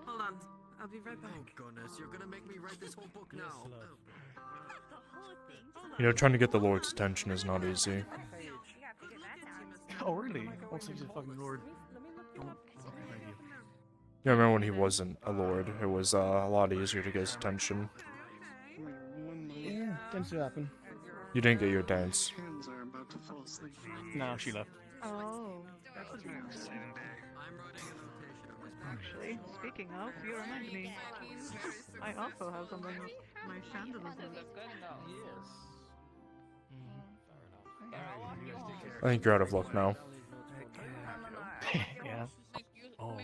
Hold on. I'll be right back. Oh goodness, you're gonna make me write this whole book now. You know, trying to get the Lord's attention is not easy. Oh, really? What's he's a fucking lord? Yeah, I remember when he wasn't a lord, it was a lot easier to get his attention. Yeah, tends to happen. You didn't get your dance. No, she left. Oh, that's a nice. Actually, speaking of, you remind me. I also have something with my chandelier. I think you're out of luck now. Yeah. Oh,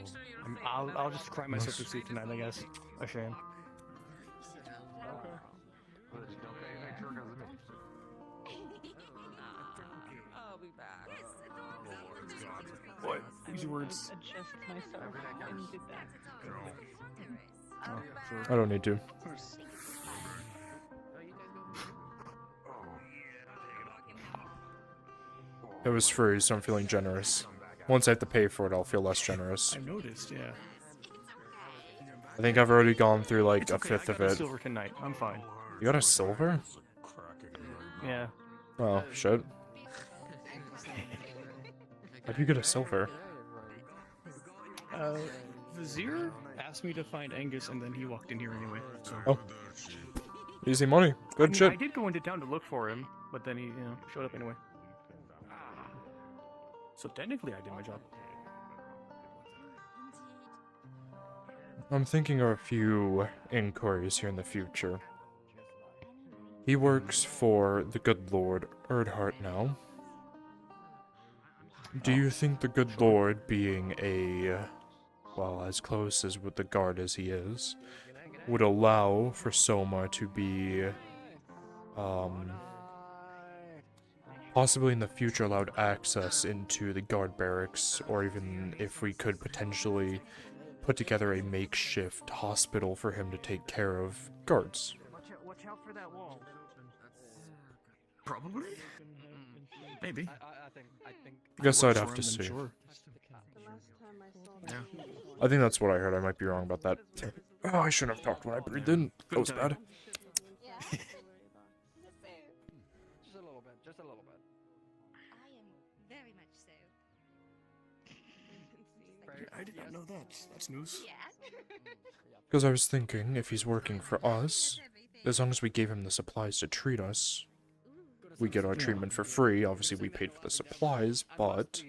I'll just cry myself to sleep tonight, I guess. A shame. I'll be back. What? Use your words. Adjust myself into that. Oh, sure. I don't need to. It was free, so I'm feeling generous. Once I have to pay for it, I'll feel less generous. I've noticed, yeah. I think I've already gone through like It's a okay, fifth I of got a it. silver tonight. I'm fine. You got a silver? Yeah. Oh, shit. How'd you get a silver? Vizier asked me to find Angus, and then he walked in here anyway. So. Oh. Easy money. Good I mean, shit. I did go into town to look for him, but then he, showed up anyway. So technically, I did my job. I'm thinking of a few inquiries here in the future. He works for the good Lord Erdhart now. Do you think the good Lord, being a, well, as close as with the guard as he is, would allow for Soma to be, possibly in the future allowed access into the guard barracks, or even if we could potentially put together a makeshift hospital for him to take care of guards? Watch out for that wall. Probably. Maybe. I guess I'd have to see. Sure. Yeah. I think that's what I heard. I might be wrong about that. Oh, I shouldn't have talked when I breathed in. That was bad. Just a little bit, just a little bit. I am very much so. I did not know that. That's news. Because I was thinking, if he's working for us, as long as we gave him the supplies to treat us, we get our treatment for free. Obviously, we paid for the supplies, but...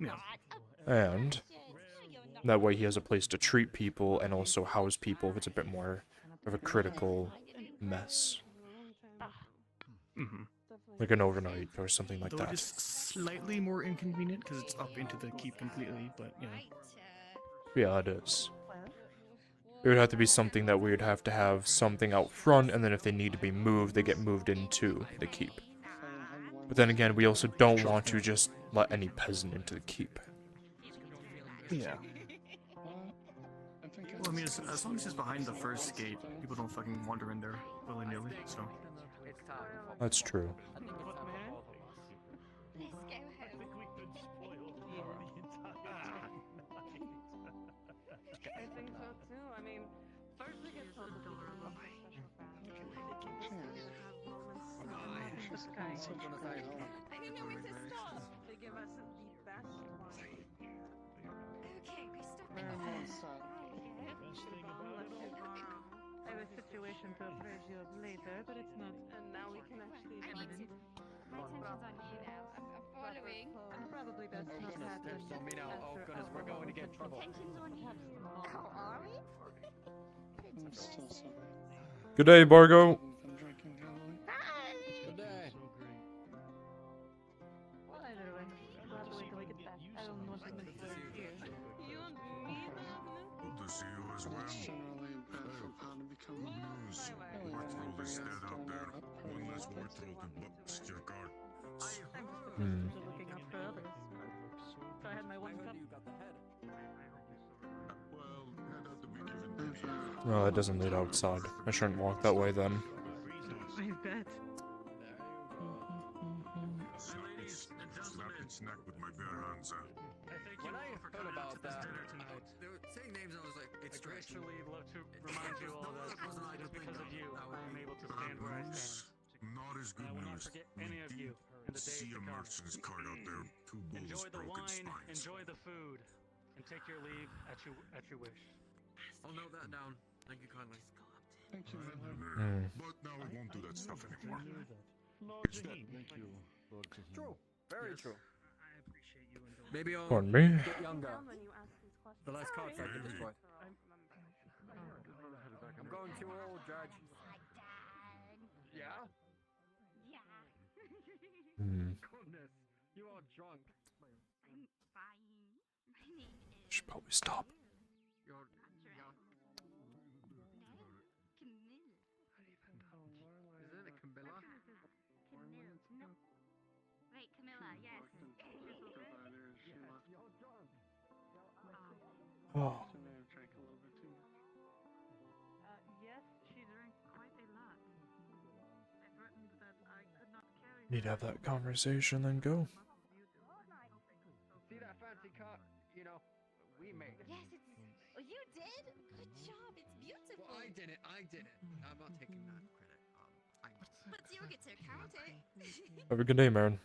Yeah. And that way he has a place to treat people and also house people if it's a bit more of a critical mess. Mm-hmm. Like an overnight or something like Though that. it is slightly more inconvenient because it's up into the keep completely, but yeah. Yeah, it is. It would have to be something that we would have to have something out front, and then if they need to be moved, they get moved into the keep. But then again, we also don't want to just let any peasant into the keep. Yeah. Well, I mean, as long as it's behind the first gate, people don't fucking wander in there willy-nilly, so... That's true. I think so too. I mean, first we get told to look for special They give us the best one. I have a situation to appraise you of later, but it's not. And now we can actually. My attention's on you now. I'm following. Probably best not to have this. Tell me now. Oh goodness, we're going to get in trouble. Attention's on you. Oh, are we? Good day, Bargo. Good day. Well, either way, we'll have to wait till we get back. I don't want to miss the here. You and me, Good to see you as well. Good news. White troll is dead out there. One less white troll to bust your guard. Hmm. Looking out for others. So I had my one cup. Oh, it doesn't lead outside. I shouldn't walk that way then. I bet. Slap and snack with my bare hands. When I heard about that, they were saying names and I was like, it's I'd actually love to remind you all that it is because of you I'm able to stand where I stand. Not as good I will not news. forget any of you in the days See to a come. merchant's cart out there. Two bulls, Enjoy the broken wine, spines. enjoy the food, and take your leave at your wish. I'll note that down. Thank you kindly. Thank you, Hmm. But now we won't do that stuff anymore. Instead, True. Very true. Maybe I'll Pardon me? get younger. The less cards I can destroy. I'm going too old, Judge. Yeah? Hmm. Goodness, you are drunk. I'm fine. My name is... Should probably stop. You're Camille. Is it a Camilla? Camille. No. Wait, Camilla, yes. Oh. Yes, she drank quite a lot. I threatened that I could not carry Need to have that conversation, then go. See that fancy car? You know, we made it. Yes, it's. Oh, you did? Good job. It's beautiful. Well, I did it. I'm not taking that credit. But you get to count it. Have a good day, Marin.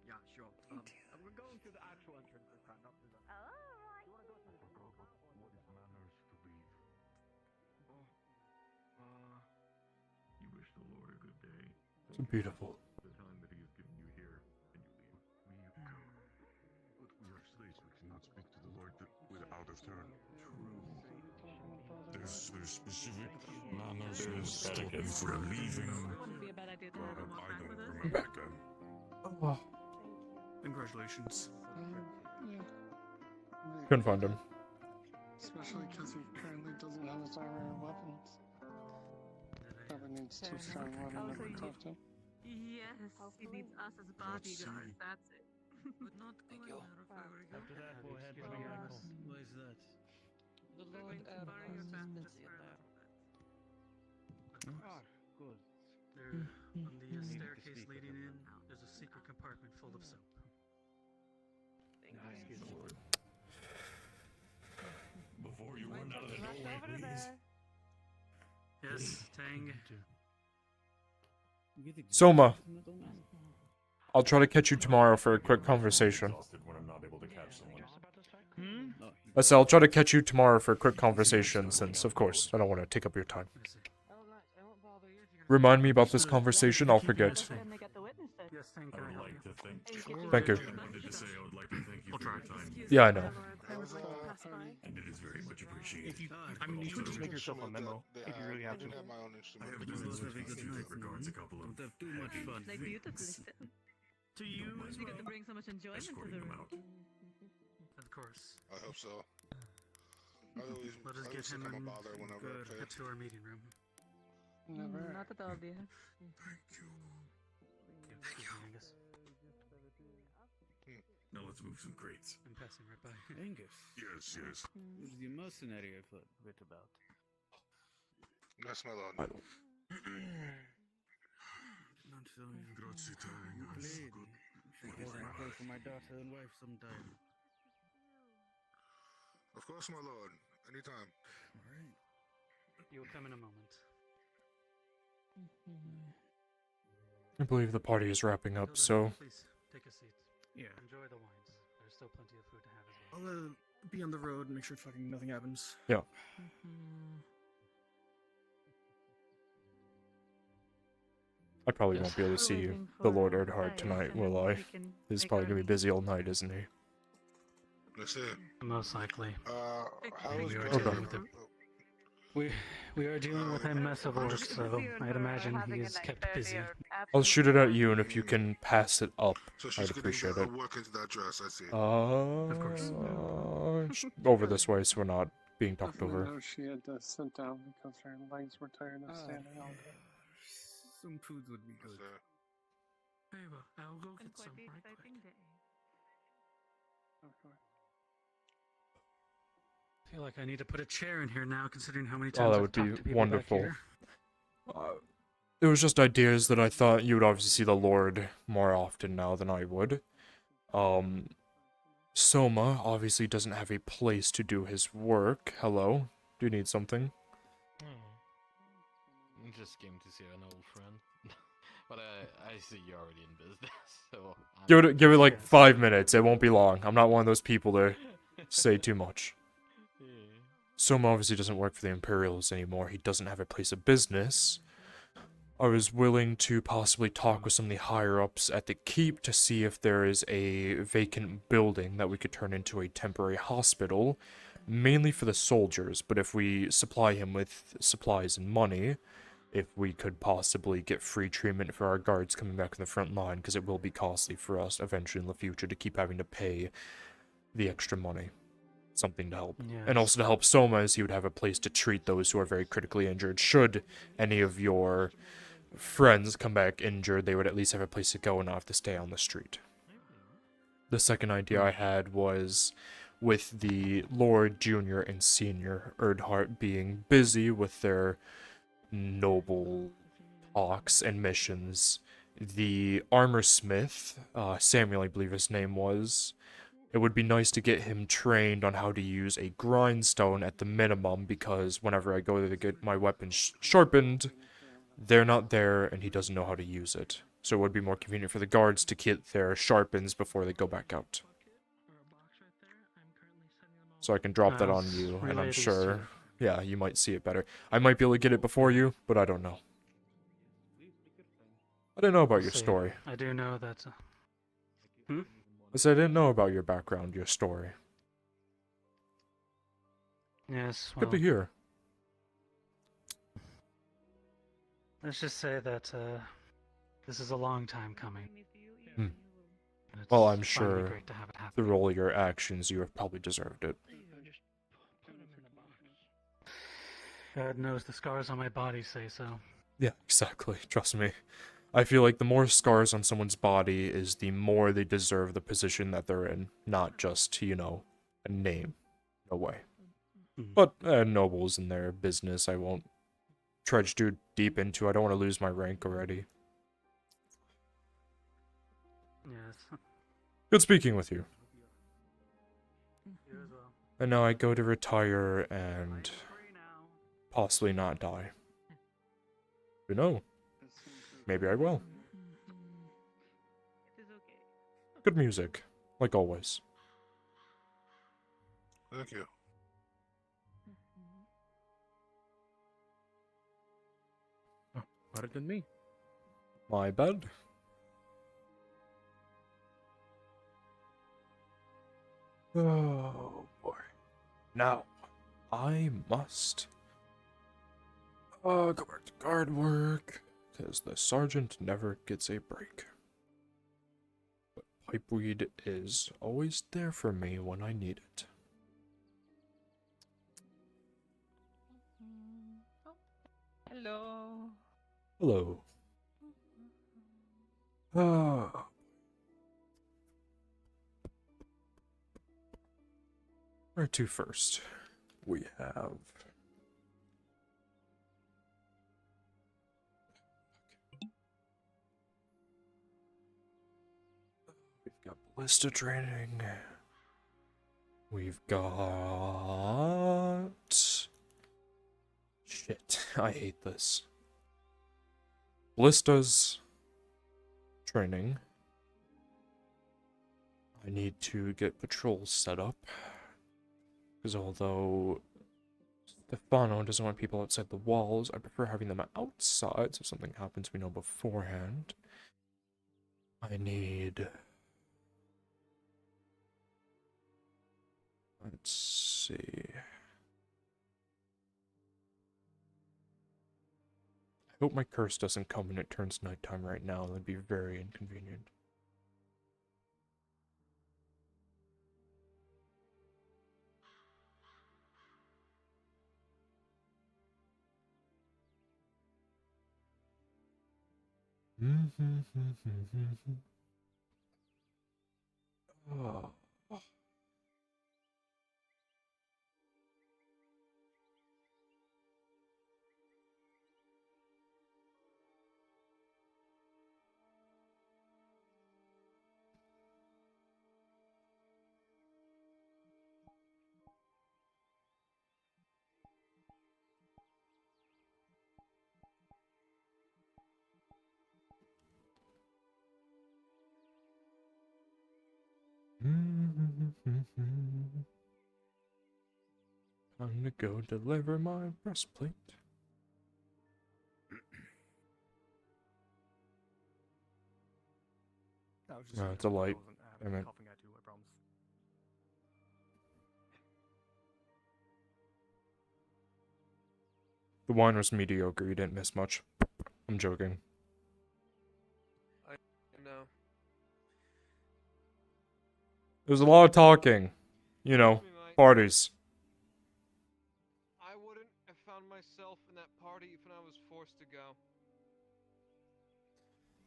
Yeah, sure. We're going to the actual entrance this time, not to the. You wish the Lord a good day. It's beautiful. The time that he has given you here, and you leave. We go. But we are slaves. We cannot speak to the Lord without a turn. There's specific manners and stopping for leaving. Wouldn't be a bad idea to have him walk I back don't with us. remember them. Oh, Congratulations. couldn't find him. Especially because he currently doesn't have his armor or weapons. Probably needs two strong women to protect him. Yes, he needs us as bodyguards. That's it. But not After that, we'll head for the miracle. Why is that? The We're Lord going to Abbot bury your is baptism busy in for a there. little bit. Ah, good. There, on the Need to staircase speak with leading him. in, there's a secret compartment full of soap. Before you run out of the doorway, please. Yes, Tang. Soma, I'll try to catch you tomorrow for a quick conversation. When I'm not able to catch someone. I said I'll try to catch you tomorrow for a quick conversation since, of course, I don't want to take up your time. Remind me about this conversation, I'll forget. Yes, Tang. I would like to thank. Thank you. I wanted to say I would like to thank you for your time. Yeah, I know. And it is very much appreciated. If you, I mean, you could just make yourself a memo if you really have to. I have business with you in regards a couple of Don't have too much fun. Like beautifully said. To you as You get to well. bring so much enjoyment to Escorting the them room. out. Of course. I hope so. I always, Let us I get always him think I'm a in. bother whenever I play. Get to our meeting room. Never. Not at all, dear. Excuse me, Angus. Now let's move some crates. I'm passing right by. Angus. Yes, yes. This is the mercenary I've heard a bit about. That's my lord. Not so Grazie, good lady. Should get and pray for my daughter and wife sometime. Of course, my lord. Anytime. Alright. You will come in a moment. I believe the party is wrapping up, so... Please, take a seat. Yeah. Enjoy the wines. There's still plenty of food to have as well. I'll be on the road and make sure fucking nothing happens. Yeah. I probably won't be able to see the Lord Erdhart tonight, will I? He's probably gonna be busy all night, isn't he? That's it. Most likely. How is We are Brother? dealing with him. We are dealing with a mess of work, so I'd imagine he is kept busy. I'll shoot it at you, and if you can pass it up, So I'd she's getting appreciate a it. work into that dress, I see. Of course. Over this way, so we're not being talked Definitely over. know she had to sit down because her legs were tired of standing all day. Some food would be good. Very well. I'll go And get some quite the right quick. exciting day. Okay. I feel like I need to put a chair in here now, considering how many Oh, times that I've would talked be to people wonderful. back here. It was just ideas that I thought you would obviously see the Lord more often now than I would. Soma obviously doesn't have a place to do his work. Hello? Do you need something? Just came to see an old friend. But I see you're already in business, so... Give it like 5 minutes, it won't be long. I'm not one of those people to say too much. Soma obviously doesn't work for the Imperials anymore. He doesn't have a place of business. I was willing to possibly talk with some of the higher-ups at the keep to see if there is a vacant building that we could turn into a temporary hospital, mainly for the soldiers, but if we supply him with supplies and money, if we could possibly get free treatment for our guards coming back in the front line, because it will be costly for us eventually in the future to keep having to pay the extra money. Something to help. Yes. And also to help Soma, as he would have a place to treat those who are very critically injured. Should any of your friends come back injured, they would at least have a place to go and not have to stay on the street. The second idea I had was with the Lord Junior and Senior Erdhart being busy with their noble talks and missions the armor smith, Samuel, I believe his name was, it would be nice to get him trained on how to use a grindstone at the minimum, because whenever I go there to get my weapon sharpened, they're not there and he doesn't know how to use it. So it would be more convenient for the guards to get their sharpens before they go back out. So I can drop that on you, and I'm sure, yeah, you might see it better. I might be able to get it before you, but I don't know. I didn't know about your story. I do know that. I said I didn't know about your background, your story. Yes. Good to hear. Let's just say that this is a long time coming. Well, I'm sure through all your actions, you have probably deserved it. God knows the scars on my body say so. Yeah, exactly. Trust me. I feel like the more scars on someone's body is the more they deserve the position that they're in, not just, you know, a name. No way. But nobles and their business, I won't trudge too deep into. I don't want to lose my rank already. Yes. Good speaking with you. You as well. And now I go to retire and possibly not die. Who knows? Maybe I will. Good music, like always. Thank you. Better than me. My bad. Oh boy. Now, I must go back to guard work, because the sergeant never gets a break. But pipeweed is always there for me when I need it. Hello. Hello. Oh. Where to first? We have... We've got ballista training. We've got... Shit, I hate this. Ballistas training. I need to get patrols set up. Because although Stefano doesn't want people outside the walls, I prefer having them outside, so if something happens we know beforehand. I need... Let's see... I hope my curse doesn't come when it turns nighttime right now. That'd be very inconvenient. Oh. Time to go deliver my breastplate. No, it's a light. Damn it. The wine was mediocre, you didn't miss much. I'm joking. I know. There's a lot of talking. You know, parties. I wouldn't have found myself in that party even I was forced to go.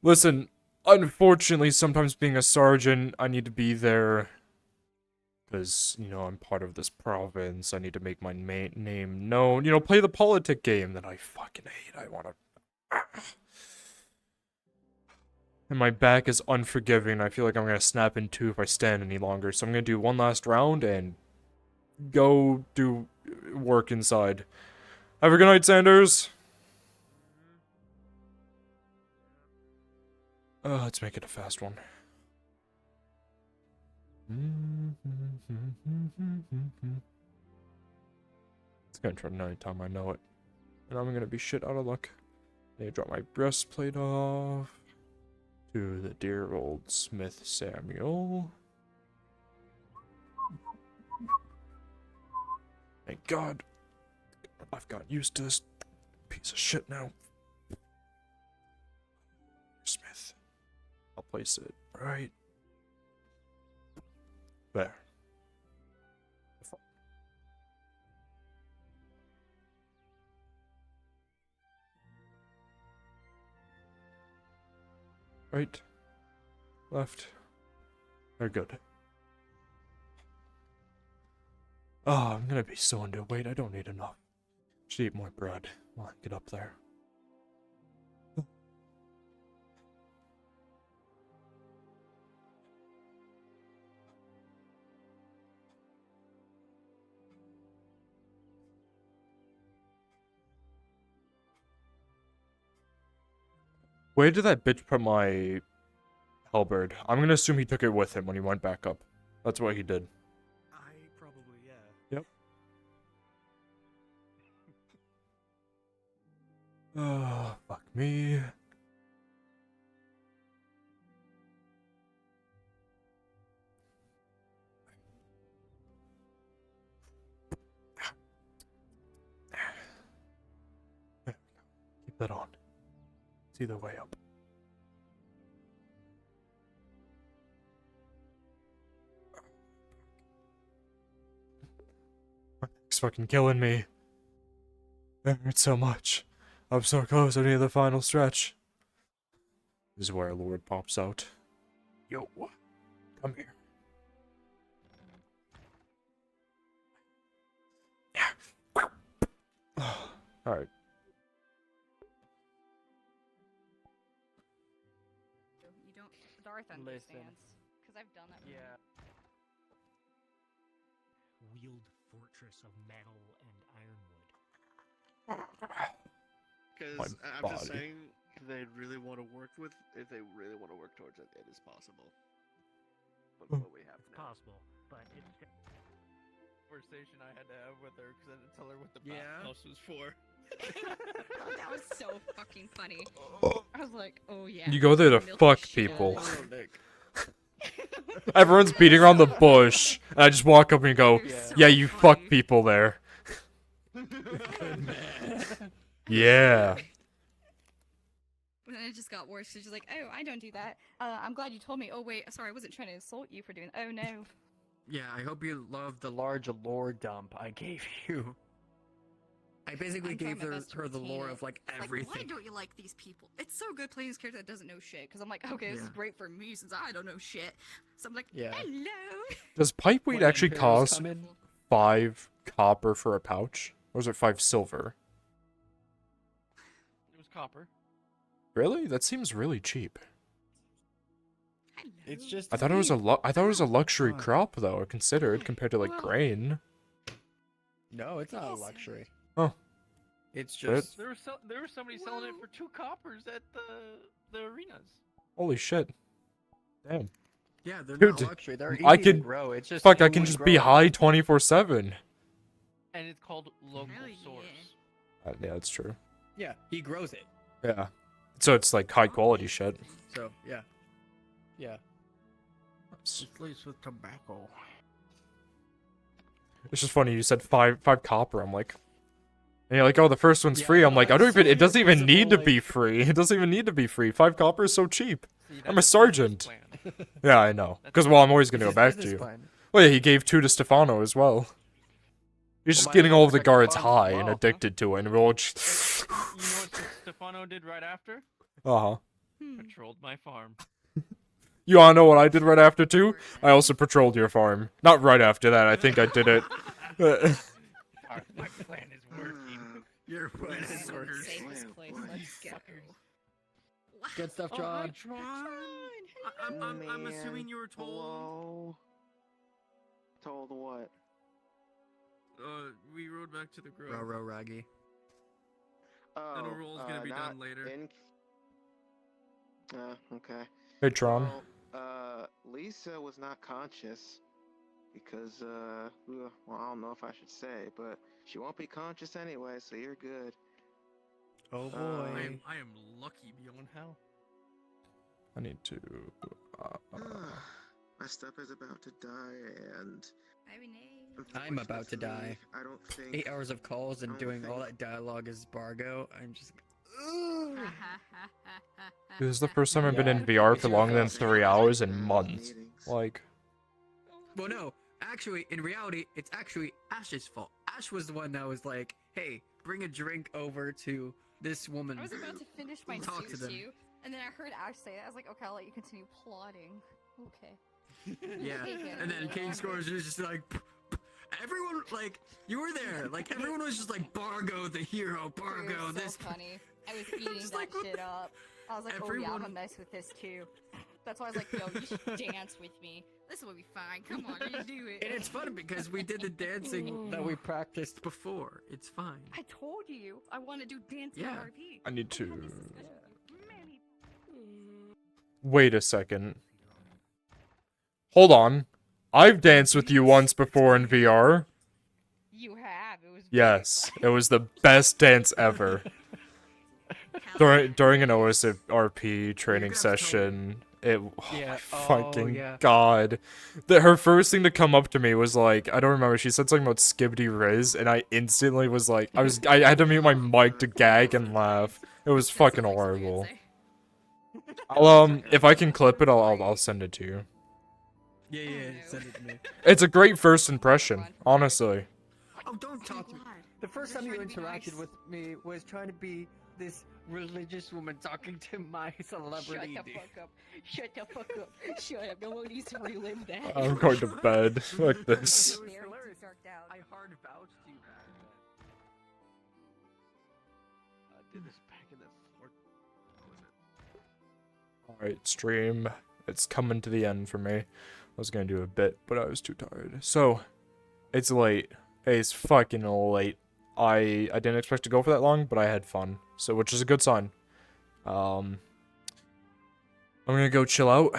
Listen, unfortunately, sometimes being a sergeant, I need to be there. Because, you know, I'm part of this province. I need to make my name known. You know, play the politic game that I fucking hate. I want to... And my back is unforgiving. I feel like I'm gonna snap in two if I stand any longer. So I'm gonna do one last round and go do work inside. Have a good night, Sanders. Let's make it a fast one. It's gonna turn night time, I know it. And I'm gonna be shit out of luck. I need to drop my breastplate off. To the dear old Smith Samuel. Thank God. I've got used to this piece of shit now. Smith. I'll place it right there. Right. Left. They're good. Oh, I'm gonna be so underweight. I don't need enough. Should eat more bread while I get up there. Where did that bitch put my halberd? I'm gonna assume he took it with him when he went back up. That's what he did. Probably, yeah. Yep. Oh, fuck me. Keep that on. It's either way up. It's fucking killing me. It hurts so much. I'm so close to the final stretch. This is where our Lord pops out. Yo, come here. Alright. You don't. Darth understands. Because I've done that. Yeah. Wield fortress of metal and ironwood. Because I'm just saying, if they really want to work with, if they really want to work towards it, it is possible. But what we have now. Possible, but it's Conversation I had to have with her because I had to tell her what the bathhouse was for. Oh, that was so fucking funny. I was like, oh yeah. You go there to milk fuck shit. people. Everyone's beating around the bush. And I just walk up and go, yeah, you fuck people there. Good man. Yeah. And then it just got worse. She's just like, oh, I don't do that. I'm glad you told me. Oh wait, sorry, I wasn't trying to insult you for doing. Oh no. Yeah, I hope you love the large lore dump I gave you. I basically gave her the lore of like everything. Like, why don't you like these people? It's so good playing this character that doesn't know shit. Because I'm like, okay, this is great for me since I don't know shit. So I'm like, hello. Does pipeweed actually cost 5 copper for a pouch? Or is it 5 silver? It was copper. Really? That seems really cheap. It's just. I thought it was a luxury crop though, considered compared to like grain. No, it's not a luxury. Oh. It's just. There was somebody selling it for 2 coppers at the arenas. Holy shit. Damn. Yeah, they're Dude, not luxury. They're easy I to could grow. It's just fuck. I can just be high 24/7. And it's called local source. Yeah, that's true. Yeah, he grows it. Yeah. So it's like high quality shit. So yeah. Yeah. It's laced with tobacco. It's just funny. You said 5 copper. I'm like, and you're like, oh, the first one's free. I'm like, I don't even. It doesn't even need to be free. It doesn't even need to be free. 5 copper is so cheap. I'm a sergeant. Yeah, I know. Because well, I'm always gonna go back to you. Well, yeah, he gave 2 to Stefano as well. He's just getting all of the guards high and addicted to it, and we're all just. You know what Stefano did right after? Uh-huh. Patrolled my farm. You wanna know what I did right after too? I also patrolled your farm. Not right after that. I think I did it. My plan is working. Your plan is working. Save this place. Let's go. Good stuff, Oh, Tron. I'm assuming you were told. Hello? Told what? We rode back to the grove. Row, Raggy. Oh, And a roll's gonna be done later. Okay. Hey, Tron. Well, Lisa was not conscious because, well, I don't know if I should say, but she won't be conscious anyway, so you're good. Oh boy. I am lucky beyond how. I need to. My stepper's about to die, and I'm about to die. I don't think 8 hours of calls and doing all that dialogue as Bargo. I'm just. This is the first time I've been in VR for longer than 3 hours in months. Like. Well, no. Actually, in reality, it's actually Ash's fault. Ash was the one that was like, "Hey, bring a drink over to this woman." I was about to finish my Talk to them. too, and then I heard Ash say it. I was like, okay, I'll let you continue plotting. Okay. Yeah, Take it. and then King Scores was just like, everyone, like, you were there. Like, everyone was just like, Bargo the hero, Bargo It was so this. funny. I was eating that shit up. I was like, oh yeah, I'm gonna mess with this too. That's why I was like, yo, you should dance with me. This will be fine. Come on, let's do it. And it's fun because we did the dancing that we practiced before. It's fine. I told you I want to do dancing Yeah. RP. I need to. Wait a second. Hold on. I've danced with you once before in VR. You have. It was. Yes, it was the best dance ever. During an OSRP training session, oh Yeah, my oh, fucking yeah. god. Her first thing to come up to me was like, I don't remember, she said something about Skibbity Riz, and I instantly was like, I had to mute my mic to gag and laugh. It was fucking horrible. I'll, if I can clip it, I'll send it to you. Yeah, send it to me. It's a great first impression, honestly. Oh, don't talk to me. The first time you interacted with me was trying to be this religious woman talking to my celebrity. Shut the fuck up. Shut the fuck up. Shut up. No one needs to relive that. I'm going to bed like this. I hard vouched you back then. I did this back in the Alright, stream. It's coming to the end for me. I was gonna do a bit, but I was too tired. So, it's late. It's fucking late. I didn't expect to go for that long, but I had fun. So, which is a good sign. I'm gonna go chill out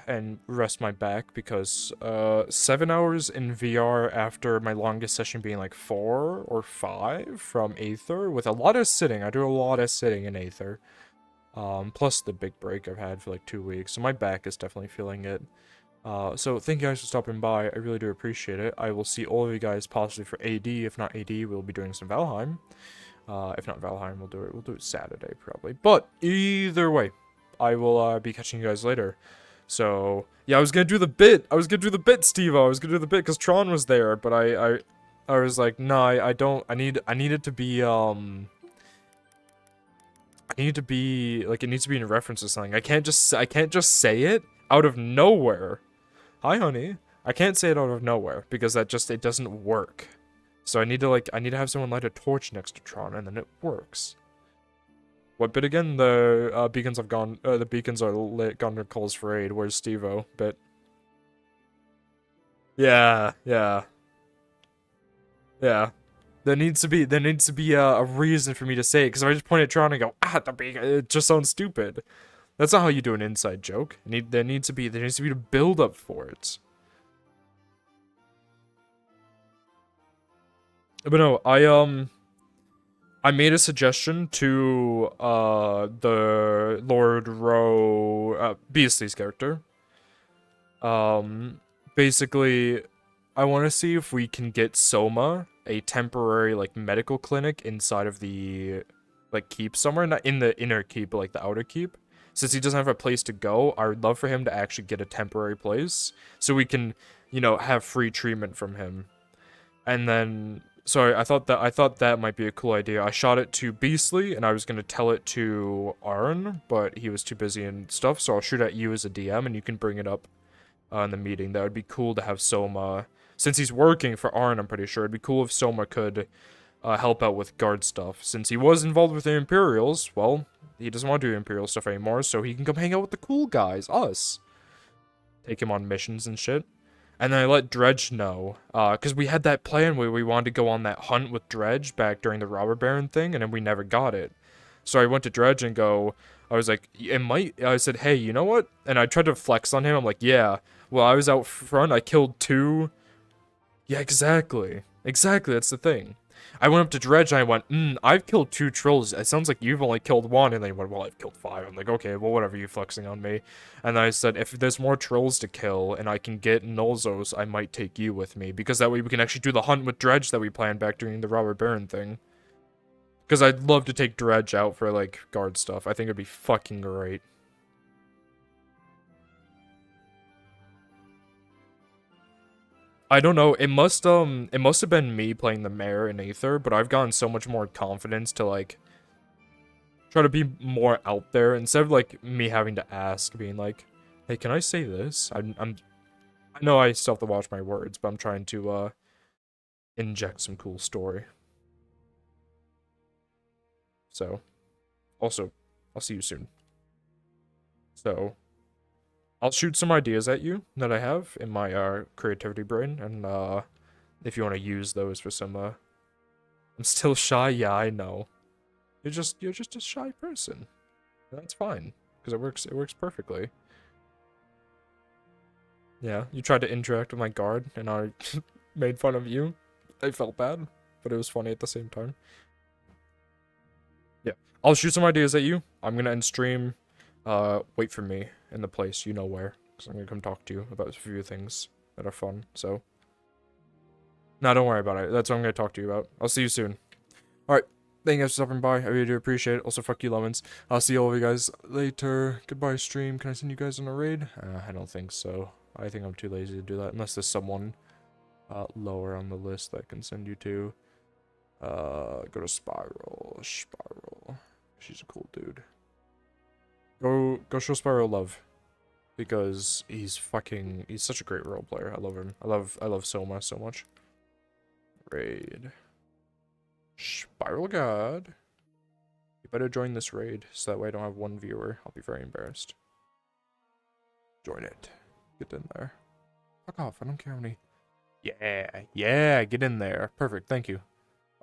and rest my back because 7 hours in VR after my longest session being like 4 or 5 from Aether with a lot of sitting. I do a lot of sitting in Aether. Plus the big break I've had for like 2 weeks, so my back is definitely feeling it. So thank you guys for stopping by, I really do appreciate it. I will see all of you guys possibly for AD, if not AD, we'll be doing some Valheim. If not Valheim, we'll do it Saturday probably. But either way, I will be catching you guys later. So, yeah, I was gonna do the bit, Steve-O, I was gonna do the bit because Tron was there, but I was like, no, I don't, I need it to be, it needs to be in reference to something. I can't just say it out of nowhere. Hi, honey. I can't say it out of nowhere because it doesn't work. So I need to have someone light a torch next to Tron and then it works. What bit again? The beacons have gone. The beacons are lit. Gone to calls for aid. Where's Steve-O? Bit. Yeah. There needs to be a reason for me to say it, because if I just point at Tron and go, the beacon, it just sounds stupid. That's not how you do an inside joke. There needs to be a build up for it. But no, I made a suggestion to the Lord Rowe Beasley's character. Basically, I want to see if we can get Soma a temporary like medical clinic inside of the like keep somewhere, not in the inner keep, but like the outer keep. Since he doesn't have a place to go, I would love for him to actually get a temporary place so we can, have free treatment from him. And then, sorry, I thought that might be a cool idea. I shot it to Beastly and I was gonna tell it to Arn, but he was too busy and stuff. So I'll shoot at you as a DM and you can bring it up in the meeting. That would be cool to have Soma. Since he's working for Arn, I'm pretty sure it'd be cool if Soma could help out with guard stuff. Since he was involved with the Imperials, well, he doesn't want to do Imperial stuff anymore, so he can come hang out with the cool guys, us. Take him on missions and shit. And then I let Dredge know, because we had that plan where we wanted to go on that hunt with Dredge back during the Robber Baron thing, and then we never got it. So I went to Dredge and I was like, I said, hey, you know what? And I tried to flex on him. I'm like, yeah, well, I was out front, I killed 2. Yeah, exactly. Exactly, that's the thing. I went up to Dredge and I went, I've killed 2 trolls. It sounds like you've only killed 1. And they went, well, I've killed 5. I'm like, okay, well, whatever, you flexing on me. And I said, if there's more trolls to kill and I can get Nulzos, I might take you with me. Because that way we can actually do the hunt with Dredge that we planned back during the Robber Baron thing. Because I'd love to take Dredge out for, like, guard stuff. I think it'd be fucking great. I don't know, it must have been me playing the mayor in Aether, but I've gotten so much more confidence to, like, try to be more out there, instead of, like, me having to ask, being like, hey, can I say this? I know I still have to watch my words, but I'm trying to, inject some cool story. So, also, I'll see you soon. So, I'll shoot some ideas at you that I have in my creativity brain, and if you want to use those for some I'm still shy, yeah, I know. You're just a shy person. And that's fine, because it works perfectly. Yeah, you tried to interact with my guard, and I made fun of you. I felt bad, but it was funny at the same time. Yeah, I'll shoot some ideas at you. I'm gonna end stream. Wait for me in the place, you know where. Because I'm gonna come talk to you about a few things that are fun, so. No, don't worry about it. That's what I'm gonna talk to you about. I'll see you soon. Alright, thank you guys for stopping by. I really do appreciate it. Also, fuck you, Lemons. I'll see all of you guys later. Goodbye, stream. Can I send you guys on a raid? I don't think so. I think I'm too lazy to do that, unless there's someone lower on the list that I can send you to. Go to Spiral. She's a cool dude. Go show Spyro love, because he's such a great role player. I love him. I love Soma so much. Raid. Spiral God. You better join this raid, so that way I don't have 1 viewer. I'll be very embarrassed. Join it. Get in there. Fuck off, I don't care how many. Yeah, get in there. Perfect, thank you.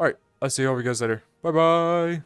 Alright, I'll see all of you guys later. Bye-bye!